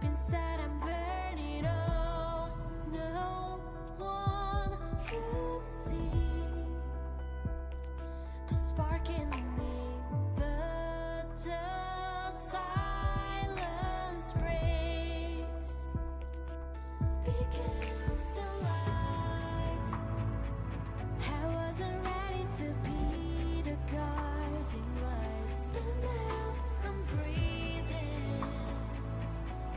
deep inside I'm burning. Oh, no one could see the spark in me, but the silence breaks, becomes the light. I wasn't ready to be the guiding light, but now I'm breathing.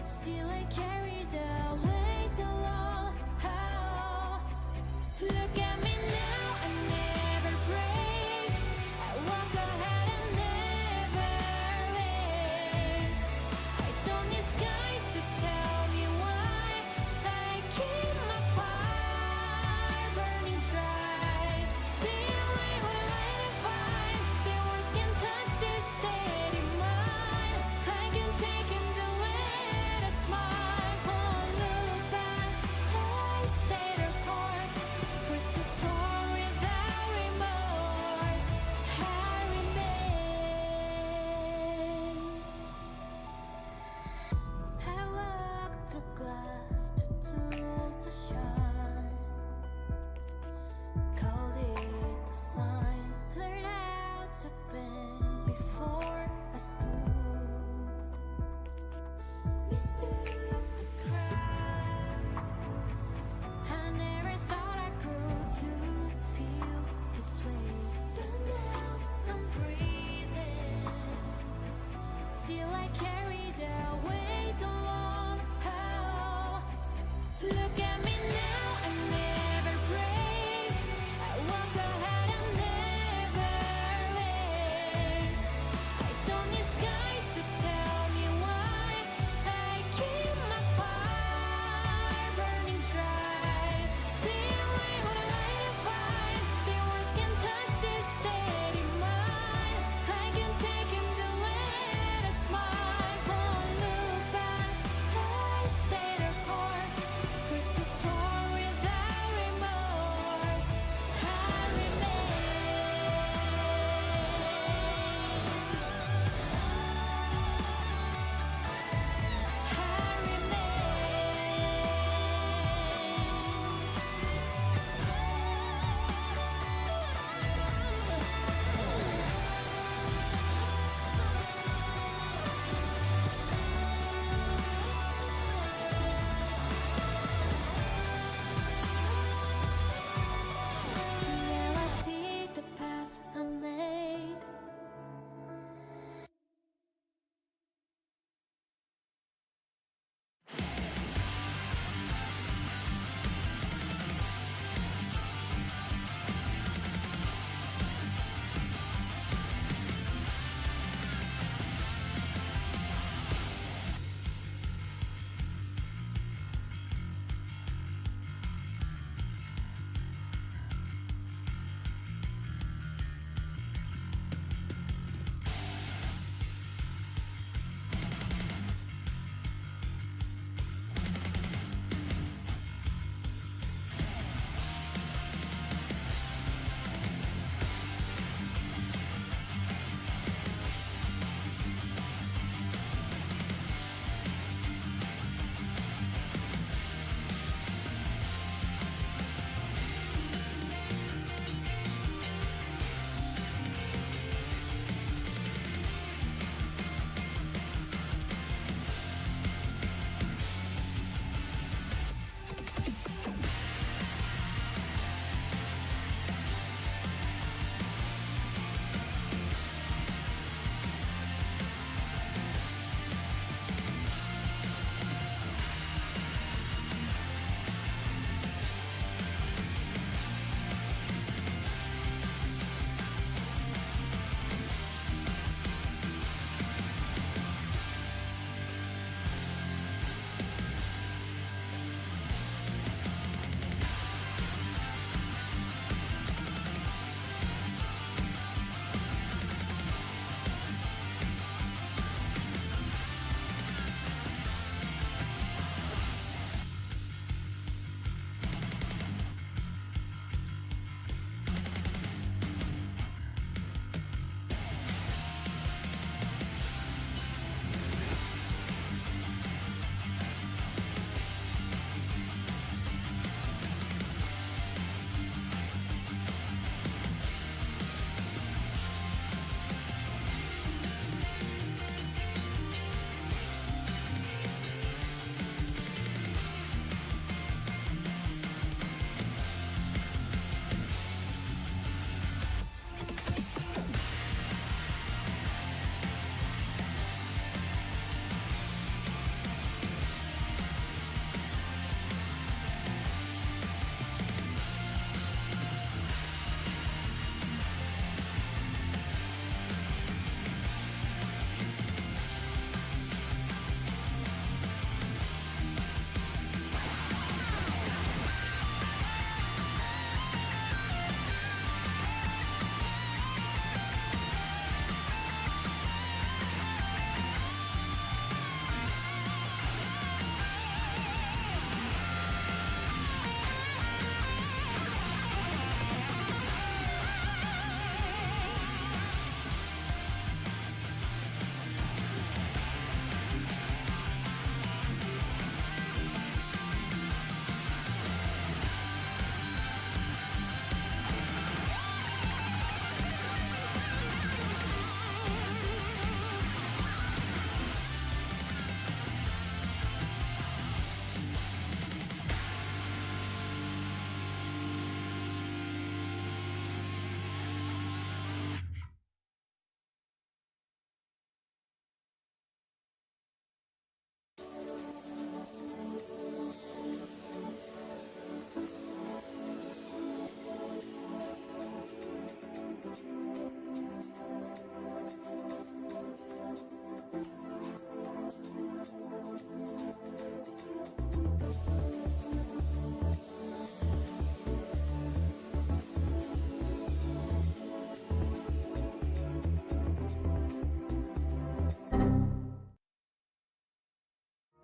Still I carry the weight alone. Oh, look at me now, I never break. I walk ahead and never wait. I don't need skies to tell me why. I keep my fire burning dry. Still I would like to find the words can touch this steady mind. I can take in the way to smile. Oh, look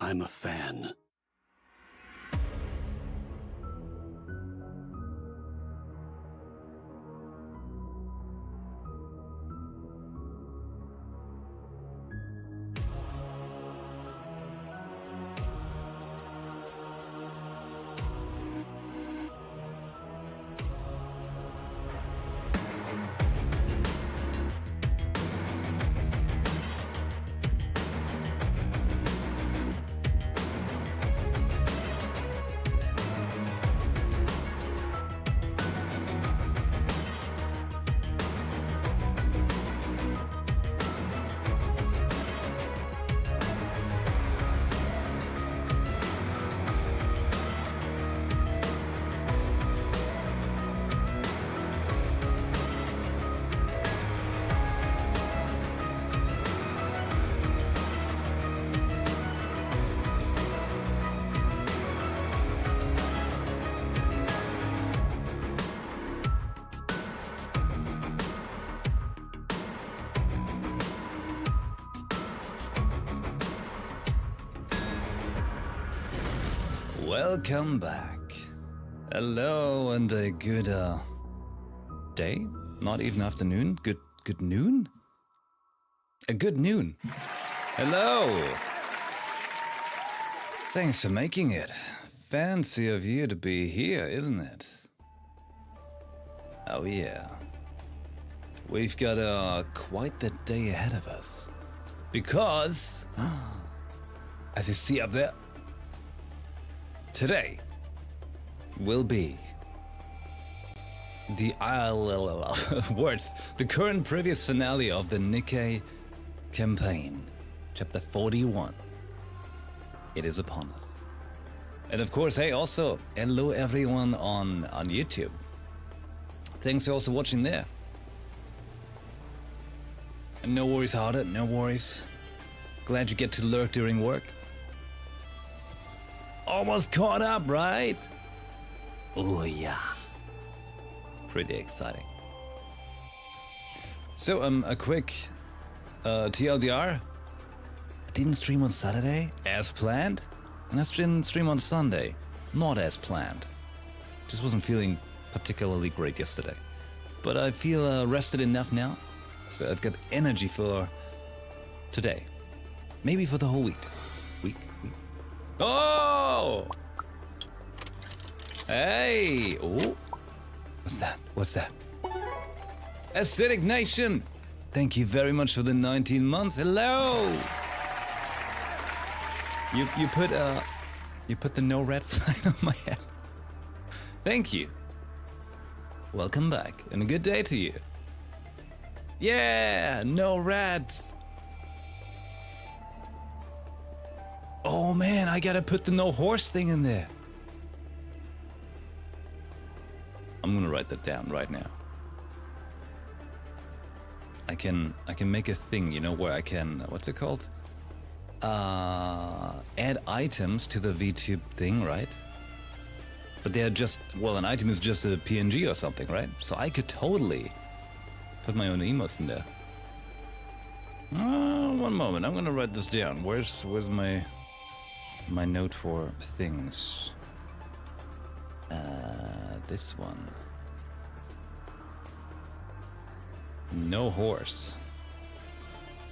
I'm a fan. Welcome back. Hello and a good day? Not even afternoon? Good noon? A good noon. Hello. Thanks for making it. Fancy of you to be here, isn't it? Oh yeah. We've got quite the day ahead of us. Because, as you see up there, today will be the words, the current previous finale of the Nikkei campaign, chapter 41. It is upon us. And of course, hey, also, hello everyone on YouTube. Thanks for also watching there. And no worries, Harder, no worries. Glad you get to lurk during work. Almost caught up, right? Oh yeah. Pretty exciting. So, a quick TLDR. I didn't stream on Saturday, as planned. And I didn't stream on Sunday, not as planned. Just wasn't feeling particularly great yesterday. But I feel rested enough now, so I've got energy for today. Maybe for the whole week. Oh! Hey! Oh! What's that? Acidic Nation! Thank you very much for the 19 months. Hello! You put the no red sign on my head. Thank you. Welcome back, and a good day to you. Yeah! No rats! Oh man, I gotta put the no horse thing in there. I'm gonna write that down right now. I can make a thing, you know, where I can, what's it called? Add items to the VTube thing, right? But they're just, well, an item is just a PNG or something, right? So I could totally put my own emotes in there. One moment, I'm gonna write this down. Where's my note for things? This one. No horse.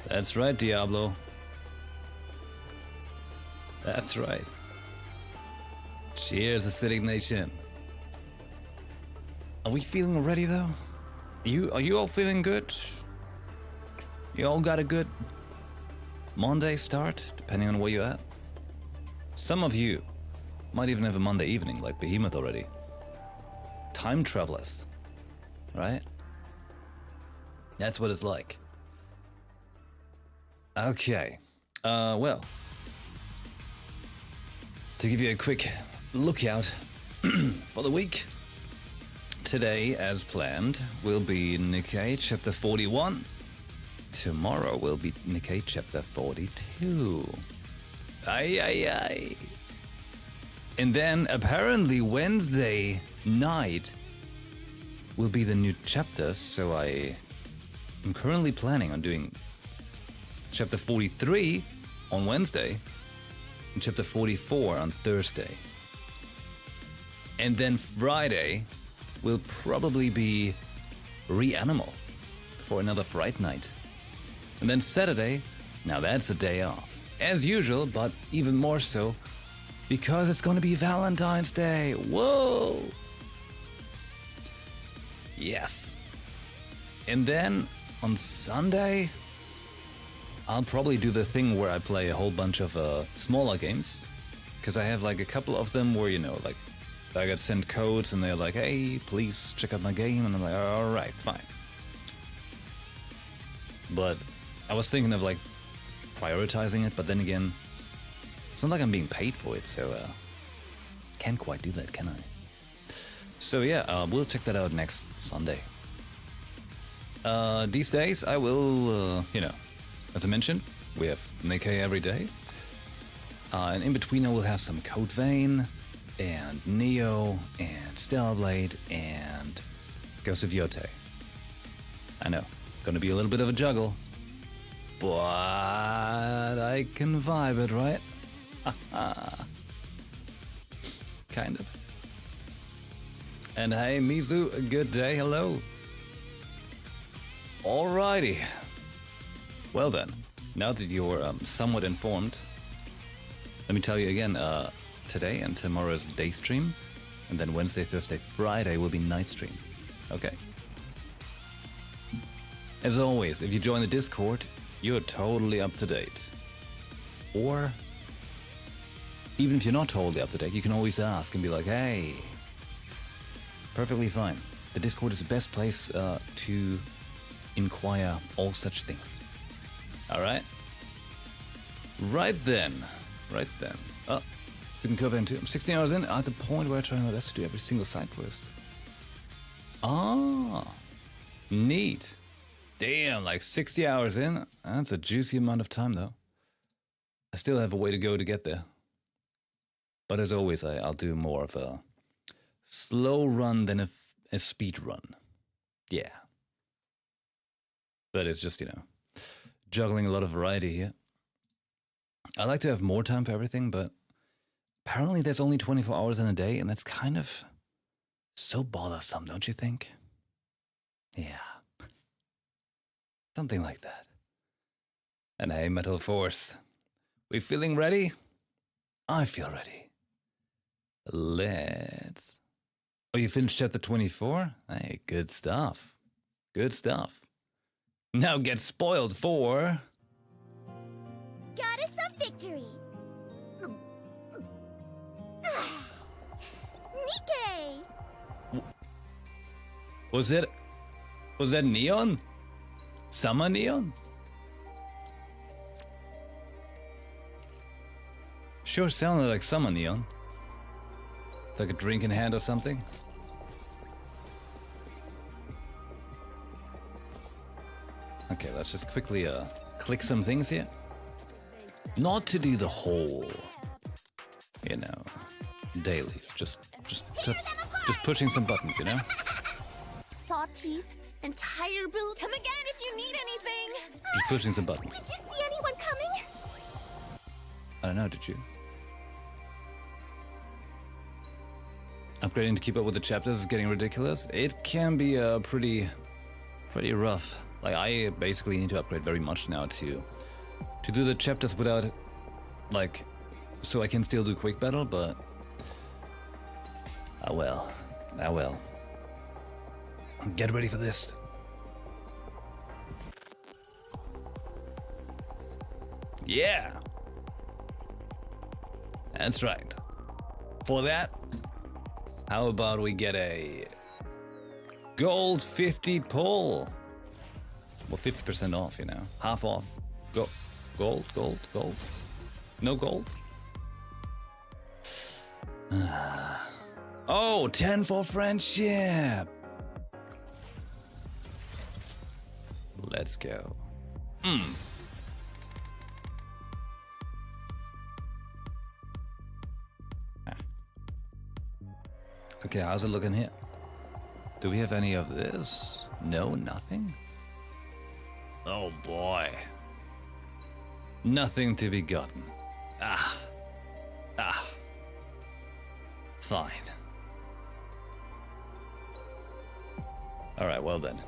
That's right, Diablo. That's right. Cheers, Acidic Nation. Are we feeling ready though? Are you all feeling good? You all got a good Monday start, depending on where you're at? Some of you might even have a Monday evening, like Behemoth already. Time travelers, right? That's what it's like. Okay, well, to give you a quick lookout for the week, today, as planned, will be Nikkei chapter 41. Tomorrow will be Nikkei chapter 42. Aye. And then apparently Wednesday night will be the new chapter, so I am currently planning on doing chapter 43 on Wednesday, in chapter 44 on Thursday. And then Friday will probably be Reanimal for another Fright Night. And then Saturday, now that's a day off. As usual, but even more so, because it's gonna be Valentine's Day. Whoa! Yes. And then on Sunday, I'll probably do the thing where I play a whole bunch of smaller games. Because I have like a couple of them where, you know, like I get sent codes and they're like, hey, please check out my game. And I'm like, alright, fine. But I was thinking of like prioritizing it, but then again, it's not like I'm being paid for it, so can't quite do that, can I? So yeah, we'll check that out next Sunday. These days I will, you know, as I mentioned, we have Nikkei every day. And in between I will have some Code Vein, and Neo, and Stellar Blade, and Ghost of Yotei. I know, it's gonna be a little bit of a juggle, but I can vibe it, right? Kind of. And hey, Mizu, a good day, hello. Alrighty. Well then, now that you're somewhat informed, let me tell you again, today and tomorrow's day stream, and then Wednesday, Thursday, Friday will be night stream. Okay. As always, if you join the Discord, you're totally up to date. Or, even if you're not totally up to date, you can always ask and be like, hey, perfectly fine. The Discord is the best place to inquire all such things. Alright? Right then. Oh, we can cover into 16 hours in, at the point where I try my best to do every single side quest. Ah, neat. Damn, like 60 hours in. That's a juicy amount of time, though. I still have a way to go to get there. But as always, I'll do more of a slow run than a speed run. Yeah. But it's just, you know, juggling a lot of variety here. I like to have more time for everything, but apparently there's only 24 hours in a day, and that's kind of so bothersome, don't you think? Yeah. Something like that. And hey, Metal Force, we feeling ready? I feel ready. Let's... Oh, you finished chapter 24? Hey, good stuff. Good stuff. Now get spoiled for... Goddess of Victory! Nikkei! Was that Neon? Summer Neon? Sure sounded like Summer Neon. It's like a drink in hand or something. Okay, let's just quickly click some things here. Not to do the whole, you know, dailies. Just pushing some buttons, you know? Saw teeth and tire build. Come again if you need anything. Just pushing some buttons. Did you see anyone coming? I don't know, did you? Upgrading to keep up with the chapters is getting ridiculous. It can be pretty rough. Like, I basically need to upgrade very much now to do the chapters without, like, so I can still do quick battle, but ah well. Get ready for this. Yeah, that's right. For that, how about we get a gold 50 pull? Well, 50% off, you know, half off. Gold. No gold. Oh, 10 for friendship. Let's go. Okay, how's it looking here? Do we have any of this? No, nothing? Oh boy. Nothing to be gotten. Ah, Fine. Alright, well then.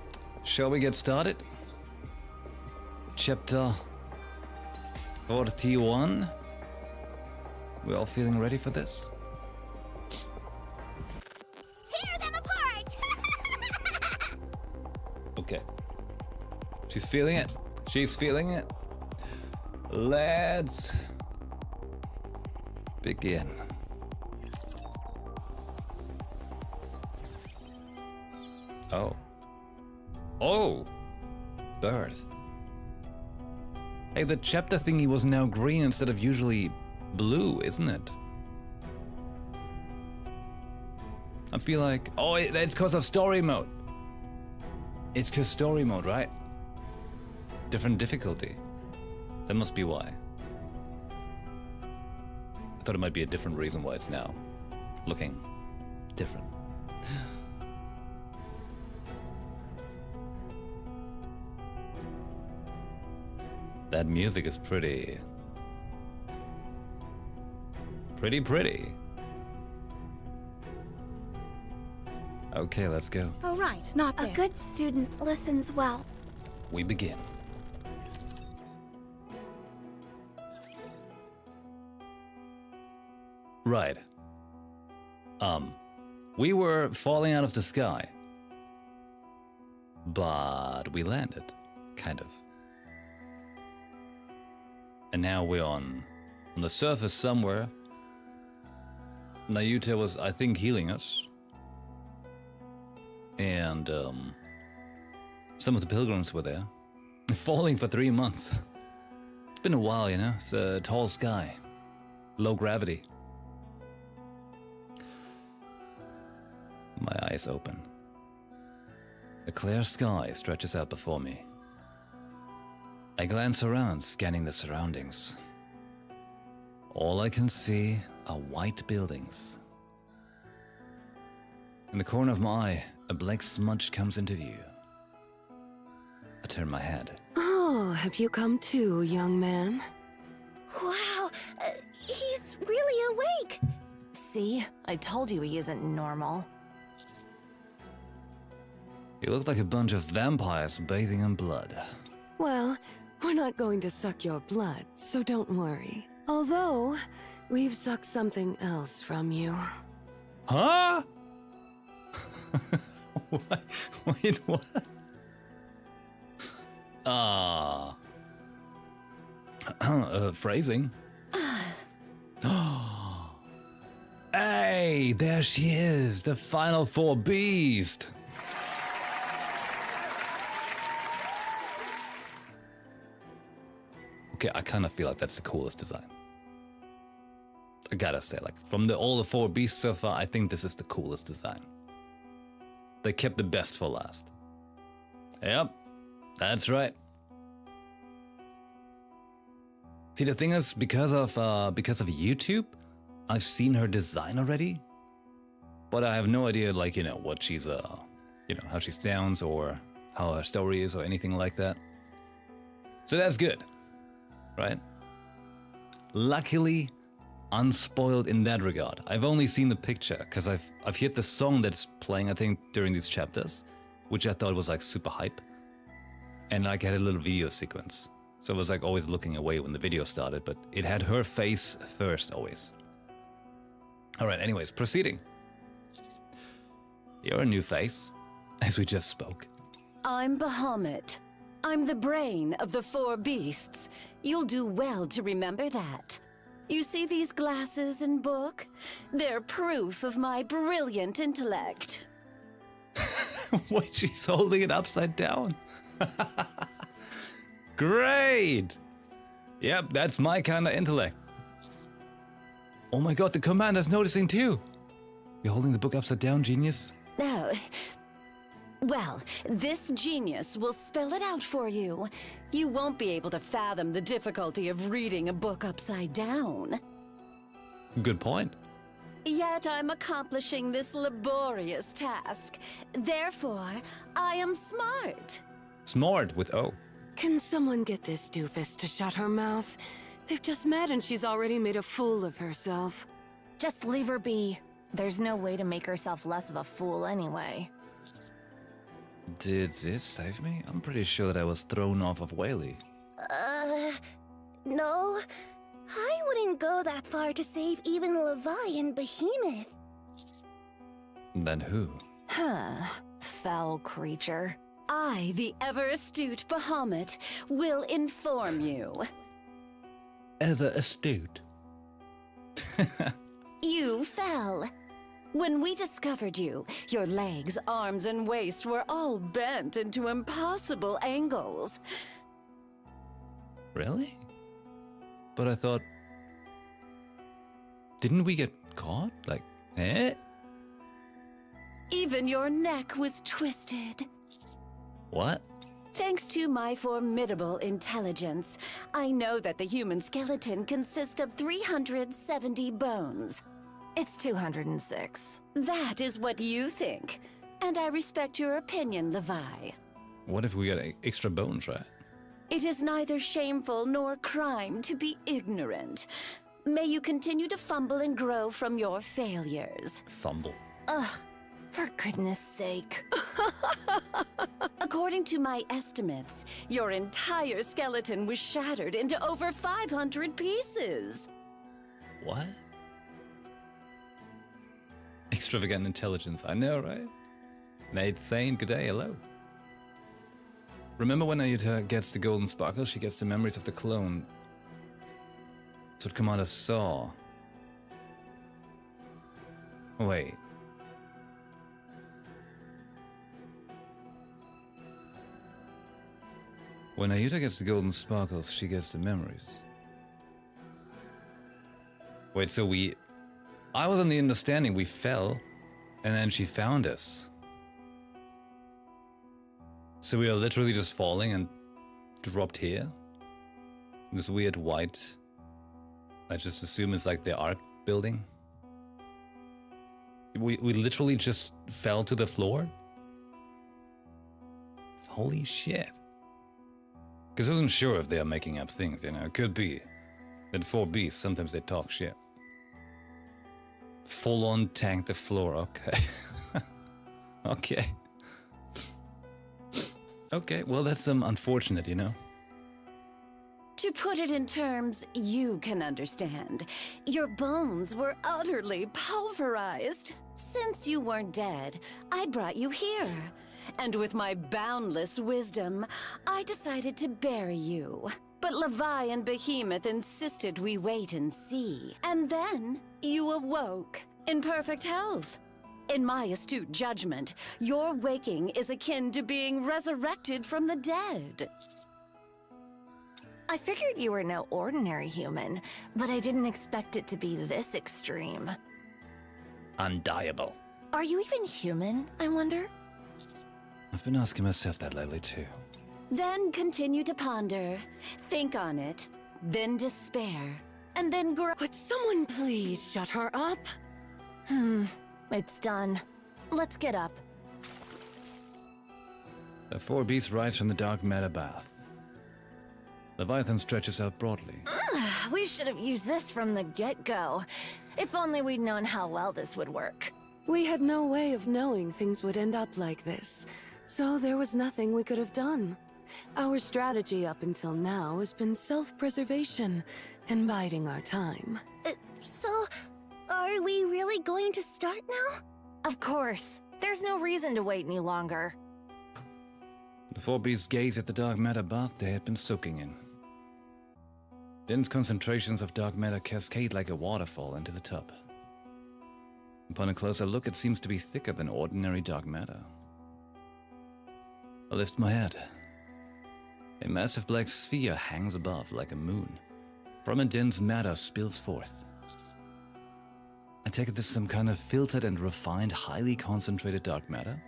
Shall we get started? Chapter 41. We all feeling ready for this? Tear them apart! Okay. She's feeling it. She's feeling it. Let's begin. Oh. Oh! Birth. Hey, the chapter thingy was now green instead of usually blue, isn't it? I feel like... Oh, it's because of story mode. It's because story mode, right? Different difficulty. That must be why. I thought it might be a different reason why it's now looking different. That music is pretty. Pretty. Okay, let's go. Oh, right, not there. A good student listens well. We begin. Right. We were falling out of the sky. But we landed. Kind of. And now we're on the surface somewhere. Nayuta was, I think, healing us. And, some of the pilgrims were there. Falling for 3 months. It's been a while, you know? It's a tall sky. Low gravity. My eyes open. A clear sky stretches out before me. I glance around, scanning the surroundings. All I can see are white buildings. In the corner of my eye, a black smudge comes into view. I turn my head. Oh, have you come to, young man? Wow, he's really awake. See? I told you he isn't normal. You look like a bunch of vampires bathing in blood. Well, we're not going to suck your blood, so don't worry. Although, we've sucked something else from you. Huh? What? Wait, what? Phrasing. Hey, there she is, the final four beast. Okay, I kind of feel like that's the coolest design. I gotta say, like, from all the four beasts so far, I think this is the coolest design. They kept the best for last. Yep, that's right. See, the thing is, because of YouTube, I've seen her design already, but I have no idea, like, you know, what she's, you know, how she sounds or how her story is or anything like that. So that's good. Right? Luckily, unspoiled in that regard. I've only seen the picture because I've heard the song that's playing, I think, during these chapters, which I thought was like super hype, and like had a little video sequence. So I was like always looking away when the video started, but it had her face first always. All right. Anyways, proceeding. You're a new face, as we just spoke. I'm Bahamut. I'm the brain of the four beasts. You'll do well to remember that. You see these glasses and book? They're proof of my brilliant intellect. Wait, she's holding it upside down. Great! Yep, that's my kind of intellect. Oh my god, the commander's noticing too. You're holding the book upside down, genius? Oh. Well, this genius will spell it out for you. You won't be able to fathom the difficulty of reading a book upside down. Good point. Yet I'm accomplishing this laborious task. Therefore, I am smart. Smart with O. Can someone get this doofus to shut her mouth? They've just met and she's already made a fool of herself. Just leave her be. There's no way to make herself less of a fool anyway. Did this save me? I'm pretty sure that I was thrown off of Whaley. No. I wouldn't go that far to save even Levi and Behemoth. Then who? Huh. Foul creature. I, the ever-astute Bahamut, will inform you. Ever astute. You fell. When we discovered you, your legs, arms, and waist were all bent into impossible angles. Really? But I thought... Didn't we get caught? Like, eh? Even your neck was twisted. What? Thanks to my formidable intelligence, I know that the human skeleton consists of 370 bones. It's 206. That is what you think. And I respect your opinion, Levi. What if we got extra bones, right? It is neither shameful nor crime to be ignorant. May you continue to fumble and grow from your failures. Fumble. Ugh, for goodness sake. According to my estimates, your entire skeleton was shattered into over 500 pieces. What? Extravagant intelligence, I know, right? Nate saying good day, hello. Remember when Ayuta gets the golden sparkle, she gets the memories of the clone. That's what Commander saw. Wait. When Ayuta gets the golden sparkles, she gets the memories. Wait, so I was on the understanding we fell, and then she found us. So we are literally just falling and dropped here? This weird white... I just assume it's like the Ark building? We literally just fell to the floor? Holy shit. Because I wasn't sure if they are making up things, you know, it could be. That 4 beasts, sometimes they talk shit. Full on tank the floor, okay. Okay. Okay, well that's unfortunate, you know. To put it in terms you can understand, your bones were utterly pulverized. Since you weren't dead, I brought you here. And with my boundless wisdom, I decided to bury you. But Levi and Behemoth insisted we wait and see. And then you awoke, in perfect health. In my astute judgment, your waking is akin to being resurrected from the dead. I figured you were no ordinary human, but I didn't expect it to be this extreme. Undiable. Are you even human, I wonder? I've been asking myself that lately too. Then continue to ponder, think on it, then despair, and then grow. Would someone please shut her up? It's done. Let's get up. The 4 beasts rise from the dark matter bath. Leviathan stretches out broadly. We should have used this from the get-go. If only we'd known how well this would work. We had no way of knowing things would end up like this, so there was nothing we could have done. Our strategy up until now has been self-preservation and biding our time. So, are we really going to start now? Of course. There's no reason to wait any longer. The 4 beasts gaze at the dark matter bath they had been soaking in. Dense concentrations of dark matter cascade like a waterfall into the tub. Upon a closer look, it seems to be thicker than ordinary dark matter. I lift my head. A massive black sphere hangs above like a moon. From it, dense matter spills forth. I take it this is some kind of filtered and refined, highly concentrated dark matter?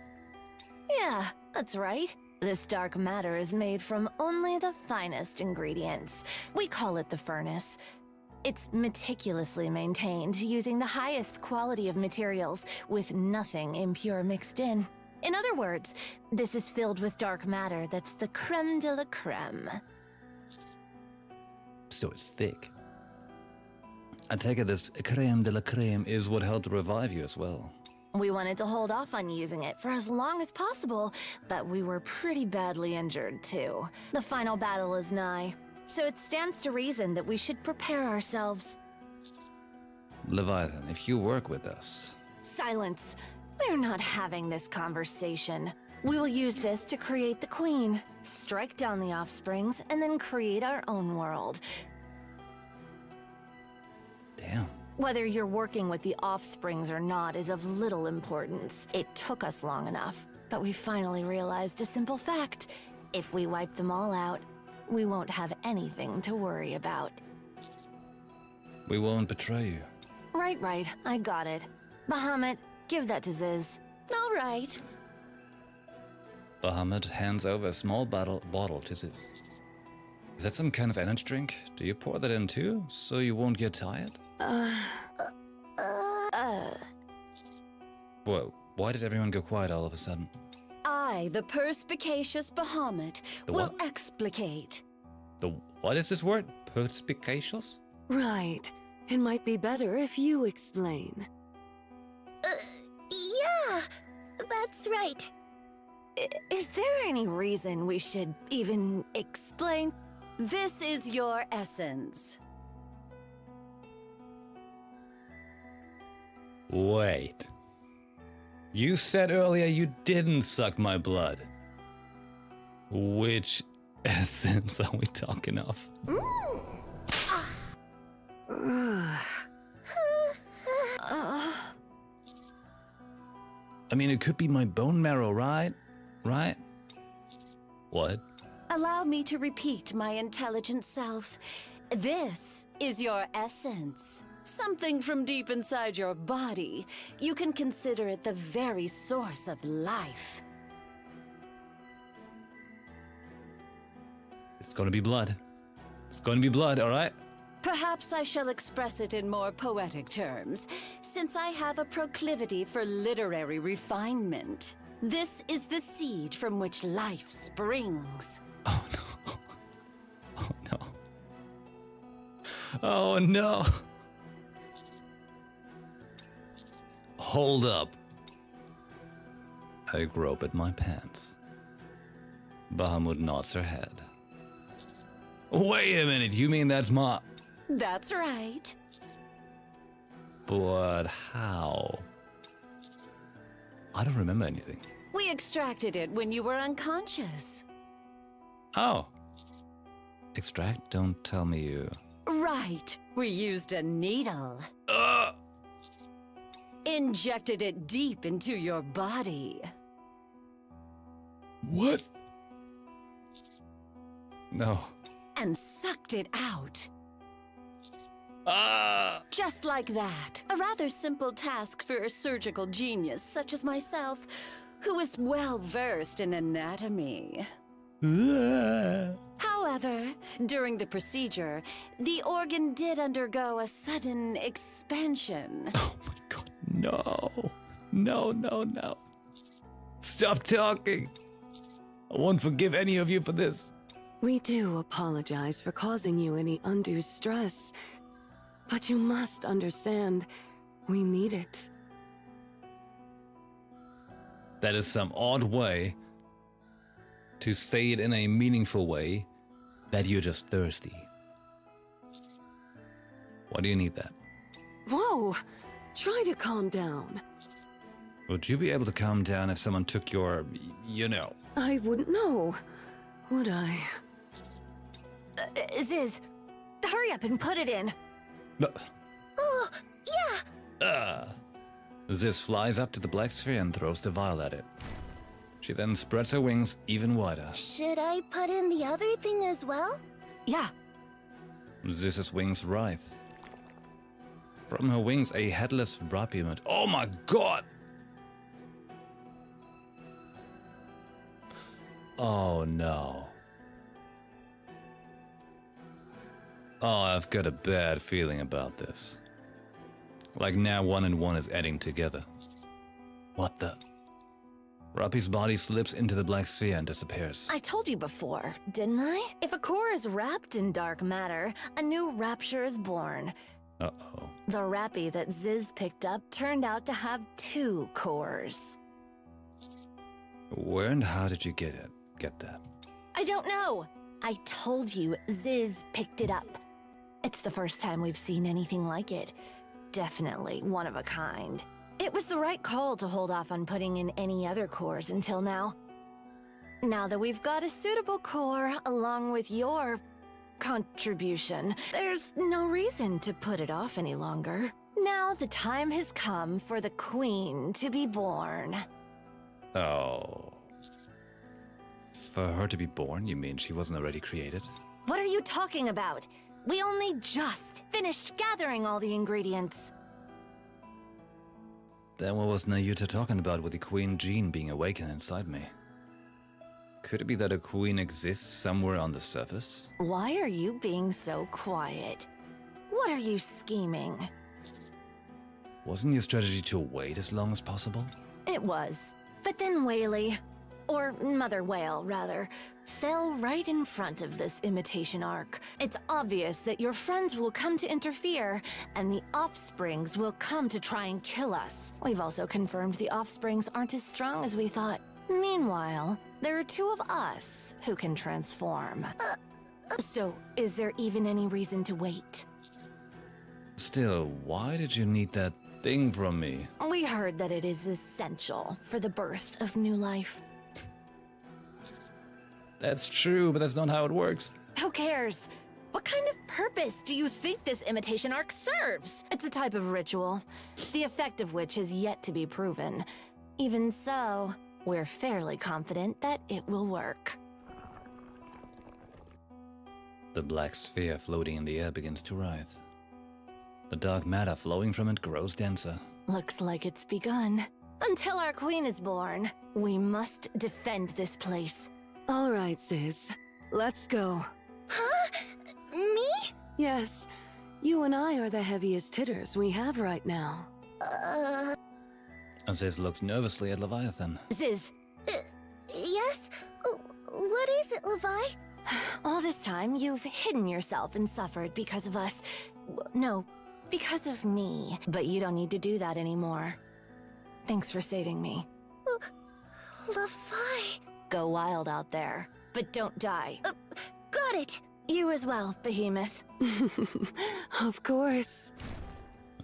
Yeah, that's right. This dark matter is made from only the finest ingredients. We call it the furnace. It's meticulously maintained using the highest quality of materials with nothing impure mixed in. In other words, this is filled with dark matter that's the creme de la creme. So it's thick. I take it this creme de la creme is what helped revive you as well. We wanted to hold off on using it for as long as possible, but we were pretty badly injured too. The final battle is nigh, so it stands to reason that we should prepare ourselves. Leviathan, if you work with us... Silence. We're not having this conversation. We will use this to create the queen, strike down the offsprings, and then create our own world. Damn. Whether you're working with the offsprings or not is of little importance. It took us long enough, but we finally realized a simple fact. If we wipe them all out, we won't have anything to worry about. We won't betray you. Right, I got it. Bahamut, give that to Ziz. All right. Bahamut hands over a small bottle to Ziz. Is that some kind of energy drink? Do you pour that in too, so you won't get tired? Whoa, why did everyone go quiet all of a sudden? I, the perspicacious Bahamut, The will what? explicate. What is this word? Perspicacious? Right. It might be better if you explain. Yeah, that's right. Is there any reason we should even explain? This is your essence. Wait. You said earlier you didn't suck my blood. Which essence are we talking of? I mean, it could be my bone marrow, right? Right? What? Allow me to repeat my intelligent self. This is your essence. Something from deep inside your body. You can consider it the very source of life. It's gonna be blood. It's gonna be blood, alright? Perhaps I shall express it in more poetic terms, since I have a proclivity for literary refinement. This is the seed from which life springs. Oh no. Oh no. Oh no. Hold up. I grope at my pants. Bahamut nods her head. Wait a minute, you mean that's my... That's right. But how? I don't remember anything. We extracted it when you were unconscious. Oh. Extract? Don't tell me you... Right. We used a needle. Injected it deep into your body. What? No. And sucked it out. Ah! Just like that. A rather simple task for a surgical genius such as myself, who is well versed in anatomy. However, during the procedure, the organ did undergo a sudden expansion. Oh my god, no. No, no, no. Stop talking. I won't forgive any of you for this. We do apologize for causing you any undue stress, but you must understand, we need it. That is some odd way to say it in a meaningful way that you're just thirsty. Why do you need that? Whoa! Try to calm down. Would you be able to calm down if someone took your, you know? I wouldn't know, would I? Ziz, hurry up and put it in. Oh, yeah! Ziz flies up to the black sphere and throws the vial at it. She then spreads her wings even wider. Should I put in the other thing as well? Yeah, Ziz's wings writhe. From her wings, a headless rapiment. Oh my god! Oh no. Oh, I've got a bad feeling about this. Like now 1 and 1 is adding together. What the? Rappy's body slips into the black sphere and disappears. I told you before, didn't I? If a core is wrapped in dark matter, a new rapture is born. Uh-oh. The Rappy that Ziz picked up turned out to have 2 cores. Where and how did you get that? I don't know. I told you, Ziz picked it up. It's the first time we've seen anything like it. Definitely one of a kind. It was the right call to hold off on putting in any other cores until now. Now that we've got a suitable core along with your contribution, there's no reason to put it off any longer. Now the time has come for the Queen to be born. Oh. For her to be born, you mean she wasn't already created? What are you talking about? We only just finished gathering all the ingredients. Then what was Nayuta talking about with the Queen gene being awakened inside me? Could it be that a queen exists somewhere on the surface? Why are you being so quiet? What are you scheming? Wasn't your strategy to wait as long as possible? It was. But then Whaley, or Mother Whale, rather, fell right in front of this imitation arc. It's obvious that your friends will come to interfere, and the offsprings will come to try and kill us. We've also confirmed the offsprings aren't as strong as we thought. Meanwhile, there are 2 of us who can transform. So, is there even any reason to wait? Still, why did you need that thing from me? We heard that it is essential for the birth of new life. That's true, but that's not how it works. Who cares? What kind of purpose do you think this imitation arc serves? It's a type of ritual, the effect of which has yet to be proven. Even so, we're fairly confident that it will work. The black sphere floating in the air begins to writhe. The dark matter flowing from it grows denser. Looks like it's begun. Until our queen is born, we must defend this place. All right, Ziz. Let's go. Huh? Me? Yes, you and I are the heaviest hitters we have right now. Aziz looks nervously at Leviathan. Ziz, Yes? What is it, Levi? all this time you've hidden yourself and suffered because of us. No, because of me. But you don't need to do that anymore. Thanks for saving me. Levi. Go wild out there, but don't die. Got it. You as well, Behemoth. Of course.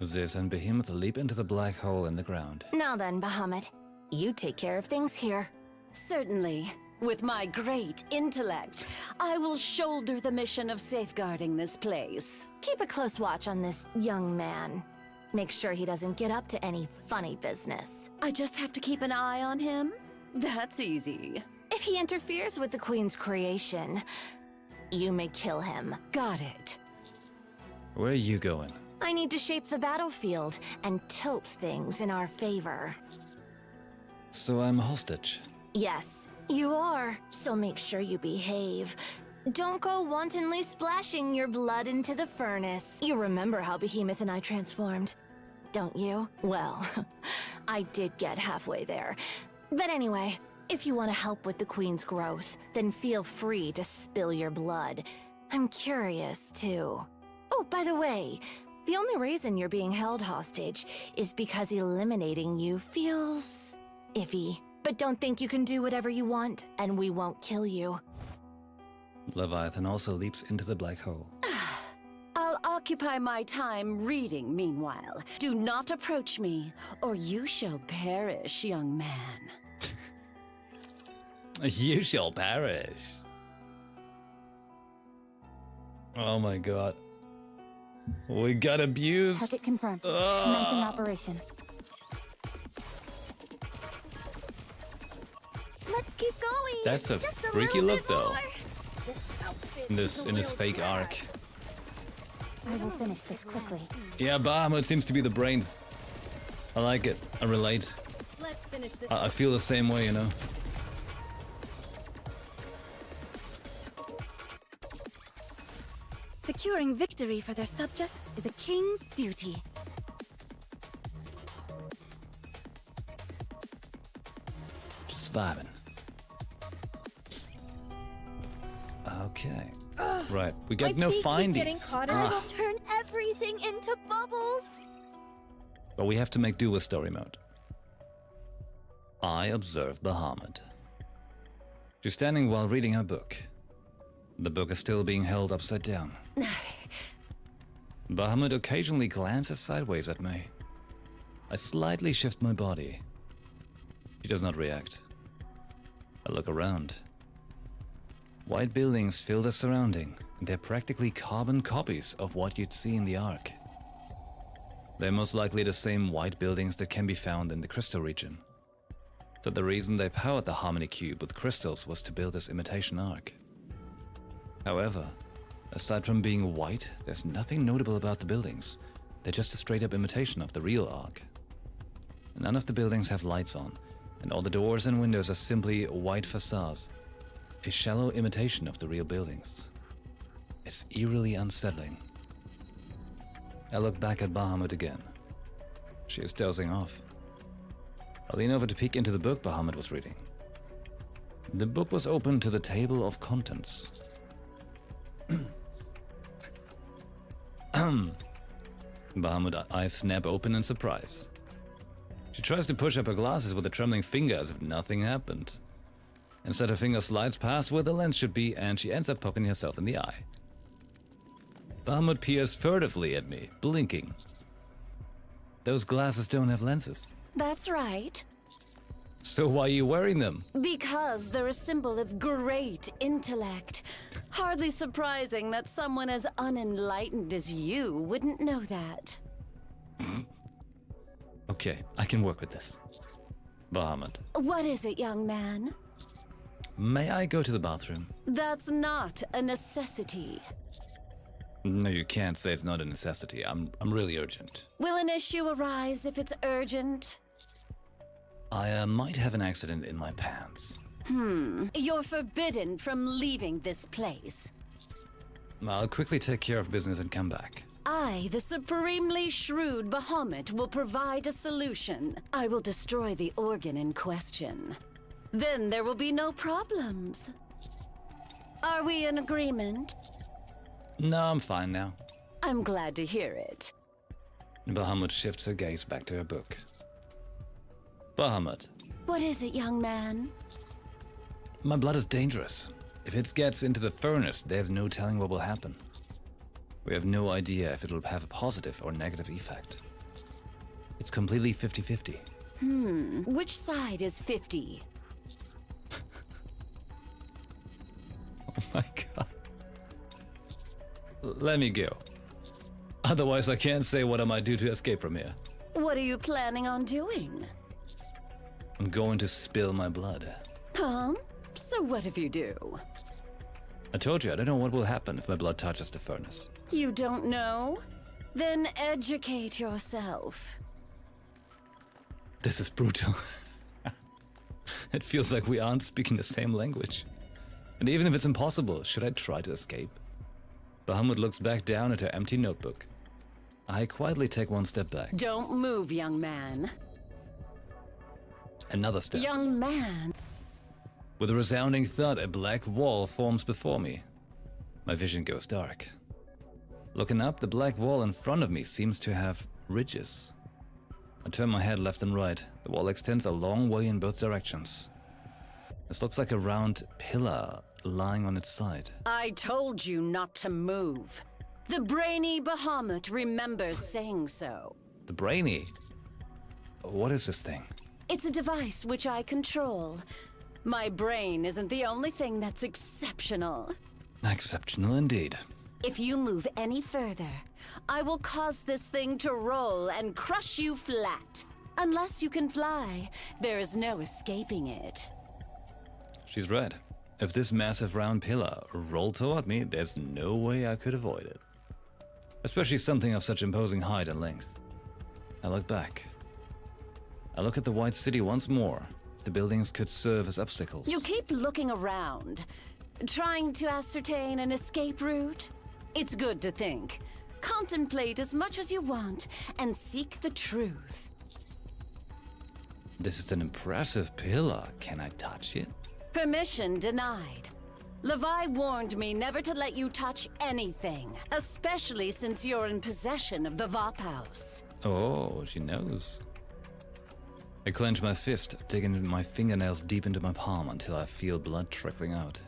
Aziz and Behemoth leap into the black hole in the ground. Now then, Bahamut, you take care of things here. Certainly. With my great intellect, I will shoulder the mission of safeguarding this place. Keep a close watch on this young man. Make sure he doesn't get up to any funny business. I just have to keep an eye on him? That's easy. If he interferes with the Queen's creation, you may kill him. Got it. Where are you going? I need to shape the battlefield and tilt things in our favor. So I'm a hostage. Yes, you are. So make sure you behave. Don't go wantonly splashing your blood into the furnace. You remember how Behemoth and I transformed, don't you? Well, I did get halfway there. But anyway, if you want to help with the Queen's growth, then feel free to spill your blood. I'm curious, too. Oh, by the way, the only reason you're being held hostage is because eliminating you feels iffy. But don't think you can do whatever you want, and we won't kill you. Leviathan also leaps into the black hole. I'll occupy my time reading meanwhile. Do not approach me, or you shall perish, young man. You shall perish. Oh my god. We got abused. Target confirmed. Ugh. Commencing operation. Let's keep going. That's a Just a freaky little look, bit though. more. In this fake arc. I will finish this quickly. Yeah, Bahamut seems to be the brains. I like it. I relate. Let's finish this. I feel the same way, you know. Securing victory for their subjects is a king's duty. Just vibing. Okay. Right, we My got no feet keep getting findies. caught and I will turn everything into bubbles. But we have to make do with story mode. I observe Bahamut. She's standing while reading her book. The book is still being held upside down. Bahamut occasionally glances sideways at me. I slightly shift my body. She does not react. I look around. White buildings fill the surrounding, and they're practically carbon copies of what you'd see in the Ark. They're most likely the same white buildings that can be found in the Crystal region. So the reason they powered the Harmony Cube with crystals was to build this imitation Ark. However, aside from being white, there's nothing notable about the buildings. They're just a straight-up imitation of the real Ark. None of the buildings have lights on, and all the doors and windows are simply white facades, a shallow imitation of the real buildings. It's eerily unsettling. I look back at Bahamut again. She is dozing off. I lean over to peek into the book Bahamut was reading. The book was open to the table of contents. Bahamut eyes snap open in surprise. She tries to push up her glasses with a trembling finger as if nothing happened. Instead, her finger slides past where the lens should be, and she ends up poking herself in the eye. Bahamut peers furtively at me, blinking. Those glasses don't have lenses. That's right. So why are you wearing them? Because they're a symbol of great intellect. Hardly surprising that someone as unenlightened as you wouldn't know that. Okay, I can work with this. Bahamut. What is it, young man? May I go to the bathroom? That's not a necessity. No, you can't say it's not a necessity. I'm really urgent. Will an issue arise if it's urgent? I might have an accident in my pants. You're forbidden from leaving this place. I'll quickly take care of business and come back. I, the supremely shrewd Bahamut, will provide a solution. I will destroy the organ in question. Then there will be no problems. Are we in agreement? No, I'm fine now. I'm glad to hear it. Bahamut shifts her gaze back to her book. Bahamut. What is it, young man? My blood is dangerous. If it gets into the furnace, there's no telling what will happen. We have no idea if it'll have a positive or negative effect. It's completely 50-50. Which side is 50? Oh my god. Let me go. Otherwise I can't say what I might do to escape from here. What are you planning on doing? I'm going to spill my blood. Huh? So what if you do? I told you, I don't know what will happen if my blood touches the furnace. You don't know? Then educate yourself. This is brutal. It feels like we aren't speaking the same language. And even if it's impossible, should I try to escape? Bahamut looks back down at her empty notebook. I quietly take one step back. Don't move, young man. Another step. Young man. With a resounding thud, a black wall forms before me. My vision goes dark. Looking up, the black wall in front of me seems to have ridges. I turn my head left and right. The wall extends a long way in both directions. This looks like a round pillar lying on its side. I told you not to move. The brainy Bahamut remembers saying so. The brainy? What is this thing? It's a device which I control. My brain isn't the only thing that's exceptional. Exceptional indeed. If you move any further, I will cause this thing to roll and crush you flat. Unless you can fly, there is no escaping it. She's right. If this massive round pillar rolled toward me, there's no way I could avoid it. Especially something of such imposing height and length. I look back. I look at the white city once more. If the buildings could serve as obstacles. You keep looking around, trying to ascertain an escape route. It's good to think. Contemplate as much as you want and seek the truth. This is an impressive pillar. Can I touch it? Permission denied. Levi warned me never to let you touch anything, especially since you're in possession of the Vop House. Oh, she knows. I clench my fist, digging my fingernails deep into my palm until I feel blood trickling out.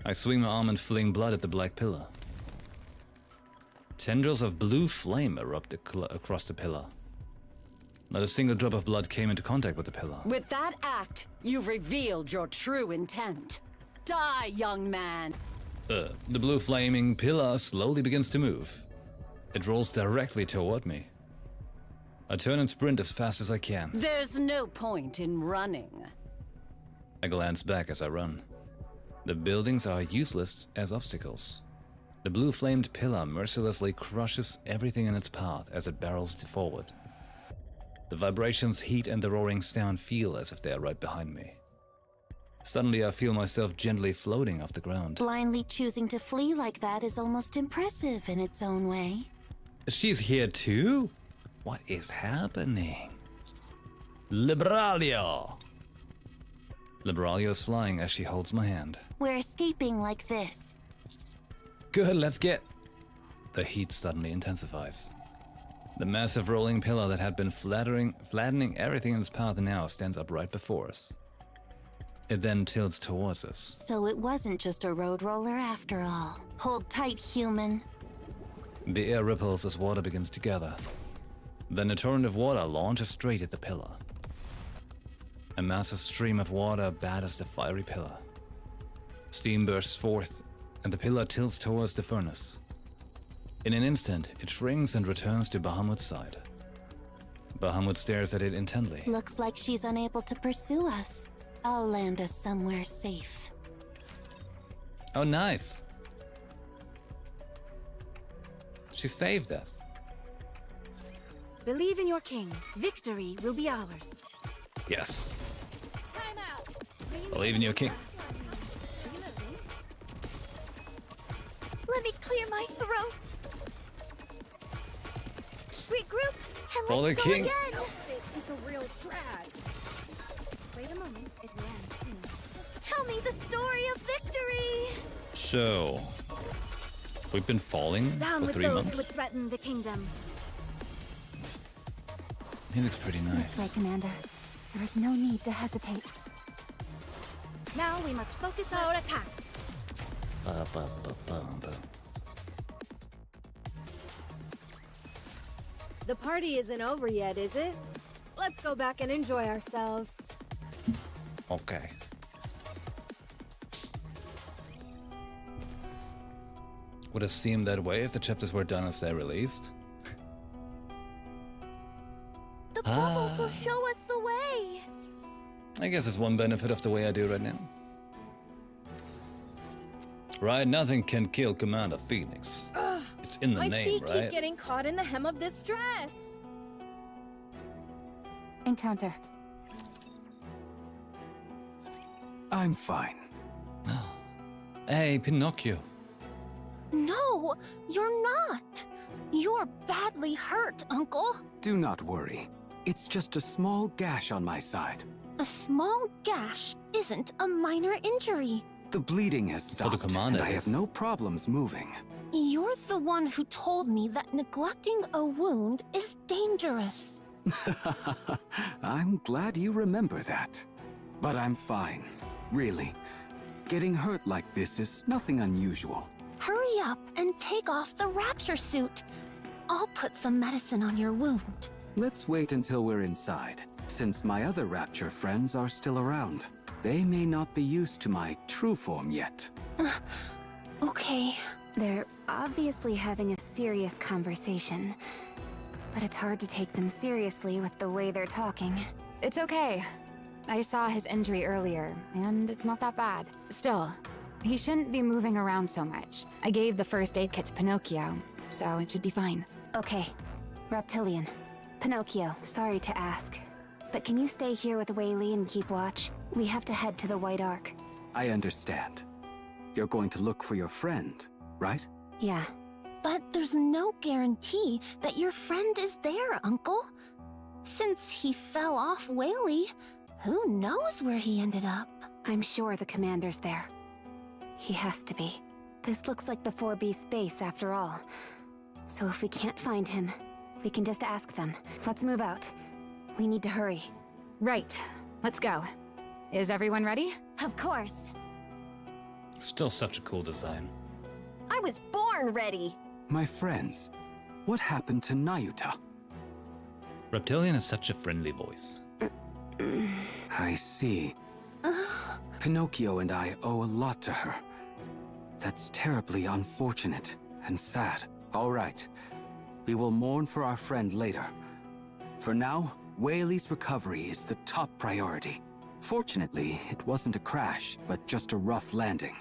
I swing my arm and fling blood at the black pillar. Tendrils of blue flame erupt across the pillar. Not a single drop of blood came into contact with the pillar. With that act, you've revealed your true intent. Die, young man! The blue flaming pillar slowly begins to move. It rolls directly toward me. I turn and sprint as fast as I can. There's no point in running. I glance back as I run. The buildings are useless as obstacles. The blue-flamed pillar mercilessly crushes everything in its path as it barrels forward. The vibrations, heat, and the roaring sound feel as if they are right behind me. Suddenly, I feel myself gently floating off the ground. Blindly choosing to flee like that is almost impressive in its own way. She's here too? What is happening? Libralio! Libralio is flying as she holds my hand. We're escaping like this. Good, let's get... The heat suddenly intensifies. The massive rolling pillar that had been flattening everything in its path now stands up right before us. It then tilts towards us. So it wasn't just a road roller after all. Hold tight, human. The air ripples as water begins to gather. Then a torrent of water launches straight at the pillar. A massive stream of water batters the fiery pillar. Steam bursts forth, and the pillar tilts towards the furnace. In an instant, it shrinks and returns to Bahamut's side. Bahamut stares at it intently. Looks like she's unable to pursue us. I'll land us somewhere safe. Oh, nice. She saved us. Believe in your king. Victory will be ours. Yes. Believe in your king. Let me clear my throat. Regroup and For let's the go king. again. It's a real drag. Wait a moment, it will end soon. Tell me the story of victory. So, we've been falling Down for with 3 those months. who would threaten the kingdom. He looks pretty nice. Right, Commander. There is no need to hesitate. Now we must focus our attacks. The party isn't over yet, is it? Let's go back and enjoy ourselves. Okay. Would have seemed that way if the chapters were done as they released. The bubbles will show us the way. I guess it's one benefit of the way I do right now. Right, nothing can kill Commander Phoenix. It's in the My name, feet right? keep getting caught in the hem of this dress. Encounter. I'm fine. Hey, Pinocchio. No, you're not. You're badly hurt, Uncle. Do not worry. It's just a small gash on my side. A small gash isn't a minor injury. The bleeding has For the stopped, commander, and I it have is. no problems moving. You're the one who told me that neglecting a wound is dangerous. I'm glad you remember that. But I'm fine, really. Getting hurt like this is nothing unusual. Hurry up and take off the rapture suit. I'll put some medicine on your wound. Let's wait until we're inside, since my other Rapture friends are still around. They may not be used to my true form yet. Okay. They're obviously having a serious conversation, but it's hard to take them seriously with the way they're talking. It's okay. I saw his injury earlier, and it's not that bad. Still, he shouldn't be moving around so much. I gave the first aid kit to Pinocchio, so it should be fine. Okay, Reptilian. Pinocchio, sorry to ask, but can you stay here with Whaley and keep watch? We have to head to the White Ark. I understand. You're going to look for your friend, right? Yeah. But there's no guarantee that your friend is there, Uncle. Since he fell off Whaley, who knows where he ended up? I'm sure the commander's there. He has to be. This looks like the 4B base after all. So if we can't find him, we can just ask them. Let's move out. We need to hurry. Right. Let's go. Is everyone ready? Of course. Still such a cool design. I was born ready. My friends, what happened to Nayuta? Reptilian has such a friendly voice. I see. Pinocchio and I owe a lot to her. That's terribly unfortunate and sad. All right. We will mourn for our friend later. For now, Whaley's recovery is the top priority. Fortunately, it wasn't a crash, but just a rough landing.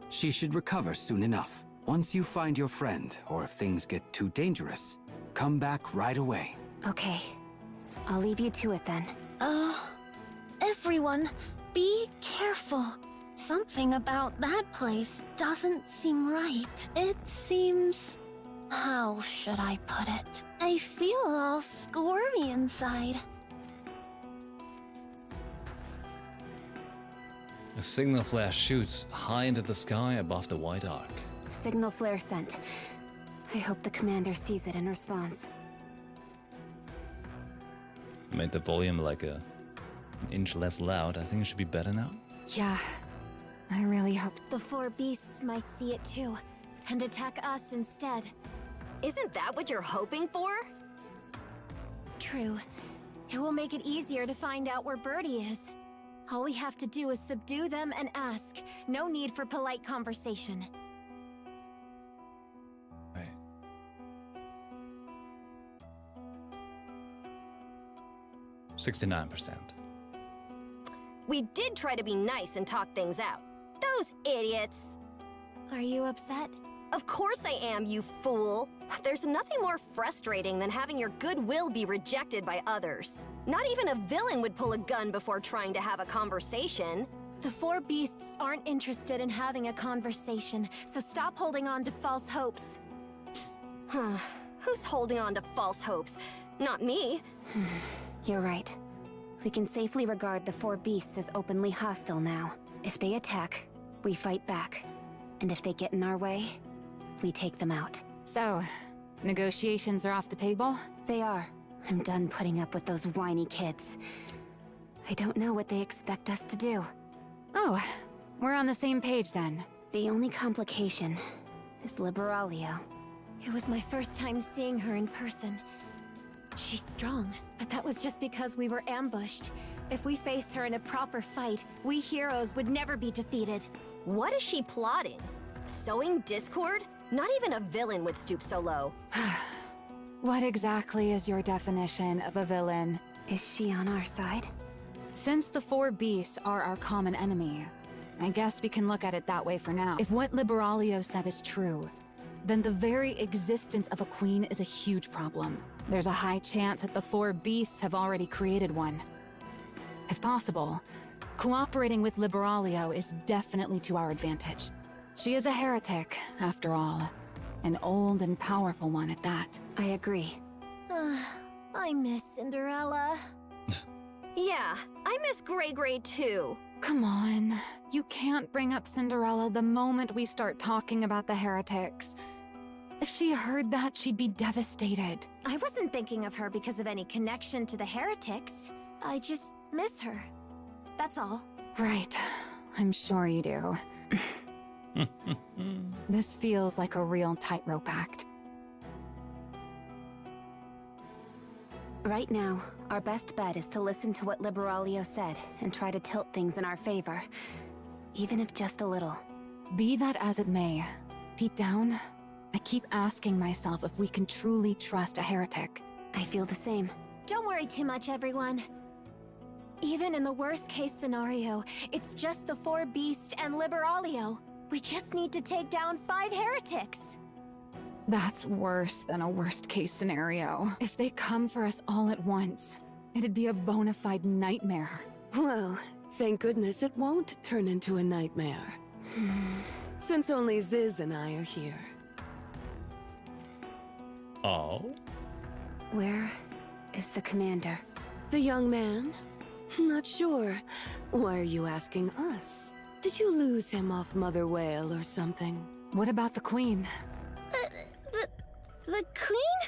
She should recover soon enough. Once you find your friend, or if things get too dangerous, come back right away. Okay. I'll leave you to it then. Everyone, be careful. Something about that place doesn't seem right. It seems... how should I put it? I feel all squirmy inside. A signal flare shoots high into the sky above the White Ark. Signal flare sent. I hope the commander sees it and responds. Made the volume like an inch less loud. I think it should be better now. Yeah. I really hope. The 4 beasts might see it too, and attack us instead. Isn't that what you're hoping for? True. It will make it easier to find out where Birdie is. All we have to do is subdue them and ask. No need for polite conversation. Right. %69%. We did try to be nice and talk things out. Those idiots! Are you upset? Of course I am, you fool! There's nothing more frustrating than having your goodwill be rejected by others. Not even a villain would pull a gun before trying to have a conversation. The 4 beasts aren't interested in having a conversation, so stop holding on to false hopes. Who's holding on to false hopes? Not me. You're right. We can safely regard the 4 beasts as openly hostile now. If they attack, we fight back. And if they get in our way, we take them out. So, negotiations are off the table? They are. I'm done putting up with those whiny kids. I don't know what they expect us to do. Oh, we're on the same page then. The only complication is Liberalia. It was my first time seeing her in person. She's strong, but that was just because we were ambushed. If we face her in a proper fight, we heroes would never be defeated. What is she plotting? Sowing discord? Not even a villain would stoop so low. What exactly is your definition of a villain? Is she on our side? Since the 4 beasts are our common enemy, I guess we can look at it that way for now. If what Liberalio said is true, then the very existence of a queen is a huge problem. There's a high chance that the 4 beasts have already created one. If possible, cooperating with Liberalio is definitely to our advantage. She is a heretic, after all. An old and powerful one at that. I agree. I miss Cinderella. Yeah, I miss Gray too. Come on. You can't bring up Cinderella the moment we start talking about the heretics. If she heard that, she'd be devastated. I wasn't thinking of her because of any connection to the heretics. I just miss her. That's all. Right. I'm sure you do. This feels like a real tightrope act. Right now, our best bet is to listen to what Liberalio said and try to tilt things in our favor. Even if just a little. Be that as it may, deep down, I keep asking myself if we can truly trust a heretic. I feel the same. Don't worry too much, everyone. Even in the worst case scenario, it's just the 4 beasts and Liberalio. We just need to take down 5 heretics. That's worse than a worst-case scenario. If they come for us all at once, it'd be a bona fide nightmare. Well, thank goodness it won't turn into a nightmare. Since only Ziz and I are here. Oh? Where is the commander? The young man? Not sure. Why are you asking us? Did you lose him off Mother Whale or something? What about the queen? The queen?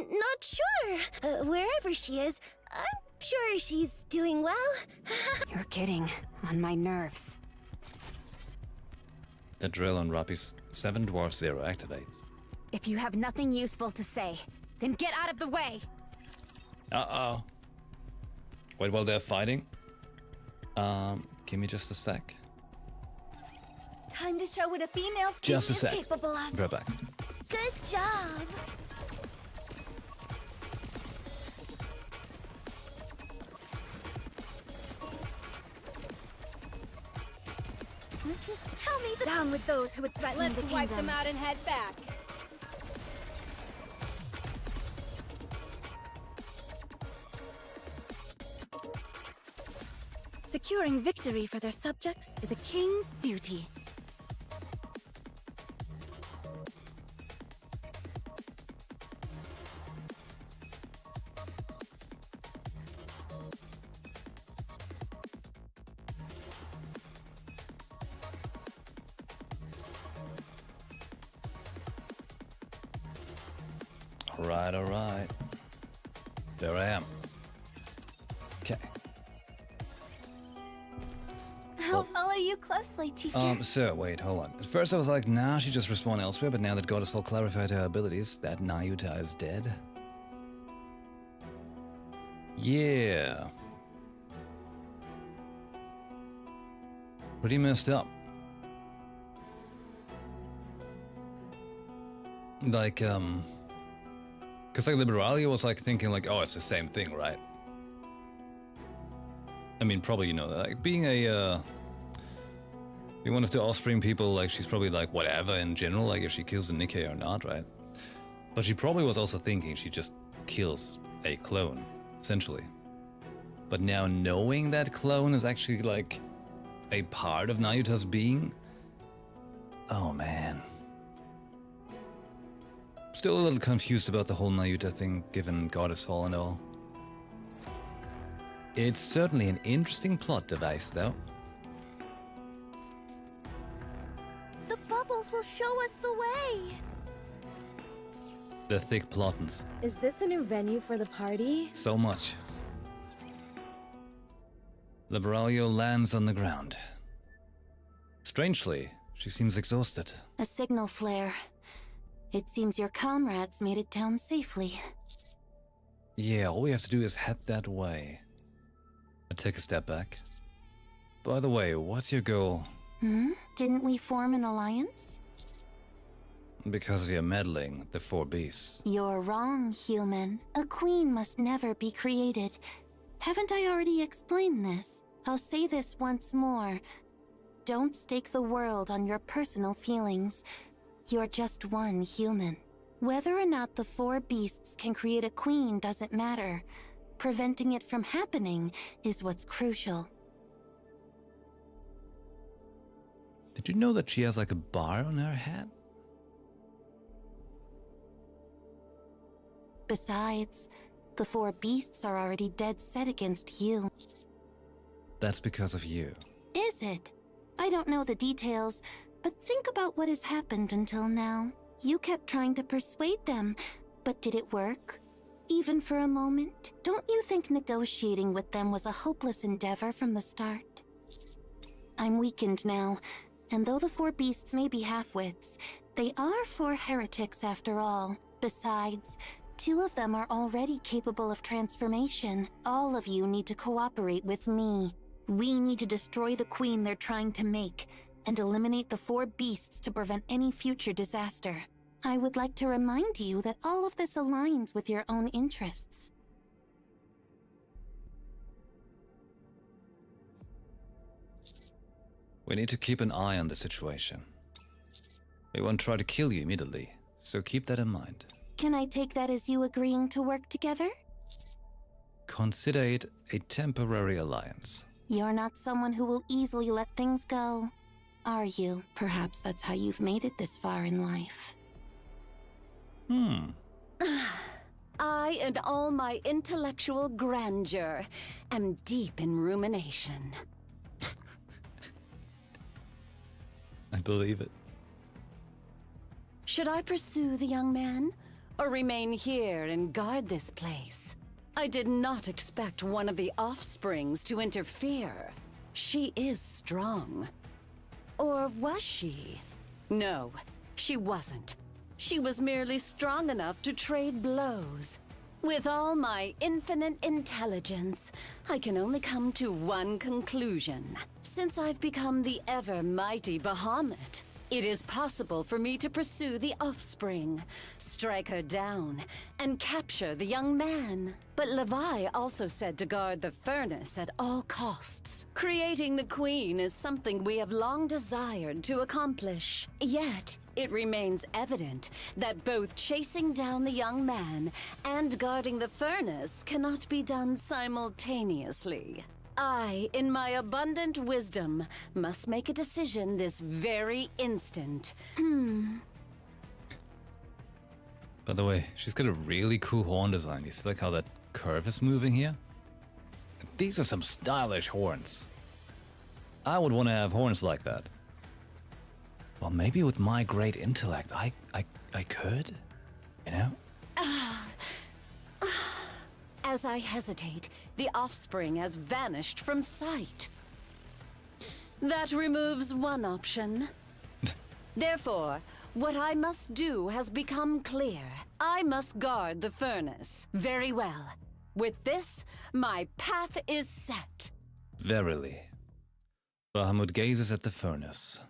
Not sure. Wherever she is, I'm sure she's doing well. You're kidding. On my nerves. The drill on Rappy's 7 Dwarf 0 activates. If you have nothing useful to say, then get out of the way! Uh-oh. Wait, while they're fighting? Give me just a sec. Time to show what a female steed Just a is sec. capable of. Be right back. Good job. Just tell me the down with those who would threaten Let's the wipe kingdom. them out and head back. Securing victory for their subjects is a king's duty. All right. There I am. Okay. I'll follow you closely, teacher. So, wait, hold on. At first I was like, nah, she just respawned elsewhere, but now that Goddessfall clarified her abilities, that Nayuta is dead. Yeah. Pretty messed up. Like, because like Liberalia was like thinking like, oh, it's the same thing, right? I mean, probably, you know, like being a, being one of the Offspring people, like she's probably like whatever in general, like if she kills a Nikkei or not, right? But she probably was also thinking she just kills a clone, essentially. But now knowing that clone is actually like a part of Nayuta's being, oh man. Still a little confused about the whole Nayuta thing, given Goddessfall and all. It's certainly an interesting plot device, though. The bubbles will show us the way. The thick plottins. Is this a new venue for the party? So much. Liberalia lands on the ground. Strangely, she seems exhausted. A signal flare. It seems your comrades made it down safely. Yeah, all we have to do is head that way. I take a step back. By the way, what's your goal? Didn't we form an alliance? Because of your meddling, the 4 beasts. You're wrong, human. A queen must never be created. Haven't I already explained this? I'll say this once more. Don't stake the world on your personal feelings. You're just one human. Whether or not the 4 beasts can create a queen doesn't matter. Preventing it from happening is what's crucial. Did you know that she has like a bar on her head? Besides, the 4 beasts are already dead set against you. That's because of you. Is it? I don't know the details, but think about what has happened until now. You kept trying to persuade them, but did it work? Even for a moment? Don't you think negotiating with them was a hopeless endeavor from the start? I'm weakened now, and though the 4 beasts may be half-wits, they are 4 heretics after all. Besides, 2 of them are already capable of transformation. All of you need to cooperate with me. We need to destroy the queen they're trying to make, and eliminate the 4 beasts to prevent any future disaster. I would like to remind you that all of this aligns with your own interests. We need to keep an eye on the situation. We won't try to kill you immediately, so keep that in mind. Can I take that as you agreeing to work together? Consider it a temporary alliance. You're not someone who will easily let things go, are you? Perhaps that's how you've made it this far in life. I and all my intellectual grandeur am deep in rumination. I believe it. Should I pursue the young man, or remain here and guard this place? I did not expect one of the offsprings to interfere. She is strong. Or was she? No, she wasn't. She was merely strong enough to trade blows. With all my infinite intelligence, I can only come to one conclusion. Since I've become the ever-mighty Bahamut, it is possible for me to pursue the offspring, strike her down, and capture the young man. But Levi also said to guard the furnace at all costs. Creating the queen is something we have long desired to accomplish. Yet, it remains evident that both chasing down the young man and guarding the furnace cannot be done simultaneously. I, in my abundant wisdom, must make a decision this very instant. By the way, she's got a really cool horn design. You see like how that curve is moving here? These are some stylish horns. I would want to have horns like that. Well, maybe with my great intellect, I could, you know? As I hesitate, the offspring has vanished from sight. That removes one option. Therefore, what I must do has become clear. I must guard the furnace. Very well. With this, my path is set. Verily. Bahamut gazes at the furnace.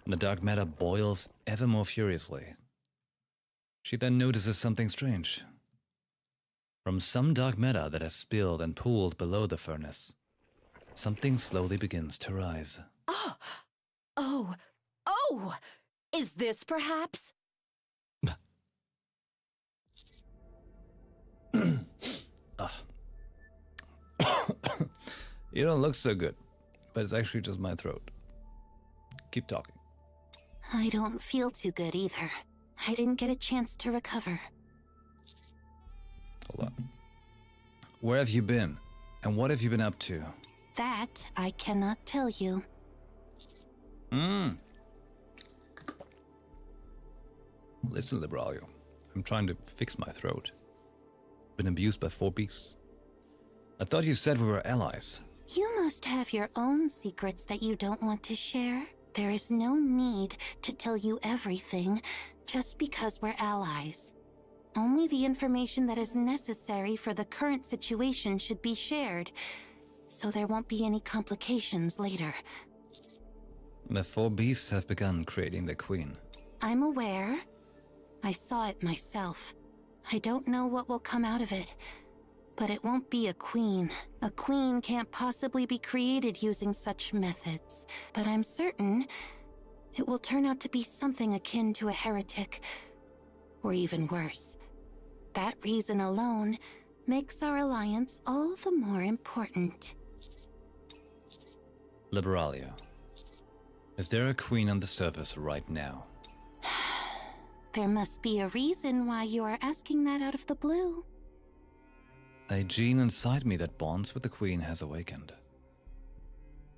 The dark matter boils ever more furiously. She then notices something strange. From some dark matter that has spilled and pooled below the furnace, something slowly begins to rise. Oh! Is this perhaps? You don't look so good, but it's actually just my throat. Keep talking. I don't feel too good either. I didn't get a chance to recover. Hold on. Where have you been? And what have you been up to? That I cannot tell you. Listen, Liberalia. I'm trying to fix my throat. Been abused by 4 beasts. I thought you said we were allies. You must have your own secrets that you don't want to share. There is no need to tell you everything just because we're allies. Only the information that is necessary for the current situation should be shared, so there won't be any complications later. The 4 beasts have begun creating the queen. I'm aware. I saw it myself. I don't know what will come out of it, but it won't be a queen. A queen can't possibly be created using such methods, but I'm certain it will turn out to be something akin to a heretic, or even worse. That reason alone makes our alliance all the more important. Liberalia, is there a queen on the surface right now? There must be a reason why you are asking that out of the blue. A gene inside me that bonds with the queen has awakened.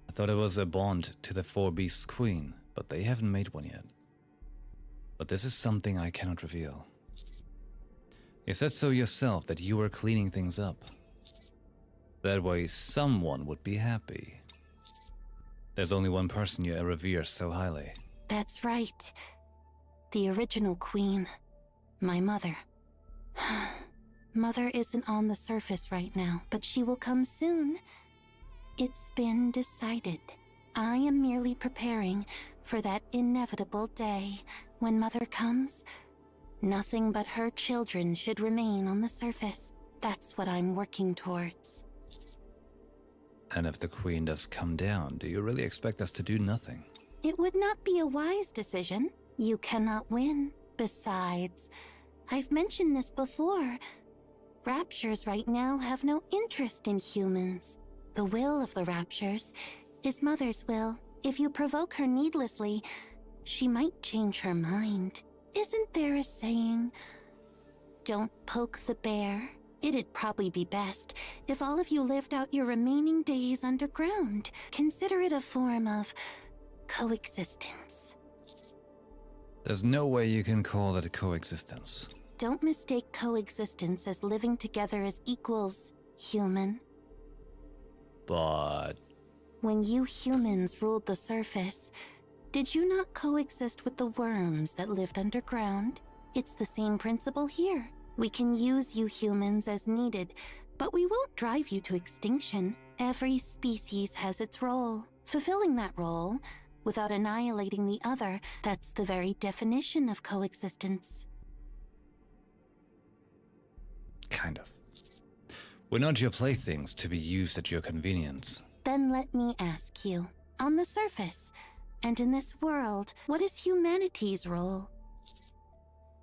I thought it was a bond to the 4 beasts queen, but they haven't made one yet. But this is something I cannot reveal. You said so yourself that you were cleaning things up. That way someone would be happy. There's only one person you revere so highly. That's right. The original queen. My mother. Mother isn't on the surface right now, but she will come soon. It's been decided. I am merely preparing for that inevitable day. When Mother comes, nothing but her children should remain on the surface. That's what I'm working towards. And if the queen does come down, do you really expect us to do nothing? It would not be a wise decision. You cannot win. Besides, I've mentioned this before. Raptures right now have no interest in humans. The will of the Raptures is Mother's will. If you provoke her needlessly, she might change her mind. Isn't there a saying, don't poke the bear? It'd probably be best if all of you lived out your remaining days underground. Consider it a form of coexistence. There's no way you can call that a coexistence. Don't mistake coexistence as living together as equals, human. But When you humans ruled the surface, did you not coexist with the worms that lived underground? It's the same principle here. We can use you humans as needed, but we won't drive you to extinction. Every species has its role. Fulfilling that role, without annihilating the other, that's the very definition of coexistence. kind of. We're not your playthings to be used at your convenience. Then let me ask you, on the surface, and in this world, what is humanity's role?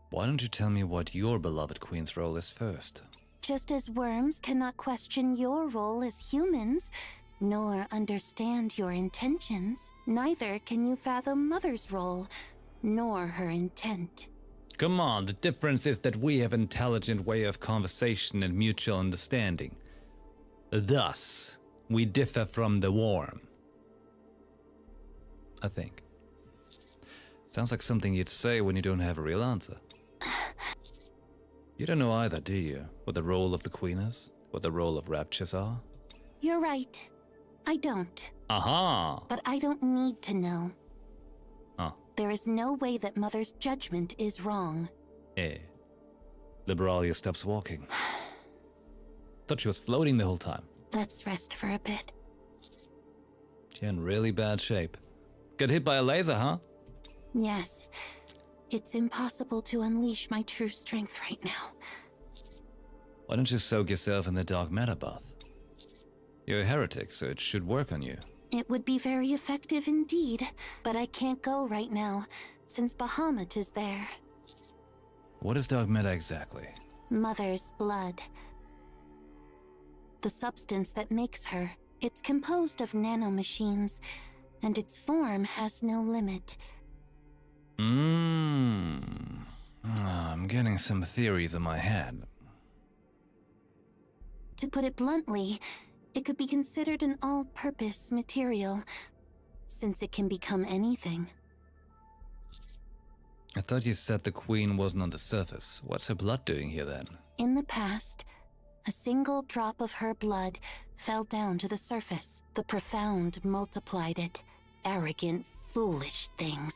Why don't you tell me what your beloved queen's role is first? Just as worms cannot question your role as humans, nor understand your intentions, neither can you fathom Mother's role, nor her intent. Come on, the difference is that we have intelligent way of conversation and mutual understanding. Thus, we differ from the worm. I think. Sounds like something you'd say when you don't have a real answer. You don't know either, do you? What the role of the queen is? What the role of raptures are? You're right. I don't. Aha! But I don't need to know. Oh. There is no way that Mother's judgment is wrong. Liberalia stops walking. Thought she was floating the whole time. Let's rest for a bit. She in really bad shape. Got hit by a laser, huh? Yes. It's impossible to unleash my true strength right now. Why don't you soak yourself in the dark matter bath? You're a heretic, so it should work on you. It would be very effective indeed, but I can't go right now, since Bahamut is there. What is dark matter exactly? Mother's blood. The substance that makes her. It's composed of nanomachines, and its form has no limit. I'm getting some theories in my head. To put it bluntly, it could be considered an all-purpose material, since it can become anything. I thought you said the queen wasn't on the surface. What's her blood doing here then? In the past, a single drop of her blood fell down to the surface. The profound multiplied it. Arrogant, foolish things.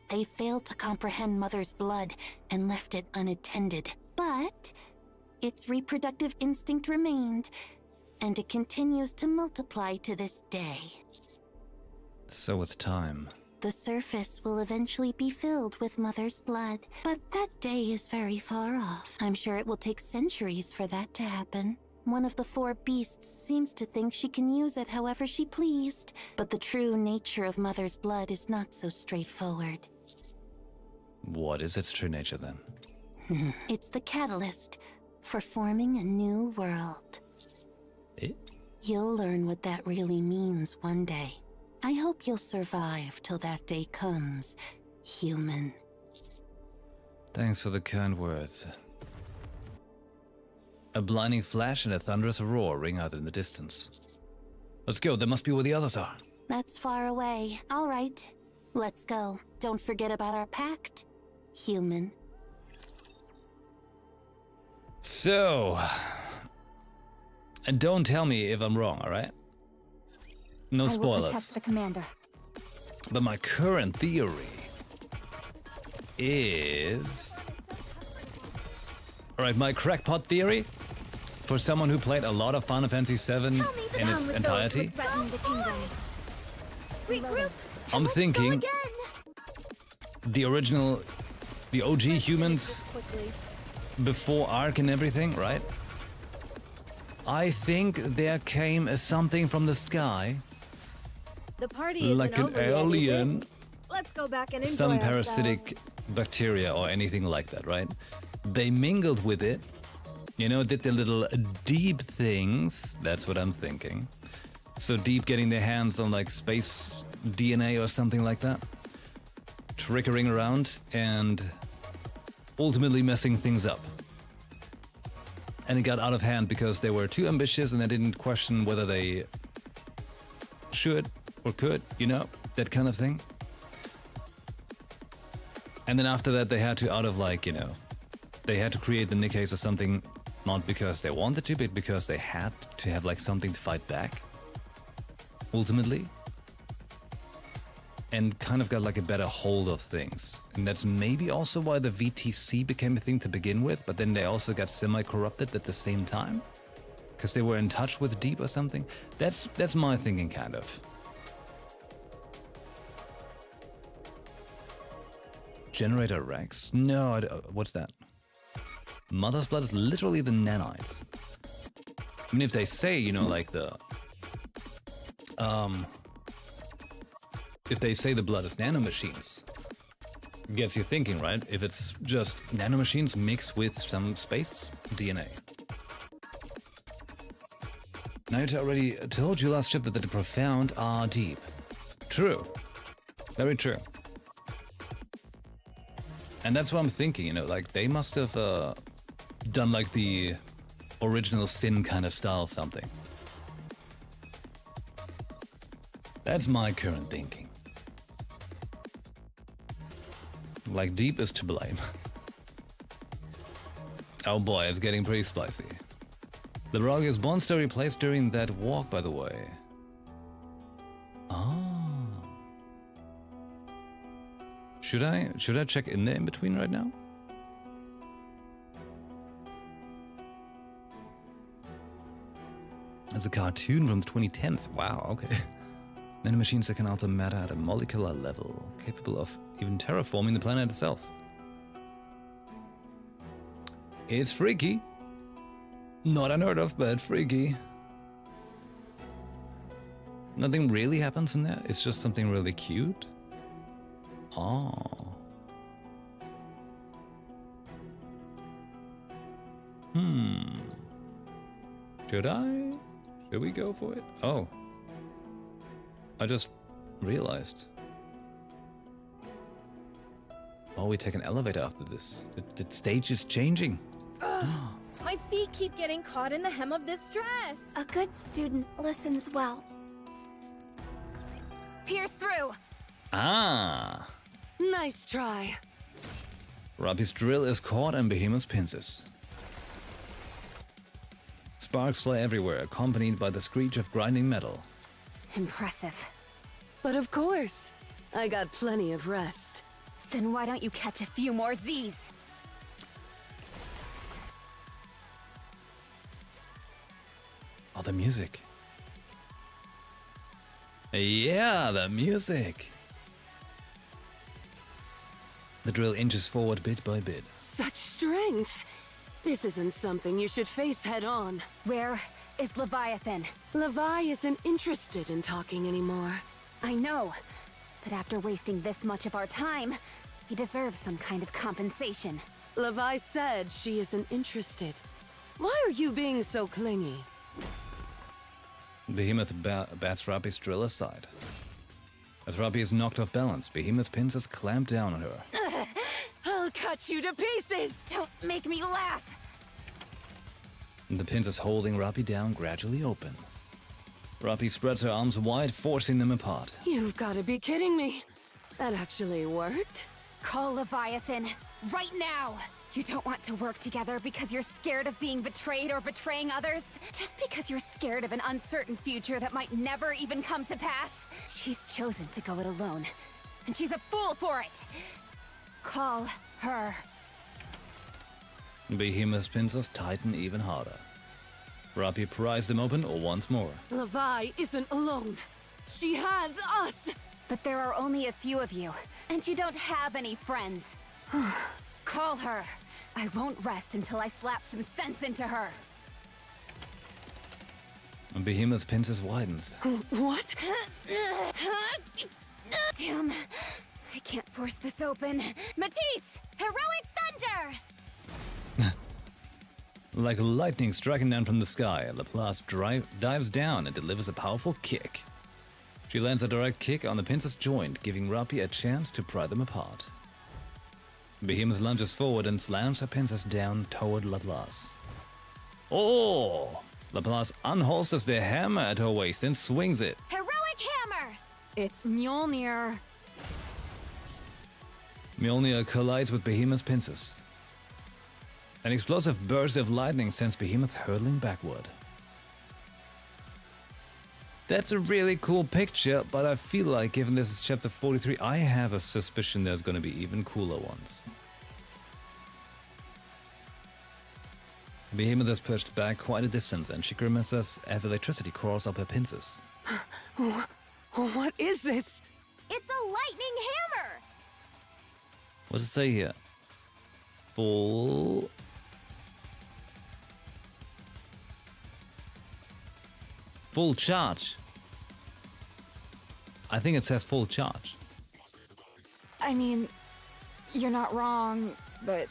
They failed to comprehend Mother's blood and left it unattended. But its reproductive instinct remained, and it continues to multiply to this day. So with time. The surface will eventually be filled with Mother's blood, but that day is very far off. I'm sure it will take centuries for that to happen. One of the four beasts seems to think she can use it however she pleased, but the true nature of Mother's blood is not so straightforward. What is its true nature then? It's the catalyst for forming a new world. You'll learn what that really means one day. I hope you'll survive till that day comes, human. Thanks for the kind words. A blinding flash and a thunderous roar ring out in the distance. Let's go, that must be where the others are. That's far away. All right, let's go. Don't forget about our pact, human. So... And don't tell me if I'm wrong, alright? No I will spoilers. protect the commander. But my current theory is... Alright, my crackpot theory, for someone who played a lot of Final Fantasy VII in its entirety, I'm thinking the original, the OG humans before Ark and everything, right? I think there came something from the sky, The party like isn't an over yet, is it? alien, Let's go back and enjoy some parasitic ourselves. bacteria or anything like that, right? They mingled with it, you know, did their little deep things. That's what I'm thinking. So deep, getting their hands on like space DNA or something like that, trickering around and ultimately messing things up. And it got out of hand because they were too ambitious and they didn't question whether they should or could, you know, that kind of thing. And then after that, they had to, out of like, you know, they had to create the Nikkeis or something, not because they wanted to, but because they had to have like something to fight back, ultimately. And kind of got like a better hold of things. And that's maybe also why the VTC became a thing to begin with, but then they also got semi-corrupted at the same time. Because they were in touch with Deep or something. That's my thinking, kind of. Generator Rex? No, what's that? Mother's Blood is literally the nanites. I mean, if they say, you know, like the... if they say the blood is nanomachines, gets you thinking, right? If it's just nanomachines mixed with some space DNA. Naruto already told you last chapter that the profound are deep. True. Very true. And that's what I'm thinking, you know, like they must have done like the original Sin kind of style something. That's my current thinking. Like Deep is to blame. Oh boy, it's getting pretty spicy. The Broggius Bond story plays during that walk, by the way. Oh. Should I check in there in between right now? It's a cartoon from the 2010s. Wow, okay. Nanomachines that can alter matter at a molecular level, capable of even terraforming the planet itself. It's freaky. Not unheard of, but freaky. Nothing really happens in there. It's just something really cute. Oh. Should we go for it? Oh. I just realized. Oh, we take an elevator after this. The stage is changing. My feet keep getting caught in the hem of this dress. A good student listens well. Pierce through! Ah. Nice try. Rappy's drill is caught and Behemoth's pincers. Sparks fly everywhere, accompanied by the screech of grinding metal. Impressive. But of course, I got plenty of rest. Then why don't you catch a few more Z's? Oh, the music. Yeah, the music. The drill inches forward bit by bit. Such strength! This isn't something you should face head on. Where is Leviathan? Levi isn't interested in talking anymore. I know, but after wasting this much of our time, he deserves some kind of compensation. Levi said she isn't interested. Why are you being so clingy? Behemoth bats Rappy's drill aside. As Rappy is knocked off balance, Behemoth's pincers clamp down on her. I'll cut you to pieces! Don't make me laugh! The pincers holding Rappy down gradually open. Rappy spreads her arms wide, forcing them apart. You've got to be kidding me. That actually worked? Call Leviathan, right now! You don't want to work together because you're scared of being betrayed or betraying others? Just because you're scared of an uncertain future that might never even come to pass? She's chosen to go it alone, and she's a fool for it! Call her. Behemoth's pincers tighten even harder. Rappy pries them open once more. Levi isn't alone. She has us! But there are only a few of you, and you don't have any friends. Call her. I won't rest until I slap some sense into her. Behemoth's pincers widens. What? Damn. I can't force this open. Matisse! Heroic thunder! Like lightning striking down from the sky, Laplace dives down and delivers a powerful kick. She lands a direct kick on the pincer's joint, giving Rappy a chance to pry them apart. Behemoth lunges forward and slams her pincers down toward Laplace. Oh! Laplace unholsters their hammer at her waist and swings it. Heroic hammer! It's Mjolnir. Mjolnir collides with Behemoth's pincers. An explosive burst of lightning sends Behemoth hurtling backward. That's a really cool picture, but I feel like given this is chapter 43, I have a suspicion there's gonna be even cooler ones. Behemoth is pushed back quite a distance and she grimaces as electricity crawls up her pincers. What is this? It's a lightning hammer! What does it say here? Full charge. I think it says full charge. I mean, you're not wrong, but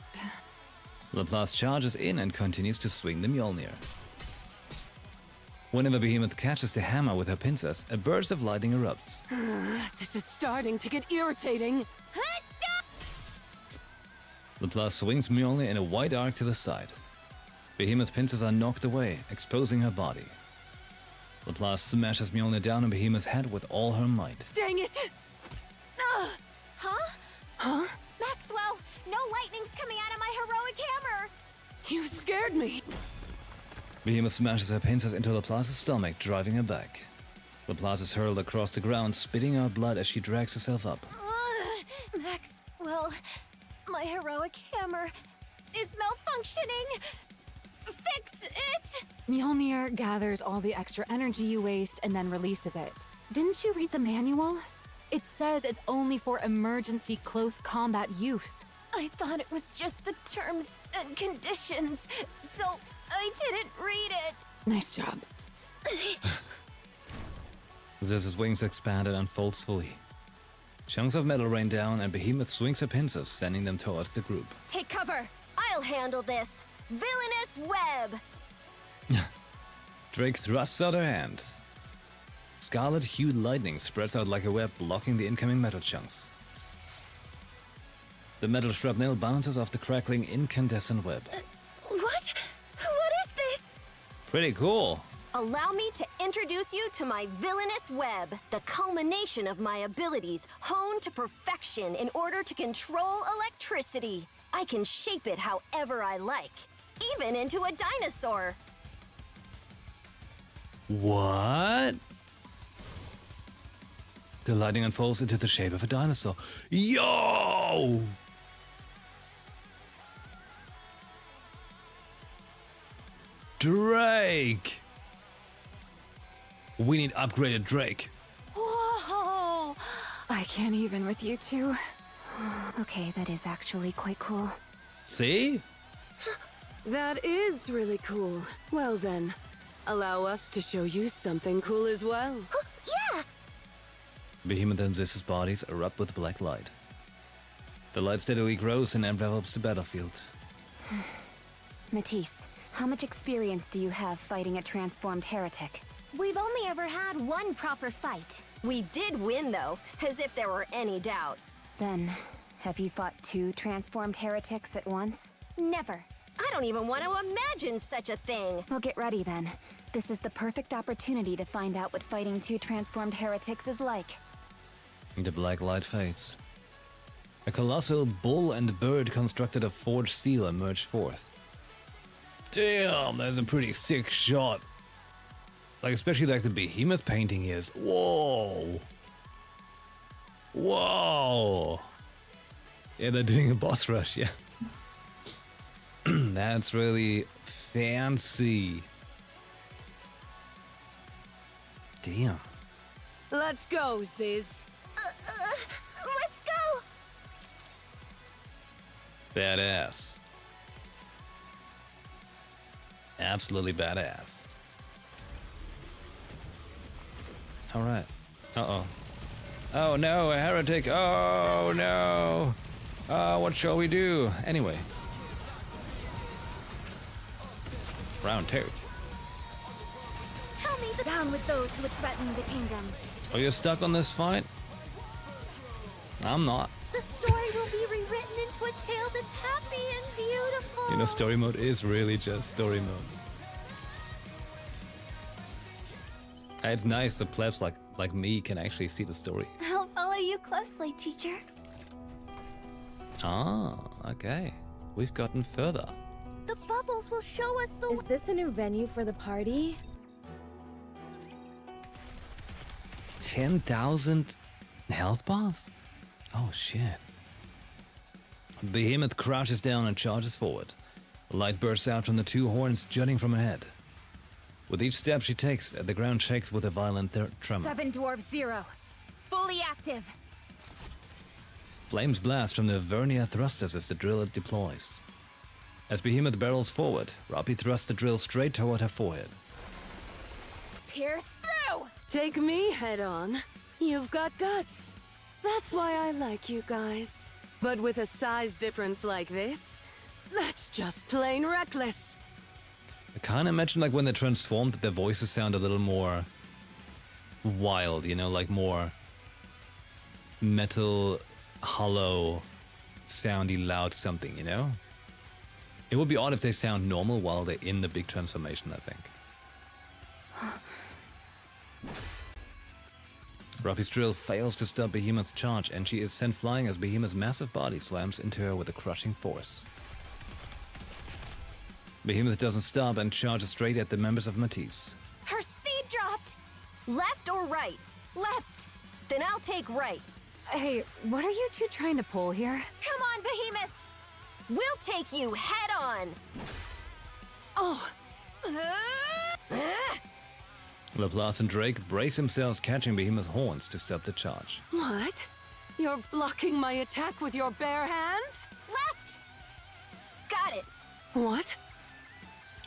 Laplace charges in and continues to swing the Mjolnir. Whenever Behemoth catches the hammer with her pincers, a burst of lightning erupts. This is starting to get irritating. Laplace swings Mjolnir in a wide arc to the side. Behemoth's pincers are knocked away, exposing her body. Laplace smashes Mjolnir down on Behemoth's head with all her might. Dang it! Huh? Maxwell, no lightning's coming out of my heroic hammer! You scared me. Behemoth smashes her pincers into Laplace's stomach, driving her back. Laplace is hurled across the ground, spitting out blood as she drags herself up. Maxwell, my heroic hammer is malfunctioning! Fix it! Mjolnir gathers all the extra energy you waste and then releases it. Didn't you read the manual? It says it's only for emergency close combat use. I thought it was just the terms and conditions, so I didn't read it. Nice job. Ziz's wings expand and unfolds fully. Chunks of metal rain down and Behemoth swings her pincers, sending them towards the group. Take cover! I'll handle this! Villainous web! Drake thrusts out her hand. Scarlet-hued lightning spreads out like a web, blocking the incoming metal chunks. The metal shrapnel bounces off the crackling incandescent web. What? What is this? Pretty cool. Allow me to introduce you to my villainous web, the culmination of my abilities honed to perfection in order to control electricity. I can shape it however I like, even into a dinosaur. What? The lightning unfolds into the shape of a dinosaur. Yo! Drake! We need upgraded Drake. Whoa! I can't even with you two. Okay, that is actually quite cool. See? That is really cool. Well then, allow us to show you something cool as well. Yeah! Behemoth and Ziz's bodies erupt with black light. The light steadily grows and envelops the battlefield. Matisse, how much experience do you have fighting a transformed heretic? We've only ever had one proper fight. We did win, though, as if there were any doubt. Then, have you fought 2 transformed heretics at once? Never. I don't even want to imagine such a thing. Well, get ready then. This is the perfect opportunity to find out what fighting 2 transformed heretics is like. The black light fades. A colossal bull and bird constructed of forged steel emerge forth. Damn, that's a pretty sick shot. Like, especially like the Behemoth painting is. Whoa. Whoa. Yeah, they're doing a boss rush, yeah. That's really fancy. Damn. Let's go, Ziz. Let's go! Badass. Absolutely badass. Alright. Uh-oh. Oh no, a heretic! Oh no! What shall we do? Anyway. Round 2. Tell me down with those who would threaten the kingdom. Are you stuck on this fight? I'm not. The story will be rewritten into a tale that's happy and beautiful. You know, story mode is really just story mode. It's nice the plebs like me can actually see the story. I'll follow you closely, teacher. Ah, okay. We've gotten further. The bubbles will show us the Is this a new venue for the party? 10,000 health bars? Oh shit. Behemoth crouches down and charges forward. Light bursts out from the two horns jutting from her head. With each step she takes, the ground shakes with a violent tremor. 7 Dwarf 0. Fully active. Flames blast from the vernier thrusters as the drill deploys. As Behemoth barrels forward, Robbie thrusts the drill straight toward her forehead. Pierce through! Take me head on. You've got guts. That's why I like you guys. But with a size difference like this, that's just plain reckless. I kinda imagine like when they're transformed, their voices sound a little more wild, you know, like more metal, hollow, soundy, loud something, you know? It would be odd if they sound normal while they're in the big transformation, I think. Robbie's drill fails to stop Behemoth's charge, and she is sent flying as Behemoth's massive body slams into her with a crushing force. Behemoth doesn't stop and charges straight at the members of Matisse. Her speed dropped! Left or right? Left! Then I'll take right. Hey, what are you two trying to pull here? Come on, Behemoth! We'll take you head on! Oh, Laplace and Drake brace themselves, catching Behemoth's horns to stop the charge. what? You're blocking my attack with your bare hands? Left! Got it! What?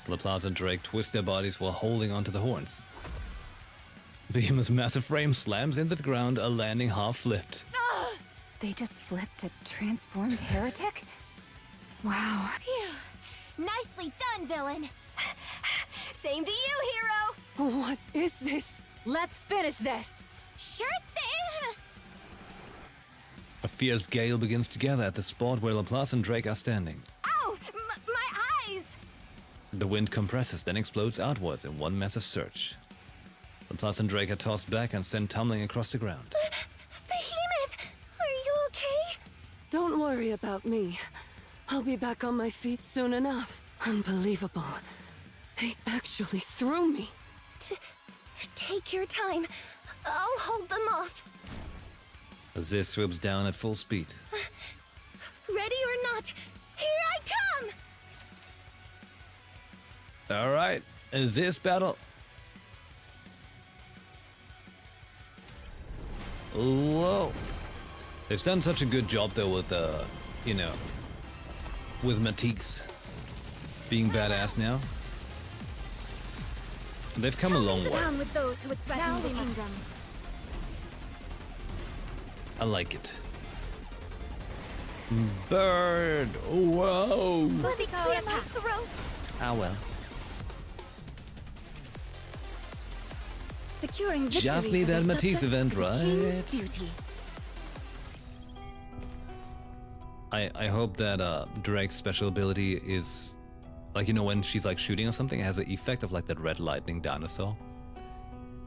Laplace and Drake twist their bodies while holding onto the horns. Behemoth's massive frame slams into the ground, a landing half flipped. They just flipped a transformed heretic? Wow. Phew. Nicely done, villain! Same to you, hero! What is this? Let's finish this! Sure thing! A fierce gale begins to gather at the spot where Laplace and Drake are standing. Ow! My eyes! The wind compresses, then explodes outwards in one massive surge. Laplace and Drake are tossed back and sent tumbling across the ground. Behemoth! Are you okay? Don't worry about me. I'll be back on my feet soon enough. Unbelievable. They actually threw me. Take your time. I'll hold them off. Ziz swoops down at full speed. Ready or not, here I come! Alright, Ziz battle. Whoa. They've done such a good job though with, you know, with Matisse being badass now. They've come a long way. Down with those who would threaten the kingdom. I like it. Bird! Whoa! Let me clear my throat. Ah well. Securing victory Just need for that their Matisse subjects event, is a king's right? duty. I hope that Drake's special ability is like, you know, when she's like shooting or something, it has the effect of like that red lightning dinosaur.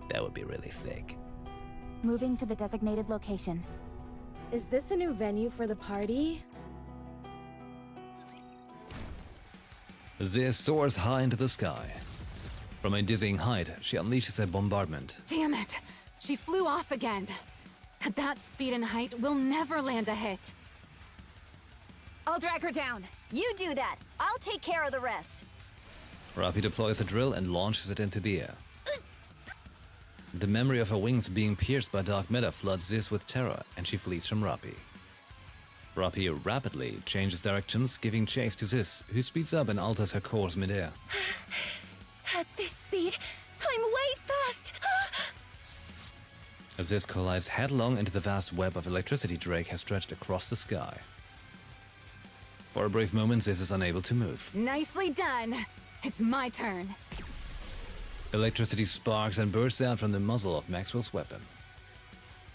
That would be really sick. Moving to the designated location. Is this a new venue for the party? Ziz soars high into the sky. From a dizzying height, she unleashes a bombardment. Damn it! She flew off again. At that speed and height, we'll never land a hit. I'll drag her down. You do that. I'll take care of the rest. Rapi deploys a drill and launches it into the air. The memory of her wings being pierced by dark matter floods Ziz with terror, and she flees from Rapi. Rapi rapidly changes directions, giving chase to Ziz, who speeds up and alters her course midair. At this speed, I'm way fast! Ziz collides headlong into the vast web of electricity Drake has stretched across the sky. For a brief moment, Ziz is unable to move. Nicely done! It's my turn. Electricity sparks and bursts out from the muzzle of Maxwell's weapon.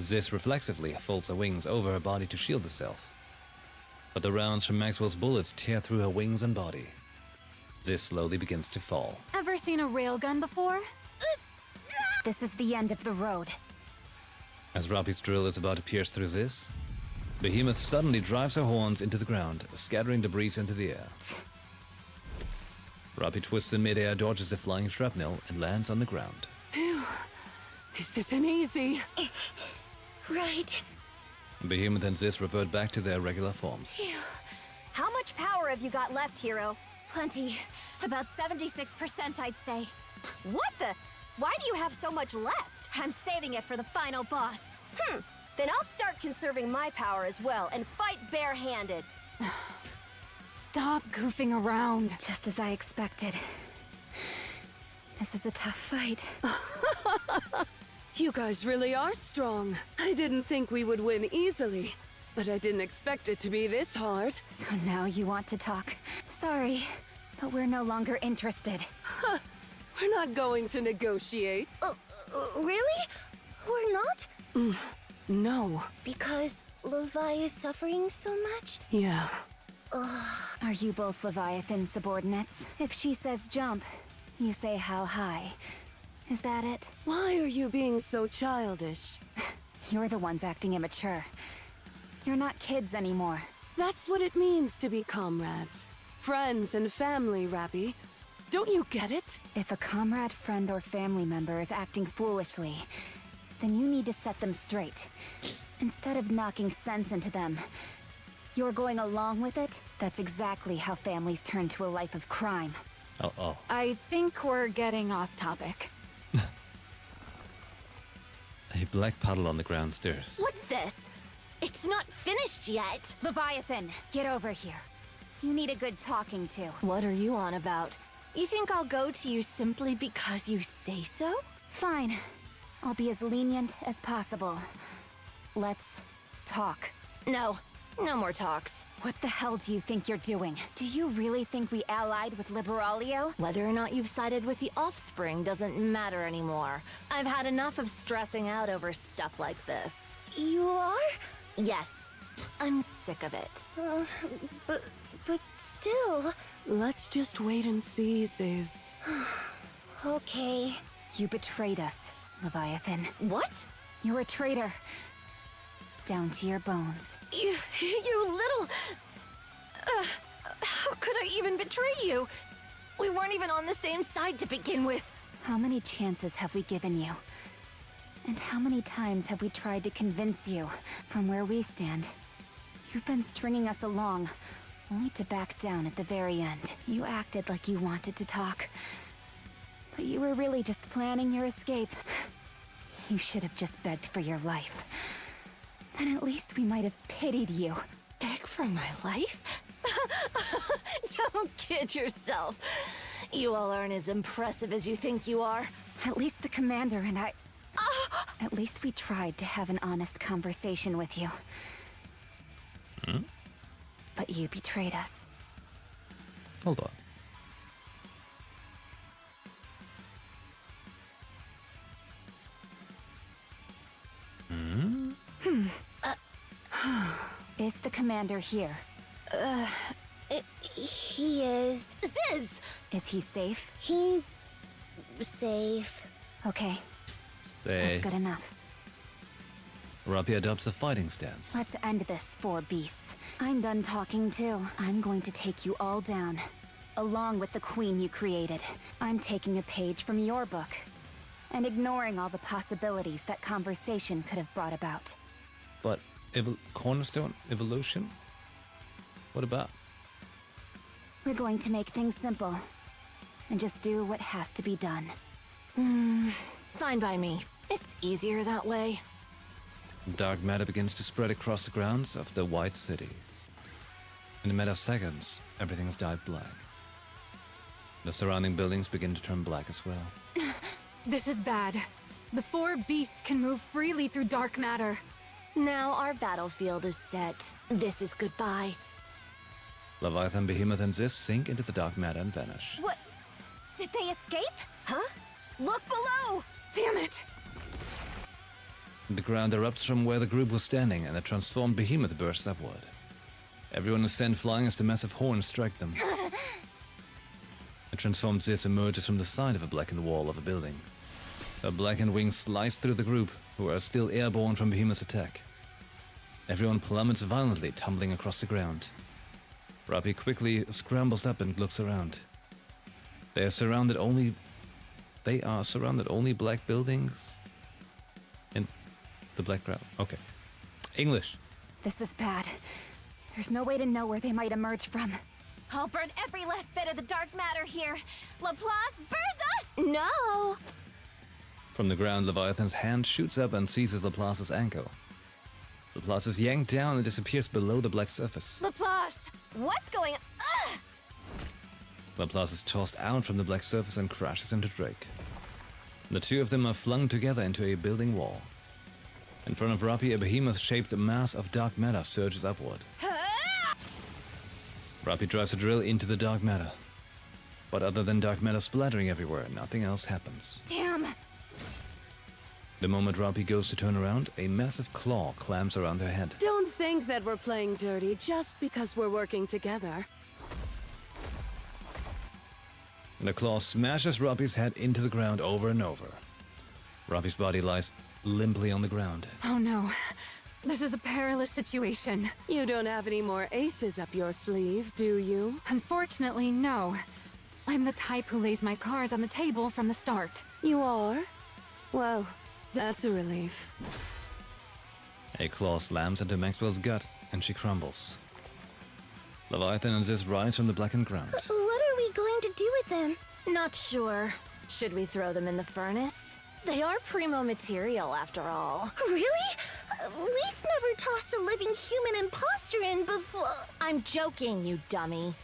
Ziz reflexively folds her wings over her body to shield herself. But the rounds from Maxwell's bullets tear through her wings and body. Ziz slowly begins to fall. Ever seen a railgun before? This is the end of the road. As Rapi's drill is about to pierce through Ziz, Behemoth suddenly drives her horns into the ground, scattering debris into the air. Rapi twists in midair, dodges a flying shrapnel, and lands on the ground. Phew. This isn't easy. Right. Behemoth and Ziz revert back to their regular forms. How much power have you got left, Hero? Plenty. About 76%, I'd say. What the? Why do you have so much left? I'm saving it for the final boss. Then I'll start conserving my power as well and fight barehanded. Stop goofing around. Just as I expected. This is a tough fight. You guys really are strong. I didn't think we would win easily, but I didn't expect it to be this hard. So now you want to talk. Sorry, but we're no longer interested. We're not going to negotiate. Really? We're not? No. Because Levi is suffering so much? Yeah. Are you both Leviathan subordinates? If she says jump, you say how high. Is that it? Why are you being so childish? You're the ones acting immature. You're not kids anymore. That's what it means to be comrades. Friends and family, Rapi. Don't you get it? If a comrade, friend, or family member is acting foolishly, then you need to set them straight. Instead of knocking sense into them, you're going along with it? That's exactly how families turn to a life of crime. Uh-oh. I think we're getting off topic. A black puddle on the ground stirs. What's this? It's not finished yet! Leviathan, get over here. You need a good talking to. What are you on about? You think I'll go to you simply because you say so? Fine. I'll be as lenient as possible. Let's talk. No. No more talks. What the hell do you think you're doing? Do you really think we allied with Liberalio? Whether or not you've sided with the Offspring doesn't matter anymore. I've had enough of stressing out over stuff like this. You are? Yes. I'm sick of it. But still... Let's just wait and see, Ziz. Okay. You betrayed us, Leviathan. What? You're a traitor. Down to your bones. You little... how could I even betray you? We weren't even on the same side to begin with. How many chances have we given you? And how many times have we tried to convince you from where we stand? You've been stringing us along, only to back down at the very end. You acted like you wanted to talk, but you were really just planning your escape. You should have just begged for your life. Then at least we might have pitied you. Beg for my life? Don't kid yourself. You all aren't as impressive as you think you are. At least the commander and I... At least we tried to have an honest conversation with you. But you betrayed us. Hold on. Is the commander here? He is... Ziz! Is he safe? He's... safe. Okay, Say. that's good enough. Rapi adopts a fighting stance. Let's end this, four beasts. I'm done talking too. I'm going to take you all down, along with the queen you created. I'm taking a page from your book, and ignoring all the possibilities that conversation could have brought about. But cornerstone evolution? What about? We're going to make things simple, and just do what has to be done. Fine by me. It's easier that way. Dark matter begins to spread across the grounds of the White City. In a matter of seconds, everything's dyed black. The surrounding buildings begin to turn black as well. This is bad. The four beasts can move freely through dark matter. Now our battlefield is set. This is goodbye. Leviathan, Behemoth, and Ziz sink into the dark matter and vanish. What? Did they escape? Huh? Look below! Damn it! The ground erupts from where the group was standing, and the transformed Behemoth bursts upward. Everyone is sent flying as the massive horns strike them. A transformed Ziz emerges from the side of a blackened wall of a building. Her blackened wings slice through the group, who are still airborne from Behemoth's attack. Everyone plummets violently, tumbling across the ground. Robbie quickly scrambles up and looks around. They are surrounded only black buildings and the black ground. Okay. English. This is bad. There's no way to know where they might emerge from. I'll burn every last bit of the dark matter here. Laplace Burza! No! From the ground, Leviathan's hand shoots up and seizes Laplace's ankle. Laplace is yanked down and disappears below the black surface. Laplace! What's going on? Ugh! Laplace is tossed out from the black surface and crashes into Drake. The two of them are flung together into a building wall. In front of Robbie, a behemoth-shaped mass of dark matter surges upward. Robbie drives a drill into the dark matter. But other than dark matter splattering everywhere, nothing else happens. Damn! The moment Robbie goes to turn around, a massive claw clamps around her head. Don't think that we're playing dirty just because we're working together. The claw smashes Robbie's head into the ground over and over. Robbie's body lies limply on the ground. Oh no. This is a perilous situation. You don't have any more aces up your sleeve, do you? Unfortunately, no. I'm the type who lays my cards on the table from the start. You are? Well, that's a relief. A claw slams into Maxwell's gut, and she crumbles. Leviathan and Ziz rise from the blackened ground. What are we going to do with them? Not sure. Should we throw them in the furnace? They are primo material, after all. Really? We've never tossed a living human imposter in before. I'm joking, you dummy.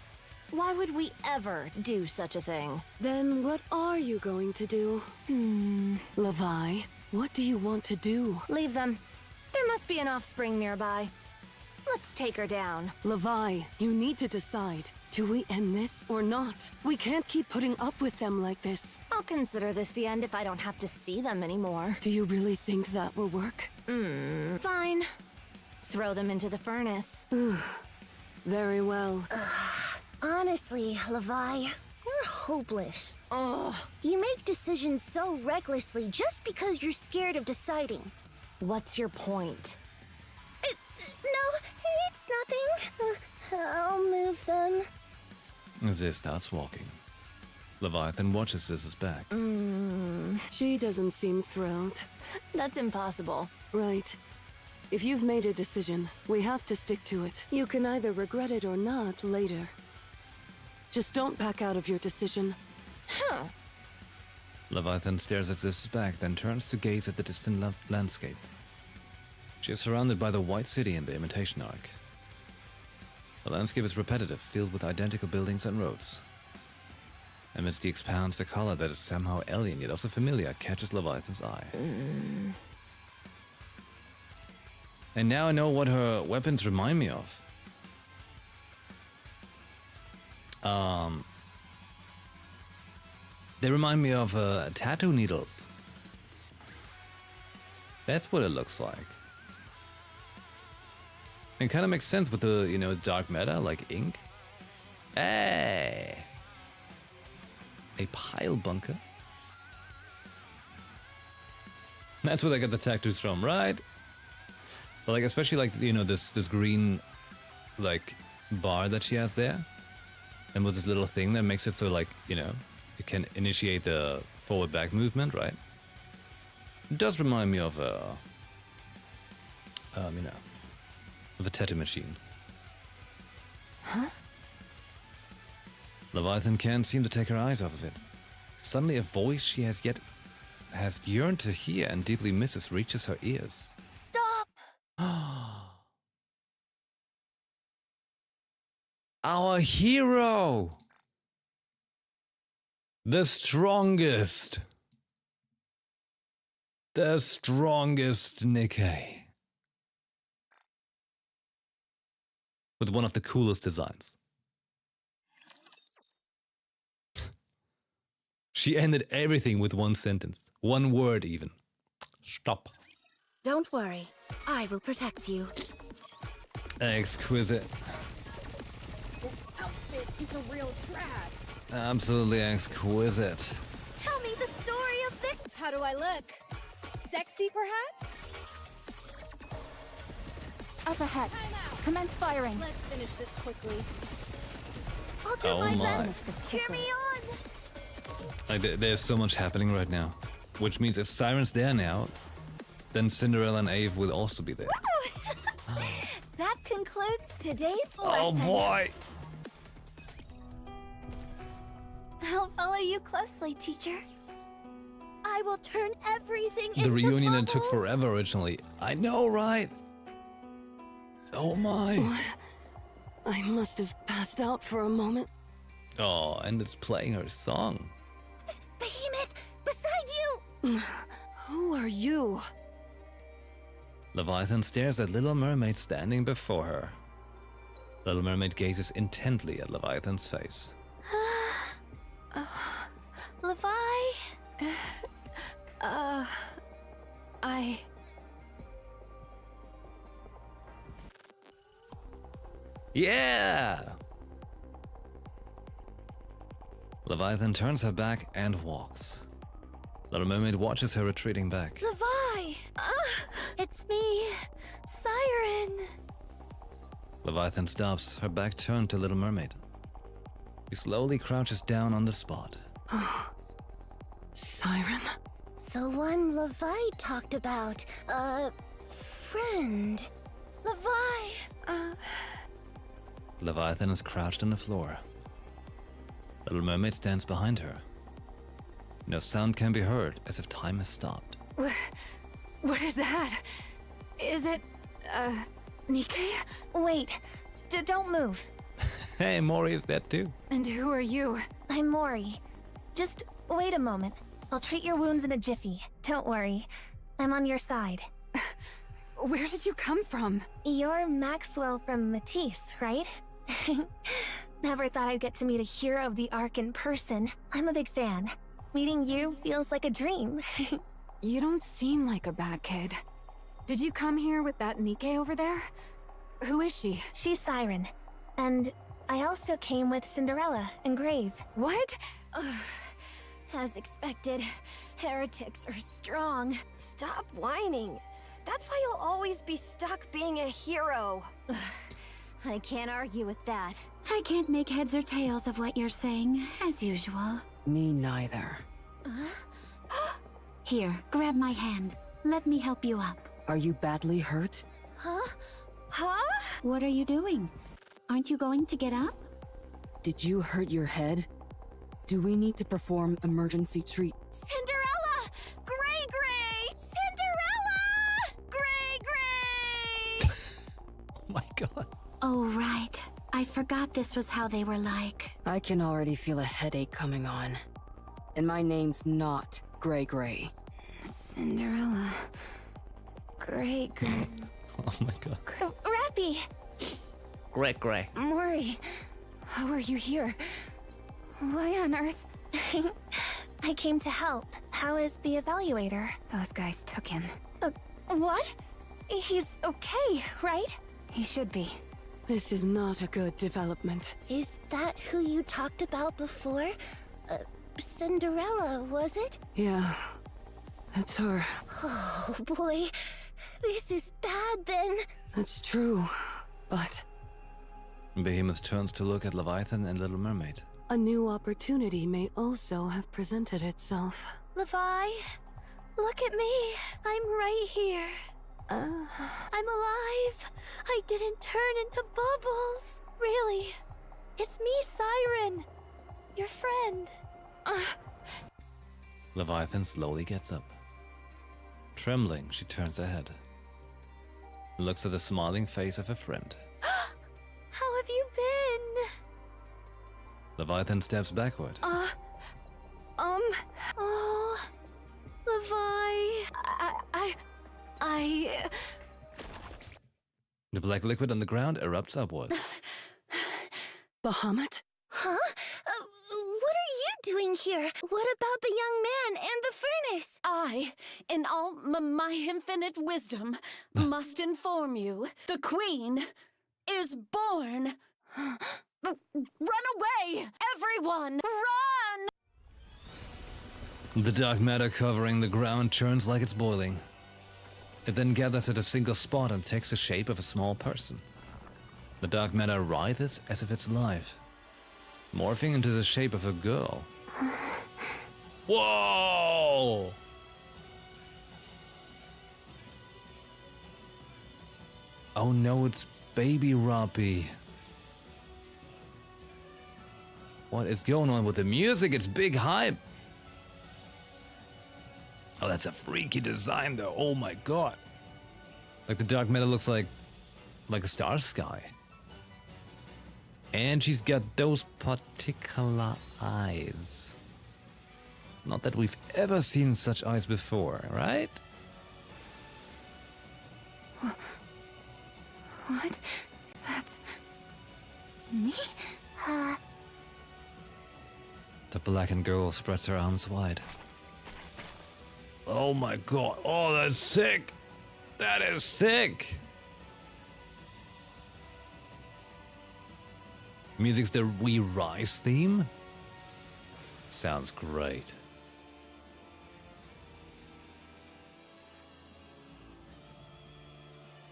Why would we ever do such a thing? Then what are you going to do? Levi, what do you want to do? Leave them. There must be an offspring nearby. Let's take her down. Levi, you need to decide. Do we end this or not? We can't keep putting up with them like this. I'll consider this the end if I don't have to see them anymore. Do you really think that will work? Fine. Throw them into the furnace. Very well. Honestly, Levi, you're hopeless. Ugh. You make decisions so recklessly just because you're scared of deciding. What's your point? No, it's nothing. I'll move them. Ziz starts walking. Leviathan watches Ziz's back. She doesn't seem thrilled. That's impossible. Right. If you've made a decision, we have to stick to it. You can either regret it or not later. Just don't back out of your decision. Huh. Leviathan stares at Ziz's back, then turns to gaze at the distant landscape. She is surrounded by the White City and the Imitation Arc. The landscape is repetitive, filled with identical buildings and roads. Amidst the expanse, a color that is somehow alien yet also familiar catches Leviathan's eye. And now I know what her weapons remind me of. They remind me of tattoo needles. That's what it looks like. It kind of makes sense with the, you know, dark matter, like ink. Hey! A pile bunker? That's where they got the tattoos from, right? But like, especially like, you know, this green, like, bar that she has there. And with this little thing that makes it so, like, you know, it can initiate the forward-back movement, right? It does remind me of a, you know, of a tattoo machine. Huh? Leviathan can't seem to take her eyes off of it. Suddenly a voice she has yearned to hear and deeply misses reaches her ears. Stop! Our hero! The strongest! The strongest Nikkei. With one of the coolest designs. She ended everything with one sentence. One word even. Stop. Don't worry. I will protect you. Exquisite. This outfit is a real drag. Absolutely exquisite. Tell me the story of this. How do I look? Sexy, perhaps? Up ahead. Commence firing. Let's finish this quickly. I'll do Oh my my. best. Cheer me on. Like, there's so much happening right now. Which means if Siren's there now, then Cinderella and Ave will also be there. That concludes today's Oh lesson. boy! I'll follow you closely, teacher. I will turn everything The into reunion that took bubbles. forever originally. I know, right? Oh my. I must have passed out for a moment. Oh, and it's playing her song. Behemoth, beside you! Who are you? Leviathan stares at Little Mermaid standing before her. Little Mermaid gazes intently at Leviathan's face. Levi? I... Yeah! Leviathan turns her back and walks. Little Mermaid watches her retreating back. Levi! It's me, Siren. Leviathan stops, her back turned to Little Mermaid. She slowly crouches down on the spot. Siren? The one Levi talked about. Friend. Levi! Leviathan is crouched on the floor. Little Mermaid stands behind her. No sound can be heard, as if time has stopped. What is that? Is it, Nikkei? Wait, don't move. Hey, Mori is there too. And who are you? I'm Mori. Just wait a moment. I'll treat your wounds in a jiffy. Don't worry. I'm on your side. Where did you come from? You're Maxwell from Matisse, right? Never thought I'd get to meet a hero of the Ark in person. I'm a big fan. Meeting you feels like a dream. You don't seem like a bad kid. Did you come here with that Nikkei over there? Who is she? She's Siren. And I also came with Cinderella and Grave. What? As expected, heretics are strong. Stop whining. That's why you'll always be stuck being a hero. I can't argue with that. I can't make heads or tails of what you're saying, as usual. Me neither. Here, grab my hand. Let me help you up. Are you badly hurt? Huh? What are you doing? Aren't you going to get up? Did you hurt your head? Do we need to perform emergency treat? Cinderella! Gray! Cinderella! Gray! Oh my god. Oh, right. I forgot this was how they were like. I can already feel a headache coming on. And my name's not Gray. Cinderella. Gray. Oh my god. Rappy! Gray. Mori, how are you here? Why on earth? I came to help. How is the evaluator? Those guys took him. What? He's okay, right? He should be. This is not a good development. Is that who you talked about before? Cinderella, was it? Yeah, that's her. Oh boy, this is bad then. That's true, but Behemoth turns to look at Leviathan and Little Mermaid. a new opportunity may also have presented itself. Levi, look at me. I'm right here. I'm alive. I didn't turn into bubbles. Really. It's me, Siren. Your friend. Leviathan slowly gets up. Trembling, she turns her head. Looks at the smiling face of her friend. How have you been? Leviathan steps backward. Oh, Levi. I... The black liquid on the ground erupts upwards. Bahamut? Huh? What are you doing here? What about the young man and the furnace? I, in all my infinite wisdom, must inform you, the Queen is born. Run away, everyone! Run! The dark matter covering the ground churns like it's boiling. It then gathers at a single spot and takes the shape of a small person. The dark matter writhes as if it's live, morphing into the shape of a girl. Whoa! Oh no, it's Baby Robbie. What is going on with the music? It's big hype. Oh, that's a freaky design though. Oh my god. Like the dark matter looks like a star sky. And she's got those particular eyes. Not that we've ever seen such eyes before, right? What? That's... me? The blackened girl spreads her arms wide. Oh my god. Oh, that's sick. That is sick. Music's the We Rise theme. Sounds great.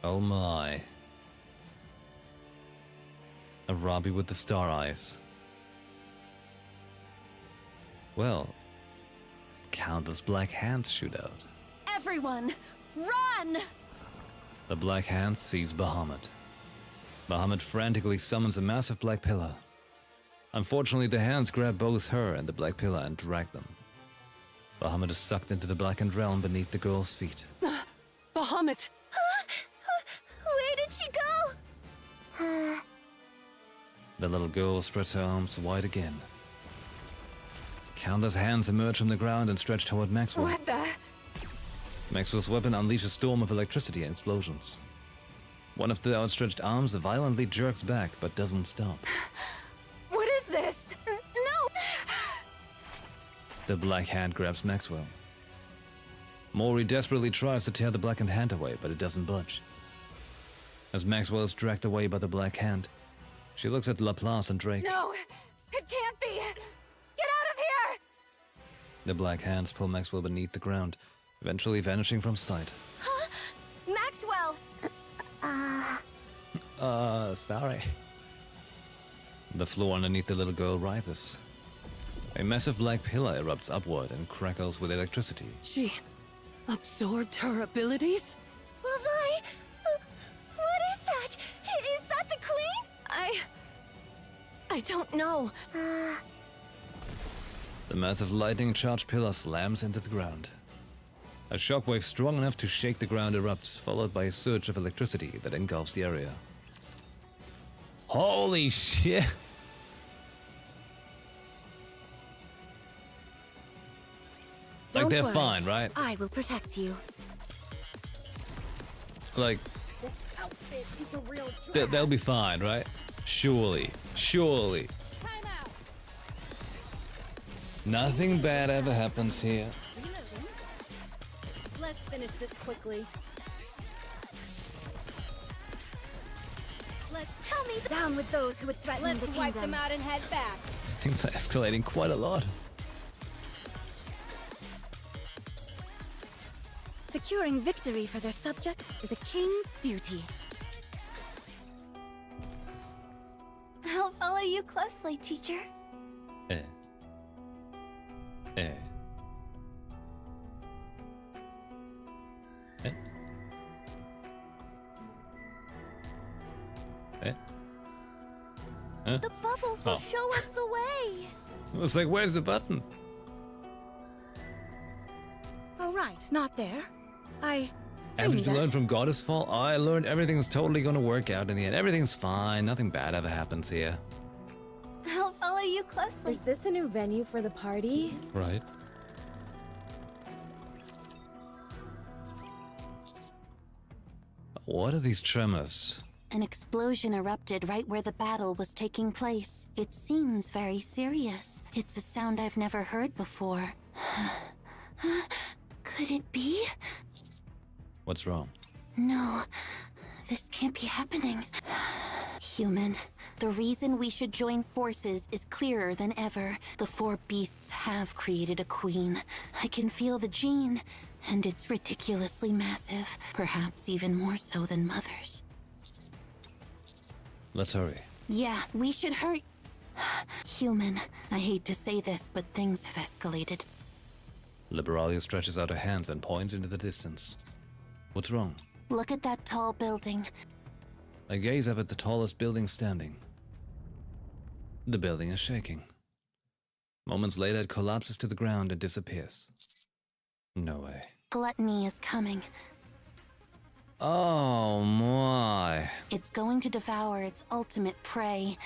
Oh my. A Robbie with the star eyes. Well, countless black hands shoot out. Everyone, run! The black hand sees Bahamut. Bahamut frantically summons a massive black pillar. Unfortunately, the hands grab both her and the black pillar and drag them. Bahamut is sucked into the blackened realm beneath the girl's feet. Bahamut! Where did she go? The little girl spreads her arms wide again. Countless hands emerge from the ground and stretch toward Maxwell. What the? Maxwell's weapon unleashes a storm of electricity and explosions. One of the outstretched arms violently jerks back, but doesn't stop. What is this? No! The black hand grabs Maxwell. Mori desperately tries to tear the blackened hand away, but it doesn't budge. As Maxwell is dragged away by the black hand, she looks at Laplace and Drake. No! It can't be! Get out of here! The black hands pull Maxwell beneath the ground, eventually vanishing from sight. Huh? Maxwell! Sorry. The floor underneath the little girl writhes. A massive black pillar erupts upward and crackles with electricity. She absorbed her abilities? Levi! What is that? Is that the queen? I don't know. The massive lightning-charged pillar slams into the ground. A shockwave strong enough to shake the ground erupts, followed by a surge of electricity that engulfs the area. Holy shit! Like, they're fine, right? I will protect you. Like, This outfit is a real they'll be fine, right? Surely. Surely. Time out. Nothing bad ever happens here. Let's finish this quickly. Let's Tell me down with those who would threaten Let's the kingdom. wipe them out and head back. Things are escalating quite a lot. Securing victory for their subjects is a king's duty. I'll follow you closely, teacher. Eh. Eh. Eh. Eh. Huh? The bubbles will Oh. show us the way. I was like, where's the button? Oh, right, not there. Haven't you learned from Goddess Fall? I learned everything's totally gonna work out in the end. Everything's fine. Nothing bad ever happens here. I'll follow you closely. Is this a new venue for the party? Right. What are these tremors? An explosion erupted right where the battle was taking place. It seems very serious. It's a sound I've never heard before. Could it be? What's wrong? No, this can't be happening. Human, the reason we should join forces is clearer than ever. The four beasts have created a queen. I can feel the gene, and it's ridiculously massive, perhaps even more so than Mother's. Let's hurry. Yeah, we should hurry. Human, I hate to say this, but things have escalated. Liberalia stretches out her hands and points into the distance. What's wrong? Look at that tall building. I gaze up at the tallest building standing. The building is shaking. Moments later, it collapses to the ground and disappears. No way. Gluttony is coming. Oh my. It's going to devour its ultimate prey,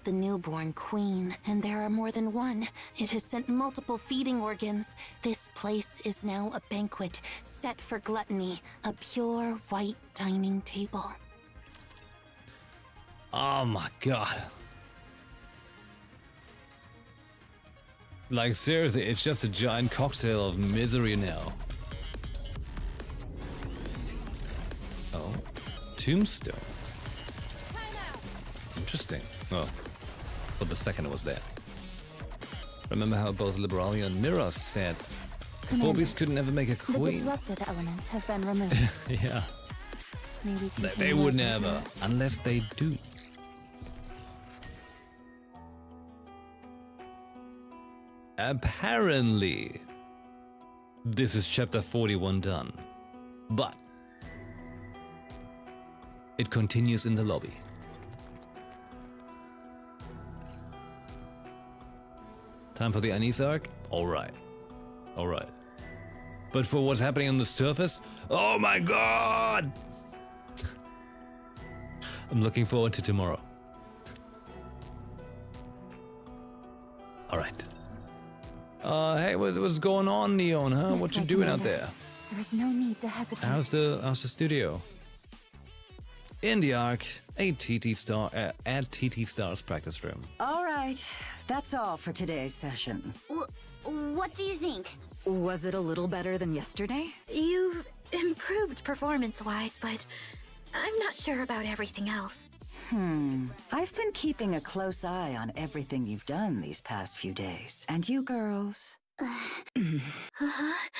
the newborn queen, and there are more than one. It has sent multiple feeding organs. This place is now a banquet set for gluttony, a pure white dining table. Oh my god. Like seriously, it's just a giant cocktail of misery now. Oh, tombstone. Interesting. Oh, but the second was there. Remember how both Liberalia and Mira said the Phobies could never make a The queen? disrupted elements have been removed. Yeah. Maybe They continue would with never, it. unless they do. Apparently, this is chapter 41 done, but it continues in the lobby. Time for the Anise arc? Alright. Alright. But for what's happening on the surface? Oh my god! I'm looking forward to tomorrow. Alright. Hey, what's going on, Neon, huh? What you doing out there? There is no need to hesitate. How's the studio? In the arc, at TT Star's practice room. All right, that's all for today's session. What do you think? Was it a little better than yesterday? You've improved performance-wise, but I'm not sure about everything else. I've been keeping a close eye on everything you've done these past few days. And you girls...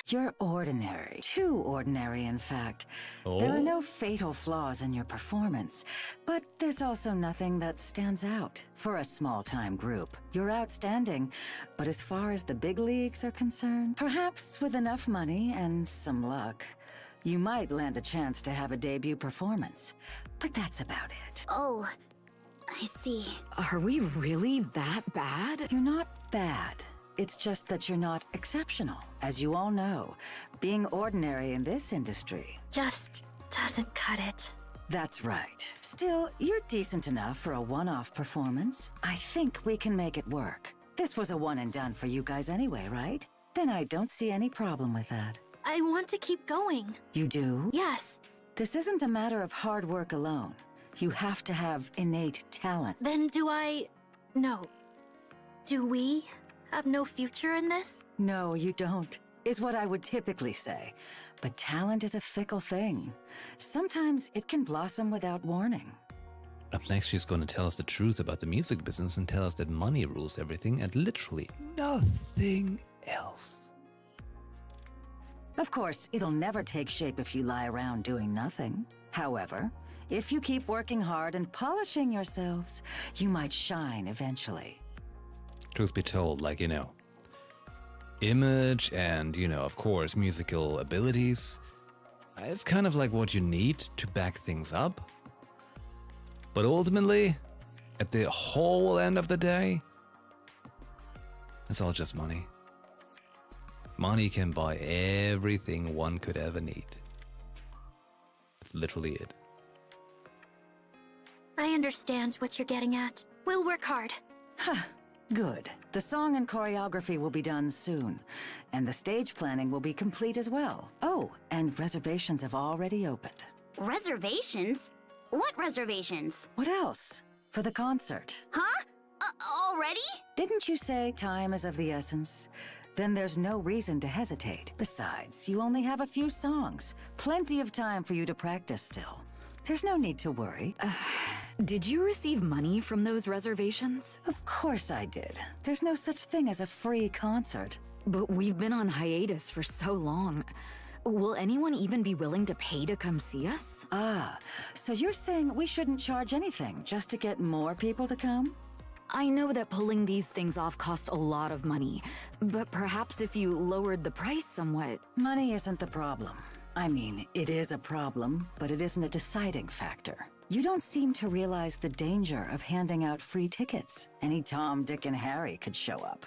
You're ordinary. Too ordinary, in fact. There are no fatal flaws in your performance, but there's also nothing that stands out. For a small-time group, you're outstanding, but as far as the big leagues are concerned, perhaps with enough money and some luck, you might land a chance to have a debut performance. But that's about it. Oh, I see. Are we really that bad? You're not bad. It's just that you're not exceptional. As you all know, being ordinary in this industry... just doesn't cut it. That's right. Still, you're decent enough for a one-off performance. I think we can make it work. This was a one and done for you guys anyway, right? Then I don't see any problem with that. I want to keep going. You do? Yes. This isn't a matter of hard work alone. You have to have innate talent. Then do I... No. Do we have no future in this? No, you don't, is what I would typically say. But talent is a fickle thing. Sometimes it can blossom without warning. Up next, she's going to tell us the truth about the music business and tell us that money rules everything and literally nothing else. Of course, it'll never take shape if you lie around doing nothing. However, if you keep working hard and polishing yourselves, you might shine eventually. Truth be told, like, image and, of course, musical abilities, it's kind of like what you need to back things up. But ultimately, at the whole end of the day, it's all just money. Money can buy everything one could ever need. That's literally it. I understand what you're getting at. We'll work hard. Huh. Good. The song and choreography will be done soon, and the stage planning will be complete as well. Oh, and reservations have already opened. Reservations? What reservations? What else? For the concert. Huh? Already? Didn't you say time is of the essence? Then there's no reason to hesitate. Besides, you only have a few songs. Plenty of time for you to practice still. There's no need to worry. Did you receive money from those reservations? Of course I did. There's no such thing as a free concert. But we've been on hiatus for so long. Will anyone even be willing to pay to come see us? Ah, so you're saying we shouldn't charge anything just to get more people to come? I know that pulling these things off costs a lot of money, but perhaps if you lowered the price somewhat... Money isn't the problem. I mean, it is a problem, but it isn't a deciding factor. You don't seem to realize the danger of handing out free tickets. Any Tom, Dick, and Harry could show up.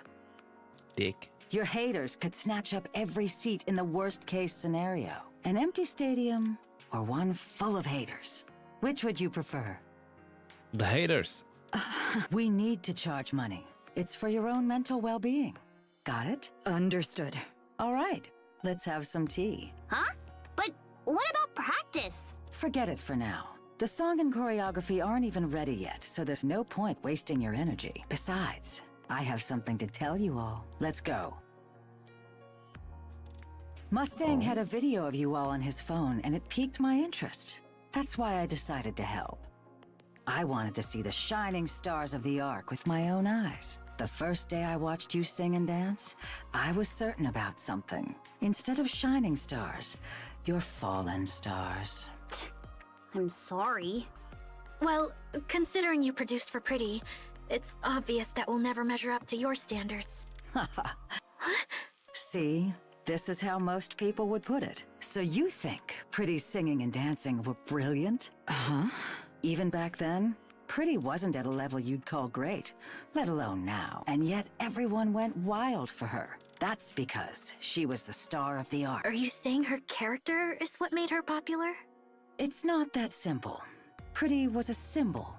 Dick. Your haters could snatch up every seat in the worst-case scenario. An empty stadium, or one full of haters. Which would you prefer? The haters. We need to charge money. It's for your own mental well-being. Got it? Understood. All right, let's have some tea. Huh? But what about practice? Forget it for now. The song and choreography aren't even ready yet, so there's no point wasting your energy. Besides, I have something to tell you all. Let's go. Mustang had a video of you all on his phone, and it piqued my interest. That's why I decided to help. I wanted to see the shining stars of the Ark with my own eyes. The first day I watched you sing and dance, I was certain about something. Instead of shining stars, you're fallen stars. I'm sorry. Well, considering you produced for Pretty, it's obvious that we'll never measure up to your standards. See? This is how most people would put it. So you think Pretty's singing and dancing were brilliant? Huh? Even back then, Pretty wasn't at a level you'd call great, let alone now. And yet everyone went wild for her. That's because she was the star of the Ark. Are you saying her character is what made her popular? It's not that simple. Pretty was a symbol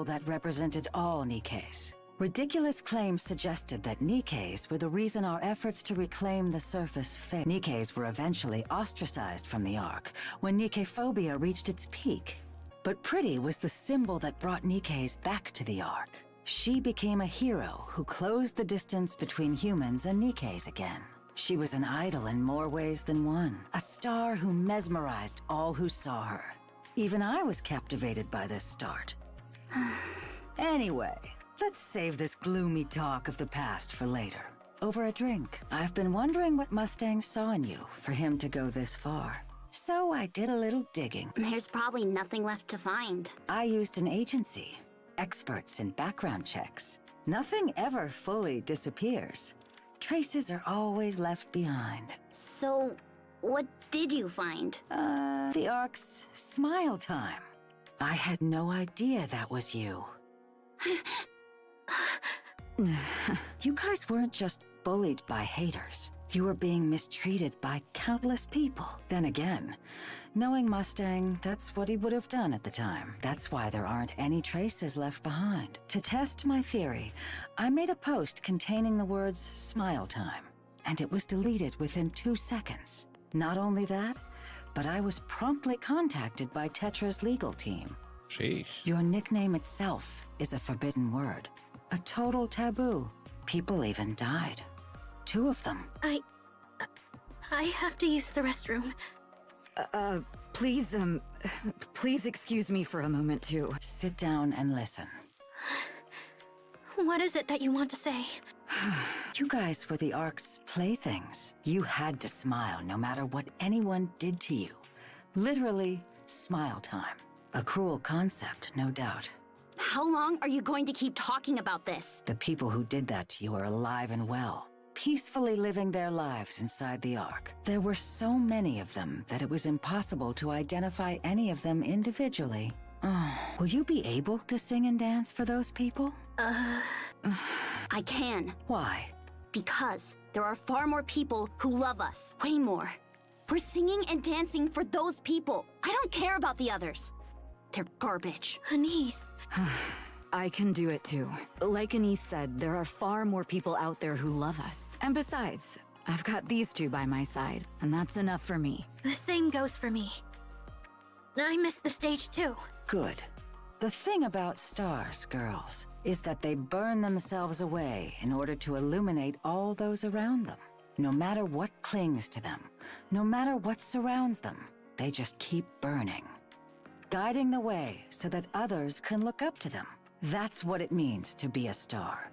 that represented all Nikkeis. Ridiculous claims suggested that Nikkeis were the reason our efforts to reclaim the surface failed. Nikkeis were eventually ostracized from the Ark when Nikkephobia reached its peak. But Pretty was the symbol that brought Nikkeis back to the Ark. She became a hero who closed the distance between humans and Nikkeis again. She was an idol in more ways than one, a star who mesmerized all who saw her. Even I was captivated by this start. Anyway, let's save this gloomy talk of the past for later. Over a drink. I've been wondering what Mustang saw in you for him to go this far. So I did a little digging. There's probably nothing left to find. I used an agency, experts in background checks. Nothing ever fully disappears. Traces are always left behind. So, what did you find? The Ark's smile time. I had no idea that was you. You guys weren't just bullied by haters. You were being mistreated by countless people. Then again, knowing Mustang, that's what he would have done at the time. That's why there aren't any traces left behind. To test my theory, I made a post containing the words "smile time," and it was deleted within 2 seconds. Not only that, but I was promptly contacted by Tetra's legal team. Sheesh. Your nickname itself is a forbidden word. A total taboo. People even died. 2 of them. I have to use the restroom. Please excuse me for a moment too. Sit down and listen. What is it that you want to say? You guys were the Ark's playthings. You had to smile no matter what anyone did to you. Literally, smile time. A cruel concept, no doubt. How long are you going to keep talking about this? The people who did that to you are alive and well, peacefully living their lives inside the Ark. There were so many of them that it was impossible to identify any of them individually. Will you be able to sing and dance for those people? I can. Why? Because there are far more people who love us. Way more. We're singing and dancing for those people. I don't care about the others. They're garbage. Anise. I can do it too. Like Anise said, there are far more people out there who love us. And besides, I've got these 2 by my side, and that's enough for me. The same goes for me. I missed the stage too. Good. The thing about stars, girls, is that they burn themselves away in order to illuminate all those around them. No matter what clings to them, no matter what surrounds them, they just keep burning. Guiding the way so that others can look up to them. That's what it means to be a star.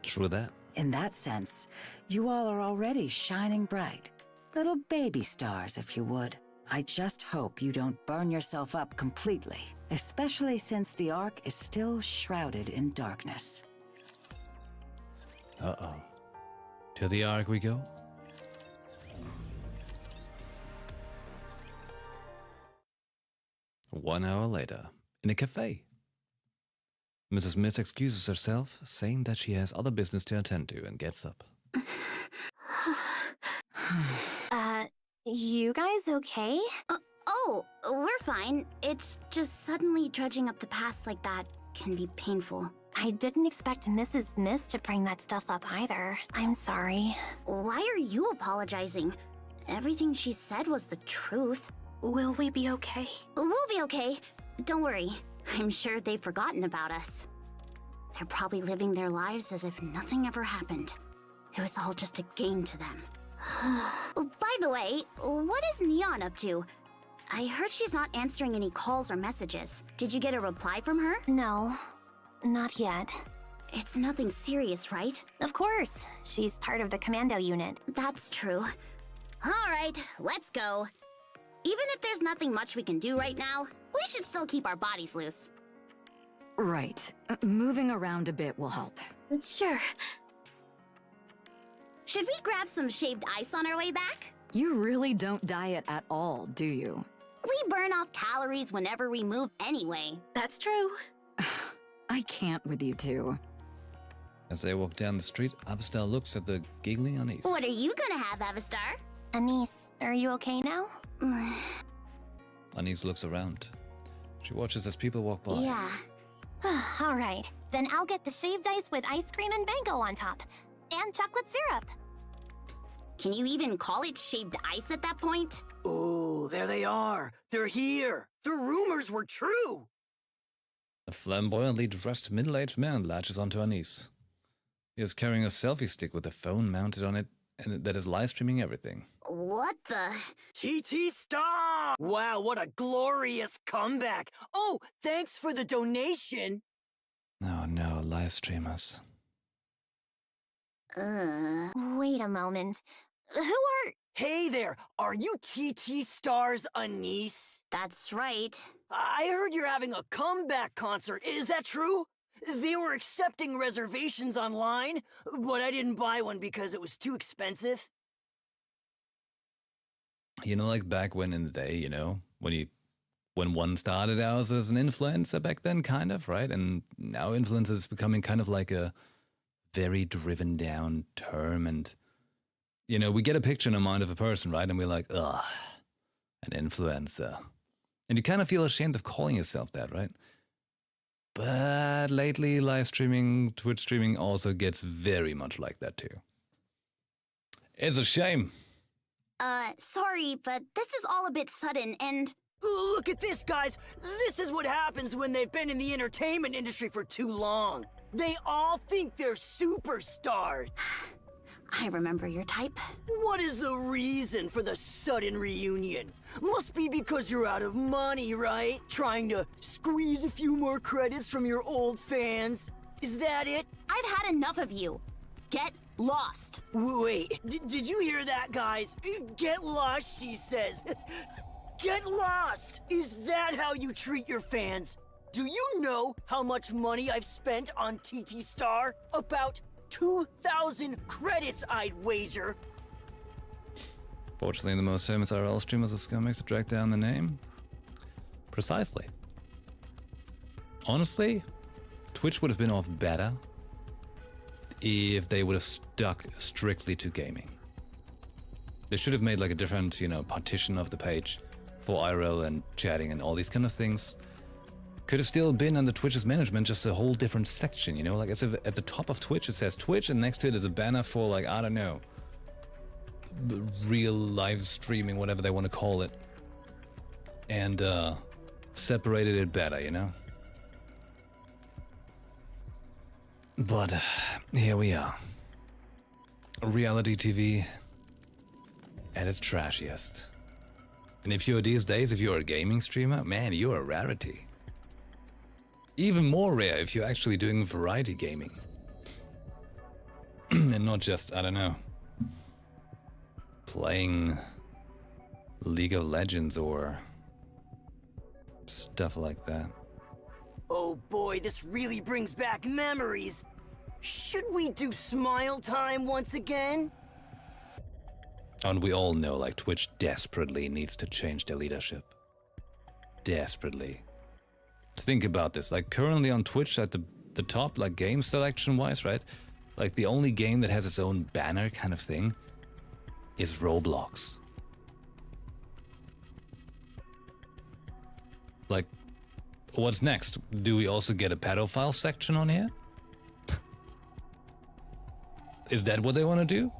True that. In that sense, you all are already shining bright. Little baby stars, if you would. I just hope you don't burn yourself up completely, especially since the Ark is still shrouded in darkness. Uh-oh. To the Ark we go. One hour later, in a cafe. Mrs. Smith excuses herself, saying that she has other business to attend to, and gets up. You guys okay? Oh, we're fine. It's just suddenly dredging up the past like that can be painful. I didn't expect Mrs. Smith to bring that stuff up either. I'm sorry. Why are you apologizing? Everything she said was the truth. Will we be okay? We'll be okay. Don't worry. I'm sure they've forgotten about us. They're probably living their lives as if nothing ever happened. It was all just a game to them. By the way, what is Neon up to? I heard she's not answering any calls or messages. Did you get a reply from her? No, not yet. It's nothing serious, right? Of course. She's part of the commando unit. That's true. All right, let's go. Even if there's nothing much we can do right now, we should still keep our bodies loose. Right. Moving around a bit will help. Sure. Should we grab some shaved ice on our way back? You really don't diet at all, do you? We burn off calories whenever we move anyway. That's true. I can't with you two. As they walk down the street, Avastar looks at the giggling Anise. What are you gonna have, Avastar? Anise, are you okay now? Anise looks around. She watches as people walk by. Yeah. All right. Then I'll get the shaved ice with ice cream and mango on top. And chocolate syrup. Can you even call it shaved ice at that point? Oh, there they are. They're here. The rumors were true. A flamboyantly dressed middle-aged man latches onto Anise. He is carrying a selfie stick with a phone mounted on it and that is live streaming everything. What the? TT Star! Wow, what a glorious comeback. Oh, thanks for the donation. Oh no, live streamers. Wait a moment. Who are... Hey there, are you TT Star's Anise? That's right. I heard you're having a comeback concert. Is that true? They were accepting reservations online, but I didn't buy one because it was too expensive. You know, like back when in the day, you know, when one started out as an influencer back then, kind of, right? And now influencer is becoming kind of like a very driven down term. And, you know, we get a picture in our mind of a person, right? And we're like, ugh, an influencer. And you kind of feel ashamed of calling yourself that, right? But lately, live streaming, Twitch streaming also gets very much like that too. It's a shame. Sorry, but this is all a bit sudden and... Look at this, guys! This is what happens when they've been in the entertainment industry for too long. They all think they're superstars. I remember your type. What is the reason for the sudden reunion? Must be because you're out of money, right? Trying to squeeze a few more credits from your old fans? Is that it? I've had enough of you. Get lost. Wait, did you hear that, guys? Get lost, she says. Get lost! Is that how you treat your fans? Do you know how much money I've spent on TT Star? About 2,000 credits, I'd wager. Fortunately, the most famous IRL streamers are scumbags to drag down the name. Precisely. Honestly, Twitch would have been off better if they would have stuck strictly to gaming. They should have made like a different, you know, partition of the page for IRL and chatting and all these kind of things. Could have still been under Twitch's management, just a whole different section, you know? Like as if at the top of Twitch it says Twitch and next to it is a banner for like, I don't know, real live streaming, whatever they want to call it. And separated it better, you know? But here we are. Reality TV at its trashiest. And if you're these days, if you're a gaming streamer, man, you're a rarity. Even more rare if you're actually doing variety gaming. And not just, I don't know, playing League of Legends or stuff like that. Oh boy, this really brings back memories. Should we do smile time once again? And we all know, like, Twitch desperately needs to change their leadership. Desperately. Think about this. Like, currently on Twitch at the top, like, game selection-wise, right? Like, the only game that has its own banner kind of thing is Roblox. Like, what's next? Do we also get a pedophile section on here? Is that what they want to do?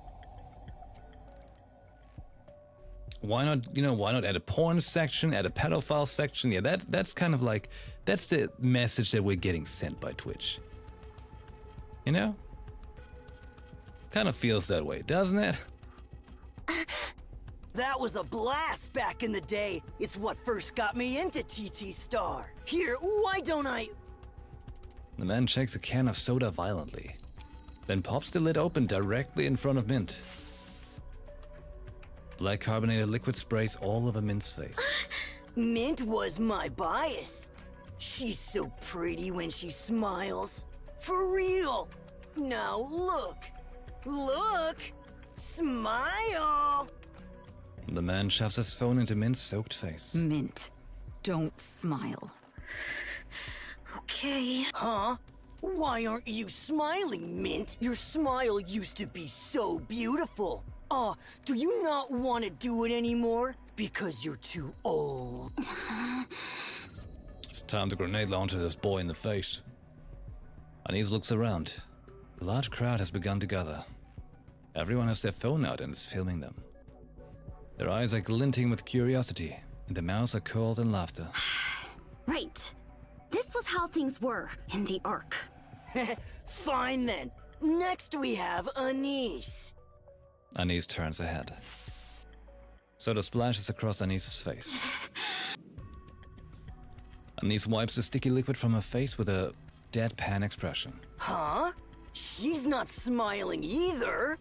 Why not, you know, why not add a porn section, add a pedophile section? Yeah, that's kind of like, that's the message that we're getting sent by Twitch. You know? Kind of feels that way, doesn't it? That was a blast back in the day. It's what first got me into TT Star. Here, why don't I... The man shakes a can of soda violently, then pops the lid open directly in front of Mint. Black carbonated liquid sprays all over Mint's face. Mint was my bias. She's so pretty when she smiles. For real. Now look. Look. Smile. The man shoves his phone into Mint's soaked face. Mint, don't smile. Okay. Huh? Why aren't you smiling, Mint? Your smile used to be so beautiful. Do you not want to do it anymore? Because you're too old. It's time to grenade launcher this boy in the face. Anise looks around. A large crowd has begun to gather. Everyone has their phone out and is filming them. Their eyes are glinting with curiosity, and their mouths are curled in laughter. Right. This was how things were in the Ark. Fine then. Next we have Anise. Anise turns her head. Soda splashes across Anise's face. Anise wipes the sticky liquid from her face with a deadpan expression. Huh? She's not smiling either.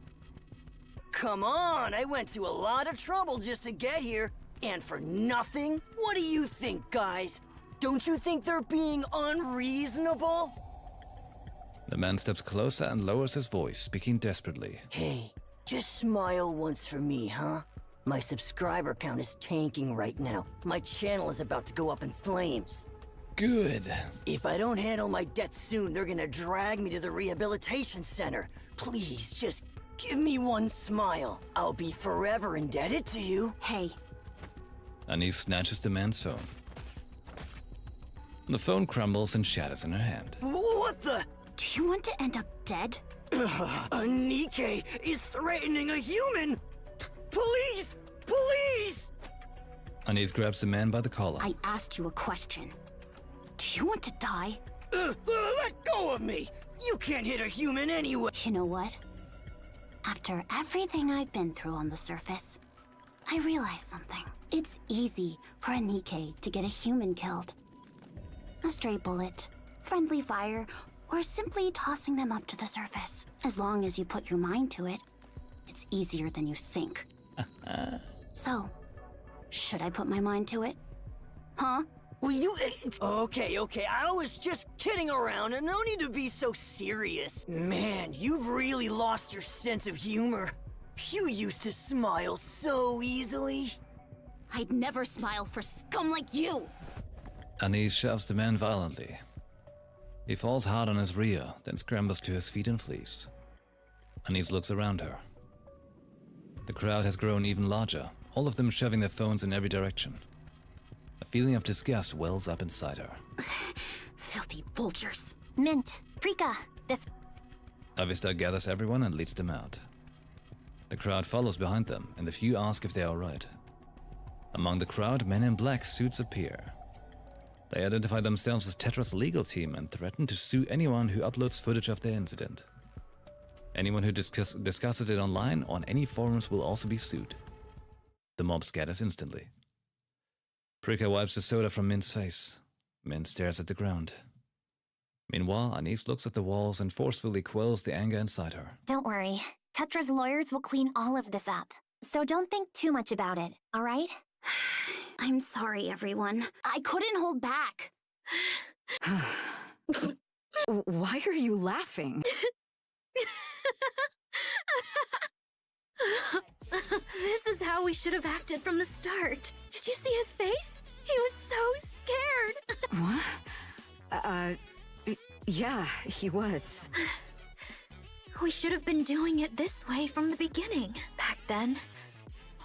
Come on, I went to a lot of trouble just to get here. And for nothing? What do you think, guys? Don't you think they're being unreasonable? The man steps closer and lowers his voice, speaking desperately. Hey, just smile once for me, huh? My subscriber count is tanking right now. My channel is about to go up in flames. Good. If I don't handle my debt soon, they're gonna drag me to the rehabilitation center. Please, just give me one smile. I'll be forever indebted to you. Hey. Anise snatches the man's phone. The phone crumbles and shatters in her hand. What the? Do you want to end up dead? Nike is threatening a human! Police! Police! Anise grabs the man by the collar. I asked you a question. Do you want to die? Let go of me! You can't hit a human anyway! You know what? After everything I've been through on the surface, I realized something. It's easy for a Nike to get a human killed. A stray bullet, friendly fire, or simply tossing them up to the surface. As long as you put your mind to it, it's easier than you think. So, should I put my mind to it? Huh? Will you... Okay, I was just kidding around, and no need to be so serious. Man, you've really lost your sense of humor. You used to smile so easily. I'd never smile for scum like you! Anise shoves the man violently. He falls hard on his rear, then scrambles to his feet and flees. Anise looks around her. The crowd has grown even larger, all of them shoving their phones in every direction. A feeling of disgust wells up inside her. Filthy vultures. Mint, Prika, this... Avista gathers everyone and leads them out. The crowd follows behind them, and the few ask if they are alright. Among the crowd, men in black suits appear. They identify themselves as Tetra's legal team and threaten to sue anyone who uploads footage of their incident. Anyone who discusses it online on any forums will also be sued. The mob scatters instantly. Prika wipes the soda from Mint's face. Mint stares at the ground. Meanwhile, Anise looks at the walls and forcefully quells the anger inside her. Don't worry. Tetra's lawyers will clean all of this up. So don't think too much about it, all right? I'm sorry, everyone. I couldn't hold back. Why are you laughing? This is how we should have acted from the start. Did you see his face? He was so scared. What? Yeah, he was. We should have been doing it this way from the beginning. Back then,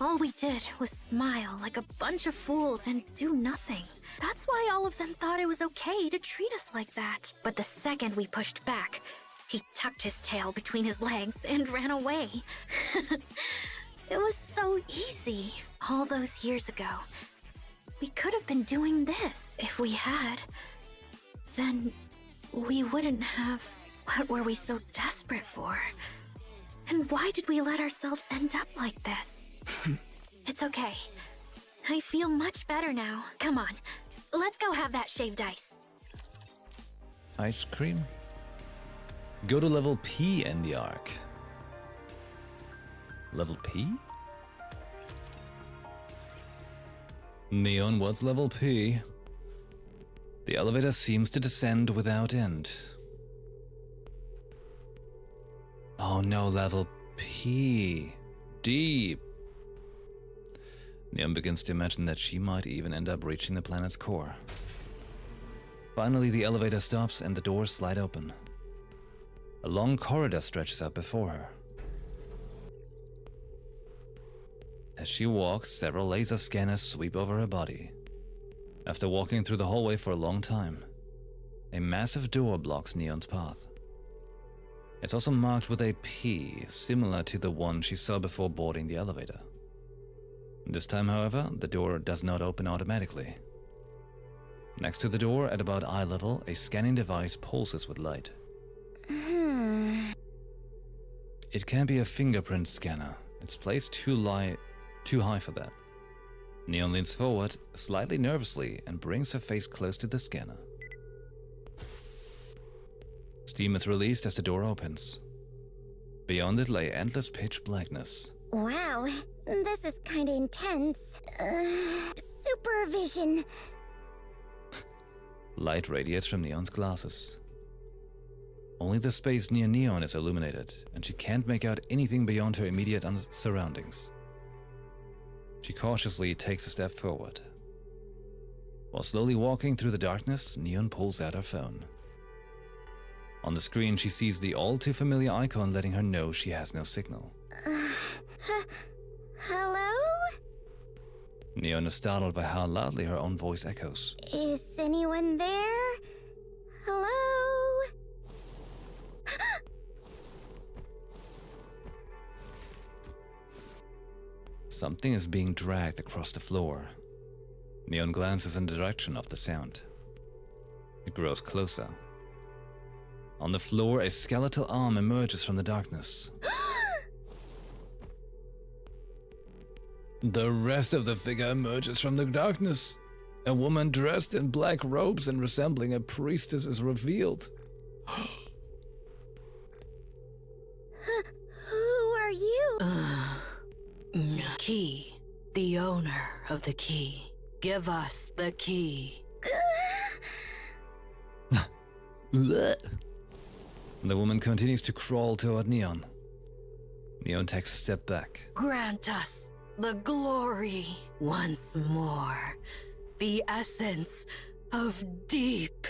all we did was smile like a bunch of fools and do nothing. That's why all of them thought it was okay to treat us like that. But the second we pushed back, he tucked his tail between his legs and ran away. It was so easy. All those years ago, we could have been doing this. If we had, then we wouldn't have. What were we so desperate for? And why did we let ourselves end up like this? It's okay. I feel much better now. Come on, let's go have that shaved ice. Ice cream? Go to level P in the arc. Level P? Neon, what's level P? The elevator seems to descend without end. Oh no, level P. Deep. Neon begins to imagine that she might even end up reaching the planet's core. Finally, the elevator stops and the doors slide open. A long corridor stretches out before her. As she walks, several laser scanners sweep over her body. After walking through the hallway for a long time, a massive door blocks Neon's path. It's also marked with a P, similar to the one she saw before boarding the elevator. This time, however, the door does not open automatically. Next to the door, at about eye level, a scanning device pulses with light. It can be a fingerprint scanner. It's placed too high for that. Neon leans forward, slightly nervously, and brings her face close to the scanner. Steam is released as the door opens. Beyond it lay endless pitch blackness. Wow, this is kinda intense. Supervision. Light radiates from Neon's glasses. Only the space near Neon is illuminated, and she can't make out anything beyond her immediate surroundings. She cautiously takes a step forward. While slowly walking through the darkness, Neon pulls out her phone. On the screen, she sees the all-too-familiar icon letting her know she has no signal. Hello? Neon is startled by how loudly her own voice echoes. Is anyone there? Hello? Something is being dragged across the floor. Neon glances in the direction of the sound. It grows closer. On the floor, a skeletal arm emerges from the darkness. The rest of the figure emerges from the darkness. A woman dressed in black robes and resembling a priestess is revealed. Who are you? Key. The owner of the key. Give us the key. The woman continues to crawl toward Neon. Neon takes a step back. Grant us the glory once more. The essence of deep.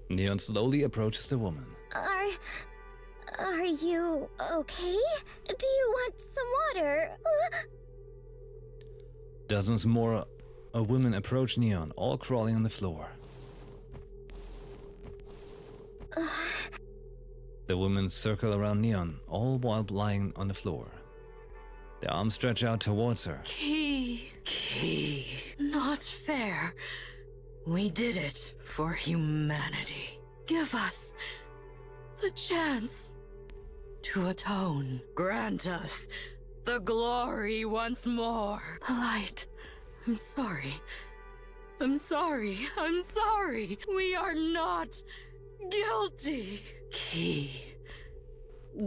Neon slowly approaches the woman. Are you okay? Do you want some water? Dozens more women approach Neon, all crawling on the floor. The women circle around Neon, all while lying on the floor. Their arms stretch out towards her. Key. Not fair. We did it for humanity. Give us the chance to atone. Grant us the glory once more. Light, I'm sorry. I'm sorry. We are not guilty. Key.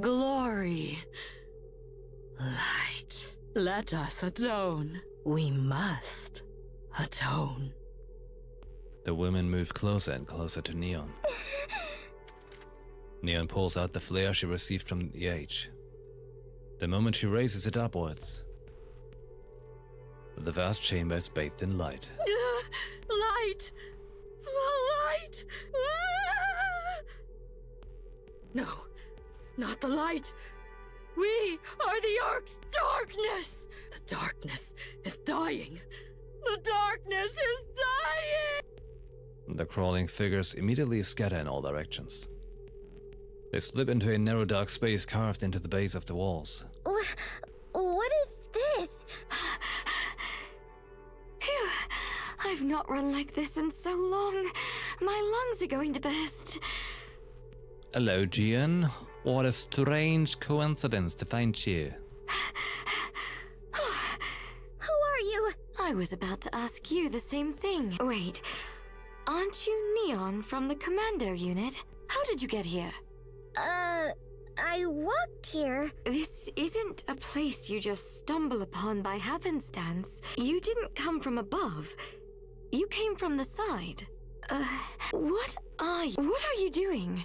Glory. Light, let us atone. We must atone. The women move closer and closer to Neon. Neon pulls out the flare she received from the H. The moment she raises it upwards, the vast chamber is bathed in light. Light! Light! Ah! No, not the light. We are the Ark's darkness. The darkness is dying. The darkness is dying! The crawling figures immediately scatter in all directions. They slip into a narrow dark space carved into the base of the walls. What is this? Phew. I've not run like this in so long. My lungs are going to burst. Hello, Gian. What a strange coincidence to find you. Who are you? I was about to ask you the same thing. Wait, aren't you Neon from the Commando unit? How did you get here? I walked here. This isn't a place you just stumble upon by happenstance. You didn't come from above. You came from the side. What are you doing?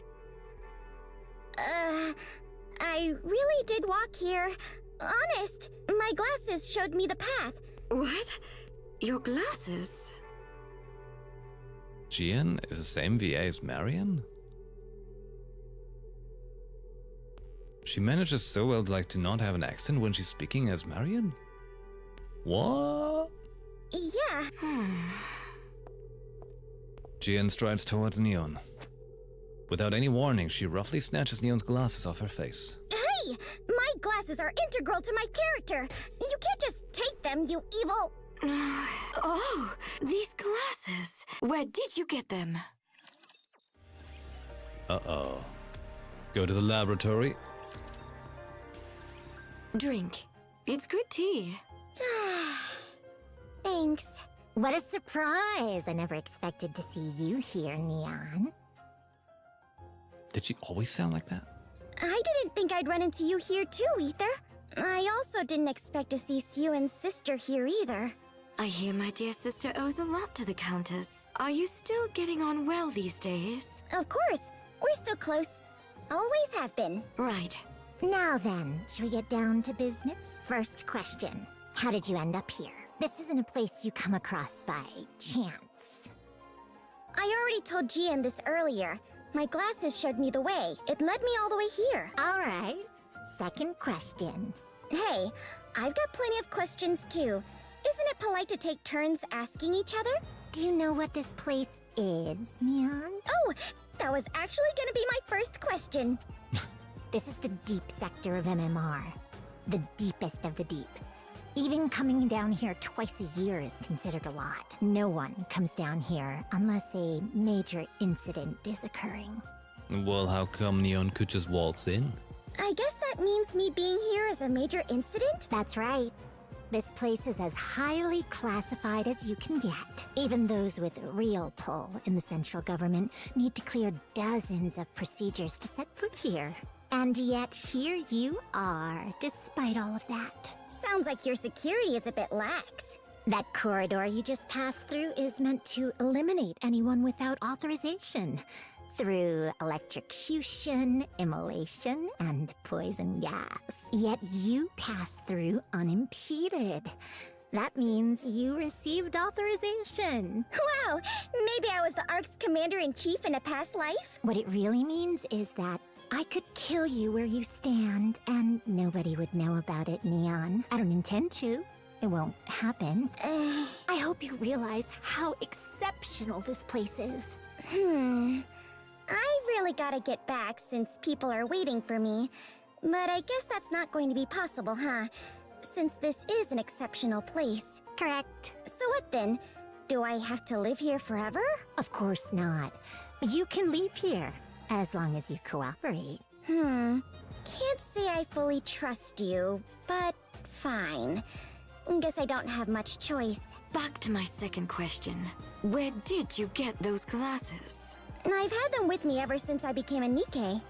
I really did walk here. Honest, my glasses showed me the path. What? Your glasses? Gian is the same VA as Marion? She manages so well to not have an accent when she's speaking as Marion? What? Yeah. Gian strides towards Neon. Without any warning, she roughly snatches Neon's glasses off her face. Hey! My glasses are integral to my character. You can't just take them, you evil... Oh, these glasses. Where did you get them? Uh-oh. Go to the laboratory. Drink. It's good tea. Thanks. What a surprise! I never expected to see you here, Neon. Did she always sound like that? I didn't think I'd run into you here too, Ether. I also didn't expect to see Siuan's sister here either. I hear my dear sister owes a lot to the Countess. Are you still getting on well these days? Of course. We're still close. Always have been. Right. Now then, should we get down to business? First question. How did you end up here? This isn't a place you come across by chance. I already told Gian this earlier. My glasses showed me the way. It led me all the way here. All right. Second question. Hey, I've got plenty of questions too. Isn't it polite to take turns asking each other? Do you know what this place is, Neon? Oh, that was actually gonna be my first question. This is the deep sector of MMR. The deepest of the deep. Even coming down here twice a year is considered a lot. No one comes down here unless a major incident is occurring. Well, how come Neon could just waltz in? I guess that means me being here is a major incident? That's right. This place is as highly classified as you can get. Even those with real pull in the central government need to clear dozens of procedures to set foot here. And yet here you are, despite all of that. Sounds like your security is a bit lax. That corridor you just passed through is meant to eliminate anyone without authorization. Through electrocution, immolation, and poison gas. Yet you passed through unimpeded. That means you received authorization. Wow, maybe I was the Ark's commander-in-chief in a past life? What it really means is that I could kill you where you stand, and nobody would know about it, Neon. I don't intend to. It won't happen. I hope you realize how exceptional this place is. I really gotta get back since people are waiting for me. But I guess that's not going to be possible, huh? Since this is an exceptional place. Correct. So what then? Do I have to live here forever? Of course not. You can leave here, as long as you cooperate. Can't say I fully trust you, but fine. Guess I don't have much choice. Back to my second question. Where did you get those glasses? I've had them with me ever since I became a Nikkei.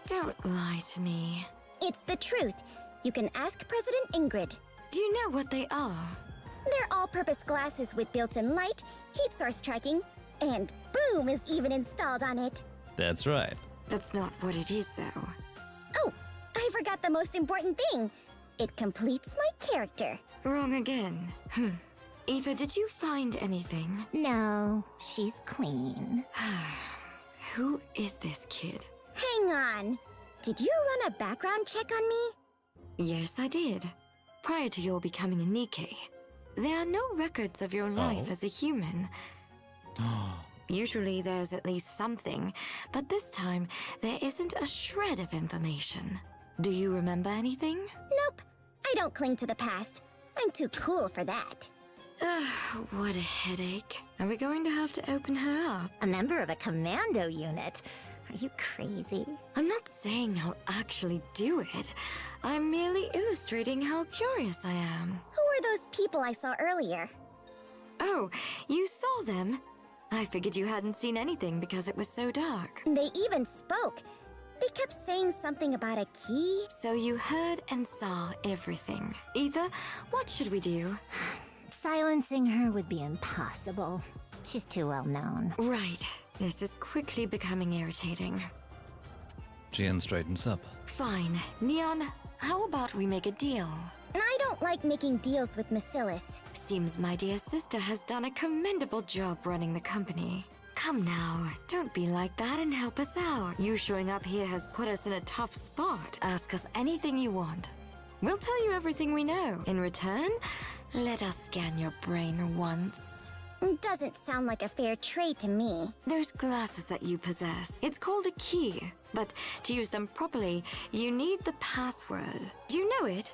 Don't lie to me. It's the truth. You can ask President Ingrid. Do you know what they are? They're all-purpose glasses with built-in light, heat source tracking, and Boom is even installed on it. That's right. That's not what it is, though. Oh, I forgot the most important thing. It completes my character. Wrong again. Ether, did you find anything? No, she's clean. Who is this kid? Hang on. Did you run a background check on me? Yes, I did. Prior to your becoming a Nikkei. There are no records of your life as a human. Usually there's at least something, but this time there isn't a shred of information. Do you remember anything? Nope. I don't cling to the past. I'm too cool for that. What a headache. Are we going to have to open her up? A member of a commando unit? Are you crazy? I'm not saying I'll actually do it. I'm merely illustrating how curious I am. Who are those people I saw earlier? Oh, you saw them? I figured you hadn't seen anything because it was so dark. They even spoke. They kept saying something about a key. So you heard and saw everything. Ether, what should we do? Silencing her would be impossible. She's too well known. Right. This is quickly becoming irritating. Jian straightens up. Fine. Neon, how about we make a deal? I don't like making deals with Macilis. Seems my dear sister has done a commendable job running the company. Come now, don't be like that and help us out. You showing up here has put us in a tough spot. Ask us anything you want. We'll tell you everything we know. In return, let us scan your brain once. Doesn't sound like a fair trade to me. Those glasses that you possess, it's called a key. But to use them properly, you need the password. Do you know it?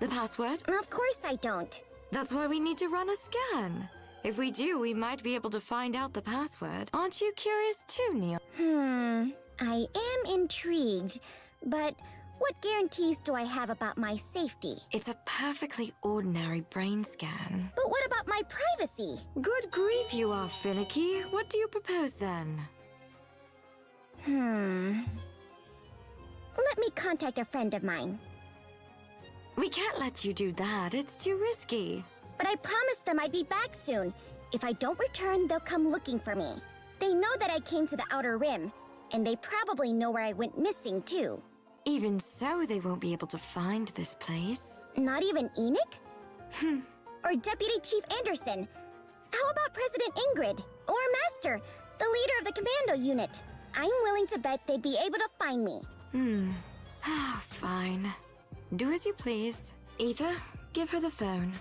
The password? Of course I don't. That's why we need to run a scan. If we do, we might be able to find out the password. Aren't you curious too, Neil? I am intrigued, but what guarantees do I have about my safety? It's a perfectly ordinary brain scan. But what about my privacy? Good grief, you are finicky. What do you propose then? Let me contact a friend of mine. We can't let you do that. It's too risky. But I promised them I'd be back soon. If I don't return, they'll come looking for me. They know that I came to the Outer Rim, and they probably know where I went missing, too. Even so, they won't be able to find this place. Not even Enoch? Or Deputy Chief Anderson? How about President Ingrid? Or Master, the leader of the commando unit? I'm willing to bet they'd be able to find me. Fine. Do as you please. Ether, give her the phone.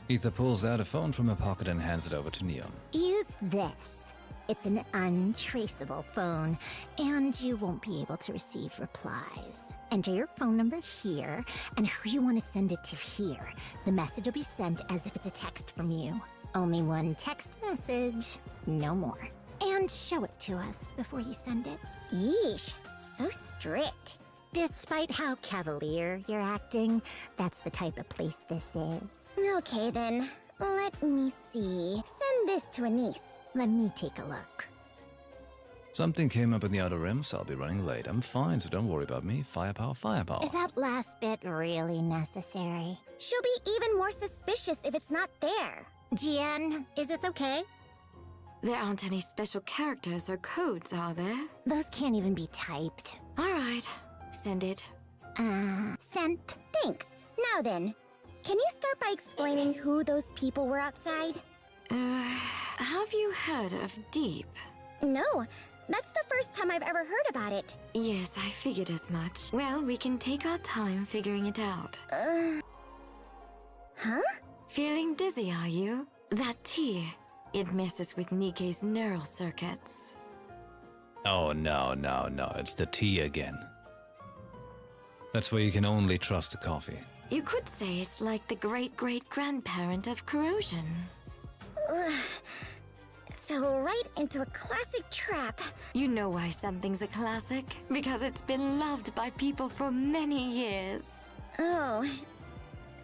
Ether pulls out a phone from her pocket and hands it over to Neon. Use this. It's an untraceable phone, and you won't be able to receive replies. Enter your phone number here, and who you want to send it to here. The message will be sent as if it's a text from you. Only one text message, no more. And show it to us before you send it. Yeesh, so strict. Despite how cavalier you're acting, that's the type of place this is. Okay then, let me see. Send this to a niece. Let me take a look. Something came up in the Outer Rim, so I'll be running late. I'm fine, so don't worry about me. Firepower, firepower. Is that last bit really necessary? She'll be even more suspicious if it's not there. Jian, is this okay? There aren't any special characters or codes, are there? Those can't even be typed. All right, send it. Sent. Thanks. Now then, can you start by explaining who those people were outside? Have you heard of Deep? No, that's the first time I've ever heard about it. Yes, I figured as much. Well, we can take our time figuring it out. Huh? Feeling dizzy, are you? That tea, it messes with Nikkei's neural circuits. Oh, no, it's the tea again. That's where you can only trust the coffee. You could say it's like the great-great-grandparent of corrosion. Fell right into a classic trap. You know why something's a classic? Because it's been loved by people for many years. Oh,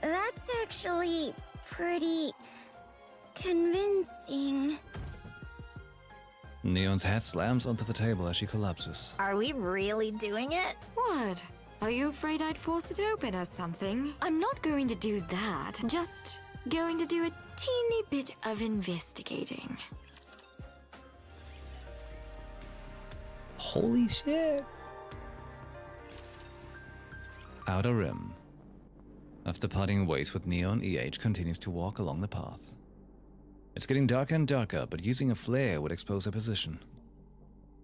that's actually pretty convincing. Neon's hat slams onto the table as she collapses. Are we really doing it? What? Are you afraid I'd force it open or something? I'm not going to do that. Just going to do a teeny bit of investigating. Holy shit. Outer Rim. After parting ways with Neon, EH continues to walk along the path. It's getting darker and darker, but using a flare would expose her position.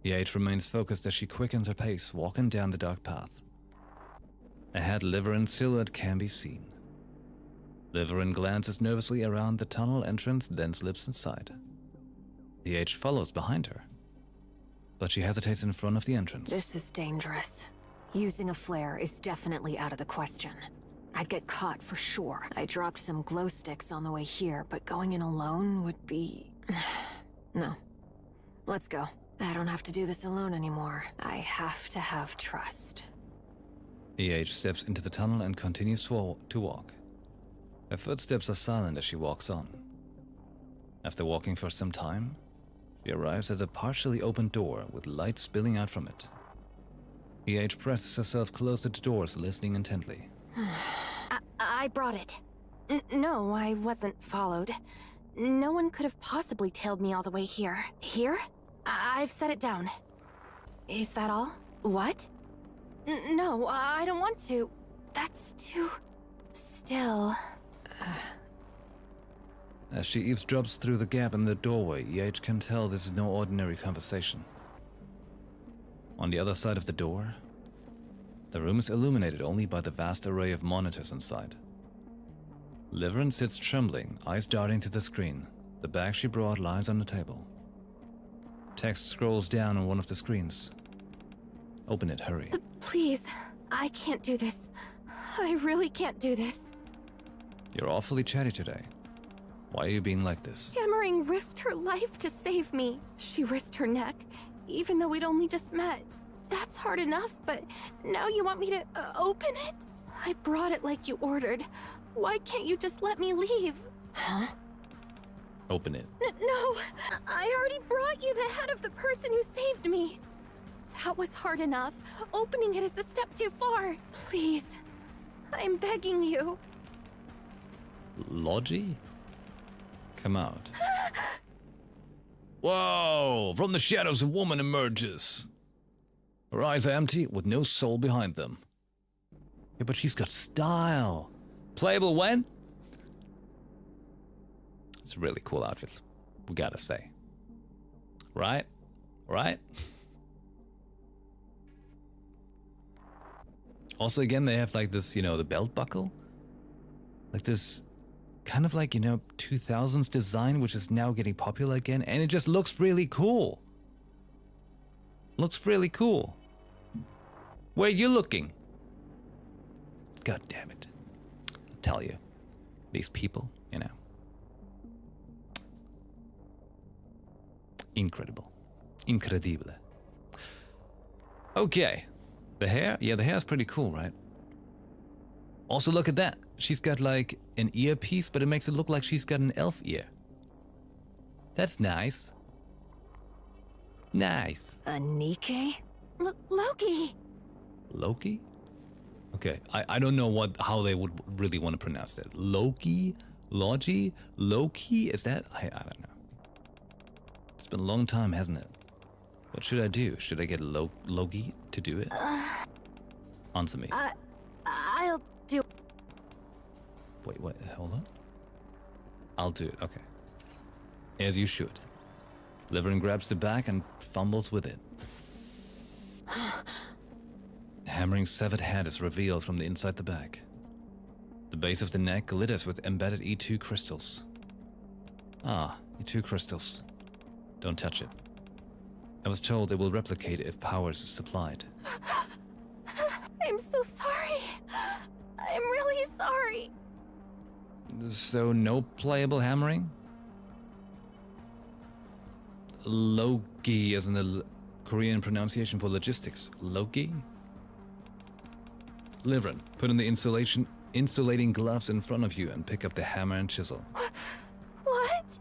EH remains focused as she quickens her pace, walking down the dark path. Ahead, Liverin silhouette can be seen. Liverin glances nervously around the tunnel entrance, then slips inside. EH follows behind her, but she hesitates in front of the entrance. This is dangerous. Using a flare is definitely out of the question. I'd get caught for sure. I dropped some glow sticks on the way here, but going in alone would be... No. Let's go. I don't have to do this alone anymore. I have to have trust. EH steps into the tunnel and continues to walk. Her footsteps are silent as she walks on. After walking for some time, she arrives at a partially open door with light spilling out from it. EH presses herself close to the doors, listening intently. I brought it. No, I wasn't followed. No one could have possibly tailed me all the way here. Here? I've set it down. Is that all? What? No, I don't want to. That's too... still... As she eavesdrops through the gap in the doorway, EH can tell this is no ordinary conversation. On the other side of the door, the room is illuminated only by the vast array of monitors inside. Liverin sits trembling, eyes darting to the screen. The bag she brought lies on the table. Text scrolls down on one of the screens. Open it, hurry. Please, I can't do this. I really can't do this. You're awfully chatty today. Why are you being like this? Hammering risked her life to save me. She risked her neck, even though we'd only just met. That's hard enough, but now you want me to open it? I brought it like you ordered. Why can't you just let me leave? Huh? Open it. No, I already brought you the head of the person who saved me. That was hard enough. Opening it is a step too far. Please, I'm begging you. Logi? Come out. Whoa! From the shadows a woman emerges. Her eyes are empty with no soul behind them. Yeah, but she's got style. Playable when? It's a really cool outfit, we gotta say. Right? Right? Also, again, they have like this, you know, the belt buckle. Like this kind of like, you know, 2000s design, which is now getting popular again. And it just looks really cool. Looks really cool. Where are you looking? God damn it. I'll tell you. These people, you know. Incredible. Incredible. Okay. The hair? Yeah, the hair is pretty cool, right? Also, look at that. She's got like an earpiece, but it makes it look like she's got an elf ear. That's nice. Nice. A Nike? Loki! Loki? Okay, I don't know how they would really want to pronounce that. Loki? Logi? Loki? Is that? I don't know. It's been a long time, hasn't it? What should I do? Should I get Loki to do it? Answer me. I'll do... Wait, what? Hold on. I'll do it, okay. As you should. Liverin grabs the bag and fumbles with it. The hammering severed head is revealed from the inside the bag. The base of the neck glitters with embedded E2 crystals. Ah, E2 crystals. Don't touch it. I was told it will replicate if power is supplied. I'm so sorry. I'm really sorry. So no playable hammering? Logi as in the Korean pronunciation for logistics. Logi? Liverin, put in the insulating gloves in front of you and pick up the hammer and chisel. What?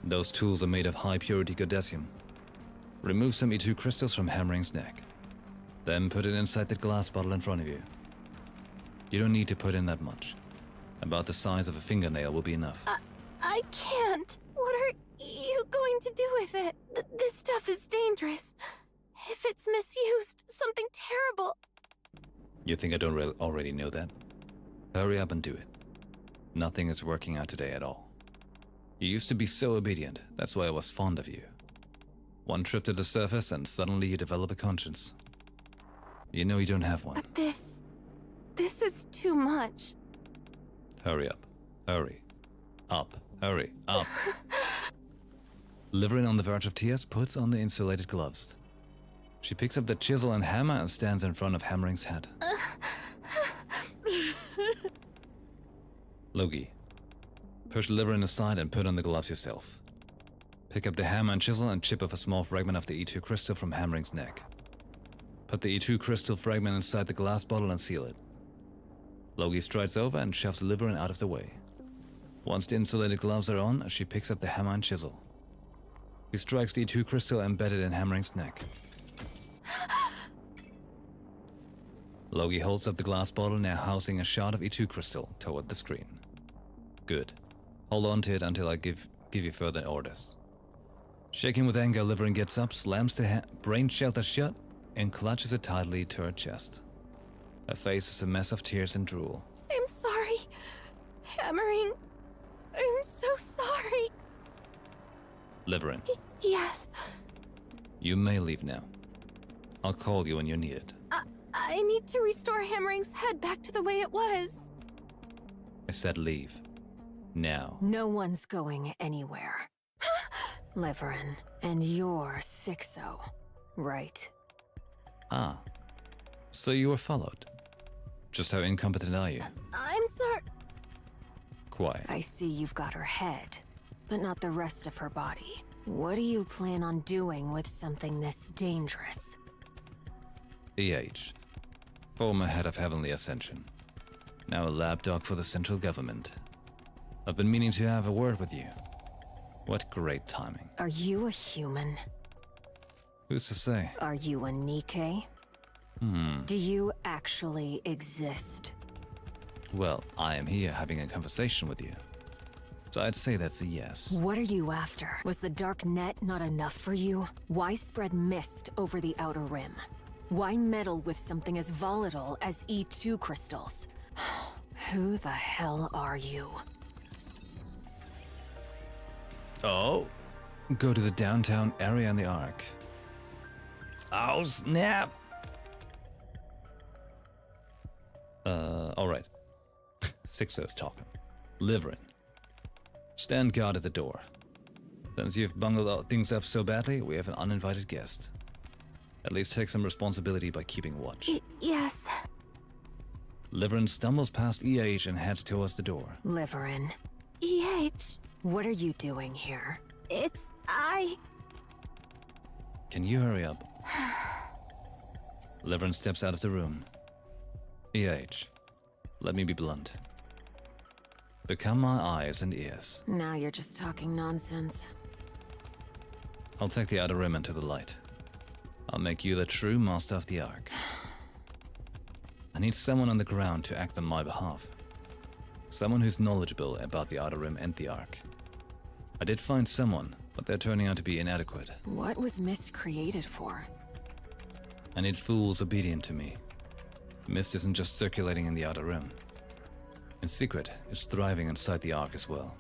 Those tools are made of high purity godesium. Remove some E2 crystals from Hammering's neck. Then put it inside that glass bottle in front of you. You don't need to put in that much. About the size of a fingernail will be enough. I can't. What are you going to do with it? This stuff is dangerous. If it's misused, something terrible. You think I don't already know that? Hurry up and do it. Nothing is working out today at all. You used to be so obedient, that's why I was fond of you. One trip to the surface and suddenly you develop a conscience. You know you don't have one. But this is too much. Hurry up. Hurry. Up. Hurry. Up. Liverin on the verge of tears puts on the insulated gloves. She picks up the chisel and hammer and stands in front of Hammering's head. Logi, push Liverin aside and put on the gloves yourself. Pick up the hammer and chisel and chip off a small fragment of the E2 crystal from Hammering's neck. Put the E2 crystal fragment inside the glass bottle and seal it. Logi strides over and shoves Liverin out of the way. Once the insulated gloves are on, she picks up the hammer and chisel. He strikes the E2 crystal embedded in Hammering's neck. Logi holds up the glass bottle now housing a shard of E2 crystal toward the screen. Good. Hold on to it until I give you further orders. Shaking with anger, Liverin gets up, slams the brain shelter shut, and clutches it tightly to her chest. Her face is a mess of tears and drool. I'm sorry. Hammering. I'm so sorry. Liverin, Yes. you may leave now. I'll call you when you're needed. I need to restore Hammering's head back to the way it was. I said leave. Now. No one's going anywhere. Liverin, and you're Thx, right? Ah. So you were followed. Just how incompetent are you? I'm sorry. Quiet. I see you've got her head, but not the rest of her body. What do you plan on doing with something this dangerous? EH. Former head of Heavenly Ascension. Now a lapdog for the central government. I've been meaning to have a word with you. What great timing. Are you a human? Who's to say? Are you a Nikke? Do you actually exist? Well, I am here having a conversation with you. So I'd say that's a yes. What are you after? Was the dark net not enough for you? Why spread mist over the outer rim? Why meddle with something as volatile as E2 crystals? Who the hell are you? Oh? Go to the downtown area in the Ark. Oh, snap! Alright. Thx's talking. Liverin. Stand guard at the door. Since you've bungled things up so badly, we have an uninvited guest. At least take some responsibility by keeping watch. Yes. Liverin stumbles past EH and heads towards the door. Liverin. EH. What are you doing here? It's... Can you hurry up? Liverin steps out of the room. EH, let me be blunt. Become my eyes and ears. Now you're just talking nonsense. I'll take the outer rim into the light. I'll make you the true master of the Ark. I need someone on the ground to act on my behalf. Someone who's knowledgeable about the outer rim and the Ark. I did find someone, but they're turning out to be inadequate. What was Mist created for? I need fools obedient to me. Mist isn't just circulating in the outer rim. In secret, it's thriving inside the Ark as well.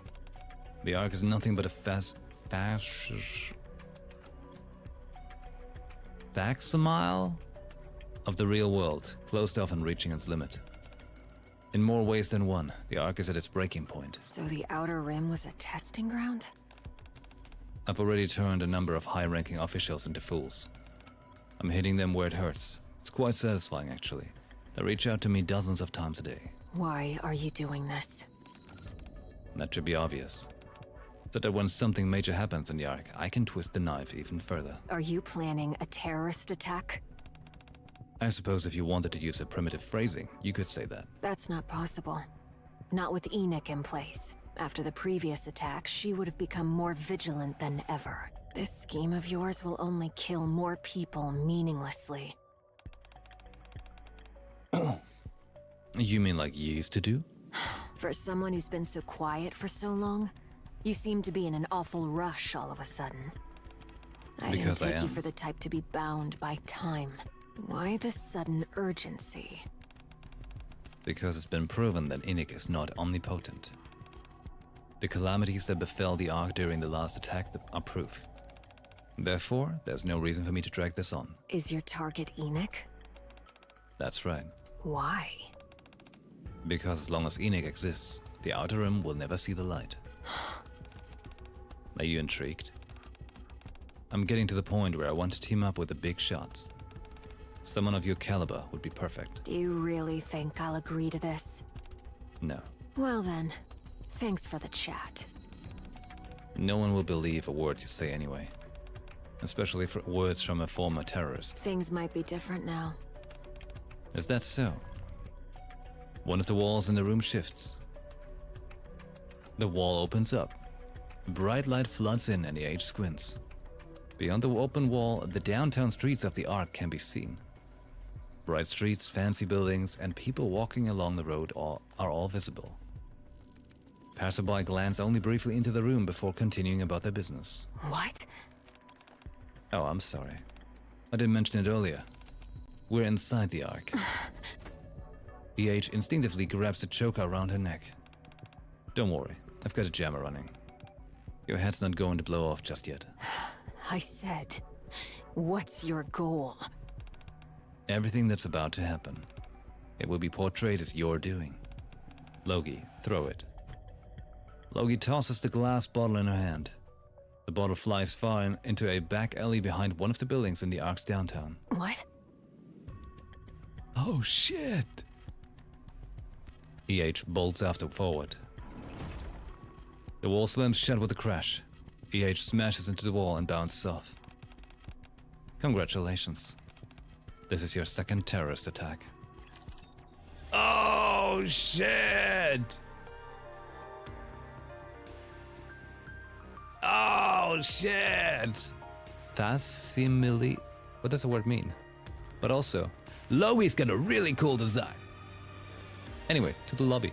The Ark is nothing but a facsimile of the real world, closed off and reaching its limit. In more ways than one, the Ark is at its breaking point. So the outer rim was a testing ground? I've already turned a number of high-ranking officials into fools. I'm hitting them where it hurts. It's quite satisfying, actually. They reach out to me dozens of times a day. Why are you doing this? That should be obvious. So that when something major happens in the Ark, I can twist the knife even further. Are you planning a terrorist attack? I suppose if you wanted to use a primitive phrasing, you could say that. That's not possible. Not with Enoch in place. After the previous attack, she would have become more vigilant than ever. This scheme of yours will only kill more people meaninglessly. You mean like you used to do? For someone who's been so quiet for so long, you seem to be in an awful rush all of a sudden. I Because didn't I take you am. for the type to be bound by time. Why the sudden urgency? Because it's been proven that Inik is not omnipotent. The calamities that befell the Ark during the last attack are proof. Therefore, there's no reason for me to drag this on. Is your target Enoch? That's right. Why? Because as long as Enoch exists, the Outer Rim will never see the light. Are you intrigued? I'm getting to the point where I want to team up with the big shots. Someone of your caliber would be perfect. Do you really think I'll agree to this? No. Well then, thanks for the chat. No one will believe a word you say anyway. Especially for words from a former terrorist. Things might be different now. Is that so? One of the walls in the room shifts. The wall opens up. Bright light floods in and the Age squints. Beyond the open wall, the downtown streets of the Ark can be seen. Bright streets, fancy buildings, and people walking along the road are all visible. Passerby glance only briefly into the room before continuing about their business. What? Oh, I'm sorry. I didn't mention it earlier. We're inside the Ark. EH instinctively grabs the choker around her neck. Don't worry, I've got a jammer running. Your head's not going to blow off just yet. I said, what's your goal? Everything that's about to happen. It will be portrayed as your doing. Logi, throw it. Logi tosses the glass bottle in her hand. The bottle flies far into a back alley behind one of the buildings in the Ark's downtown. What? Oh shit! EH bolts after forward. The wall slams shut with a crash. EH smashes into the wall and bounces off. Congratulations. This is your second terrorist attack. Oh shit! Oh shit! Facsimile. What does the word mean? But also, Logi's got a really cool design. Anyway, to the lobby.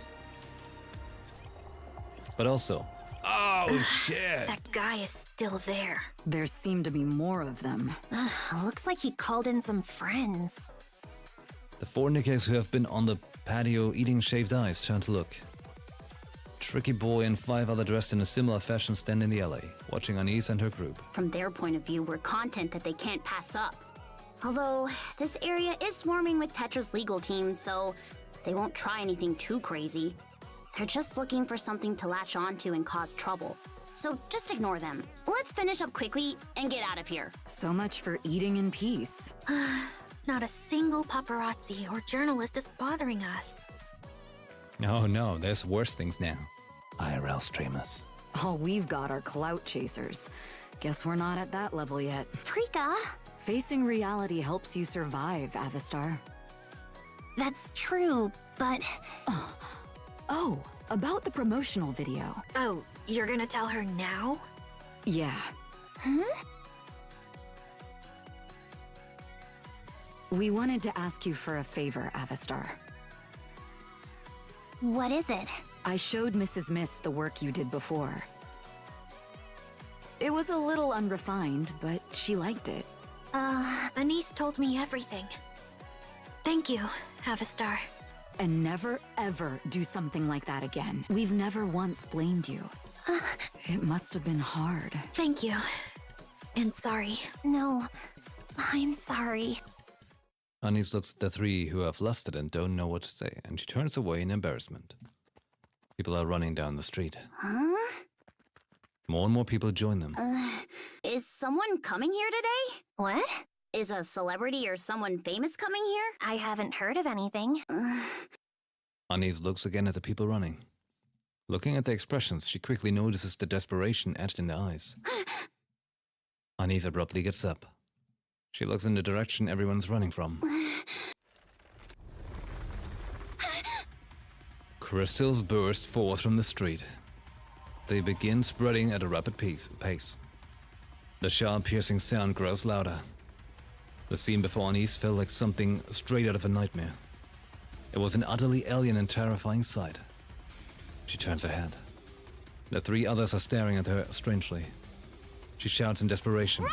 But also, oh shit! That guy is still there. There seem to be more of them. Looks like he called in some friends. The four Nikkes who have been on the patio eating shaved ice turn to look. Tricky Boy and 5 other dressed in a similar fashion stand in the alley, watching Anise and her group. From their point of view, we're content that they can't pass up. Although, this area is swarming with Tetra's legal team, so they won't try anything too crazy. They're just looking for something to latch onto and cause trouble. So just ignore them. Let's finish up quickly and get out of here. So much for eating in peace. Not a single paparazzi or journalist is bothering us. Oh no, there's worse things now. IRL streamers. All we've got are clout chasers. Guess we're not at that level yet. Prika! Facing reality helps you survive, Avistar. That's true, but... Oh, about the promotional video. Oh, you're gonna tell her now? Yeah. Hmm? We wanted to ask you for a favor, Avistar. What is it? I showed Mrs. Mist the work you did before. It was a little unrefined, but she liked it. Anise told me everything. Thank you, Avistar. And never, ever do something like that again. We've never once blamed you. It must have been hard. Thank you. And sorry. No, I'm sorry. Anise looks at the three who are flustered and don't know what to say, and she turns away in embarrassment. People are running down the street. Huh? More and more people join them. Is someone coming here today? What? Is a celebrity or someone famous coming here? I haven't heard of anything. Anise looks again at the people running. Looking at their expressions, she quickly notices the desperation etched in their eyes. Anise abruptly gets up. She looks in the direction everyone's running from. Crystals burst forth from the street. They begin spreading at a rapid pace. The sharp, piercing sound grows louder. The scene before Anise felt like something straight out of a nightmare. It was an utterly alien and terrifying sight. She turns her head. The three others are staring at her strangely. She shouts in desperation. Run!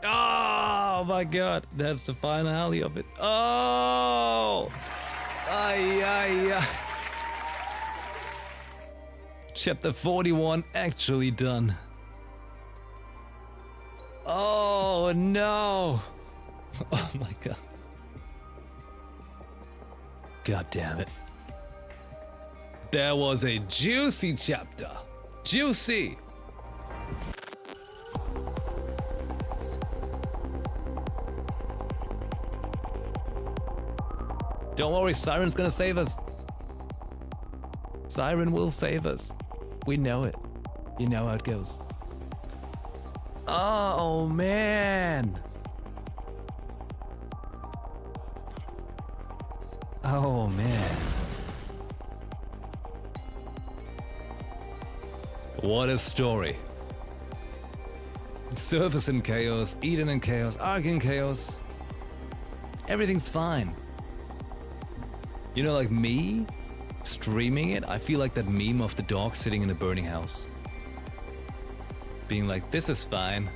Oh my god, that's the finale of it. Oh! Ay, ay, ay. Chapter 41 actually done. Oh no! Oh my god. God damn it. That was a juicy chapter. Juicy! Don't worry, Siren's gonna save us. Siren will save us. We know it. You know how it goes. Oh, man. Oh, man. What a story. Surface in chaos, Eden in chaos, Ark in chaos. Everything's fine. You know, like me streaming it, I feel like that meme of the dog sitting in a burning house. Being like, this is fine.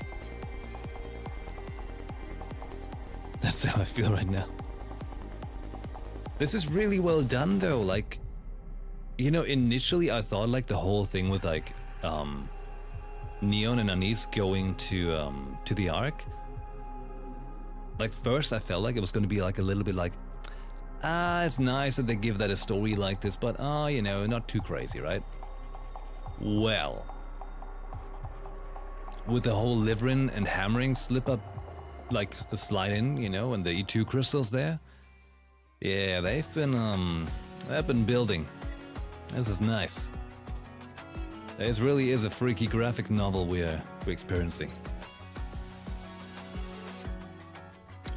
That's how I feel right now. This is really well done though. Like, you know, initially I thought like the whole thing with like Neon and Anise going to the Ark. Like first I felt like it was gonna be like a little bit like, it's nice that they give that a story like this, but you know, not too crazy, right? Well, with the whole Liverin and Hammering slip up, like slide in, you know, and the E2 crystals there. Yeah, they've been building. This is nice. This really is a freaky graphic novel we're experiencing.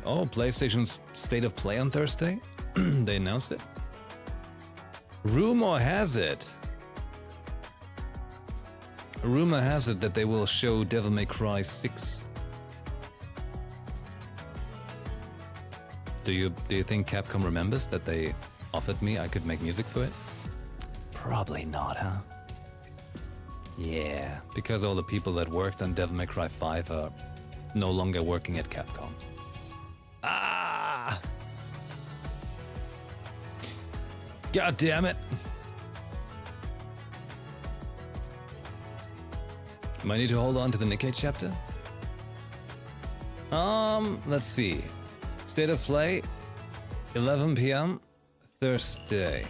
Oh, PlayStation's State of Play on Thursday? They announced it. Rumor has it that they will show Devil May Cry 6. Do you think Capcom remembers that they offered me I could make music for it? Probably not, huh? Yeah, because all the people that worked on Devil May Cry 5 are no longer working at Capcom. Ah! God damn it! Might need to hold on to the Nikkei chapter. Let's see. State of Play, 11 p.m. Thursday.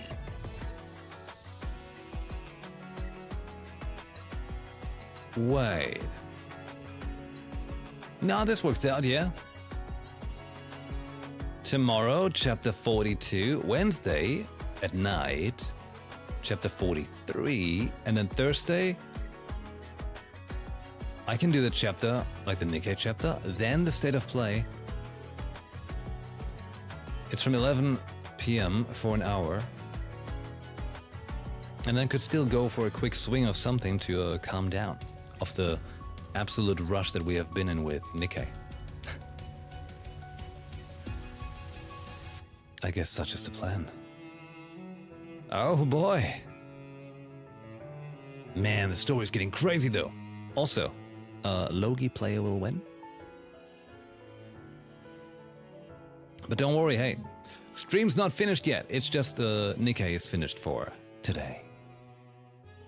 Wait. No, this works out, yeah. Tomorrow, chapter 42. Wednesday at night, chapter 43. And then Thursday, I can do the chapter, like the Nikkei chapter, then the State of Play. It's from 11 p.m. for an hour. And then could still go for a quick swing of something to calm down of the absolute rush that we have been in with Nikkei. I guess such is the plan. Oh boy. Man, the story's getting crazy though. Also, Logi player will win. But don't worry, hey. Stream's not finished yet. It's just Nikkei is finished for today.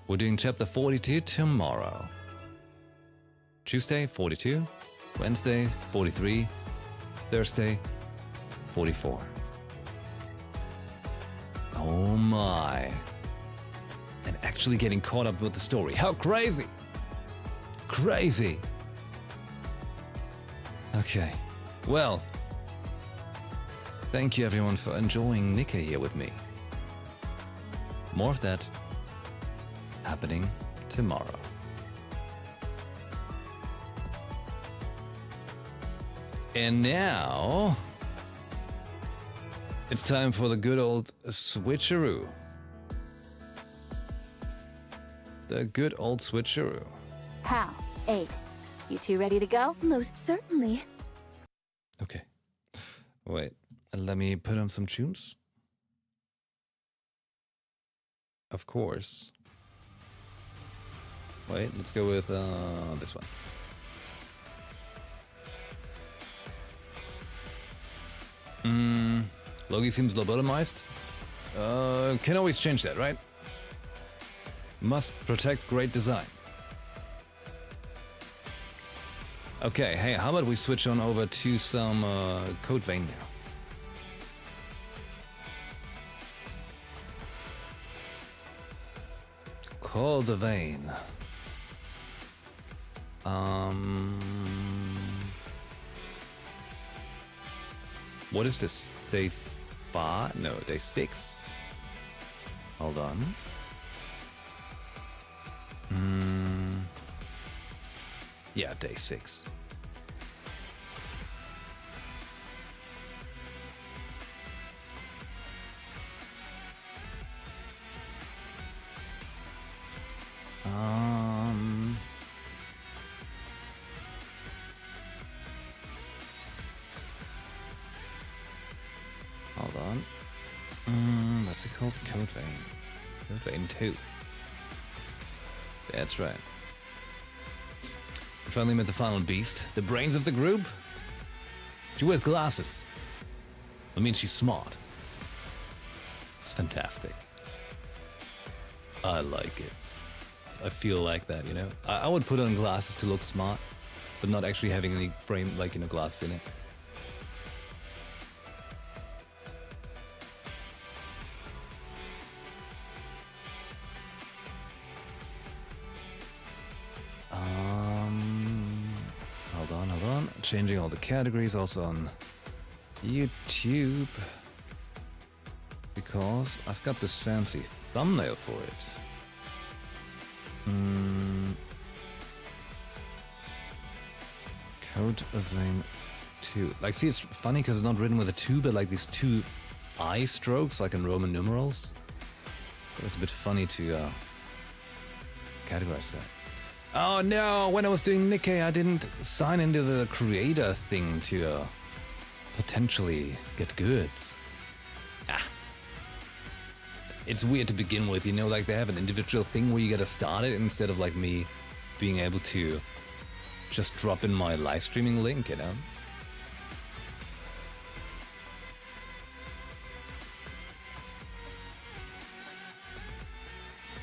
We're doing chapter 42 tomorrow. Tuesday, 42. Wednesday, 43. Thursday, 44. Oh my. And actually getting caught up with the story. How crazy! Crazy! Okay. Well, thank you everyone for enjoying Nikkei here with me. More of that happening tomorrow. And now, it's time for the good old switcheroo. The good old switcheroo. How? 8. You two ready to go? Most certainly. Okay. Wait, let me put on some tunes. Of course. Wait, let's go with this one. Logi seems lobotomized. Can always change that, right? Must protect great design. Okay, hey, how about we switch on over to some Code Vein now? Call the Vein. What is this? Day 5? No, day 6. Hold on. Yeah, day 6. Hold on. What's it called? Code Vein. Code Vein 2. That's right. We finally met the final beast, the brains of the group. She wears glasses. I mean, she's smart. It's fantastic. I like it. I feel like that, you know? I would put on glasses to look smart, but not actually having any frame, like, you know, glasses in it. Hold on. Changing all the categories also on YouTube. Because I've got this fancy thumbnail for it. Code of Vein 2. Like, see, it's funny because it's not written with a 2, but like these 2 I strokes, like in Roman numerals. It was a bit funny to categorize that. Oh no, when I was doing Nikkei, I didn't sign into the creator thing to potentially get goods. It's weird to begin with, you know, like they have an individual thing where you gotta start it instead of like me being able to just drop in my live streaming link, you know?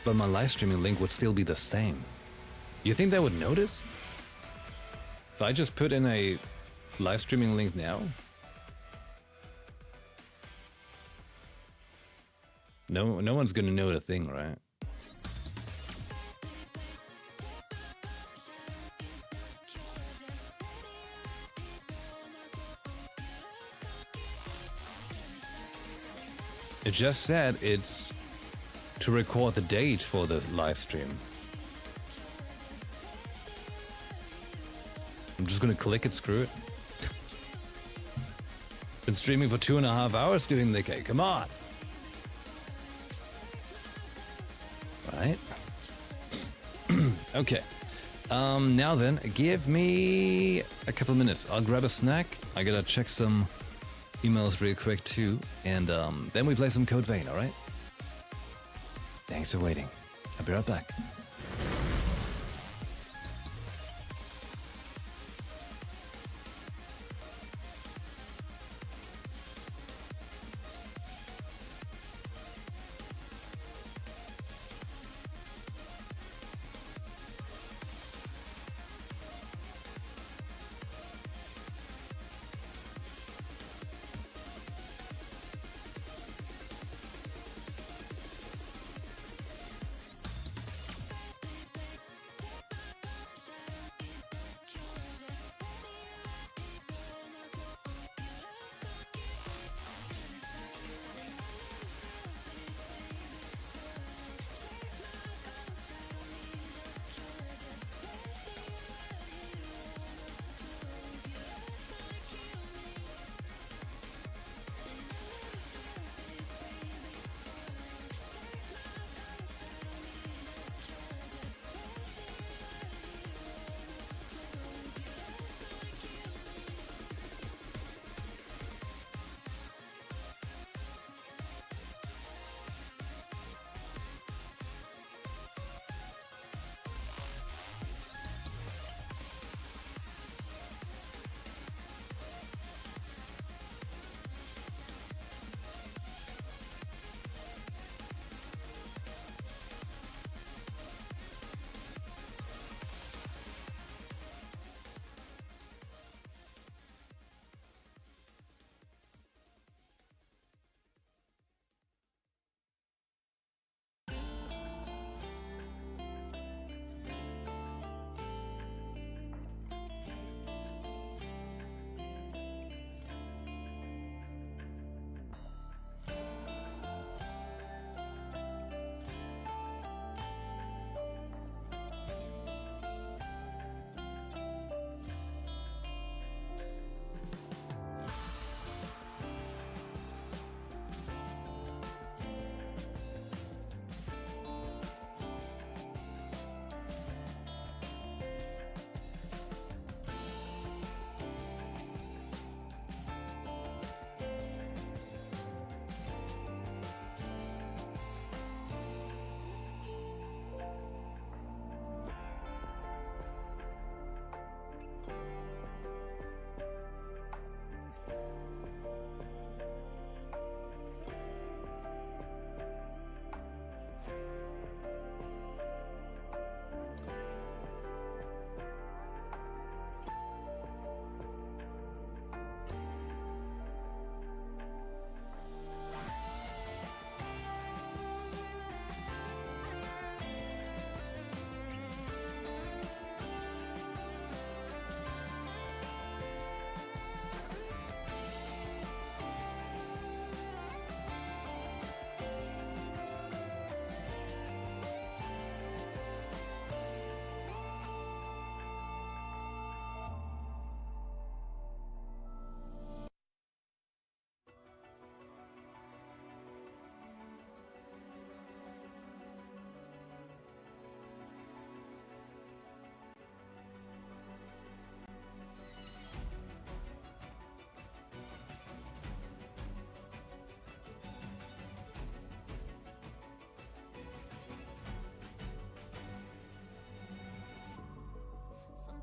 But my live streaming link would still be the same. You think they would notice? If I just put in a live streaming link now? No one's gonna know the thing, right? It just said it's to record the date for the live stream. I'm just gonna click it, screw it. Been streaming for 2.5 hours doing the Nikkei, come on! Right. Okay. Now then, give me a couple minutes. I'll grab a snack. I gotta check some emails real quick too, and then we play some Code Vein, alright? Thanks for waiting. I'll be right back.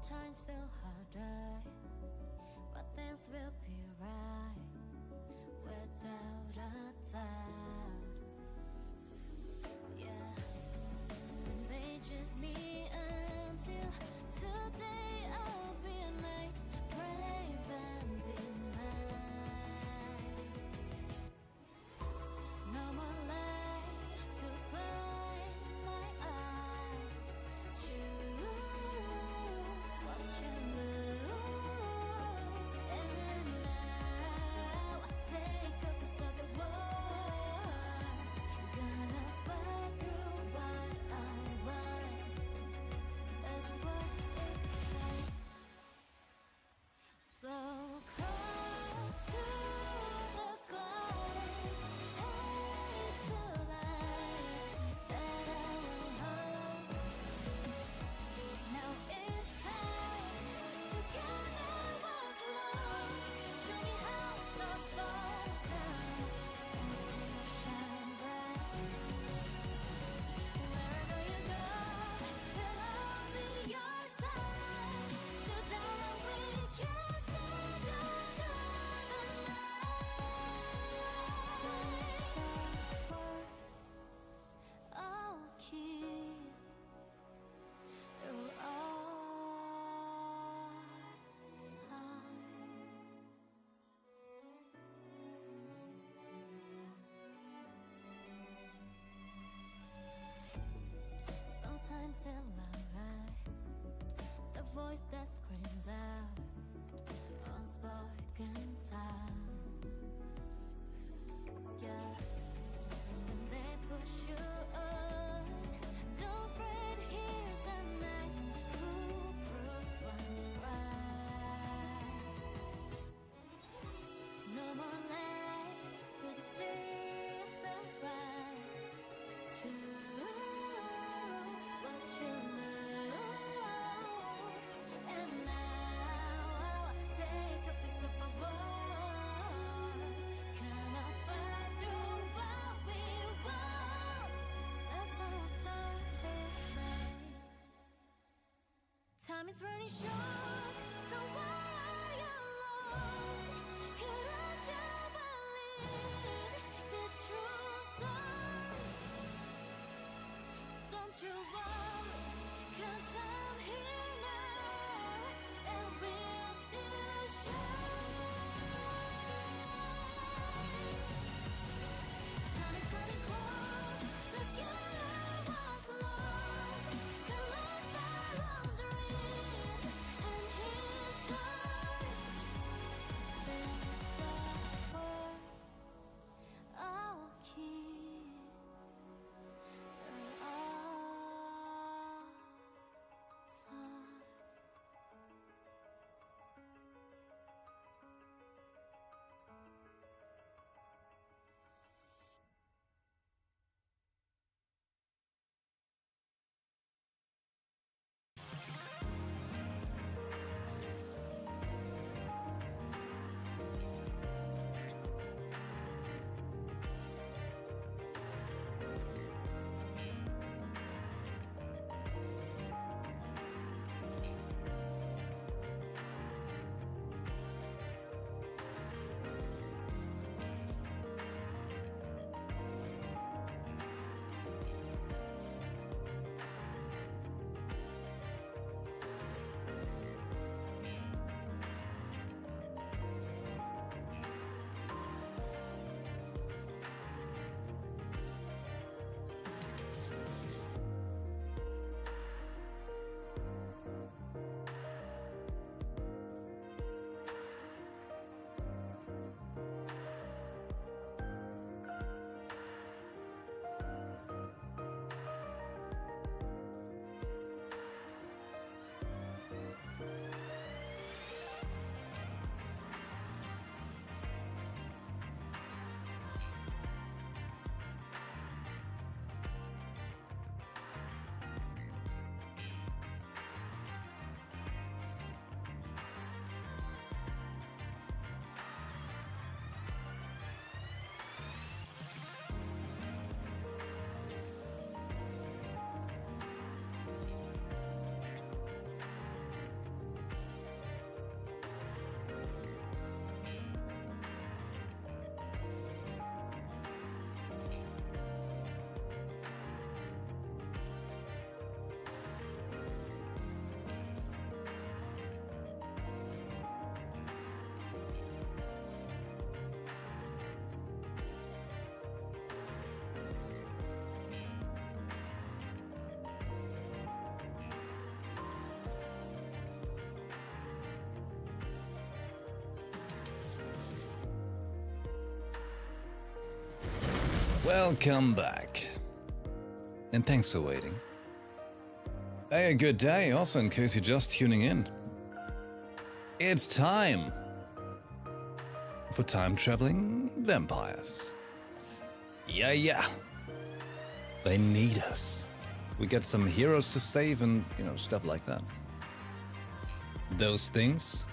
times feel harder, but things will be right without a doubt. Yeah, and they just me until today. I'll be a knight, brave and be mine. No more lies to blind my eye. Choose what you lose, and now I take a piece of the world. Gonna fight through what I want. That's what it takes. So close to the glow, hate to life that I will hold. Now it's time to gather what's lost. Show me how the stars fall down until you shine bright. Wherever you go, then I'll be your side, so that we can sail down through the night. I'll keep through all time. Sometimes in life, the voice that screams out unspoken time. Yeah, and they push you on. Don't fret, here's a night who proves what's right. No more lies to deceive the right. Choose what you lose, and now I'll take a piece of the world. Can I fight through what we want? That's how starts made. Time is running short, so why are you lost? Couldn't you believe the truth, darling? Don't you worry, 'cause I'm here now, and we'll still shine. Time is coming close, let's gather what's lost. Collect our laundry and his time. That's our word, I'll keep through all Welcome back. And thanks for waiting. Hey, good day, also in case you're just tuning in. It's time for time-traveling vampires. Yeah. They need us. We get some heroes to save and, you know, stuff like that. Those things.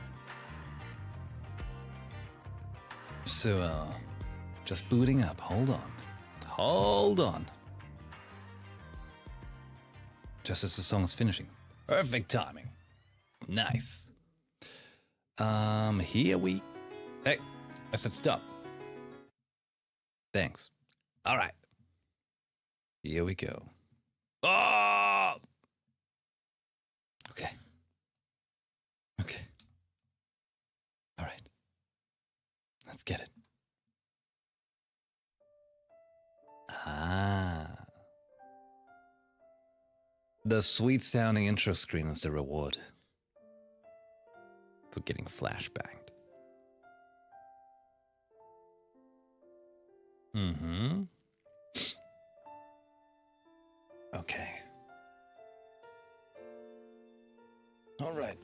So, just booting up. Hold on. Just as the song is finishing. Perfect timing. Nice. Here we... Hey, I said stop. Thanks. All right. Here we go. Oh! Okay. All right. Let's get it. The sweet sounding intro screen is the reward for getting flashbanged. Okay. All right.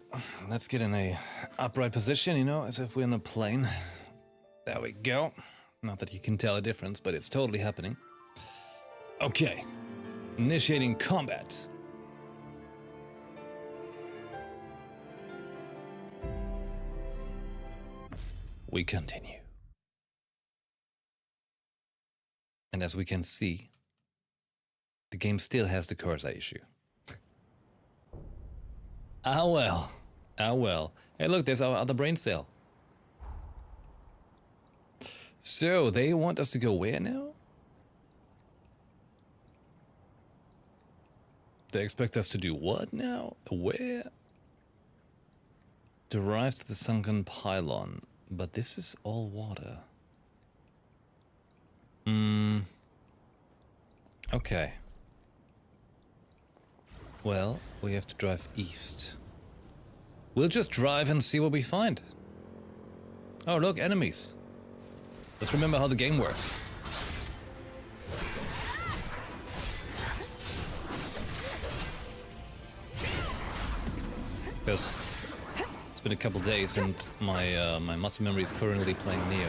Let's get in a upright position, you know, as if we're in a plane. There we go. Not that you can tell a difference, but it's totally happening. Okay. Initiating combat. We continue. And as we can see, the game still has the cursor issue. Ah well. Hey look, there's our other brain cell. So, they want us to go where now? They expect us to do what now? Where? Derives to the sunken pylon. But this is all water. Okay. Well, we have to drive east. We'll just drive and see what we find. Oh, look, enemies. Let's remember how the game works. Because it's been a couple days and my my muscle memory is currently playing Neo.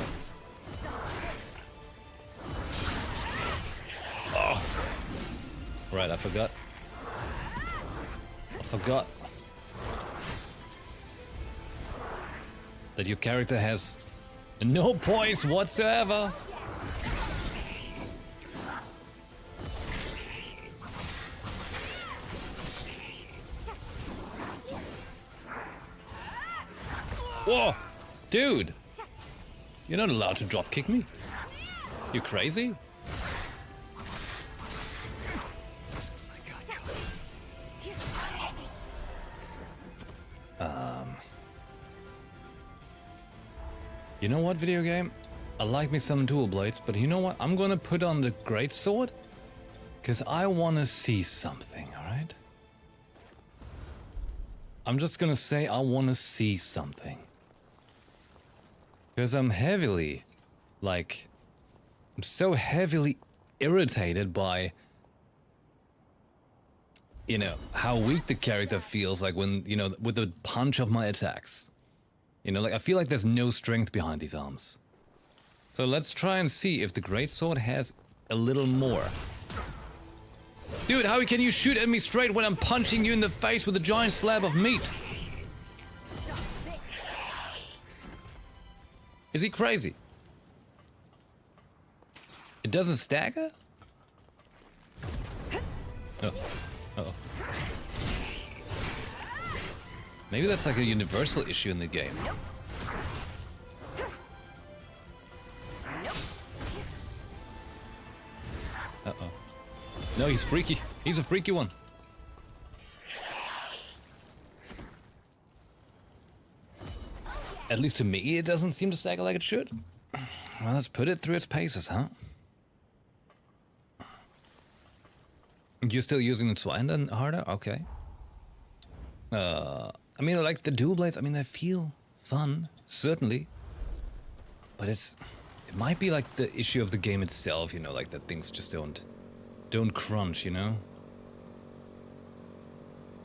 Oh, right, I forgot. That your character has no points whatsoever. Whoa, dude, you're not allowed to drop kick me. You crazy? You know what, video game? I like me some dual blades, but you know what? I'm gonna put on the greatsword because I want to see something, alright? I'm just gonna say I want to see something. Because I'm so heavily irritated by, you know, how weak the character feels like when, you know, with the punch of my attacks. You know, like, I feel like there's no strength behind these arms. So let's try and see if the greatsword has a little more. Dude, how can you shoot at me straight when I'm punching you in the face with a giant slab of meat? Is he crazy? It doesn't stagger? Oh. Uh-oh. Maybe that's like a universal issue in the game. Uh-oh. No, he's freaky. He's a freaky one. At least to me, it doesn't seem to stagger like it should. Well, let's put it through its paces, huh? You're still using the swine then harder? Okay. I mean, like the dual blades, I mean, they feel fun, certainly. But it's... It might be like the issue of the game itself, you know, like that things just don't crunch, you know?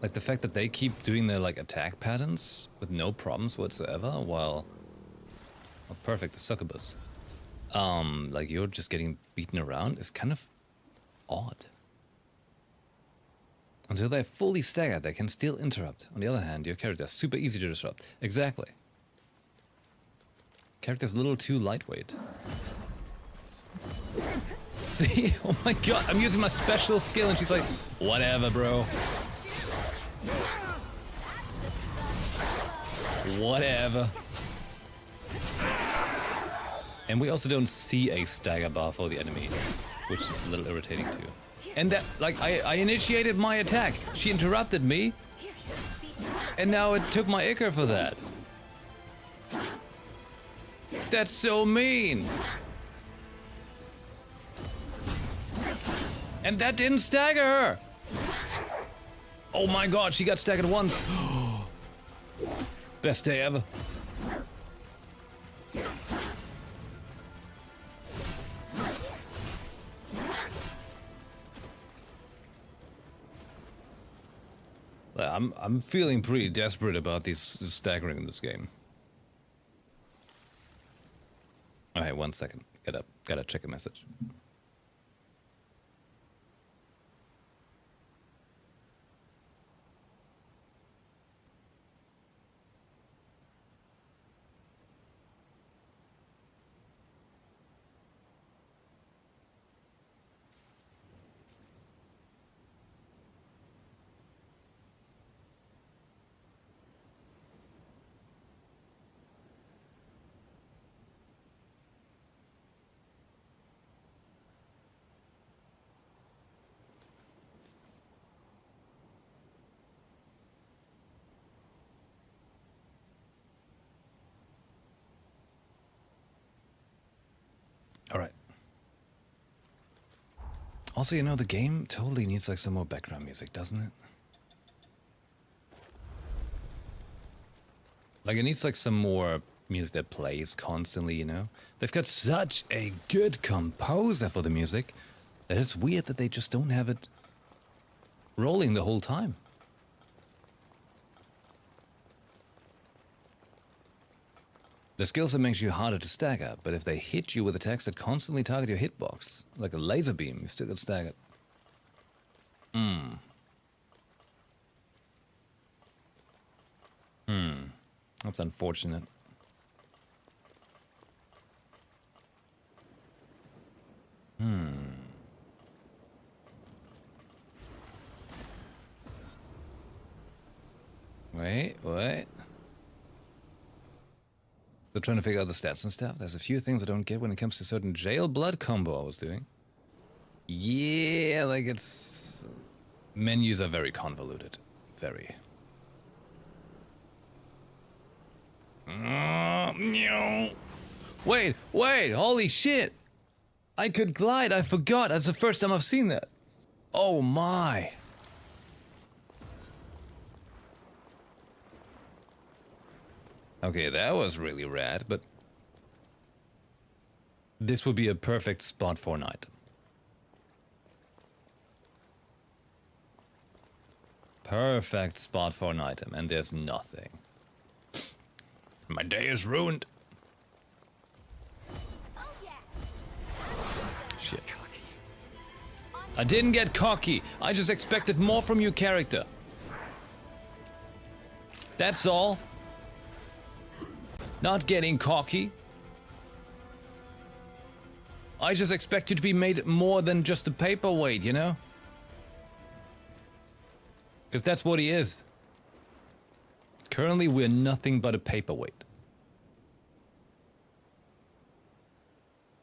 Like the fact that they keep doing their like attack patterns with no problems whatsoever, while oh, perfect, the succubus. Like you're just getting beaten around is kind of odd. Until they're fully staggered, they can still interrupt. On the other hand, your character is super easy to disrupt. Exactly. Character's a little too lightweight. See? Oh my god, I'm using my special skill and she's like, whatever, bro. Whatever. And we also don't see a stagger bar for the enemy, which is a little irritating too. And that, like, I initiated my attack. She interrupted me. And now it took my Icar for that. That's so mean. And that didn't stagger her. Oh my god, she got staggered once. Best day ever. I'm feeling pretty desperate about these staggering in this game. Alright, 1 second. Gotta check a message. Alright. Also, you know, the game totally needs like some more background music, doesn't it? Like it needs like some more music that plays constantly, you know? They've got such a good composer for the music that it's weird that they just don't have it rolling the whole time. The skill set makes you harder to stagger, but if they hit you with attacks that constantly target your hitbox, like a laser beam, you still get staggered. That's unfortunate. Wait. Still trying to figure out the stats and stuff. There's a few things I don't get when it comes to certain jail blood combo I was doing. Yeah, like it's... menus are very convoluted. Very. Wait, holy shit! I could glide, I forgot, that's the first time I've seen that. Oh my. Okay, that was really rad, but this would be a perfect spot for an item. Perfect spot for an item, and there's nothing. My day is ruined. Shit. I didn't get cocky. I just expected more from you, character. That's all. Not getting cocky. I just expect you to be made more than just a paperweight, you know? Because that's what he is. Currently, we're nothing but a paperweight.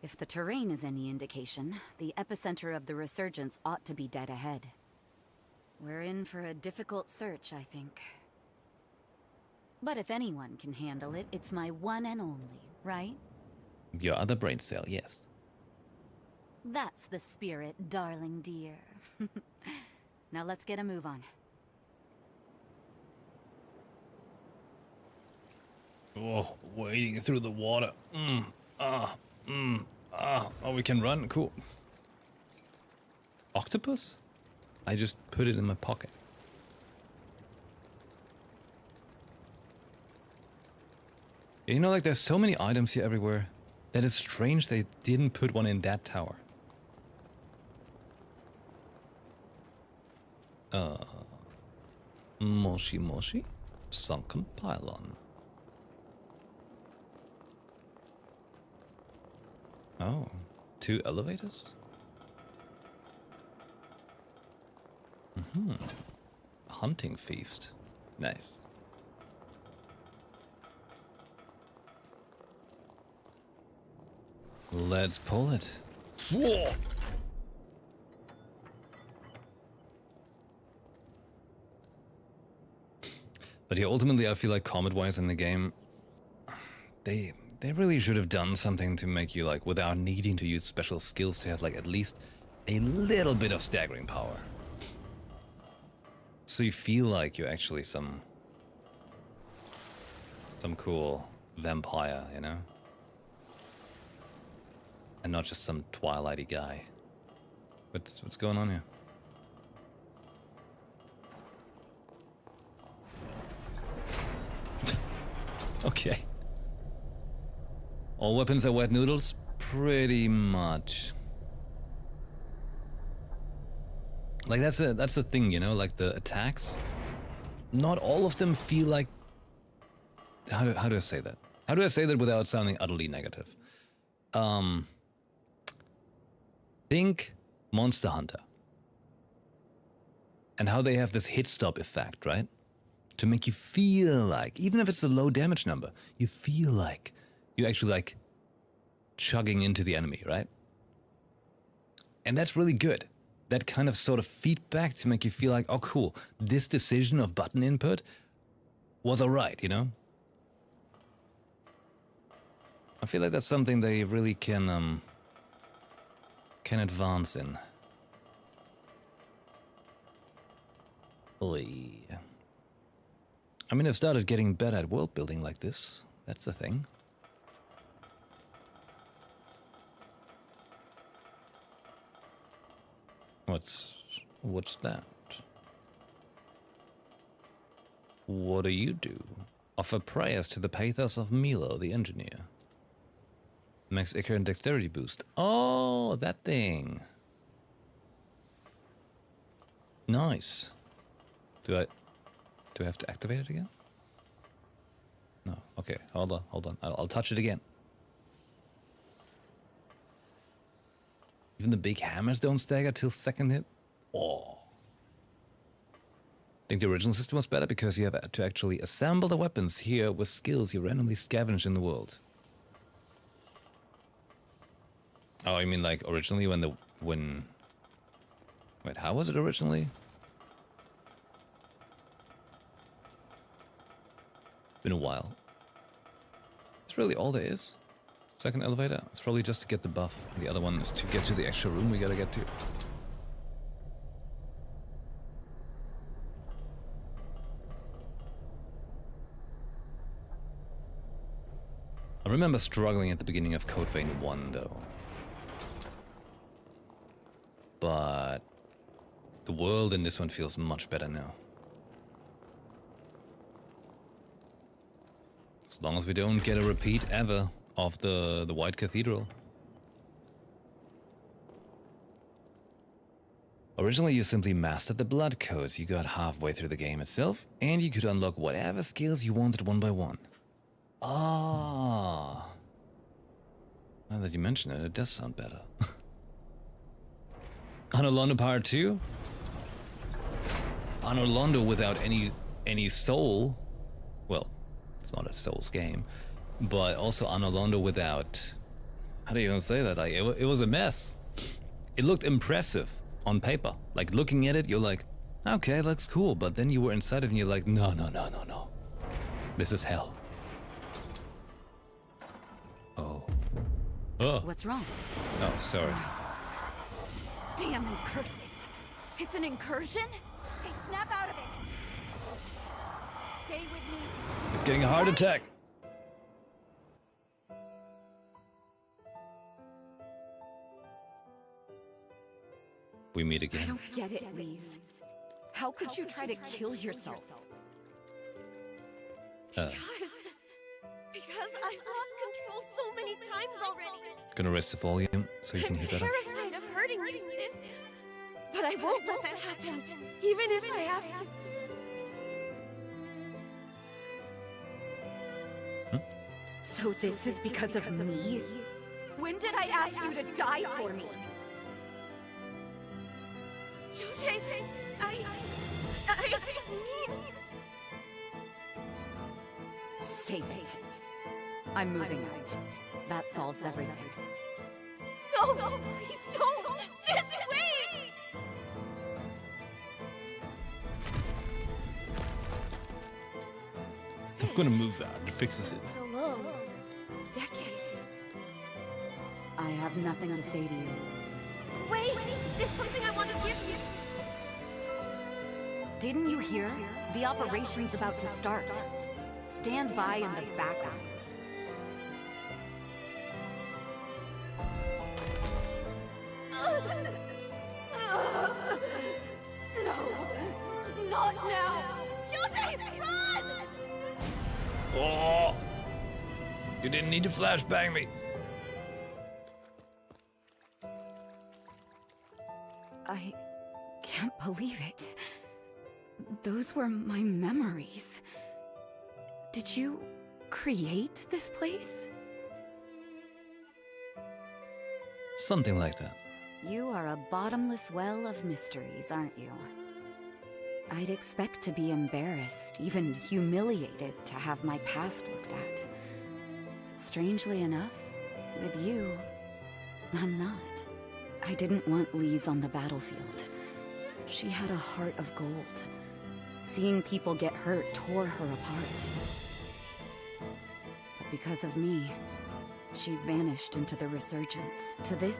If the terrain is any indication, the epicenter of the resurgence ought to be dead ahead. We're in for a difficult search, I think. But if anyone can handle it, it's my one and only, right? Your other brain cell, yes. That's the spirit, darling dear. Now let's get a move on. Oh, wading through the water. Oh, we can run. Cool. Octopus? I just put it in my pocket. You know, like there's so many items here everywhere that it's strange they didn't put one in that tower. Moshi Moshi? Sunken pylon. Oh, 2 elevators? Hunting feast. Nice. Let's pull it. Whoa! But yeah, ultimately I feel like combat-wise in the game, they really should have done something to make you, like, without needing to use special skills, to have, like, at least a little bit of staggering power. So you feel like you're actually some cool vampire, you know? And not just some Twilighty guy. What's going on here? Okay. All weapons are wet noodles? Pretty much. Like that's the thing, you know, like the attacks. Not all of them feel like... How do I say that? How do I say that without sounding utterly negative? Think Monster Hunter. And how they have this hit stop effect, right? To make you feel like, even if it's a low damage number, you feel like you actually like chugging into the enemy, right? And that's really good. That kind of sort of feedback to make you feel like, oh cool, this decision of button input was alright, you know? I feel like that's something they really can advance in. Oy. I mean, I've started getting better at world building like this. That's the thing. What's that? What do you do? Offer prayers to the pathos of Milo, the engineer. Max Icar and dexterity boost. Oh, that thing. Nice. Do I have to activate it again? No. Okay, hold on. I'll touch it again. Even the big hammers don't stagger till second hit? Oh. I think the original system was better because you have to actually assemble the weapons here with skills you randomly scavenge in the world. Oh, you mean like originally when... Wait, how was it originally? Been a while. That's really all there is. Second elevator, it's probably just to get the buff. The other one is to get to the extra room we gotta get to. I remember struggling at the beginning of Code Vein 1 though. But the world in this one feels much better now. As long as we don't get a repeat ever of the White Cathedral. Originally you simply mastered the blood codes you got halfway through the game itself, and you could unlock whatever skills you wanted one by one. Ah. Now that you mention it, it does sound better. Anno Londo Part 2? Anno Londo without any soul. Well, it's not a Souls game, but also Anno Londo without... How do you even say that? Like, it was a mess. It looked impressive on paper. Like, looking at it, you're like, okay, looks cool. But then you were inside of it and you're like, no. This is hell. Oh. Oh. What's wrong? Oh, sorry. Damn curses! It's an incursion? Hey, snap out of it! Stay with me. It's getting a heart attack. we meet I again. don't get it, Lise. How could you try to kill yourself? Uh, Because I've lost control so many times already. gonna raise the volume so you can hear better. Terrified of hurting you, sis. But I won't let that happen, even if I have to. So this is because of me? When did I ask you to die for me? Jose, I didn't mean. Save it. I'm moving out. That solves everything. No, please don't. Sis, wait! I'm gonna move that. It fixes it. So long. Decades. I have nothing to say to you. Wait, there's something I want to give you. Didn't you hear? The operation's about to start. Stand by in the backgrounds. No, not now. Jose, run! Oh! You didn't need to flashbang me. I can't believe it. Those were my memories. Did you create this place? Something like that. You are a bottomless well of mysteries, aren't you? I'd expect to be embarrassed, even humiliated, to have my past looked at. But strangely enough, with you, I'm not. I didn't want Lise on the battlefield. She had a heart of gold. Seeing people get hurt tore her apart. But because of me, she vanished into the resurgence. To this...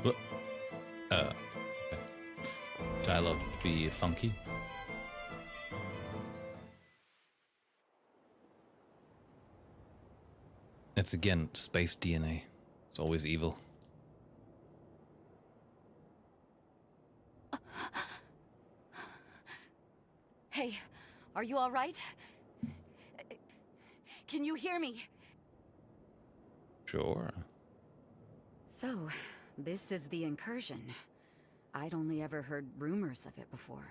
What? Dialogue be funky. It's again space DNA. It's always evil. Hey, are you all right? Can you hear me? Sure. So, this is the incursion. I'd only ever heard rumors of it before.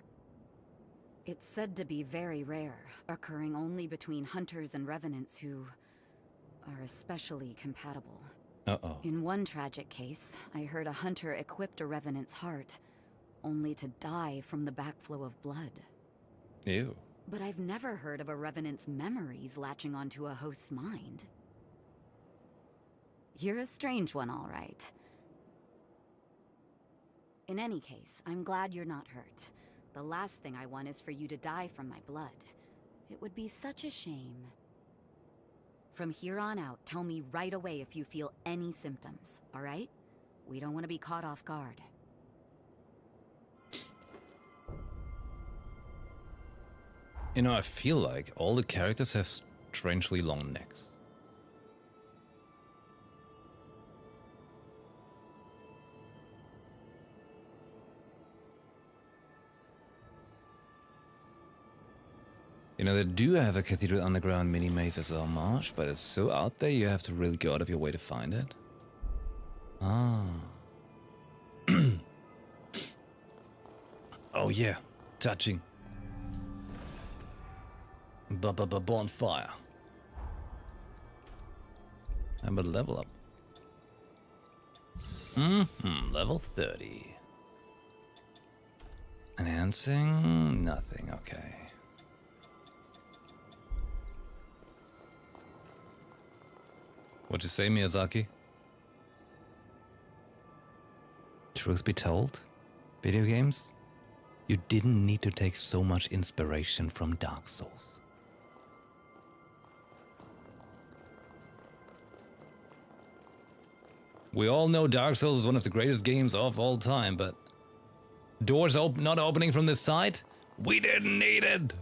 It's said to be very rare, occurring only between hunters and revenants who are especially compatible. Uh-oh. In one tragic case, I heard a hunter equipped a revenant's heart, only to die from the backflow of blood. Ew. But I've never heard of a revenant's memories latching onto a host's mind. You're a strange one, all right. In any case, I'm glad you're not hurt. The last thing I want is for you to die from my blood. It would be such a shame. From here on out, tell me right away if you feel any symptoms, all right? We don't want to be caught off guard. You know, I feel like all the characters have strangely long necks. You know, they do have a Cathedral Underground mini-maze as a homage, but it's so out there you have to really go out of your way to find it. Ah. Oh yeah, touching. Bonfire. How about level up? Level 30. Enhancing? Nothing, okay. What'd you say, Miyazaki? Truth be told, video games, you didn't need to take so much inspiration from Dark Souls. We all know Dark Souls is one of the greatest games of all time, but doors not opening from this side? We didn't need it!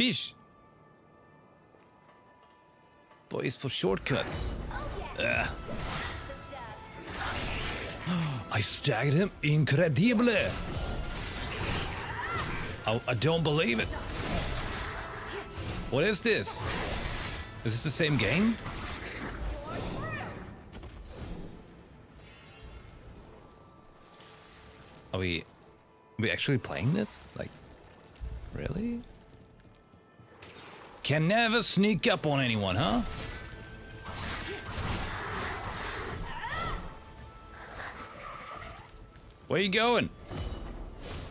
Fish. Boys for shortcuts. Ugh. I staggered him. Incredible. I don't believe it. What is this? Is this the same game? Are we actually playing this? Like, really? Can never sneak up on anyone, huh? Where you going?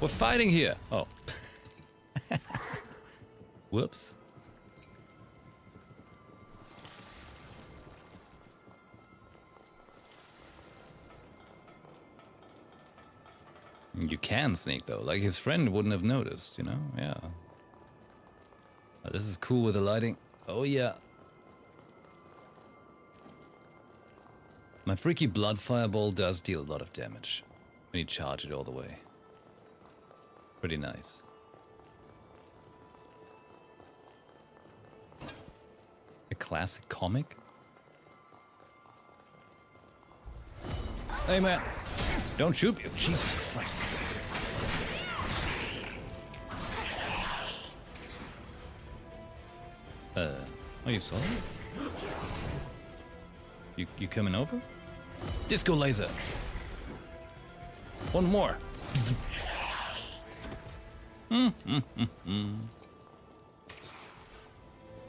We're fighting here. Oh. Whoops. You can sneak though, like his friend wouldn't have noticed, you know? Yeah. Oh, this is cool with the lighting. Oh yeah. My freaky blood fireball does deal a lot of damage when you charge it all the way. Pretty nice. A classic comic? Hey man, don't shoot me. Jesus Christ. Are you sorry? You coming over? Disco laser. One more.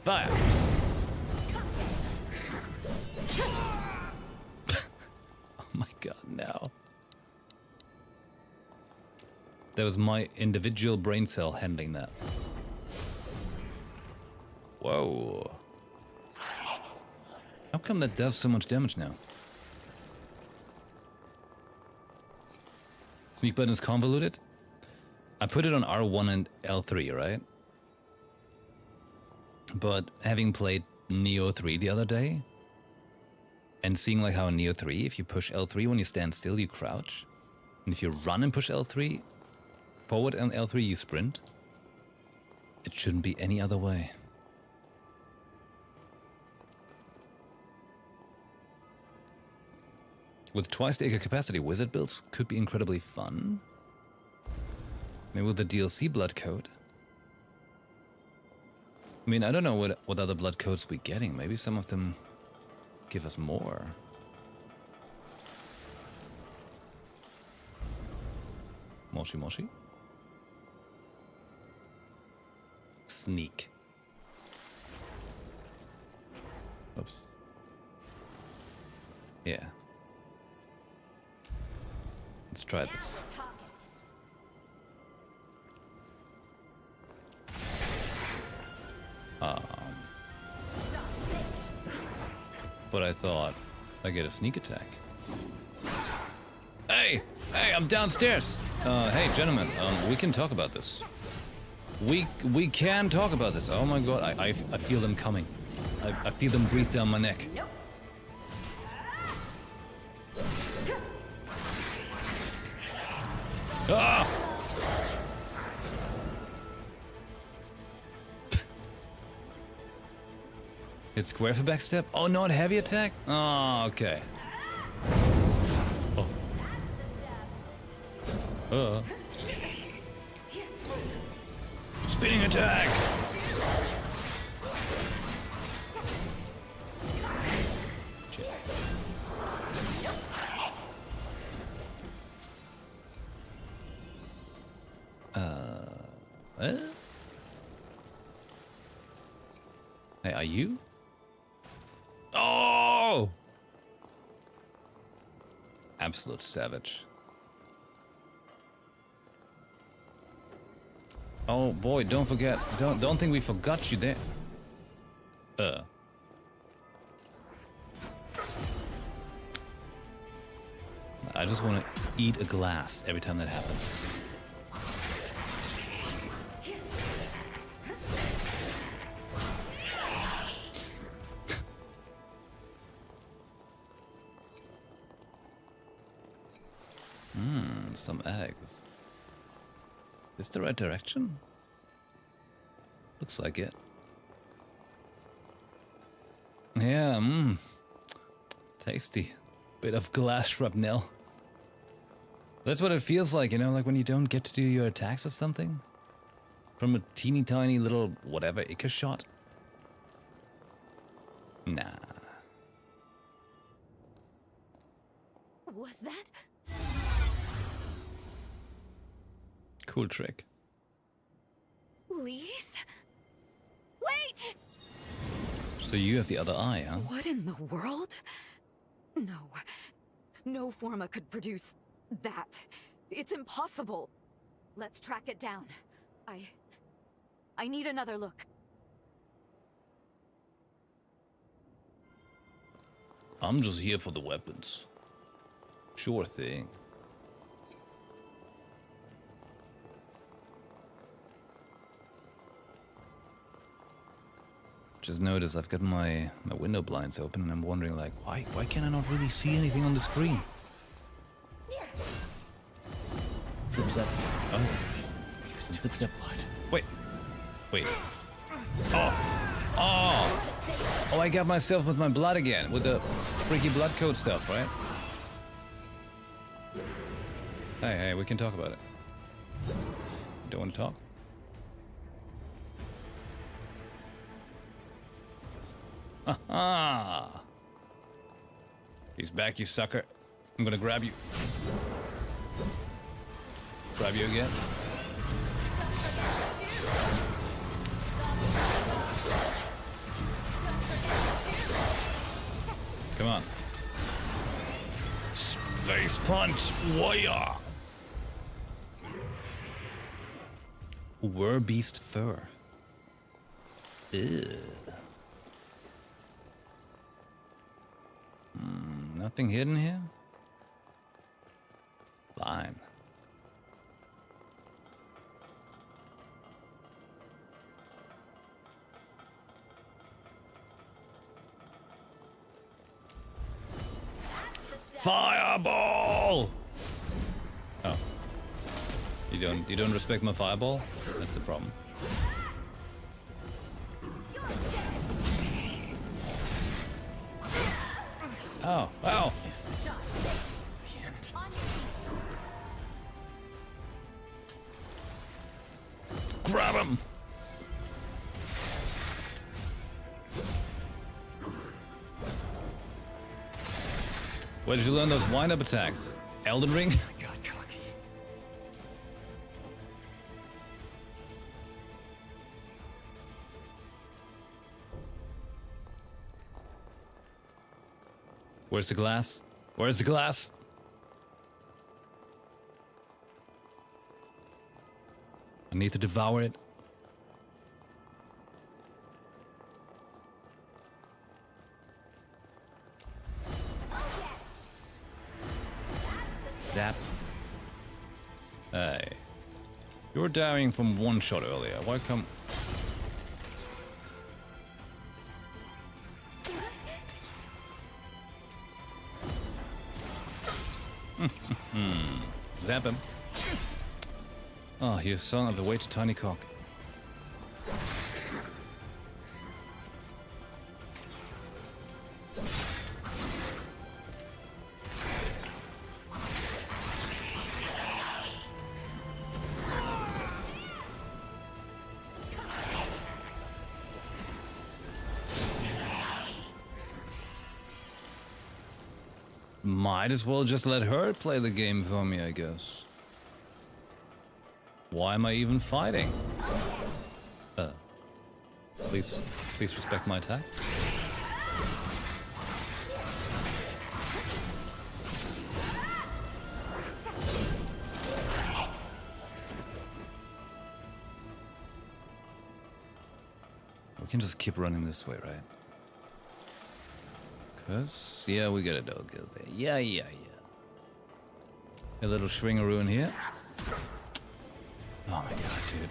Fire. Oh my god, no. That was my individual brain cell handling that. Whoa. How come that does so much damage now? Sneak button is convoluted? I put it on R1 and L3, right? But having played Neo 3 the other day, and seeing like how in Neo 3, if you push L3 when you stand still, you crouch. And if you run and push L3, forward and L3, you sprint. It shouldn't be any other way. With twice the acre capacity, wizard builds could be incredibly fun. Maybe with the DLC blood code. I mean, I don't know what other blood codes we're getting. Maybe some of them give us more. Moshi Moshi? Sneak. Oops. Yeah. Let's try this. But I thought I get a sneak attack. Hey! Hey, I'm downstairs! Hey, gentlemen, we can talk about this. We can talk about this. Oh my god, I feel them coming. I feel them breathe down my neck. Ah! Hit square for backstep? Oh, not heavy attack? Oh, okay. Oh. Spinning attack! Hey, are you? Oh! Absolute savage. Oh boy, don't forget. Don't think we forgot you there. I just want to eat a glass every time that happens. Some eggs. Is this the right direction? Looks like it. Yeah, tasty. Bit of glass shrapnel. That's what it feels like, you know, like when you don't get to do your attacks or something. From a teeny tiny little whatever Ica shot. Nah. Was that? Cool trick. Please? Wait! So you have the other eye, huh? What in the world? No. No Forma could produce that. It's impossible. Let's track it down. I need another look. I'm just here for the weapons. Sure thing. Just noticed I've got my window blinds open and I'm wondering like, why can I not really see anything on the screen? Zip zap. Oh. Zip zap. Wait. Oh, I got myself with my blood again, with the freaky blood code stuff, right? Hey, we can talk about it. Don't want to talk? Aha! He's back, you sucker. I'm gonna grab you. Grab you again. Come on. Space punch, warrior. Werbeast fur. Ew. Nothing hidden here? Fine. Fireball! Oh. You don't respect my fireball? That's the problem. Oh, wow. Is this the end? Grab him! Where did you learn those wind-up attacks? Elden Ring? I got cocky. Where's the glass? Where's the glass? I need to devour it. Zap. Hey. You were dying from one shot earlier. Why come... Zap him. Oh, you son of a way to tiny cock. Might as well just let her play the game for me, I guess. Why am I even fighting? Please respect my attack. We can just keep running this way, right? Cause, yeah, we got a dog kill there. Yeah. A little swingaroo in here. Oh my god, dude.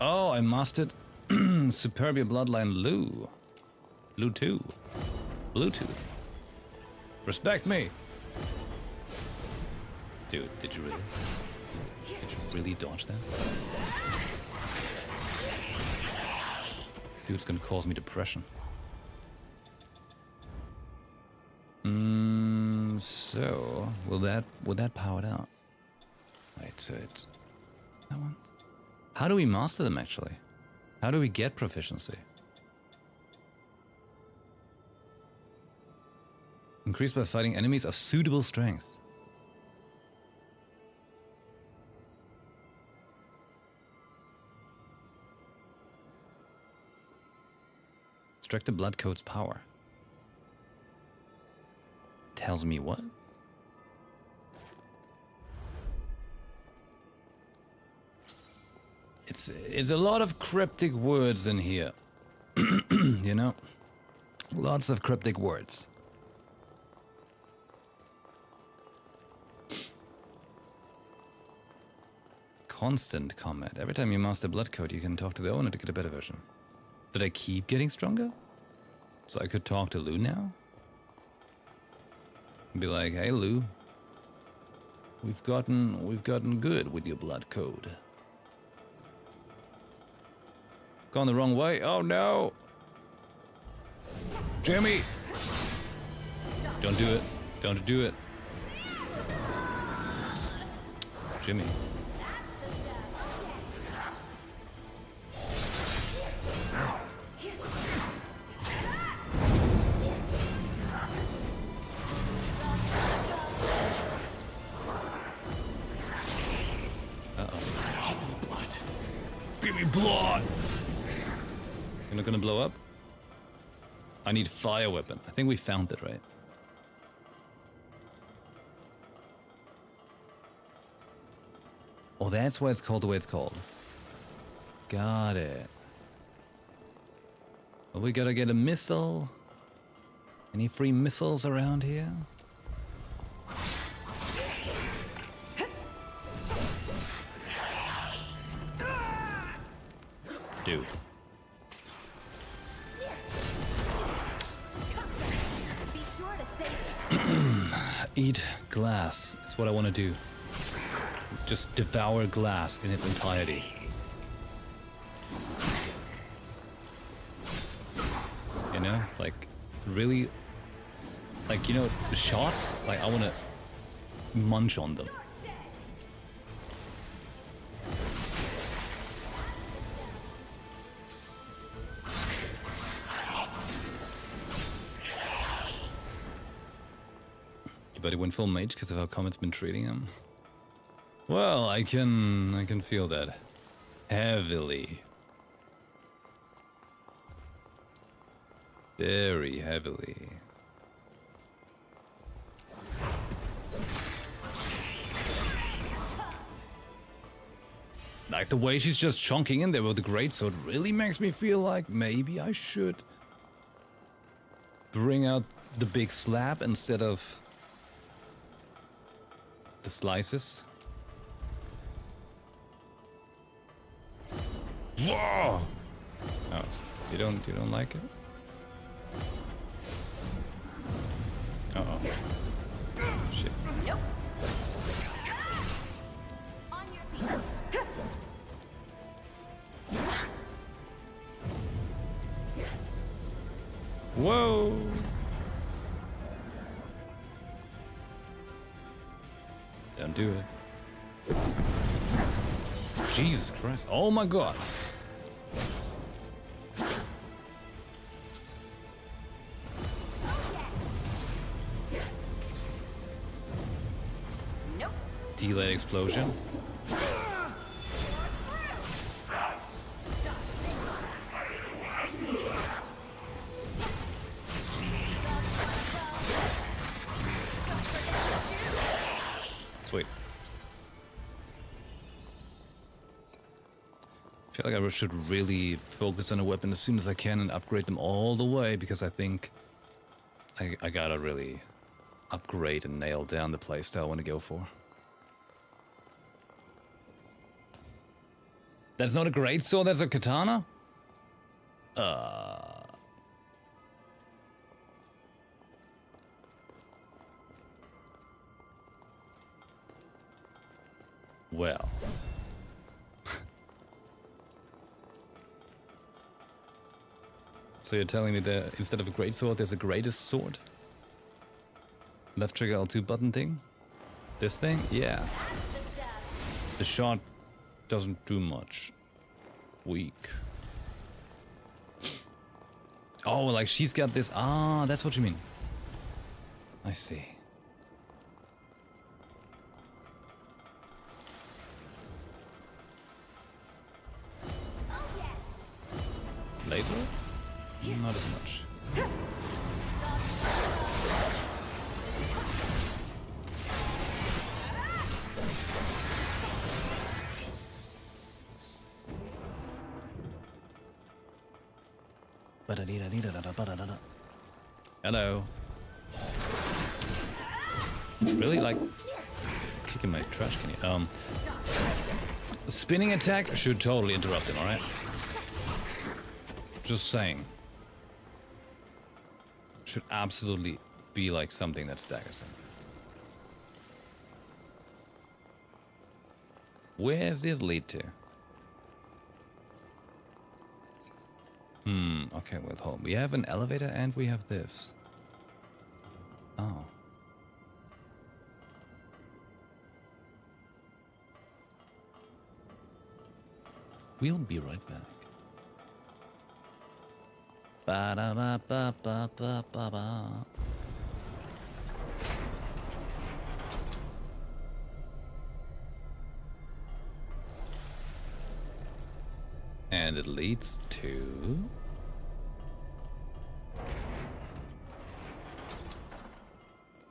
Oh, I mastered Superbia Bloodline Lou. Lou 2. Bluetooth. Respect me. Dude, did you really? Did you really dodge that? Dude, it's gonna cause me depression. So will that power it out? Right, so it's that one. How do we master them actually? How do we get proficiency? Increased by fighting enemies of suitable strength. Extract the blood code's power. Tells me what? It's a lot of cryptic words in here. You know? Lots of cryptic words. Constant combat. Every time you master blood code, you can talk to the owner to get a better version. Did I keep getting stronger? So I could talk to Lou now? Be like, hey Lou, we've gotten good with your blood code. Gone the wrong way? Oh no! Jimmy! Don't do it. Don't do it. Jimmy. Give me blood! You're not gonna blow up? I need fire weapon. I think we found it, right? Oh, that's why it's called the way it's called. Got it. Well, we gotta get a missile. Any free missiles around here? Dude. Eat glass. That's what I want to do. Just devour glass in its entirety. You know? Like, really? Like, you know, the shots? Like, I want to munch on them. But he went full mage because of how Comet's been treating him. Well, I can feel that heavily, very heavily. Like the way she's just chunking in there with the greatsword really makes me feel like maybe I should bring out the big slab instead of the slices. Whoa! Oh, you don't like it? Uh-oh. Shit. Nope. Whoa! Don't do it. Jesus Christ. Oh my god. Nope. Delayed explosion. Sweet. I feel like I should really focus on a weapon as soon as I can and upgrade them all the way, because I think I gotta really upgrade and nail down the playstyle I want to go for. That's not a great sword, that's a katana? Well. So you're telling me that instead of a great sword, there's a greatest sword? Left trigger L2 button thing? This thing? Yeah. The shot doesn't do much. Weak. Oh, like she's got this. Ah, that's what you mean. I see. Laser? Not as much. Hello. Really like kicking my trash can. The spinning attack should totally interrupt him, alright? Just saying. Should absolutely be like something that staggers him. Where's this lead to? Okay, well, hold on. We have an elevator and we have this. Oh. We'll be right back. Ba-da-ba-ba-ba-ba-ba-ba. And it leads to...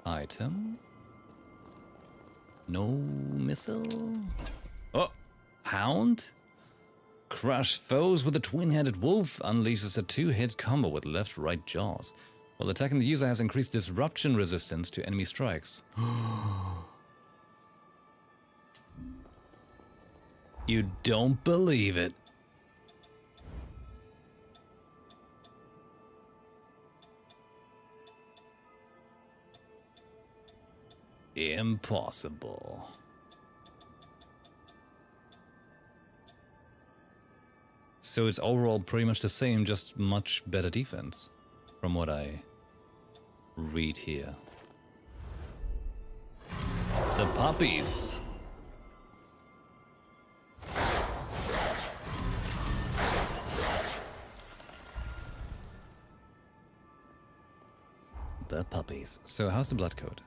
item. No missile. Oh, hound. Crush foes with a twin-headed wolf. Unleashes a 2-hit combo with left-right jaws. While attacking the user has increased disruption resistance to enemy strikes. You don't believe it. Impossible. So it's overall pretty much the same, just much better defense, from what I read here. The puppies. The puppies. So how's the blood code?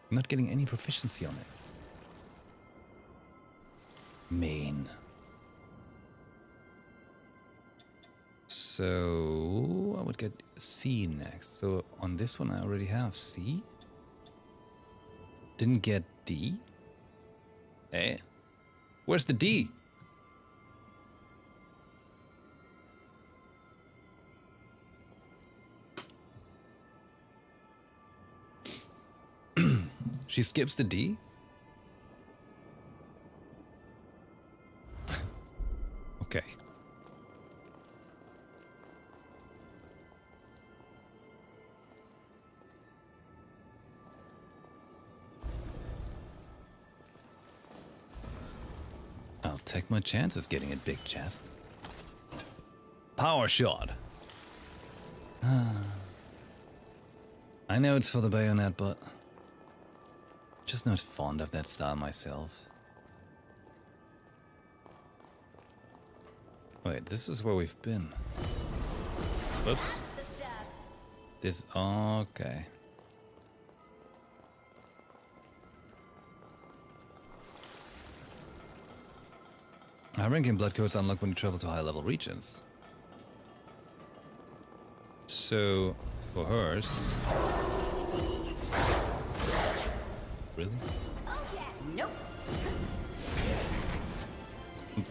I'm not getting any proficiency on it. Mean. So I would get C next. So on this one I already have C. Didn't get D. Eh? Where's the D? She skips the D? Okay. I'll take my chances getting a big chest. Power shot. I know it's for the bayonet, but just not fond of that style myself. Wait, this is where we've been. Whoops. This, okay. High ranking blood codes unlock when you travel to high level regions. So, for hers... Really? Nope.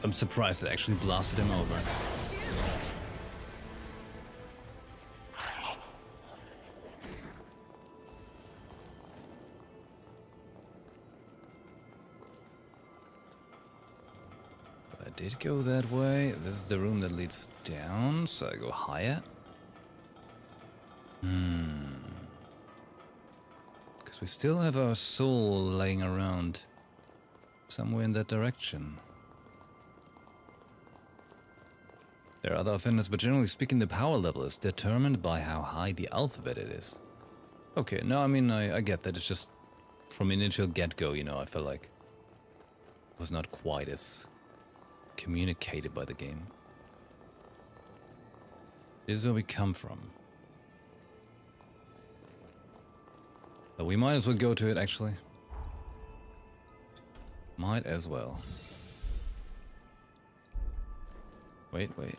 I'm surprised it actually blasted him over. I did go that way. This is the room that leads down, so I go higher. Because we still have our soul laying around somewhere in that direction. There are other offenders, but generally speaking, the power level is determined by how high the alphabet it is. Okay, no, I mean, I get that. It's just from initial get-go, you know, I felt like it was not quite as communicated by the game. This is where we come from. But we might as well go to it, actually. Might as well. Wait. A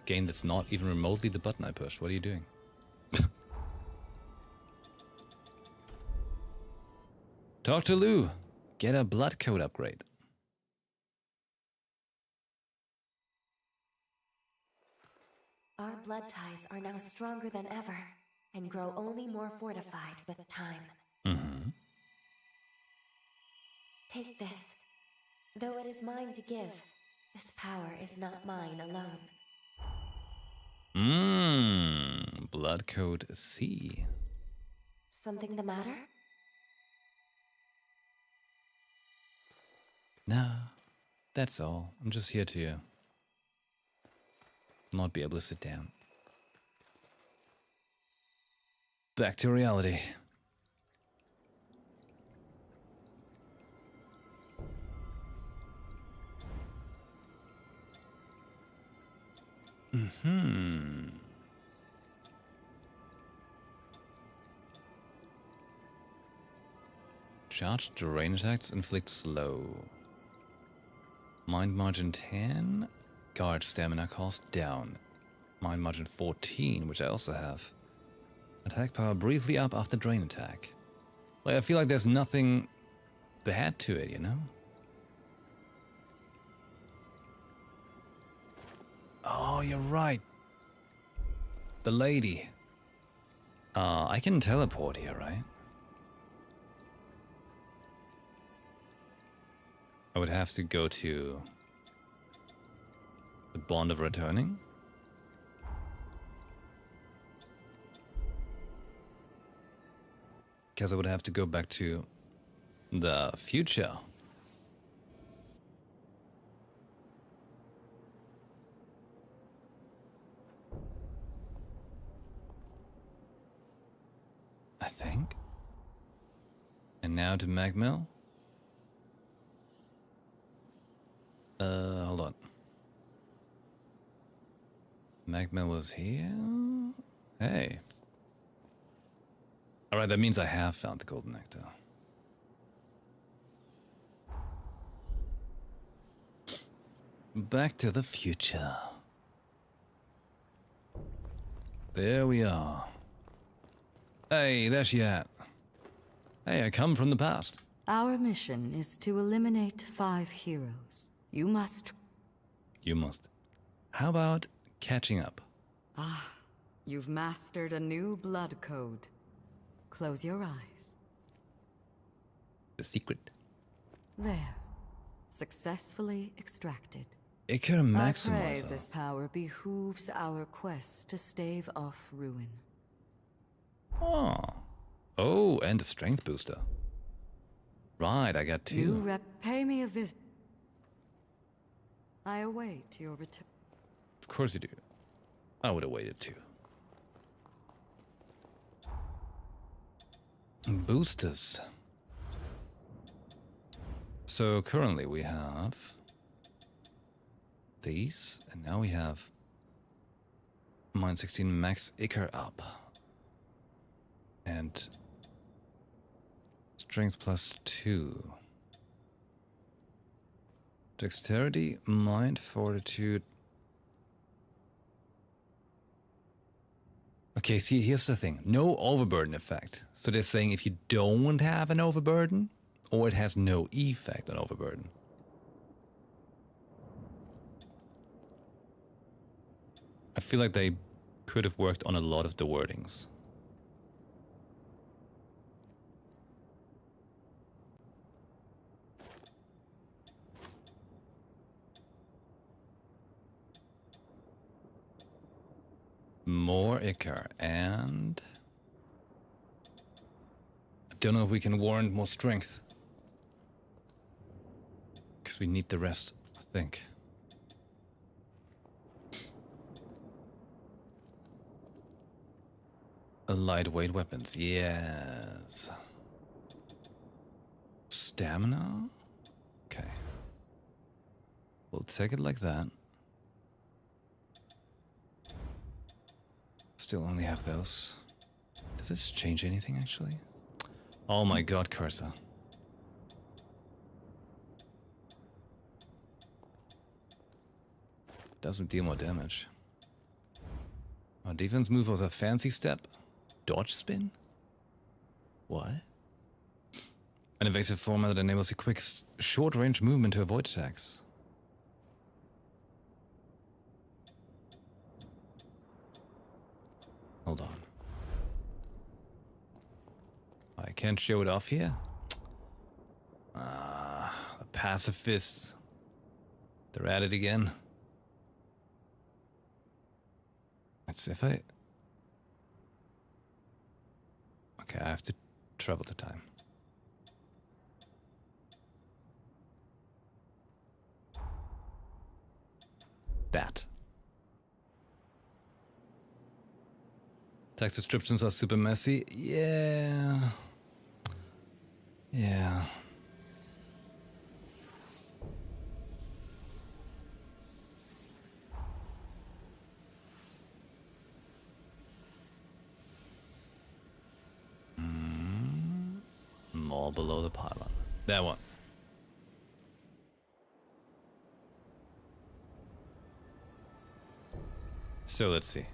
game that's not even remotely the button I pushed. What are you doing? Talk to Lou. Get a blood code upgrade. Our blood ties are now stronger than ever, and grow only more fortified with time. Mm-hmm. Take this. Though it is mine to give, this power is not mine alone. Blood code C. Something the matter? Nah, that's all. I'm just here to not be able to sit down. Back to reality. Charged drain attacks inflict slow. Mind margin 10. Guard stamina cost down. Mind margin 14, which I also have. Attack power briefly up after drain attack. Like, I feel like there's nothing bad to it, you know? Oh, you're right. The lady. I can teleport here, right? I would have to go to the Bond of Returning. Because I would have to go back to the future. I think. And now to Magmill. Hold on. Magmill was here? Hey. Alright, that means I have found the golden nectar. Back to the future. There we are. Hey, there she at. Hey, I come from the past. Our mission is to eliminate 5 heroes. You must. You must. How about catching up? Ah, you've mastered a new blood code. Close your eyes. The secret. There. Successfully extracted. Iker I pray Maximizer. this power behooves our quest to stave off ruin. Oh. Oh, and a strength booster. Right, I got 2. New rep, pay me a visit. I await your return. Of course you do. I would have waited too. Boosters. So currently we have these, and now we have mine 16 max Iker up. And strength +2. Dexterity, mind, fortitude. Okay, see, here's the thing. No overburden effect. So they're saying if you don't have an overburden, or it has no effect on overburden. I feel like they could have worked on a lot of the wordings. More Icar, and I don't know if we can warrant more strength. Because we need the rest, I think. Lightweight weapons, yes. Stamina? Okay. We'll take it like that. Still only have those. Does this change anything, actually? Oh my god, cursor. Doesn't deal more damage. Our defense move was a fancy step. Dodge spin? What? An evasive format that enables a quick short-range movement to avoid attacks. Hold on. I can't show it off here. The pacifists. They're at it again. Let's see if I... Okay, I have to travel to time. That. Text descriptions are super messy. Yeah. Yeah. More below the pylon. That one. So let's see.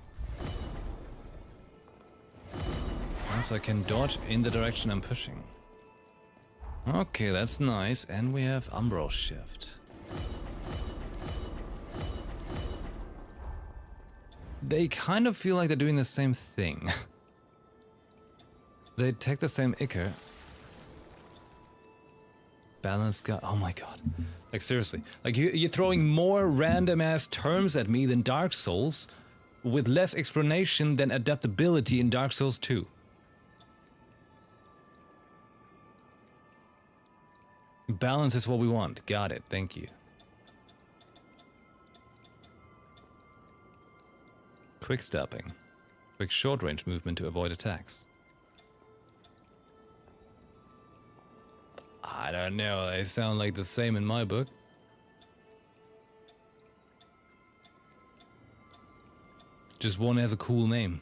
So I can dodge in the direction I'm pushing. Okay, that's nice. And we have Umbral Shift. They kind of feel like they're doing the same thing. They take the same Ichor. Balance guy. Oh my god. Like seriously. Like you're throwing more random ass terms at me than Dark Souls, with less explanation than adaptability in Dark Souls 2. Balance is what we want. Got it. Thank you. Quick stopping. Quick short range movement to avoid attacks. I don't know. They sound like the same in my book. Just one has a cool name.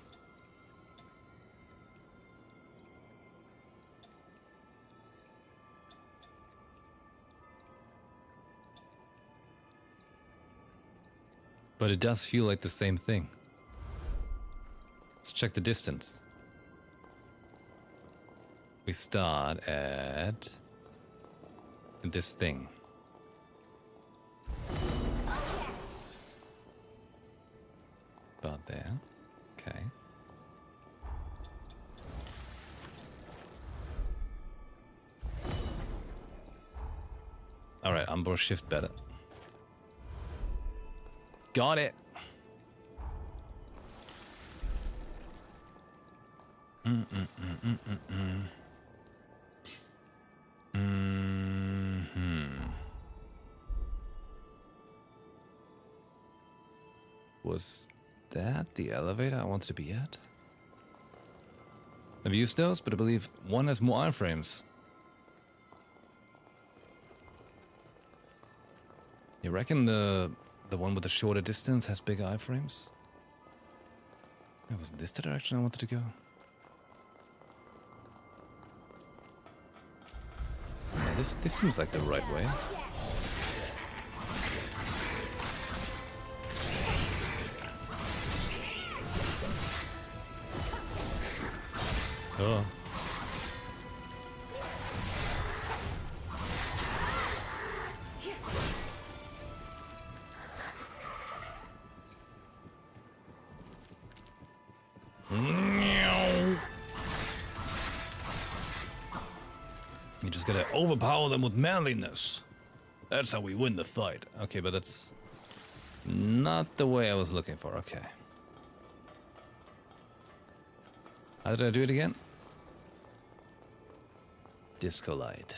But it does feel like the same thing. Let's check the distance. We start at this thing. About there. Okay. Alright, Umbral Shift better. Got it. Was that the elevator I wanted to be at? I've used those, but I believe one has more iframes. You reckon the one with the shorter distance has bigger iframes? It was this the direction I wanted to go. Yeah, this seems like the right way. Oh. You just gotta overpower them with manliness. That's how we win the fight. Okay, but that's not the way I was looking for. Okay. How did I do it again? Disco light.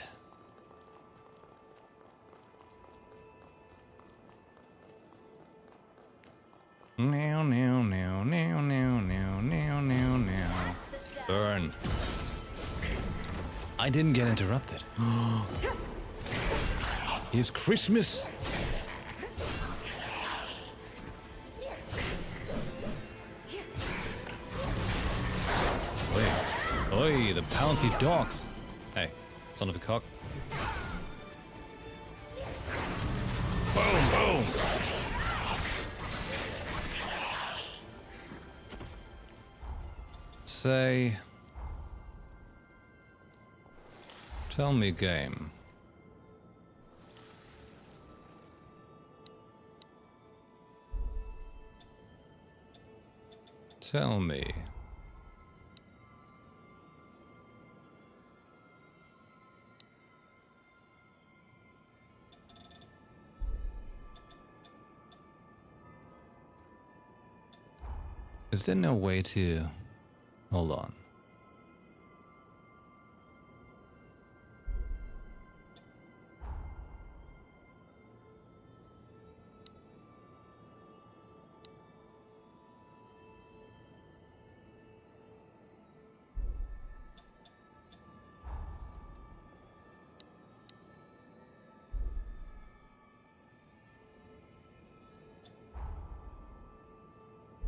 Now, now, now, now, now, now, now, now, now. Burn. I didn't get interrupted. It's Christmas. Oi, the pouncy dogs. Hey, son of a cock. Boom, boom. Say, tell me, game. Tell me. Is there no way to... Hold on.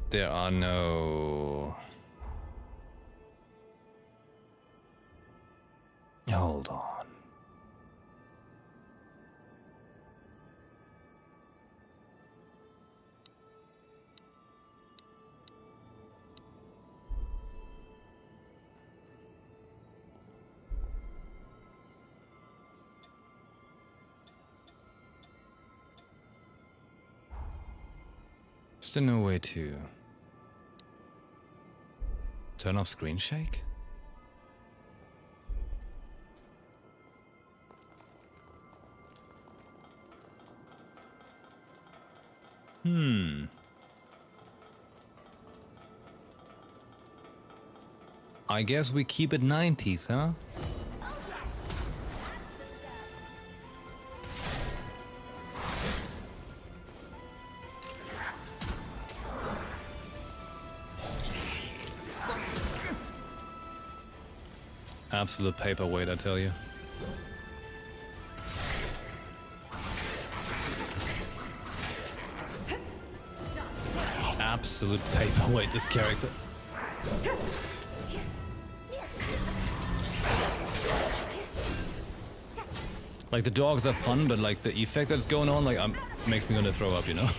There are no... Hold on. Is there no way to turn off screen shake? I guess we keep it 90s, huh? Absolute paperweight, I tell you. Absolute paperweight, this character. Like, the dogs are fun, but like the effect that's going on, like, makes me gonna throw up, you know?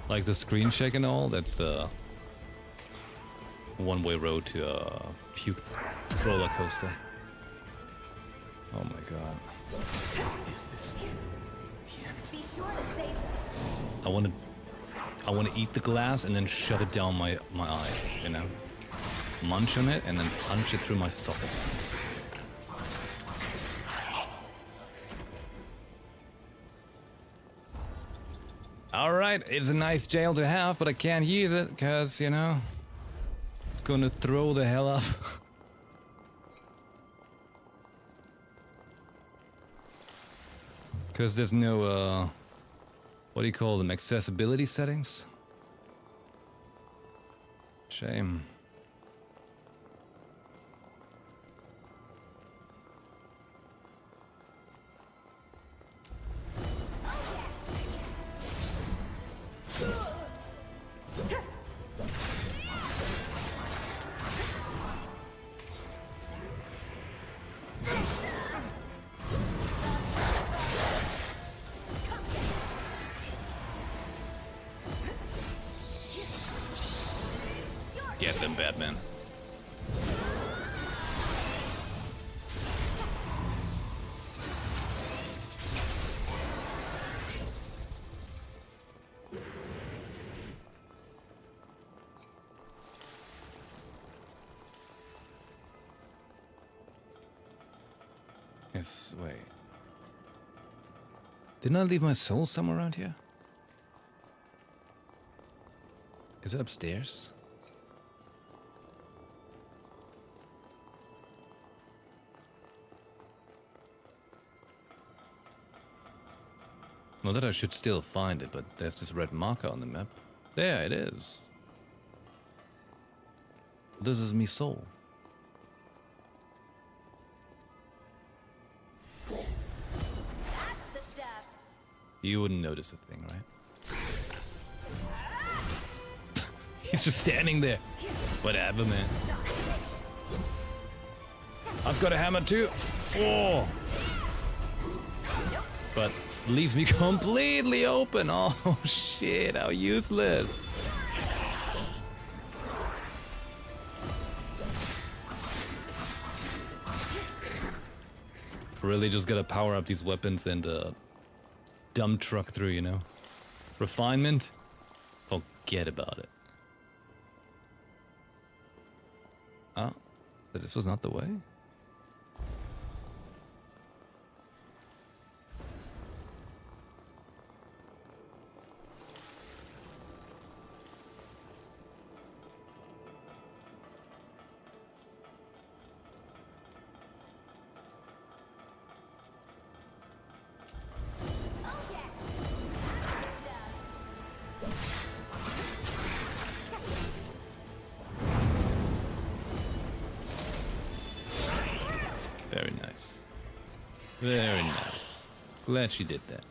Like the screen shake and all, that's the one-way road to a puke roller coaster. Oh my god. Is this the end? Be sure to save I wanna eat the glass and then shove it down my eyes, you know? Munch on it and then punch it through my sockets. Alright, it's a nice jail to have, but I can't use it, cause, you know, it's gonna throw the hell up. Cause there's no, what do you call them, accessibility settings? Shame. Get them, Batman. Yes, wait. Didn't I leave my soul somewhere around here? Is it upstairs? Not that I should still find it, but there's this red marker on the map. There it is. This is me soul. You wouldn't notice a thing, right? He's just standing there. Whatever, man. I've got a hammer too. Oh! But leaves me completely open. Oh shit, how useless. Really just gotta power up these weapons and dump truck through, you know? Refinement? Forget about it. Ah, so this was not the way? Very nice. Very nice. Glad she did that.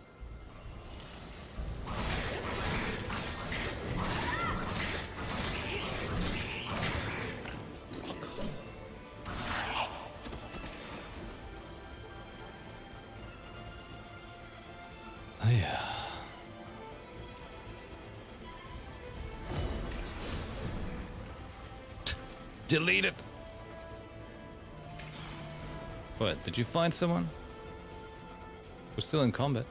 Oh yeah. Delete it. What, did you find someone? We're still in combat.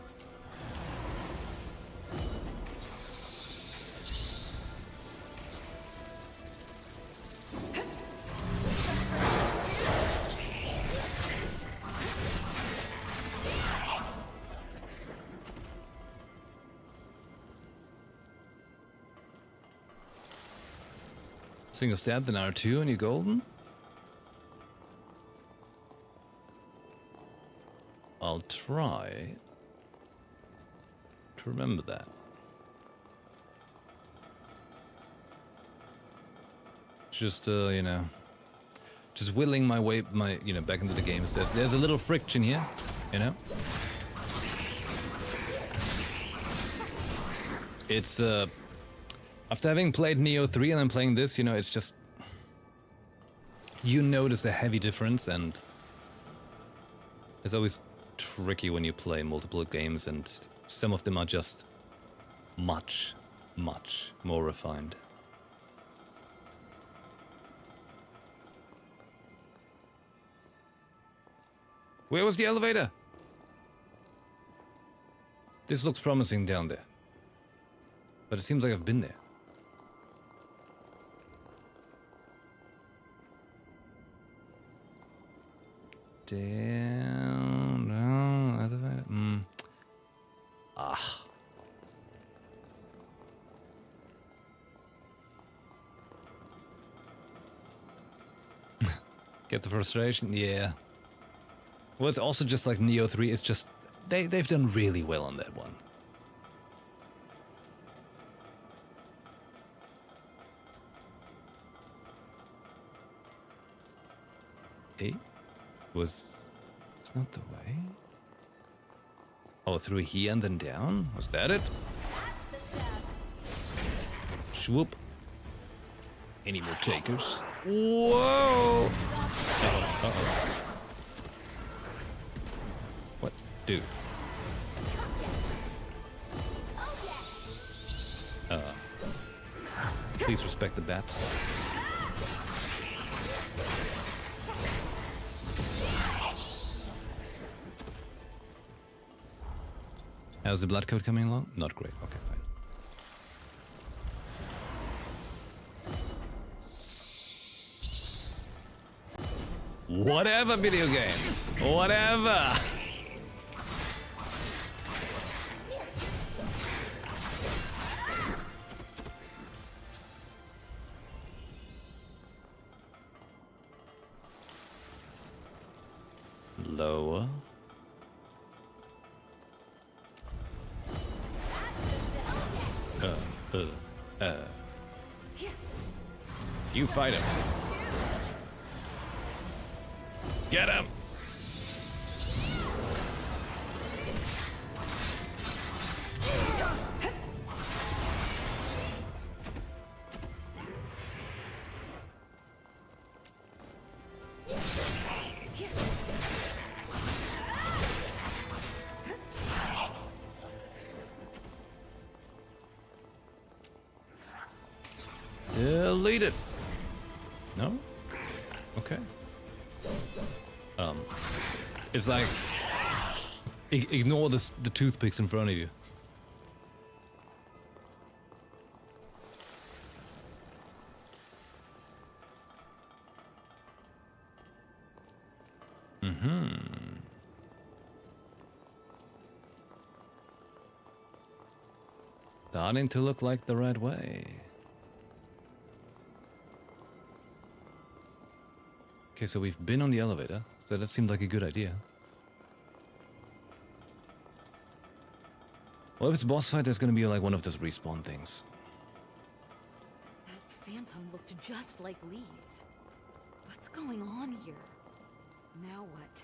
Single stab, then R2 and you're golden? I'll try to remember that. Just, you know, just willing my way, back into the game. There's a little friction here, you know? It's, after having played Neo 3 and then playing this, you know, it's just, you notice a heavy difference, and it's always tricky when you play multiple games, and some of them are just much, much more refined. Where was the elevator? This looks promising down there, but it seems like I've been there. Down, down, elevator. Ah. Get the frustration? Yeah. Well, it's also just like Neo 3. It's just they've done really well on that one. Eh? It's not the way. Oh, through here and then down? Was that it? Swoop. Any more takers? Whoa! Uh-oh, uh-oh. What? Dude. Please respect the bats. How's the blood code coming along? Not great. Okay, fine. Whatever, video game. Whatever. Lower. You fight him. Get him! Delete it. No? Okay. It's like ignore the toothpicks in front of you. Starting to look like the right way. Okay, so we've been on the elevator, so that seemed like a good idea. Well, if it's a boss fight, there's gonna be like one of those respawn things. That phantom looked just like Lee's. What's going on here? Now what?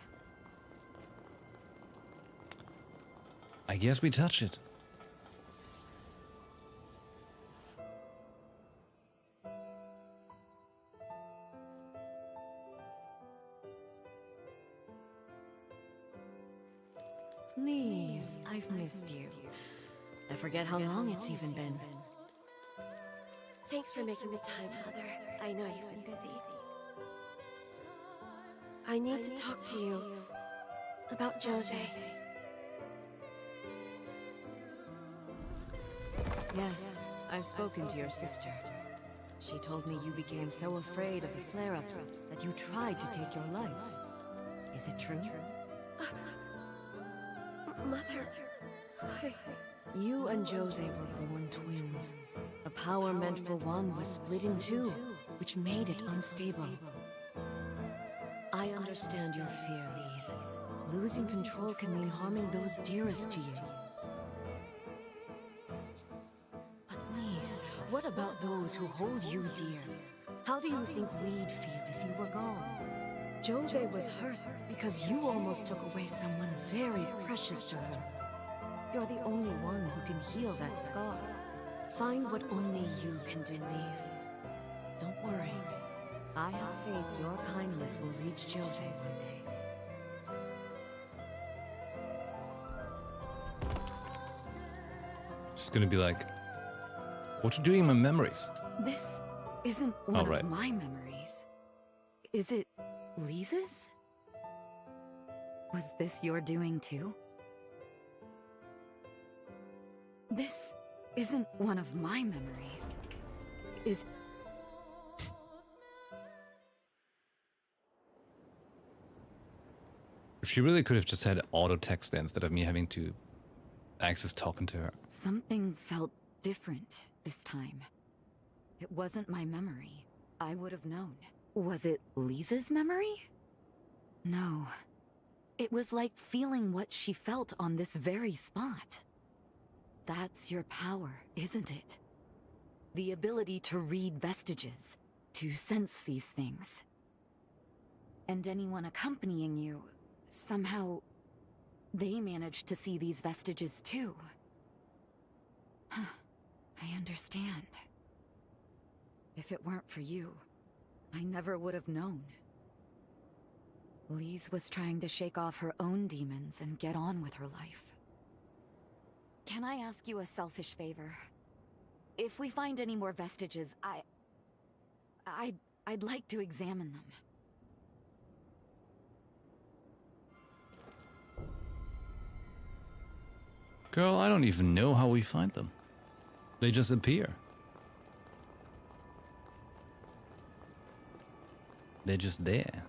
I guess we touch it. Please, I've missed you. I forget how long it's even been. Thanks for making the time, Mother. I know you've been busy. I need to talk to you about Jose. Yes, I've spoken to your sister. She told me you became so afraid of the flare-ups that you tried to take your life. Is it true? Mother, You and Jose were born twins. The power meant for one was split in two, which made it unstable. I understand your fear, Lise. Losing control can mean harming those dearest to you. But Lise, what about those who hold you dear? How do you think we'd feel if you were gone? Jose was hurt because you almost took away someone very precious to her. You're the only one who can heal that scar. Find what only you can do, Lise. Don't worry. I have faith your kindness will reach Jose one day. Just gonna be like, what you doing in my memories? This isn't one of my memories. Is it Lisa's? Was this your doing too? This isn't one of my memories. Is... She really could have just had auto text instead of me having to access talking to her. Something felt different this time. It wasn't my memory. I would have known. Was it Lisa's memory? No. It was like feeling what she felt on this very spot. That's your power, isn't it? The ability to read vestiges, to sense these things. And anyone accompanying you, somehow, they managed to see these vestiges too. I understand. If it weren't for you, I never would have known. Lise was trying to shake off her own demons and get on with her life. Can I ask you a selfish favor? If we find any more vestiges, I'd like to examine them. Girl, I don't even know how we find them. They just appear. They're just there.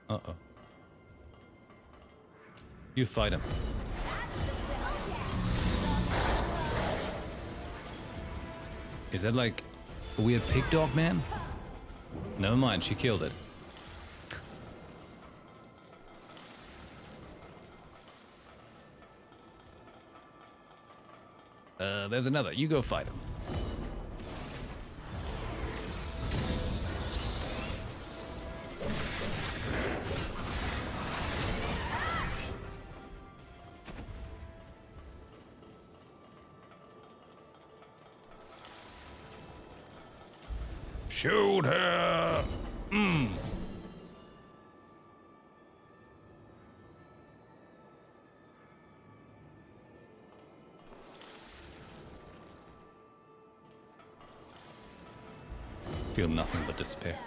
Uh-oh. You fight him. Is that like a weird pig dog man? Never mind, she killed it. There's another. You go fight him. Shoot her! Feel nothing but despair.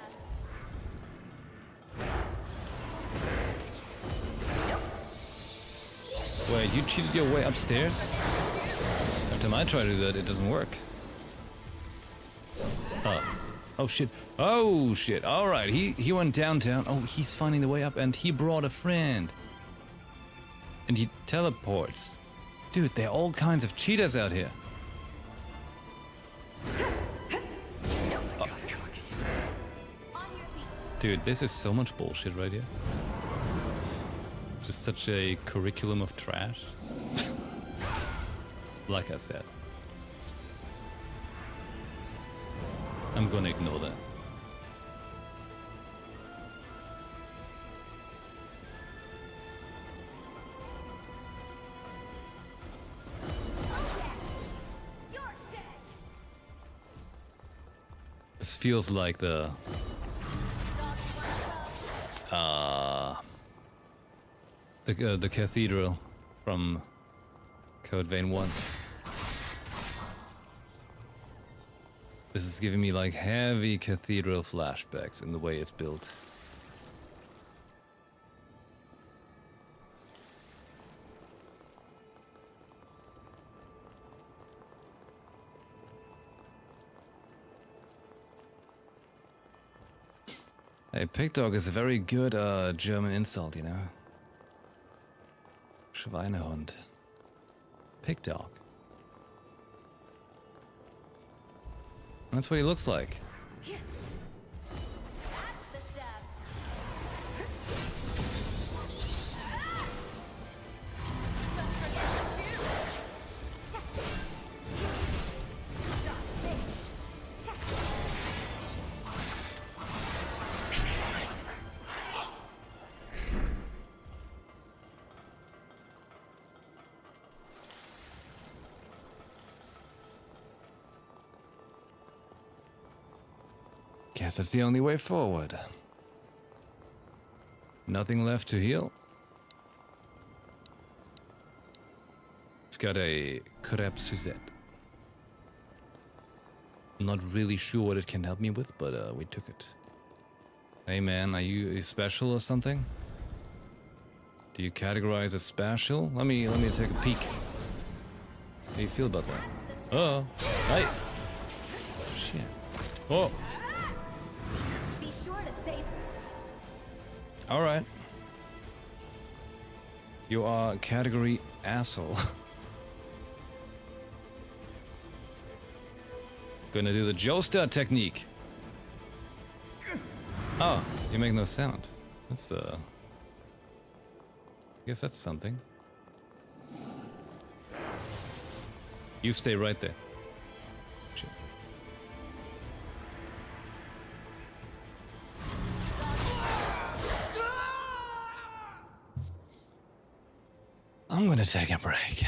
Wait, you cheated your way upstairs? Every time I try to do that, it doesn't work. Oh shit. Oh shit. Alright, he went downtown. Oh, he's finding the way up and he brought a friend. And he teleports. Dude, there are all kinds of cheaters out here. Oh. Dude, this is so much bullshit right here. Just such a curriculum of trash. Like I said. I'm gonna ignore that. This feels like the cathedral from Code Vein 1. This is giving me like heavy cathedral flashbacks in the way it's built. Hey, pig dog is a very good German insult, you know. Schweinehund. Pig dog. That's what he looks like. Guess that's the only way forward. Nothing left to heal. I've got a crepe Suzette. I'm not really sure what it can help me with, but we took it. Hey man, are you special or something? Do you categorize as special? Let me take a peek. How do you feel about that? Oh, hey. Shit. Oh. Alright. You are category asshole. Gonna do the Joestar technique. Oh, you make no sound. That's I guess that's something. You stay right there. Shit. I'm gonna take a break.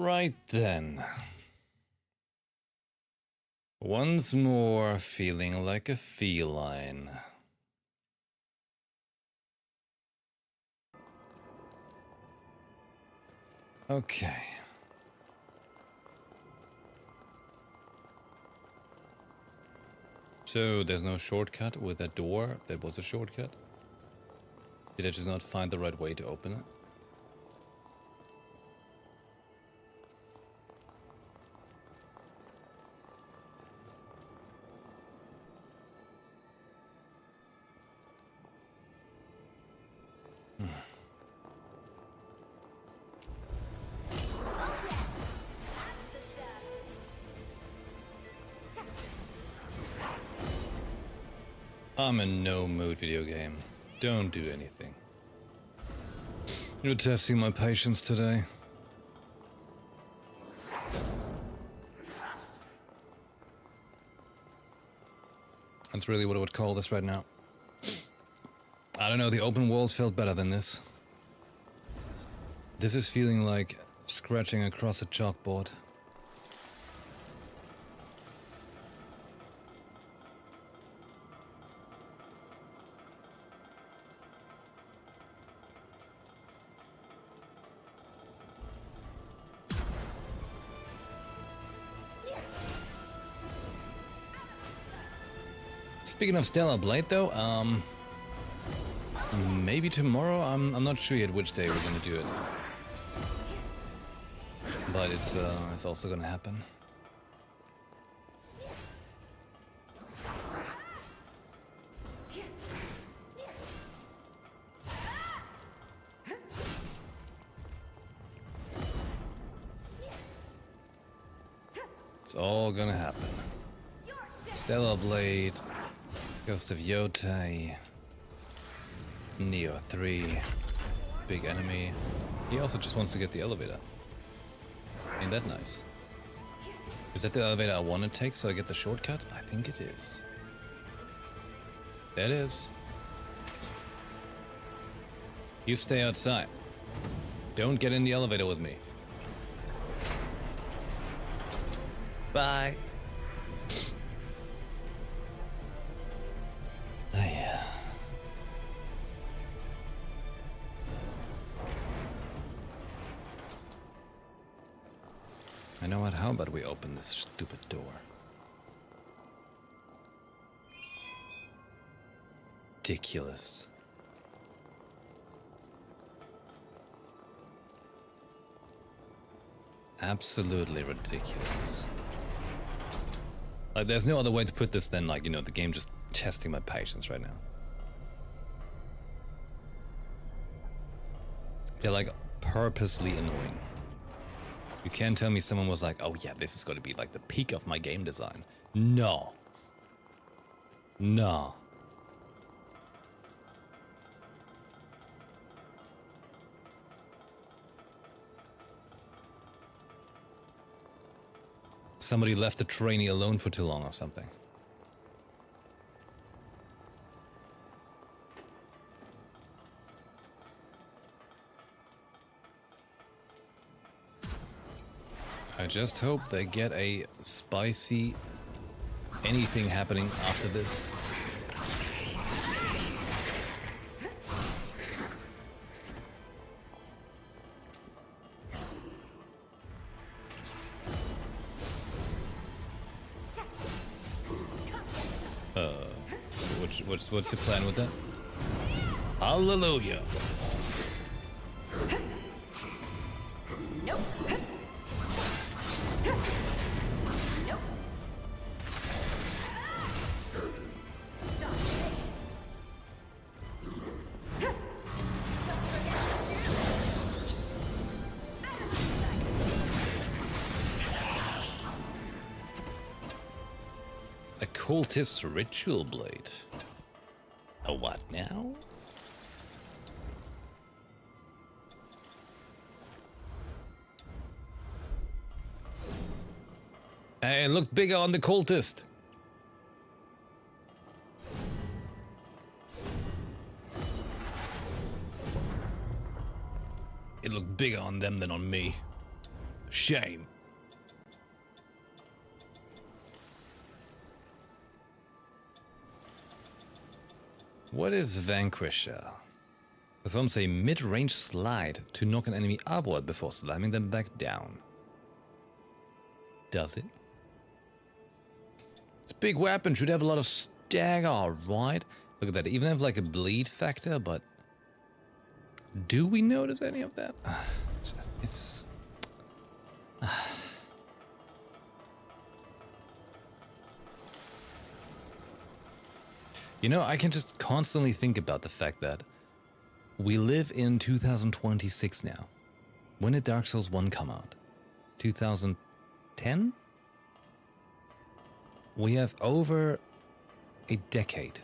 Right then. Once more, feeling like a feline. Okay. So, there's no shortcut with that door. That was a shortcut. Did I just not find the right way to open it? I'm in no mood video game. Don't do anything. You're testing my patience today. That's really what I would call this right now. I don't know, the open world felt better than this. This is feeling like scratching across a chalkboard. Speaking of Stellar Blade though, maybe tomorrow, I'm not sure yet which day we're gonna do it. But it's also gonna happen. It's all gonna happen. Stellar Blade, Ghost of Yotai, Neo 3, big enemy. He also just wants to get the elevator. Ain't that nice? Is that the elevator I want to take so I get the shortcut? I think it is. There it is. You stay outside. Don't get in the elevator with me. Bye. I know what, how about we open this stupid door? Ridiculous. Absolutely ridiculous. Like, there's no other way to put this than, like, you know, the game just testing my patience right now. They're, like, purposely annoying. You can't tell me someone was like, oh yeah, this is going to be like the peak of my game design. No. No. Somebody left the trainee alone for too long or something. I just hope they get a spicy anything happening after this. What's the plan with that? Hallelujah. Nope. A cultist's ritual blade. A what now? Hey, it looked bigger on the cultist. It looked bigger on them than on me. Shame. What is Vanquisher? Performs a mid-range slide to knock an enemy upward before slamming them back down. Does it? It's a big weapon, should have a lot of stagger, right? Look at that, even have like a bleed factor, but do we notice any of that? It's... You know, I can just constantly think about the fact that we live in 2026 now. When did Dark Souls 1 come out? 2010? We have over a decade.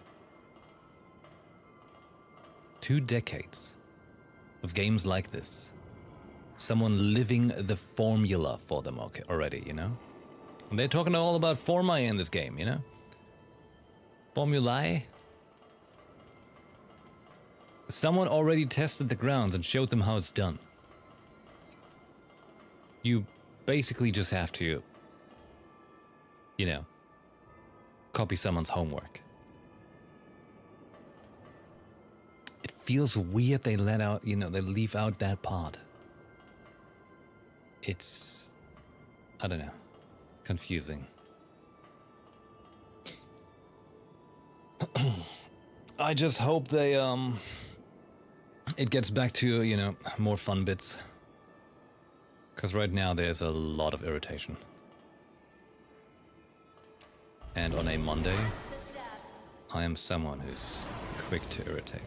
2 decades of games like this. Someone living the formula for them already, you know? And they're talking all about formae in this game, you know? Formulae. Someone already tested the grounds and showed them how it's done. You basically just have to, you know, copy someone's homework. It feels weird they let out, you know, they leave out that part. It's, I don't know, confusing. I just hope they, it gets back to, you know, more fun bits. Because right now there's a lot of irritation. And on a Monday, I am someone who's quick to irritate.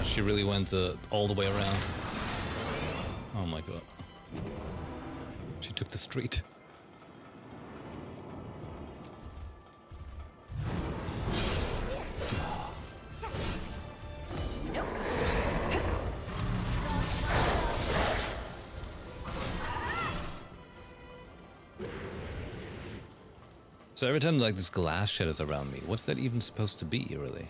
She really went all the way around. Oh my god. She took the street. So every time like this glass shatters around me, what's that even supposed to be, really?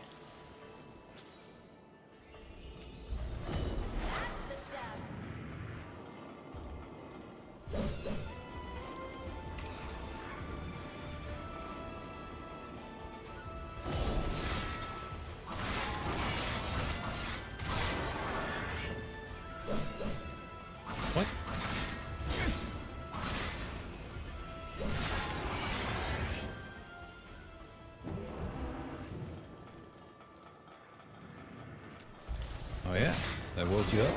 Oh yeah, that woke you up.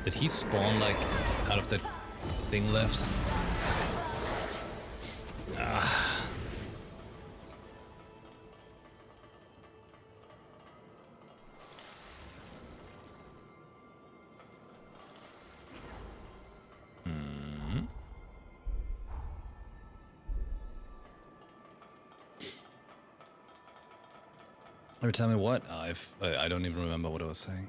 Did he spawn like out of that thing left? Ah. Or tell me what? I don't even remember what I was saying.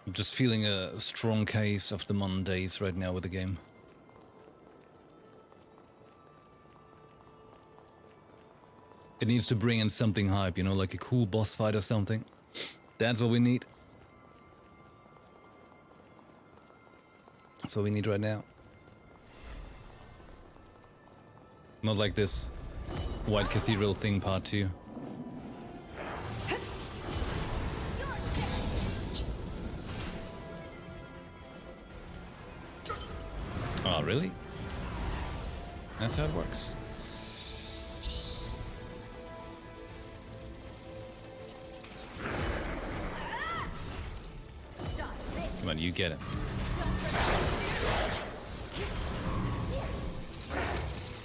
I'm just feeling a strong case of the Mondays right now with the game. It needs to bring in something hype, you know, like a cool boss fight or something. That's what we need. That's what we need right now. Not like this White Cathedral thing part 2. Oh, really? That's how it works. Come on, you get it.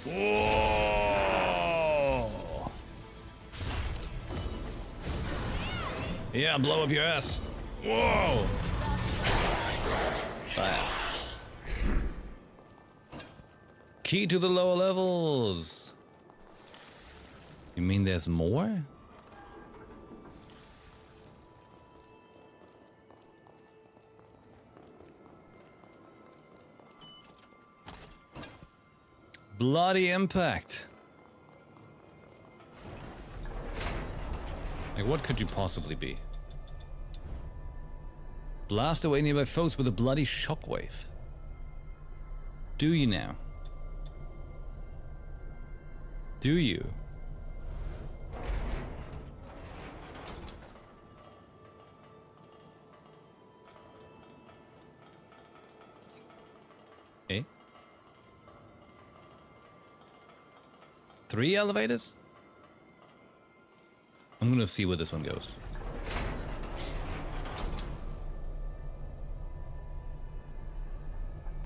Whoa! Yeah, blow up your ass. Whoa! Key to the lower levels. You mean there's more? Bloody impact. Like, what could you possibly be? Blast away nearby foes with a bloody shockwave. Do you now? Do you? Eh? 3 elevators? I'm gonna see where this one goes.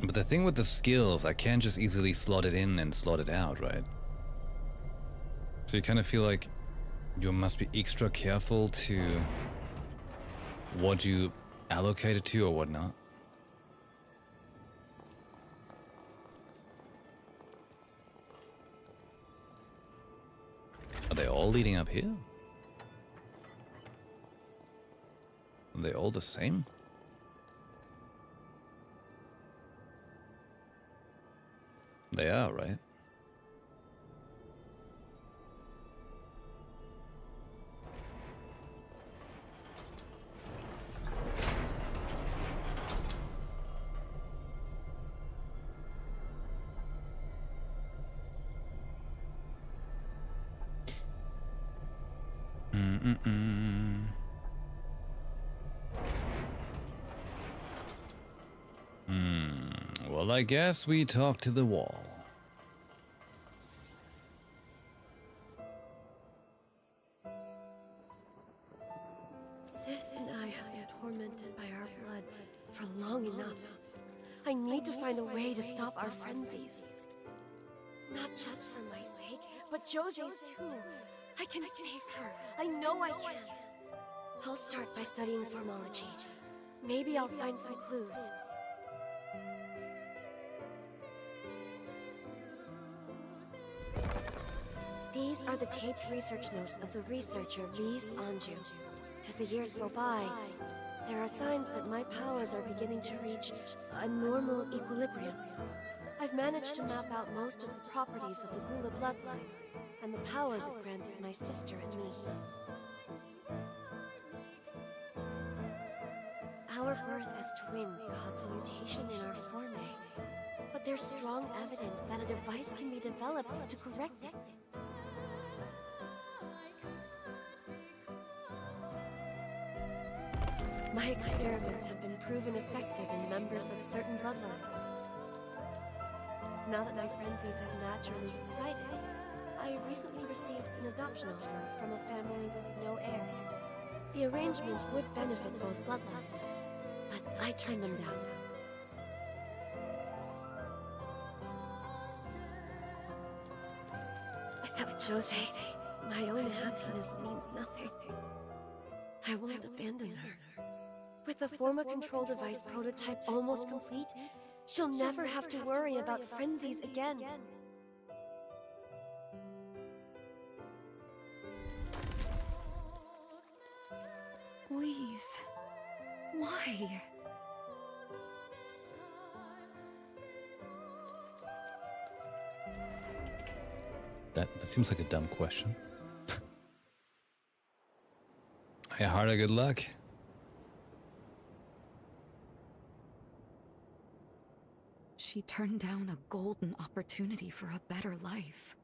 But the thing with the skills, I can't just easily slot it in and slot it out, right? So you kind of feel like you must be extra careful to what you allocate it to or whatnot. Are they all leading up here? Are they all the same? They are, right? Well, I guess we talk to the wall. Sis and I have been tormented by our blood for long enough. I need to find a way to stop our frenzies. Not just for my sake, but Jose's too. I can save her. I know I can. I'll start by studying formology. Maybe I'll find some clues. These are the taped research notes of the researcher Lise Anju. As the years go by, there are signs that my powers are beginning to reach a normal equilibrium. I've managed to map out most of the properties of the Gula bloodline, and the powers it granted my sister and me. Our birth as twins caused a mutation in our forme, but there's strong evidence that a device can be developed to correct it. My experiments have been proven effective in members of certain bloodlines. Now that my frenzies have naturally subsided, I recently received an adoption offer from a family with no heirs. The arrangement would benefit both bloodlines, but I turned them down. Without Jose, my own happiness means nothing. I won't abandon her. With the Forma control device prototype almost complete, she'll never have to worry about frenzies again. Please. Why? That seems like a dumb question. Hey, Harda, good luck. She turned down a golden opportunity for a better life.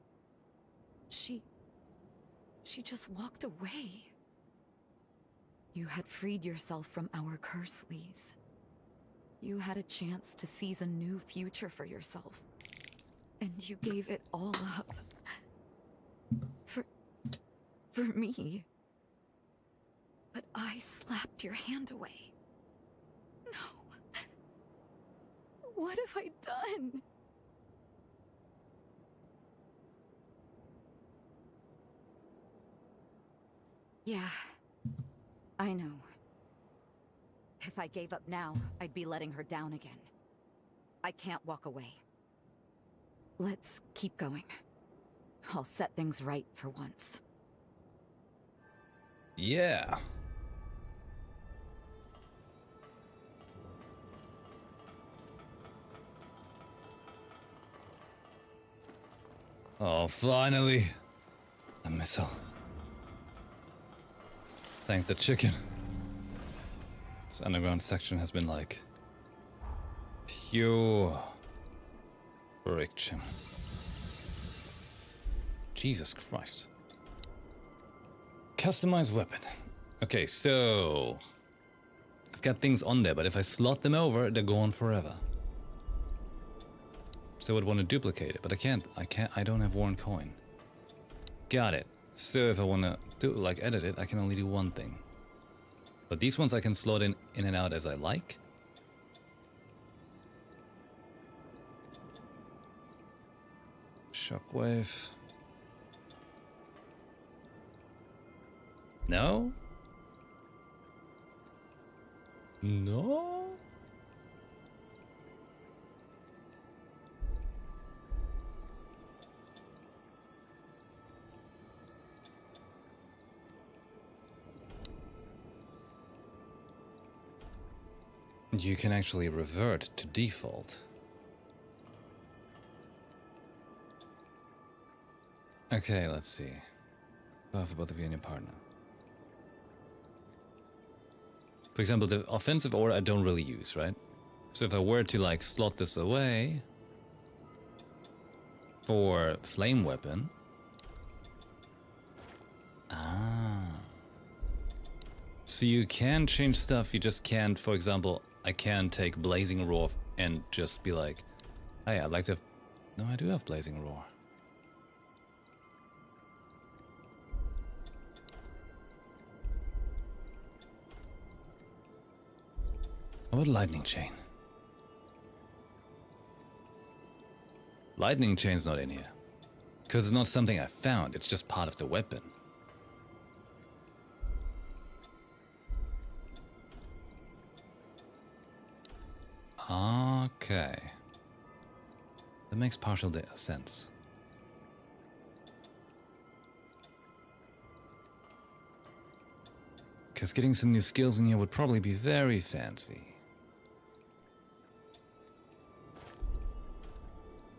She just walked away. You had freed yourself from our curse, Lise. You had a chance to seize a new future for yourself. And you gave it all up. For me. But I slapped your hand away. No. What have I done? Yeah, I know. If I gave up now, I'd be letting her down again. I can't walk away. Let's keep going. I'll set things right for once. Yeah. Oh, finally. A missile. Thank the chicken. This underground section has been like pure friction. Jesus Christ. Customize weapon. Okay, so I've got things on there, but if I slot them over, they're gone forever. So I would want to duplicate it, but I can't. I don't have worn coin. Got it. So if I want to do like edit it, I can only do one thing. But these ones I can slot in and out as I like. Shockwave. No? No? You can actually revert to default. Okay, let's see. For both of you and your partner. For example, the offensive aura I don't really use, right? So if I were to like slot this away for flame weapon. So you can change stuff, you just can't, for example, I can take Blazing Roar and just be like, hey, I'd like to have... No, I do have Blazing Roar. How about Lightning Chain? Lightning Chain's not in here. Because it's not something I found, it's just part of the weapon. Okay. That makes partial sense. Because getting some new skills in here would probably be very fancy.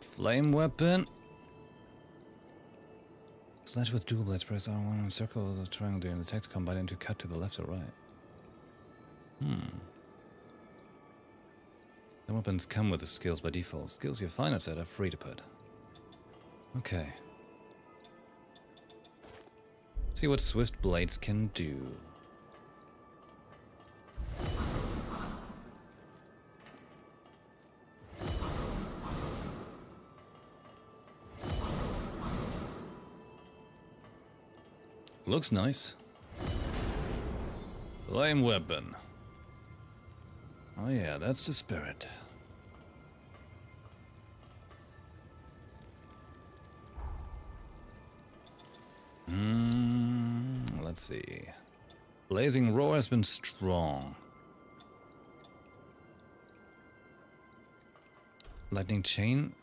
Flame weapon. Slash with dual blades, press R1 and circle the triangle during the attack to combine into cut to the left or right. The weapons come with the skills by default. Skills you find outside are free to put. Okay. See what swift blades can do. Looks nice. Flame weapon. Oh yeah, that's the spirit. Let's see. Blazing Roar has been strong. Lightning Chain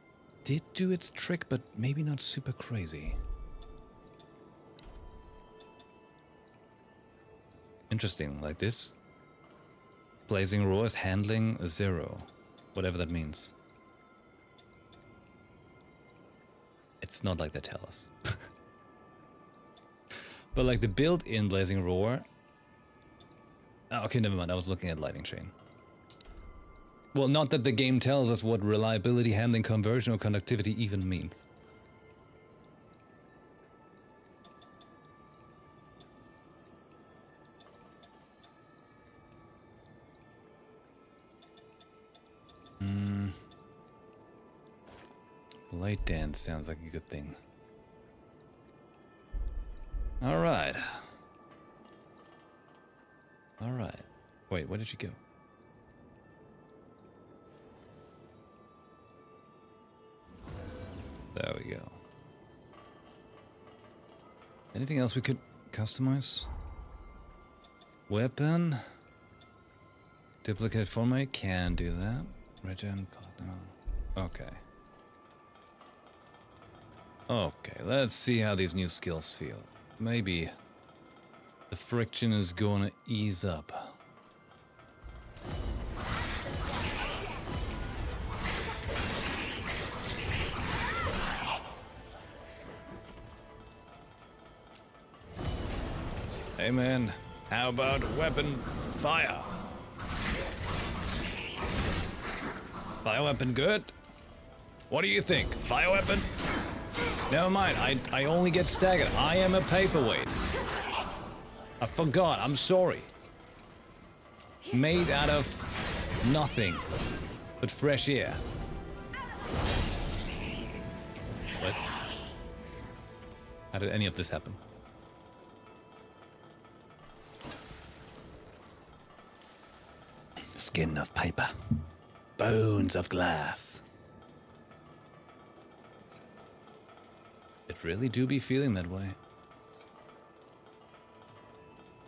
did do its trick, but maybe not super crazy. Interesting, like this. Blazing Roar is handling 0, whatever that means. It's not like they tell us. But like the build in Blazing Roar... Oh, okay, never mind, I was looking at Lightning Chain. Well, not that the game tells us what reliability, handling, conversion, or conductivity even means. Blade dance sounds like a good thing. Alright. Alright. Wait, where did she go? There we go. Anything else we could customize? Weapon? Duplicate format? Can do that. Regen pot, no. Okay. Okay, let's see how these new skills feel. Maybe the friction is gonna ease up. Hey man, how about weapon fire? Fire weapon good? What do you think? Fire weapon? Never mind, I only get staggered. I am a paperweight. I forgot, I'm sorry. Made out of nothing but fresh air. What? How did any of this happen? Skin of paper. Bones of glass. It really do be feeling that way.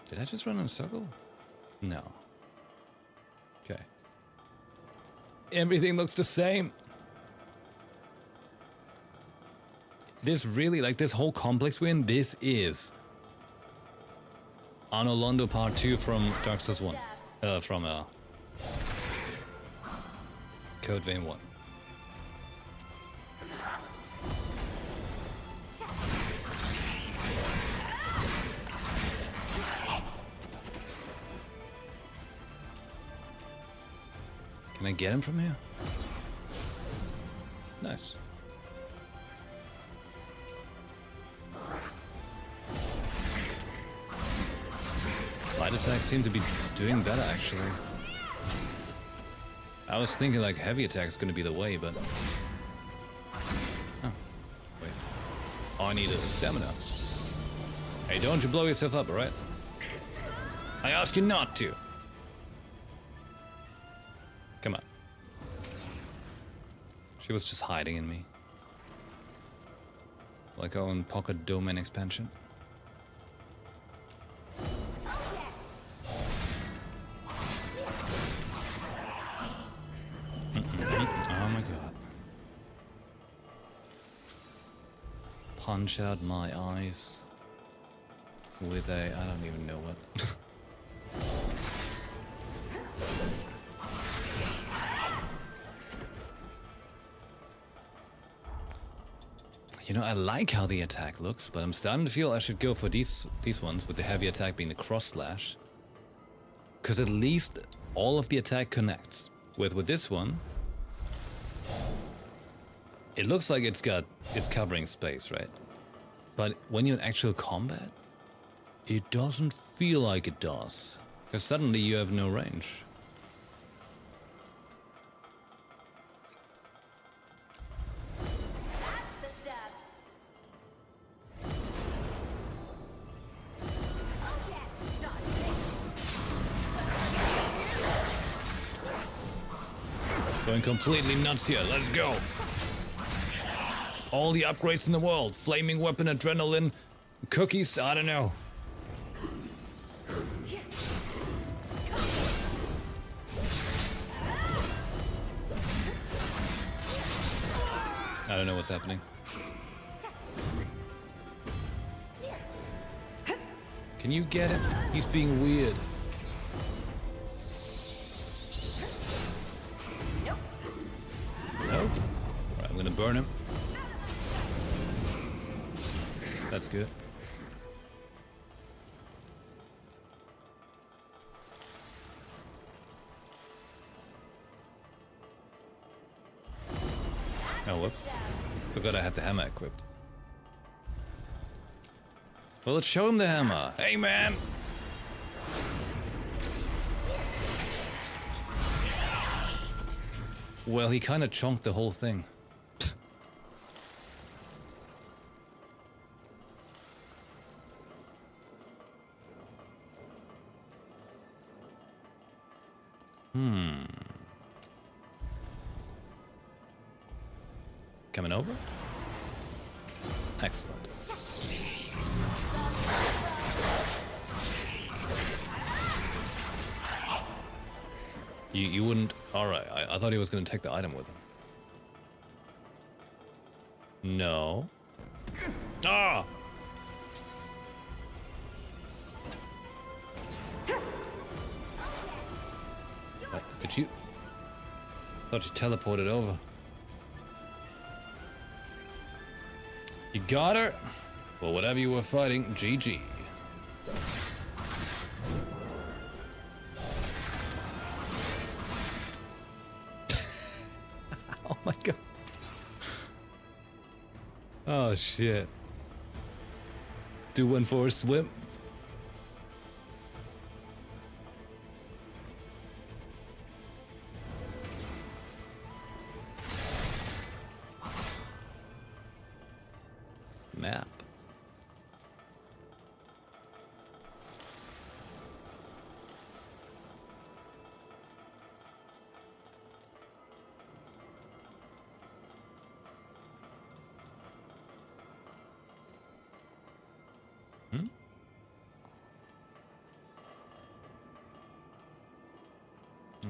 Did I just run in a circle? No. Okay. Everything looks the same. This really, like this whole complex we're in, this is Anno Londo Part 2 from Dark Souls 1. From Code Vein 1. Can I get him from here? Nice. Light attacks seem to be doing better, actually. I was thinking like heavy attack is gonna be the way, but... Oh, wait. All I need is stamina. Hey, don't you blow yourself up, alright? I ask you not to. Come on. She was just hiding in me. Like our own pocket domain expansion. Oh my god. Punch out my eyes with a... I don't even know what. You know, I like how the attack looks, but I'm starting to feel I should go for these ones, with the heavy attack being the cross slash. Because at least all of the attack connects. With this one, it looks like it's covering space, right? But when you're in actual combat, it doesn't feel like it does. Because suddenly you have no range. Going completely nuts here, let's go! All the upgrades in the world, flaming weapon, adrenaline, cookies, I don't know. I don't know what's happening. Can you get him? He's being weird. Nope. Alright, I'm gonna burn him. That's good. Oh, whoops. Forgot I had the hammer equipped. Well, let's show him the hammer. Hey, man! Well, he kind of chonked the whole thing. Coming over? Excellent. You wouldn't... Alright, I thought he was going to take the item with him. No. Ah! What, did you? Thought you teleported over. You got her? Well, whatever you were fighting, GG. Oh my god. Oh shit. Do one for a swim. Map.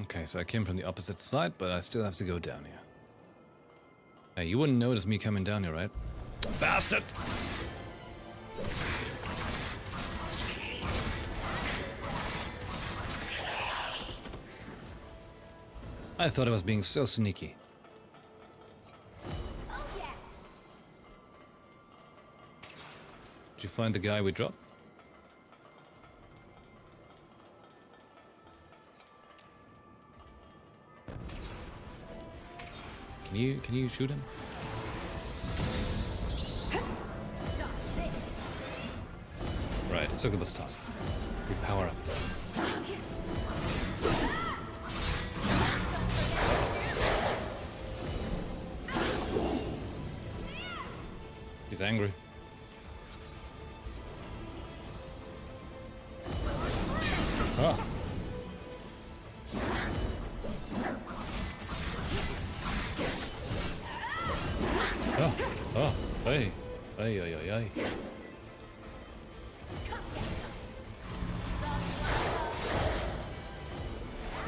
Okay, so I came from the opposite side, but I still have to go down here. Hey, you wouldn't notice me coming down here, right? Bastard! I thought I was being so sneaky. Did you find the guy we dropped? Can you shoot him? Right, Succubus time. We power up. He's angry. Ah. Oh, hey. Ay, ay, ay, ay.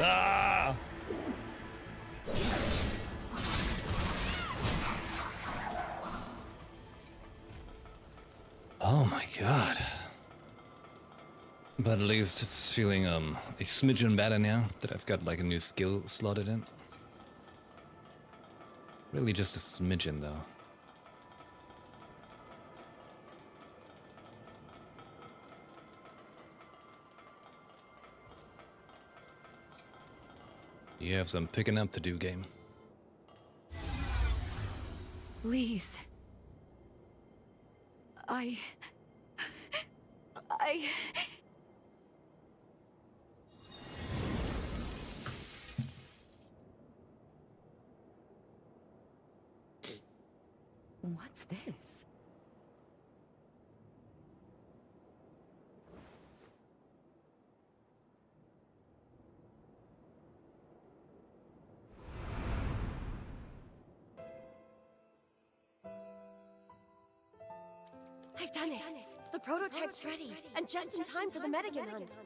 Ah! Oh my god. But at least it's feeling a smidgen better now that I've got like a new skill slotted in. Really just a smidgen though. You have some picking up to do, game. Please. I... What's this? I've done it! The prototype's ready, and just in time for the Medigan hunt.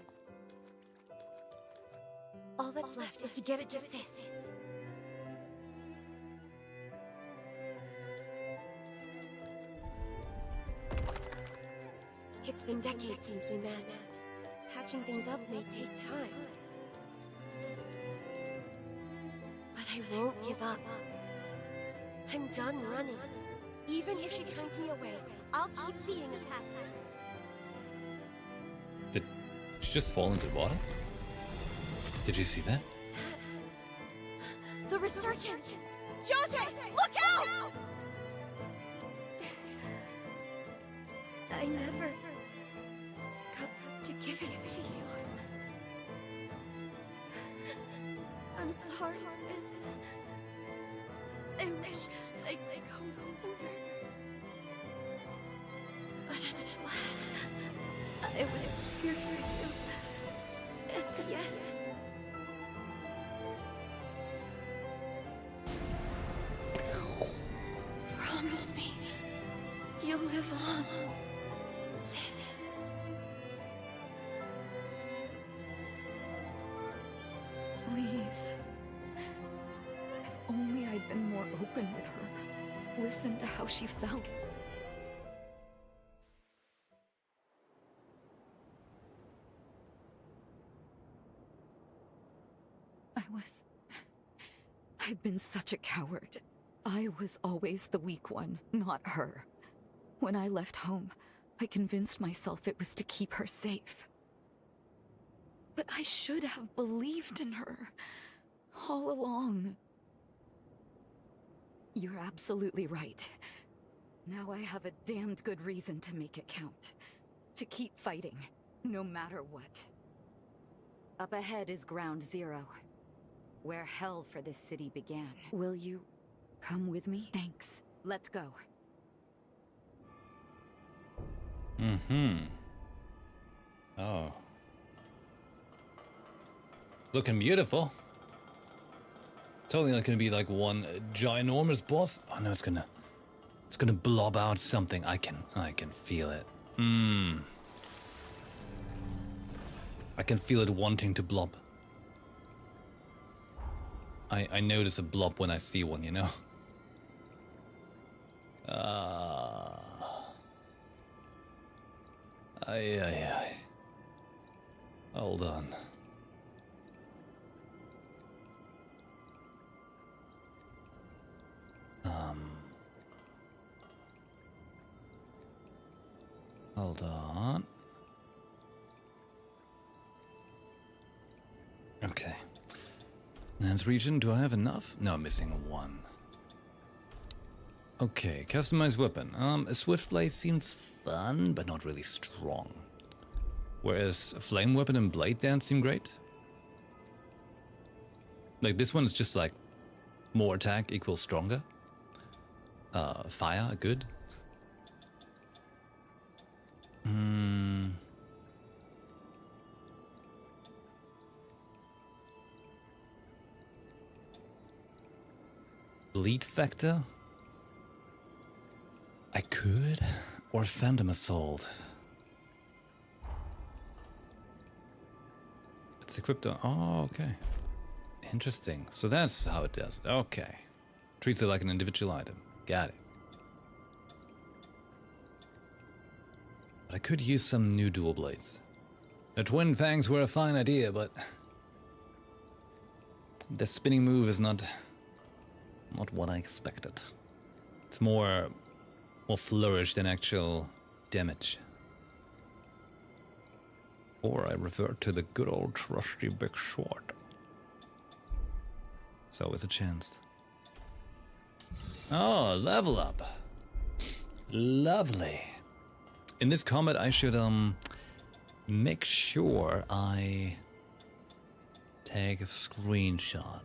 All that's left is to get it to Sis. It's been decades since we met. Patching things up may take time. But I won't give up. I'm done running. Even if she turns me away, I'll keep being a pest. Did she just fall into water? Did you see that? The resurgence! Jose, look out! I never got to give it to you. I'm sorry, sis. I wish I'd come sooner. But I'm glad I was here for you at the end. Promise me you'll live on, sis. Please. If only I'd been more open with her. Listen to how she felt. I've been such a coward. I was always the weak one, not her. When I left home, I convinced myself it was to keep her safe. But I should have believed in her all along. You're absolutely right. Now I have a damned good reason to make it count. To keep fighting, no matter what. Up ahead is Ground Zero, where hell for this city began. Will you come with me? Thanks. Let's go. Oh. Looking beautiful. Totally not gonna be like one ginormous boss. Oh no, it's gonna blob out something. I can feel it. I can feel it wanting to blob. I notice a blob when I see one, you know? Ay. Hold on. Hold on. Okay. Lance region, do I have enough? No, I'm missing one. Okay, customized weapon. A swift blade seems fun, but not really strong. Whereas a flame weapon and blade dance seem great. Like this one is just like more attack equals stronger. Fire, good. Bleed factor? I could. Or Phantom Assault. It's equipped on... Oh, okay. Interesting. So that's how it does it. Okay. Treats it like an individual item. Got it. But I could use some new dual blades. The twin fangs were a fine idea, but... the spinning move is not what I expected. It's more flourish than actual damage. Or I revert to the good old trusty big sword. It's always a chance. Oh, level up. Lovely. In this combat I should make sure I take a screenshot.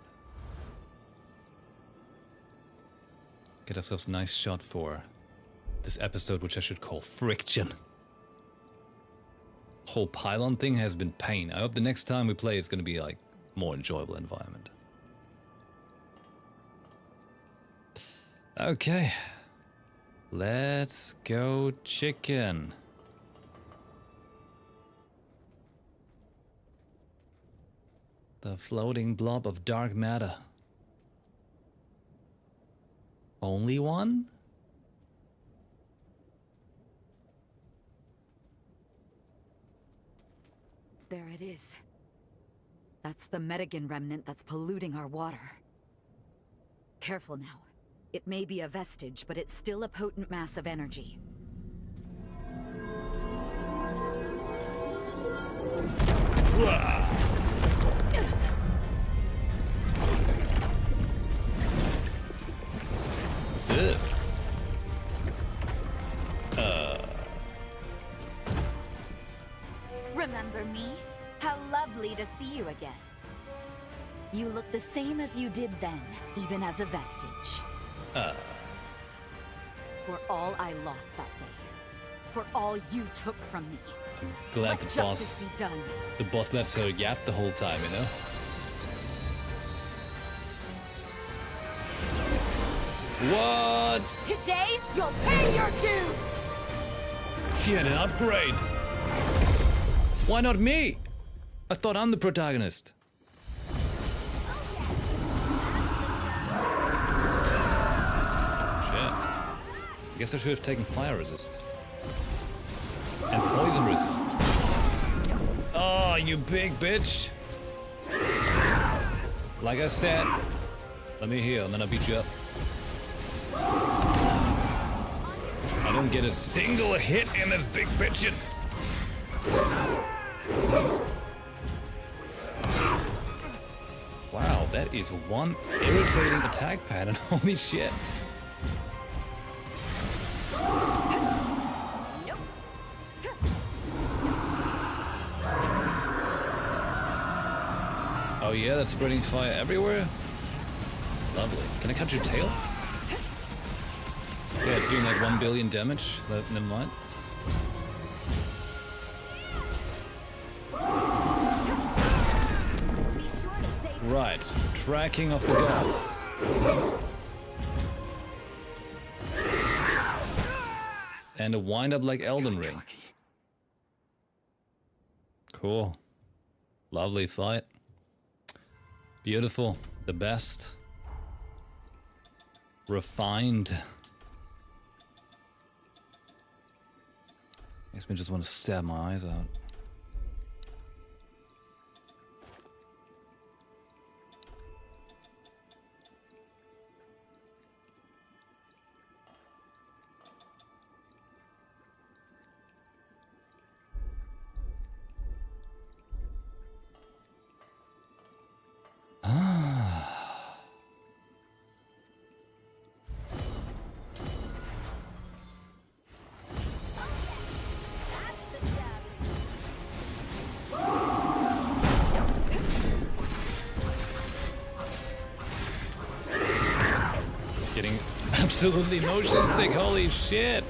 Get ourselves a nice shot for this episode, which I should call Friction. Whole pylon thing has been pain. I hope the next time we play it's going to be like more enjoyable environment. Okay. Let's go chicken. The floating blob of dark matter. Only one? There it is. That's the Medigan remnant that's polluting our water. Careful now. It may be a vestige, but it's still a potent mass of energy. Remember me? How lovely to see you again. You look the same as you did then, even as a vestige. For all I lost that day. For all you took from me. Glad Let the boss justice be done. the boss lets her yap the whole time, you know? What? Today, you'll pay your dues! She had an upgrade. Why not me? I thought I'm the protagonist. Shit. I guess I should have taken fire resist. And poison resist. Oh, you big bitch. Like I said, let me heal and then I'll beat you up. I don't get a single hit in this big bitchin'. Wow, that is one irritating attack pattern. Holy shit. Oh yeah, that's spreading fire everywhere? Lovely. Can I cut your tail? Yeah, it's doing like 1 billion damage. Never mind. Right, tracking of the gods. And a wind up like Elden Ring. Cool. Lovely fight. Beautiful. The best. Refined. Makes me just want to stab my eyes out. Getting absolutely motion sick, holy shit!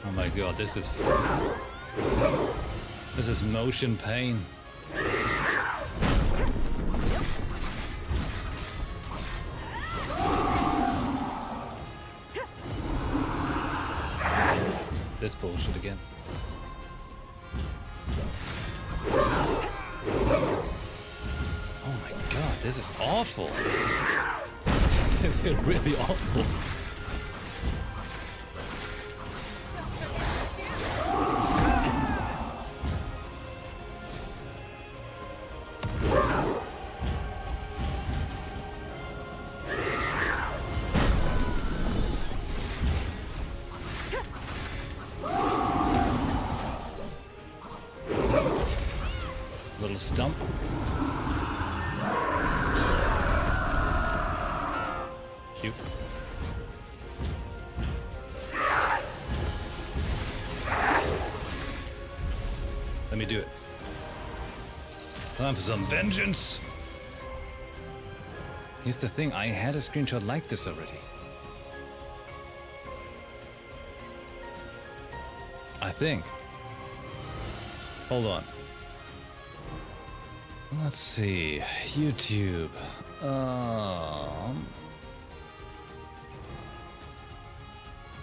Oh my god, this is motion pain. This bullshit again. Oh my god, this is awful. Really awful. Little stump. Cute. Let me do it. Time for some vengeance. Here's the thing, I had a screenshot like this already. I think. Hold on. Let's see. YouTube.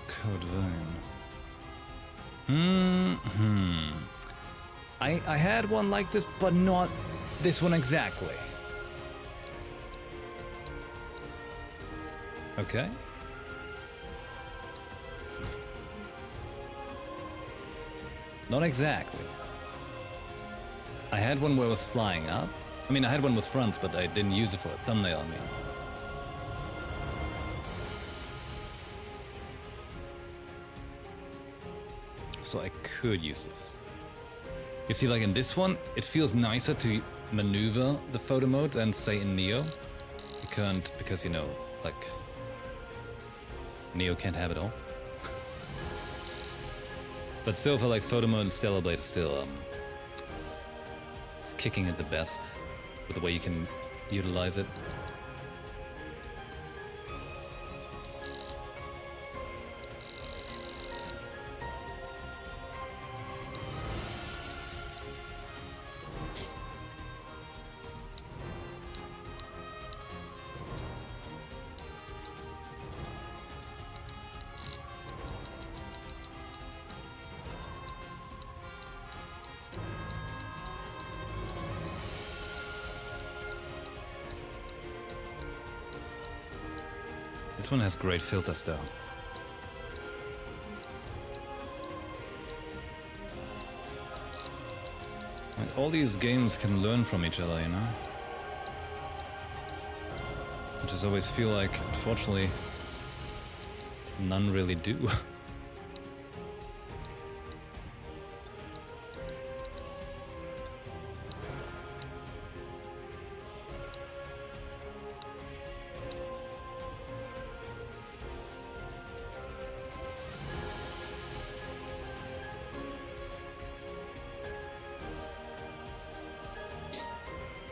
Code Vein. I had one like this, but not this one exactly. Okay. Not exactly. I had one where it was flying up. I mean, I had one with fronts, but I didn't use it for a thumbnail, I mean. So I could use this. You see, like in this one, it feels nicer to maneuver the photo mode than say in Neo. You can't, because you know, like, Neo can't have it all. But still, for like photo mode and Stellar Blade is still, it's kicking it the best with the way you can utilize it. This one has great filters though. And all these games can learn from each other, you know? I just always feel like, unfortunately, none really do.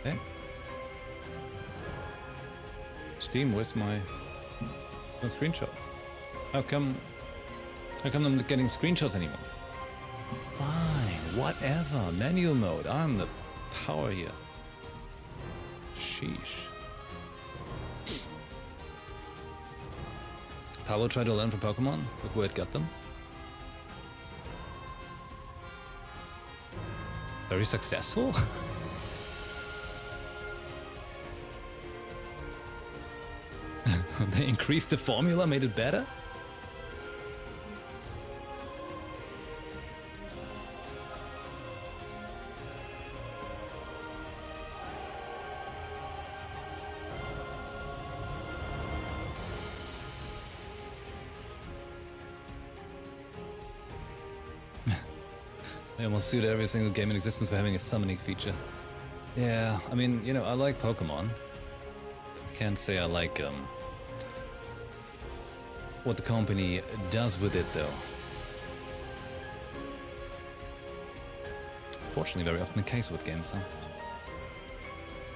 Okay. Steam, where's my screenshot? How come I'm not getting screenshots anymore? Fine, whatever. Manual mode. I'm the power here. Sheesh. Pablo tried to learn from Pokemon. Look where it got them. Very successful. They increased the formula, made it better? They almost sued every single game in existence for having a summoning feature. Yeah, I mean, you know, I like Pokemon. I can't say I like, what the company does with it, though. Fortunately, very often the case with games, though.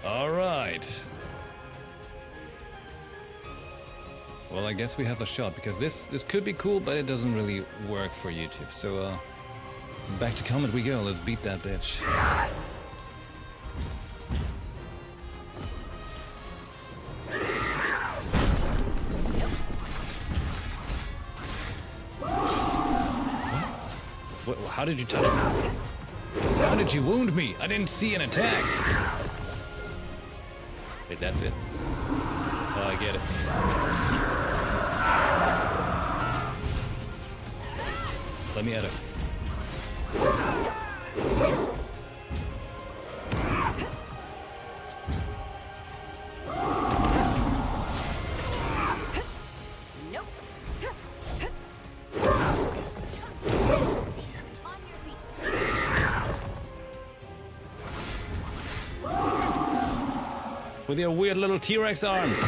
Alright. Well, I guess we have a shot, because this could be cool, but it doesn't really work for YouTube. So, back to Comet we go. Let's beat that bitch. How did you touch me? How did you wound me? I didn't see an attack. Wait, that's it. Oh, I get it. Let me at it. With your weird little T-Rex arms.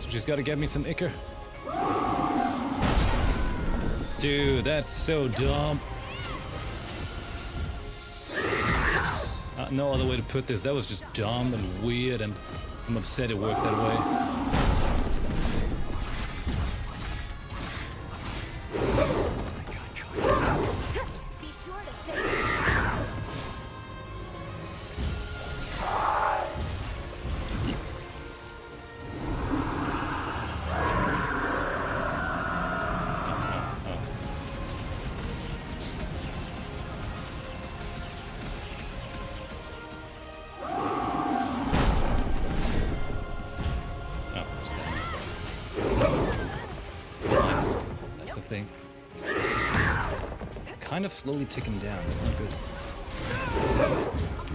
Just gotta get me some Ichor. Dude, that's so dumb. No other way to put this. That was just dumb and weird, and I'm upset it worked that way. Thing. Kind of slowly ticking down. That's not good.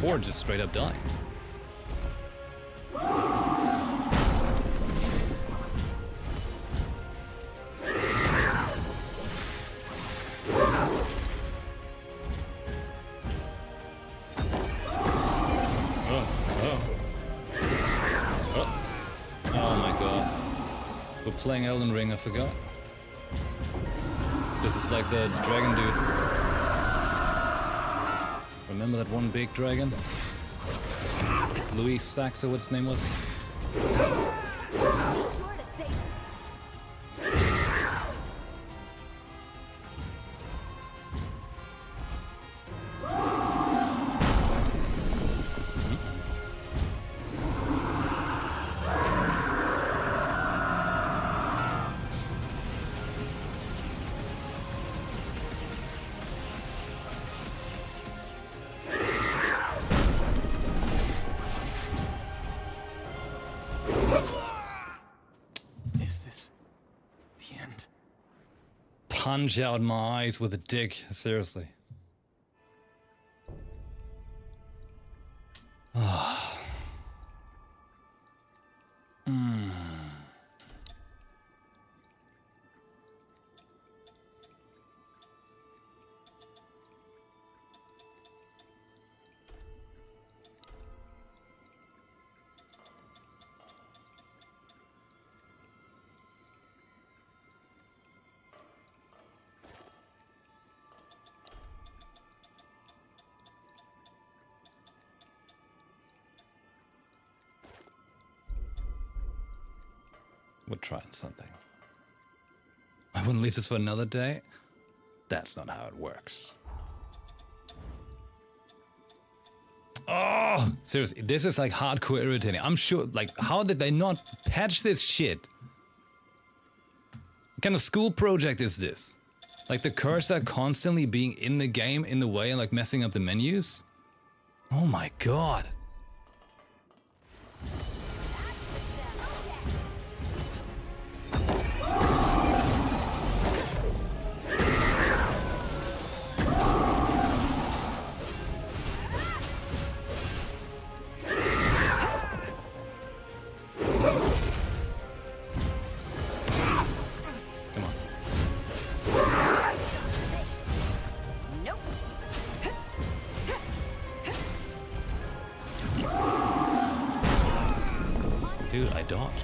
Or just straight up dying. Oh my god. We're playing Elden Ring, I forgot. This is like the dragon dude. Remember that one big dragon? Louis Saxo, what his name was? punch out my eyes with a dick. Seriously. We're trying something. I wouldn't leave this for another day. That's not how it works. Oh, seriously, this is like hardcore irritating. I'm sure, like, how did they not patch this shit? What kind of school project is this? Like the cursor constantly being in the game in the way and like messing up the menus? Oh my god. Dude, I dodged.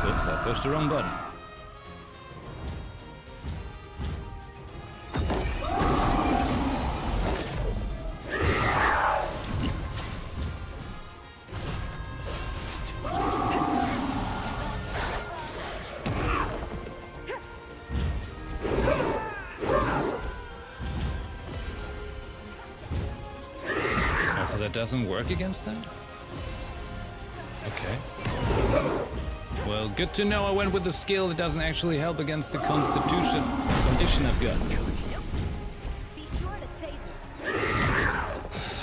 Whoops, I pushed the wrong button. That doesn't work against them? Okay. Well, good to know I went with the skill that doesn't actually help against the condition I've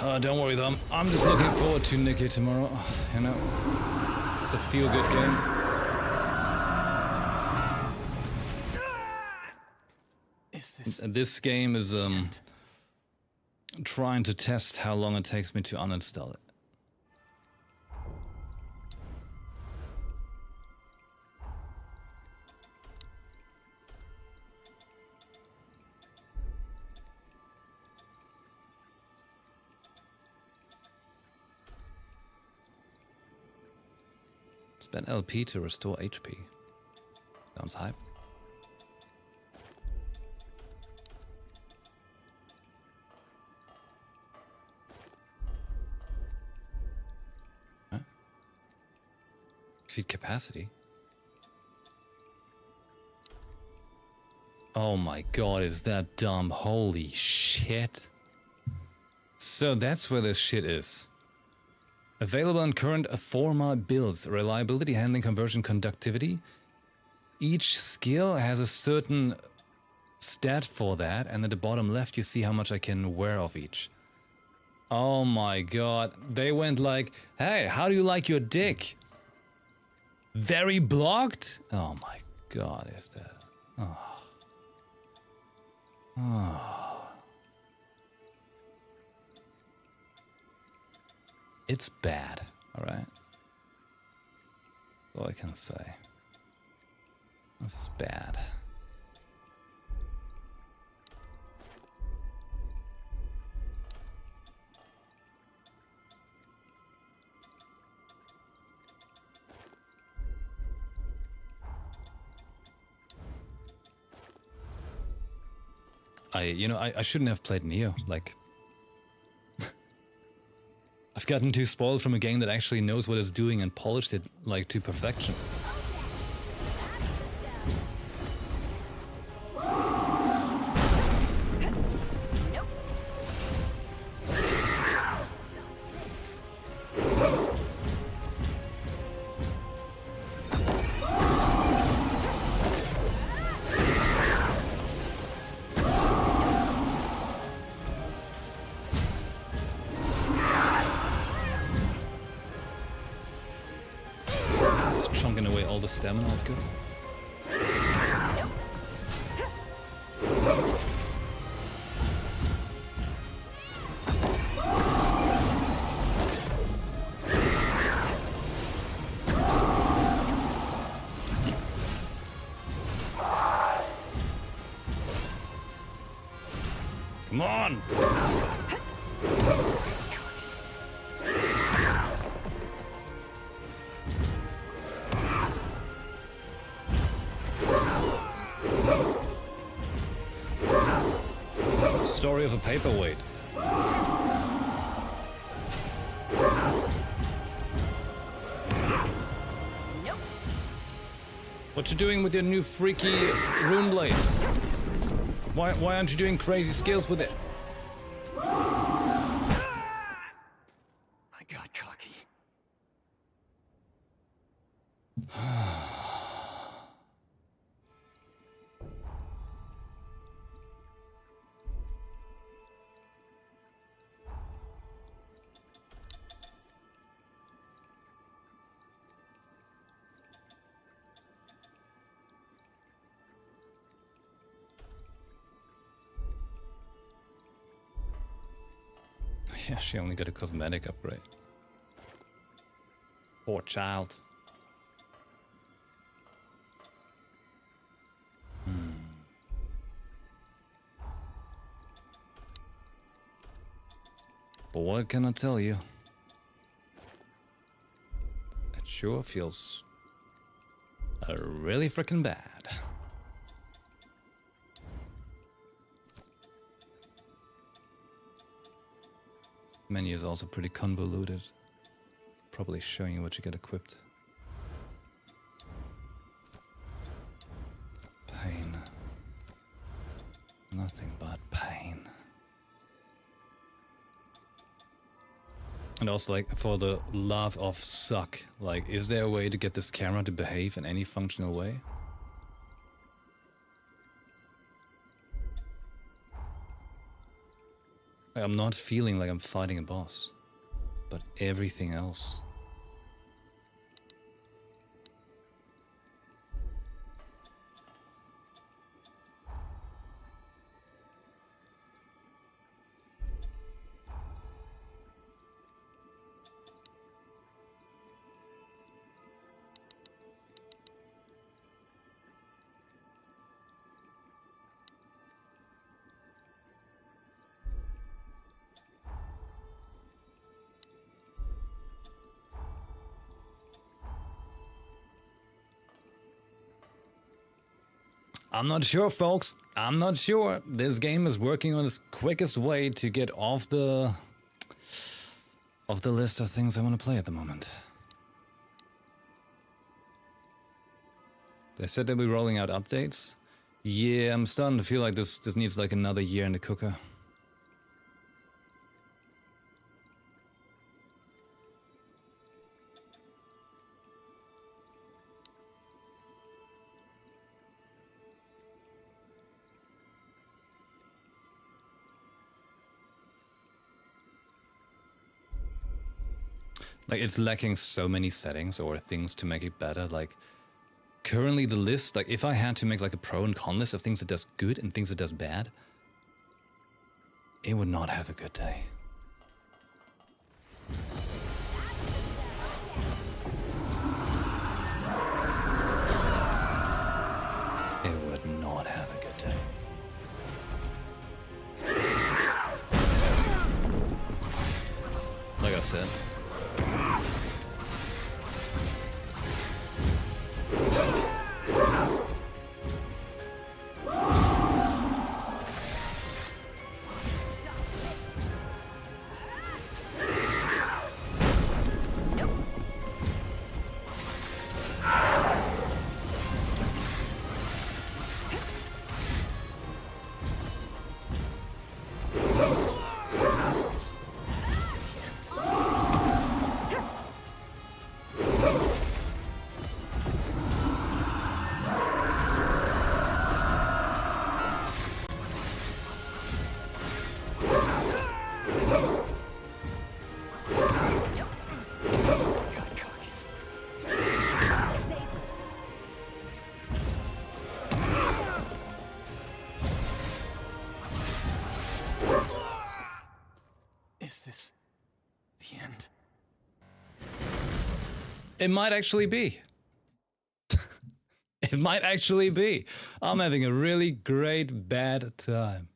got. Don't worry though, I'm just looking forward to Nikki tomorrow. You know, it's a feel-good game. This game is trying to test how long it takes me to uninstall it. Spend LP to restore HP. Sounds hype. Exceed capacity. Oh my god, is that dumb? Holy shit. So that's where this shit is. Available on current forma builds. Reliability, handling, conversion, conductivity. Each skill has a certain stat for that, and at the bottom left you see how much I can wear of each. Oh my god. They went like, hey, how do you like your dick? Very blocked? Oh my god, is that... Oh. Oh. It's bad, alright? That's all I can say. This is bad. I shouldn't have played Neo, like... I've gotten too spoiled from a game that actually knows what it's doing and polished it, like, to perfection. all the stamina I've got. Come on! Story of a paperweight. What you doing with your new freaky rune blades? Why aren't you doing crazy skills with it? I got cocky. Yeah, she only got a cosmetic upgrade. Poor child. But what can I tell you? It sure feels really freaking bad. Menu is also pretty convoluted. Probably showing you what you get equipped. Pain. Nothing but pain. And also, like, for the love of suck, like, is there a way to get this camera to behave in any functional way? Like, I'm not feeling like I'm fighting a boss, but everything else. I'm not sure, folks. I'm not sure. This game is working on its quickest way to get off the list of things I want to play at the moment. They said they'll be rolling out updates. Yeah, I'm starting to feel like this needs like another year in the cooker. Like, it's lacking so many settings or things to make it better. Like, currently the list, like, if I had to make like a pro and con list of things it does good and things it does bad, it would not have a good day. It would not have a good day. Like I said. Is this the end? It might actually be. It might actually be. I'm having a really great bad time.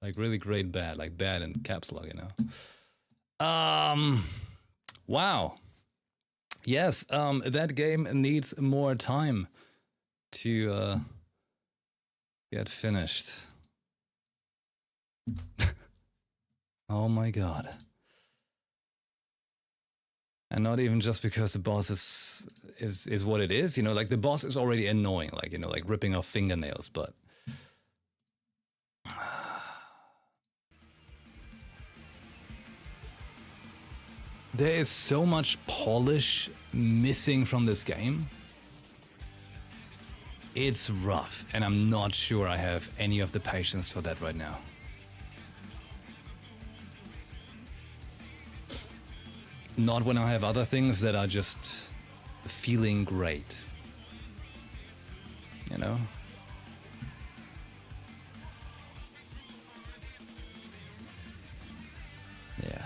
Like really great bad, like bad in caps lock, you know. Wow. Yes, that game needs more time to get finished. Oh my god. And not even just because the boss is what it is, you know, like the boss is already annoying, like, you know, like ripping off fingernails, but there is so much polish missing from this game. It's rough, and I'm not sure I have any of the patience for that right now. Not when I have other things that are just feeling great. You know? Yeah.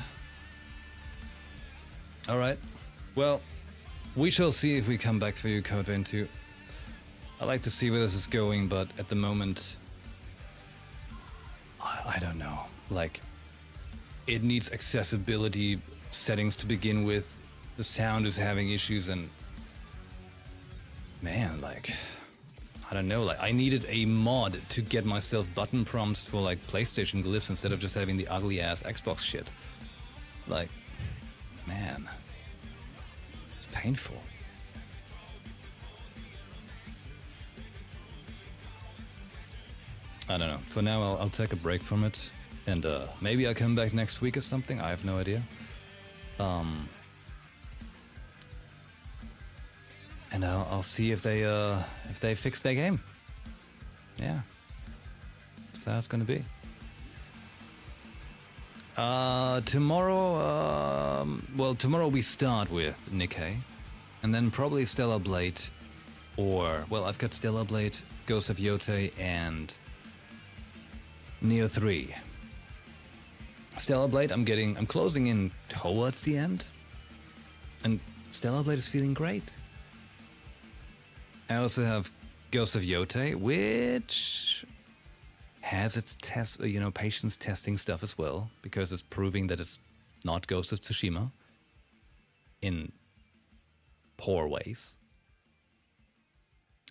Alright. Well, we shall see if we come back for you, Code Vein 2. I like to see where this is going, but at the moment, I don't know. Like, it needs accessibility settings to begin with. The sound is having issues, and man, like, I don't know, like I needed a mod to get myself button prompts for like PlayStation glyphs instead of just having the ugly ass Xbox shit. Like, man, it's painful. I don't know. For now, I'll take a break from it, and maybe I'll come back next week or something. I have no idea. And I'll see if they fix their game. Yeah, that's how it's gonna be. Tomorrow, well, tomorrow we start with Nikkei, and then probably Stellar Blade, or well, I've got Stellar Blade, Ghost of Yotei, and Neo 3. Stellar Blade, I'm closing in towards the end, and Stellar Blade is feeling great. I also have Ghost of Yotei, which has its test, you know, patience testing stuff as well, because it's proving that it's not Ghost of Tsushima in poor ways.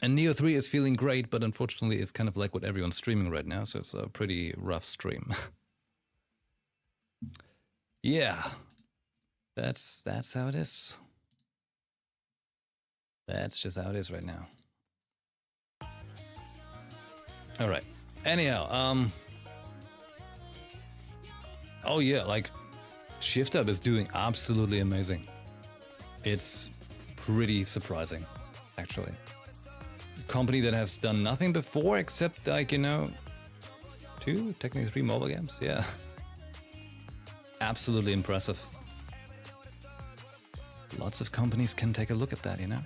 And Neo 3 is feeling great, but unfortunately it's kind of like what everyone's streaming right now, so it's a pretty rough stream. Yeah, that's how it is. That's just how it is right now. All right. Anyhow, oh yeah, like Shift Up is doing absolutely amazing. It's pretty surprising, actually. A company that has done nothing before except, like, you know, 2, technically 3 mobile games. Yeah. Absolutely impressive. Lots of companies can take a look at that, you know?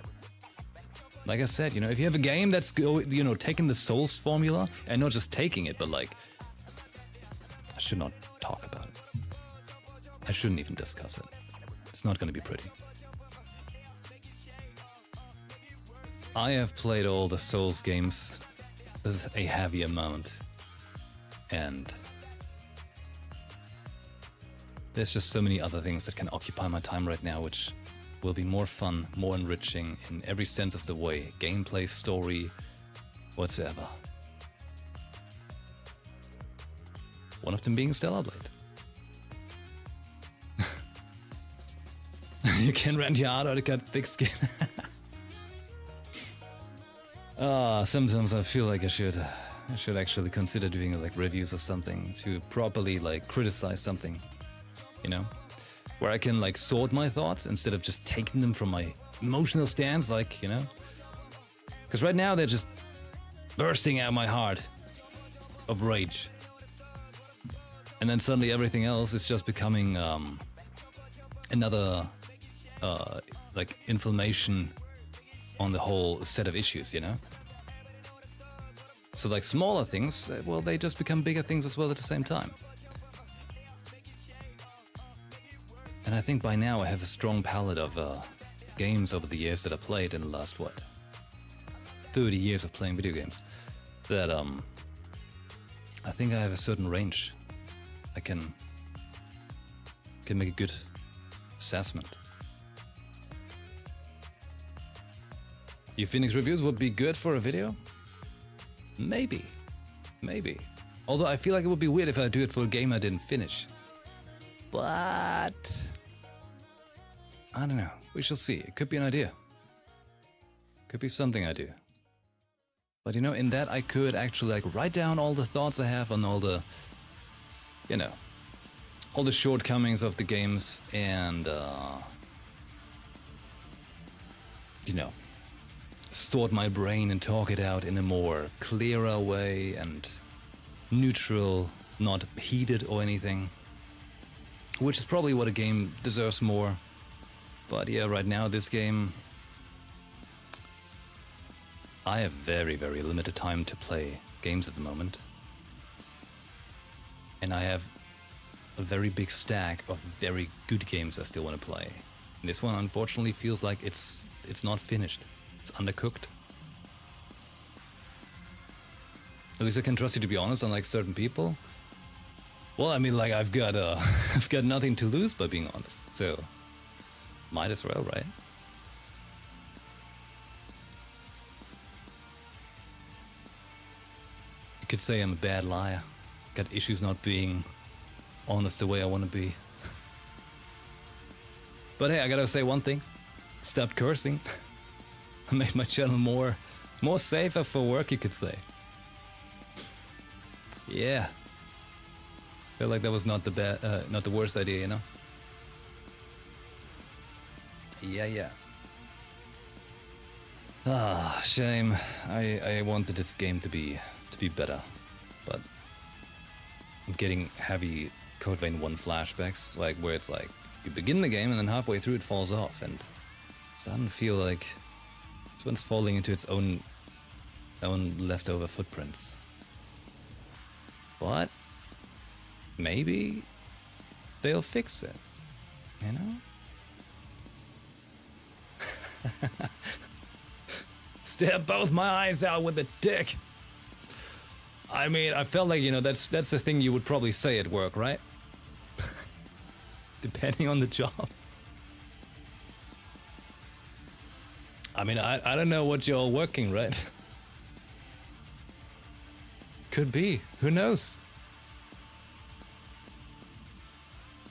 Like I said, you know, if you have a game that's, you know, taking the Souls formula, and not just taking it, but like, I should not talk about it. I shouldn't even discuss it. It's not going to be pretty. I have played all the Souls games with a heavy amount, and there's just so many other things that can occupy my time right now, which will be more fun, more enriching in every sense of the way. Gameplay, story, whatsoever. One of them being Stellar Blade. You can rent your art or get thick skin. Sometimes I feel like I should actually consider doing like reviews or something to properly like criticize something, you know? Where I can like sort my thoughts instead of just taking them from my emotional stance, like, you know? Because right now they're just bursting out my heart of rage. And then suddenly everything else is just becoming another like inflammation on the whole set of issues, you know? So like smaller things, well, they just become bigger things as well at the same time. And I think by now I have a strong palette of games over the years that I played in the last, what, 30 years of playing video games, that I think I have a certain range. I can make a good assessment. Your Phoenix reviews would be good for a video? Maybe. Maybe. Although I feel like it would be weird if I do it for a game I didn't finish. But I don't know. We shall see. It could be an idea. Could be something I do. But you know, in that I could actually like write down all the thoughts I have on all the, you know, all the shortcomings of the games and, you know, sort my brain and talk it out in a more clearer way and neutral, not heated or anything. Which is probably what a game deserves more. But yeah, right now this game, I have very, very limited time to play games at the moment. And I have a very big stack of very good games I still want to play. And this one unfortunately feels like it's not finished. It's undercooked. At least I can trust you to be honest, unlike certain people. Well, I mean, like I've got I've got nothing to lose by being honest, so might as well, right? You could say I'm a bad liar. Got issues not being honest the way I want to be. But hey, I gotta say one thing. Stopped cursing. I made my channel more safer for work, you could say. Yeah. Feel like that was not the worst idea, you know? Yeah. Ah, shame. I wanted this game to be better, but I'm getting heavy Code Vein 1 flashbacks, like where it's like you begin the game and then halfway through it falls off, and it's starting to feel like this one's falling into its own leftover footprints. But maybe they'll fix it, you know? Stab both my eyes out with a dick. I mean, I felt like, you know, that's the thing you would probably say at work, right? Depending on the job. I mean, I don't know what you're all working, right? Could be. Who knows?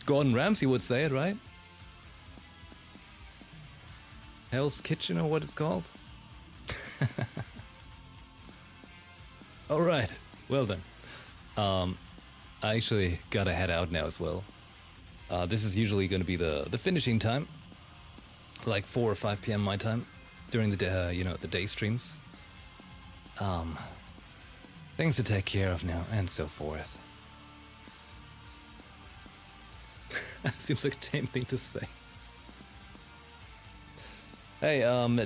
Gordon Ramsay would say it, right? Hell's Kitchen or what it's called? Alright, well then. I actually gotta head out now as well. This is usually gonna be the finishing time. Like 4 or 5 p.m. my time. During the day, you know, the day streams. Things to take care of now, and so forth. Seems like a tame thing to say. Hey,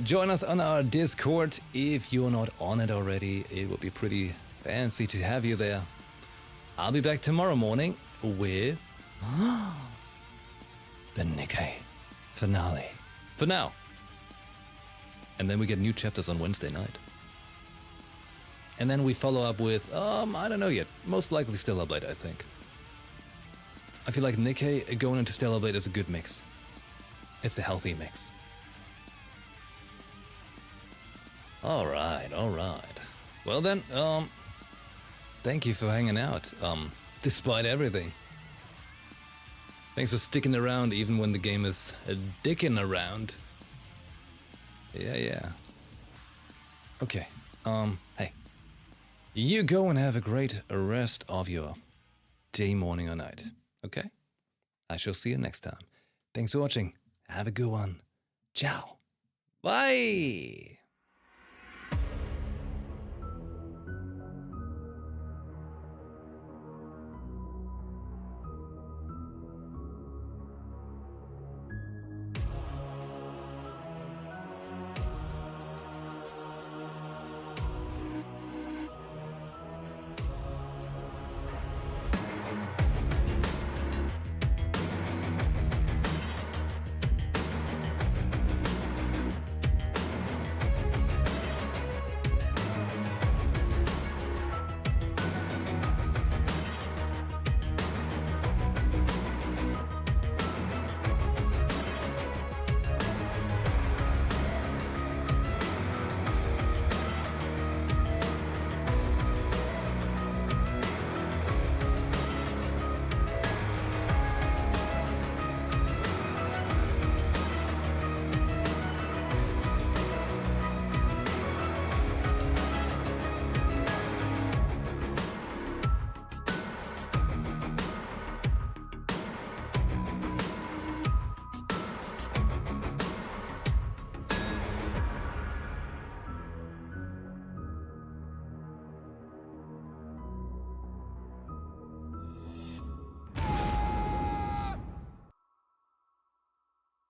join us on our Discord if you're not on it already. It would be pretty fancy to have you there. I'll be back tomorrow morning with the Nikkei finale. For now. And then we get new chapters on Wednesday night. And then we follow up with, I don't know yet. Most likely Stellar Blade, I think. I feel like Nikkei going into Stellar Blade is a good mix. It's a healthy mix. Alright. Well then, thank you for hanging out, despite everything. Thanks for sticking around even when the game is dicking around. Yeah. Okay, hey. You go and have a great rest of your day, morning, or night, okay? I shall see you next time. Thanks for watching. Have a good one. Ciao. Bye.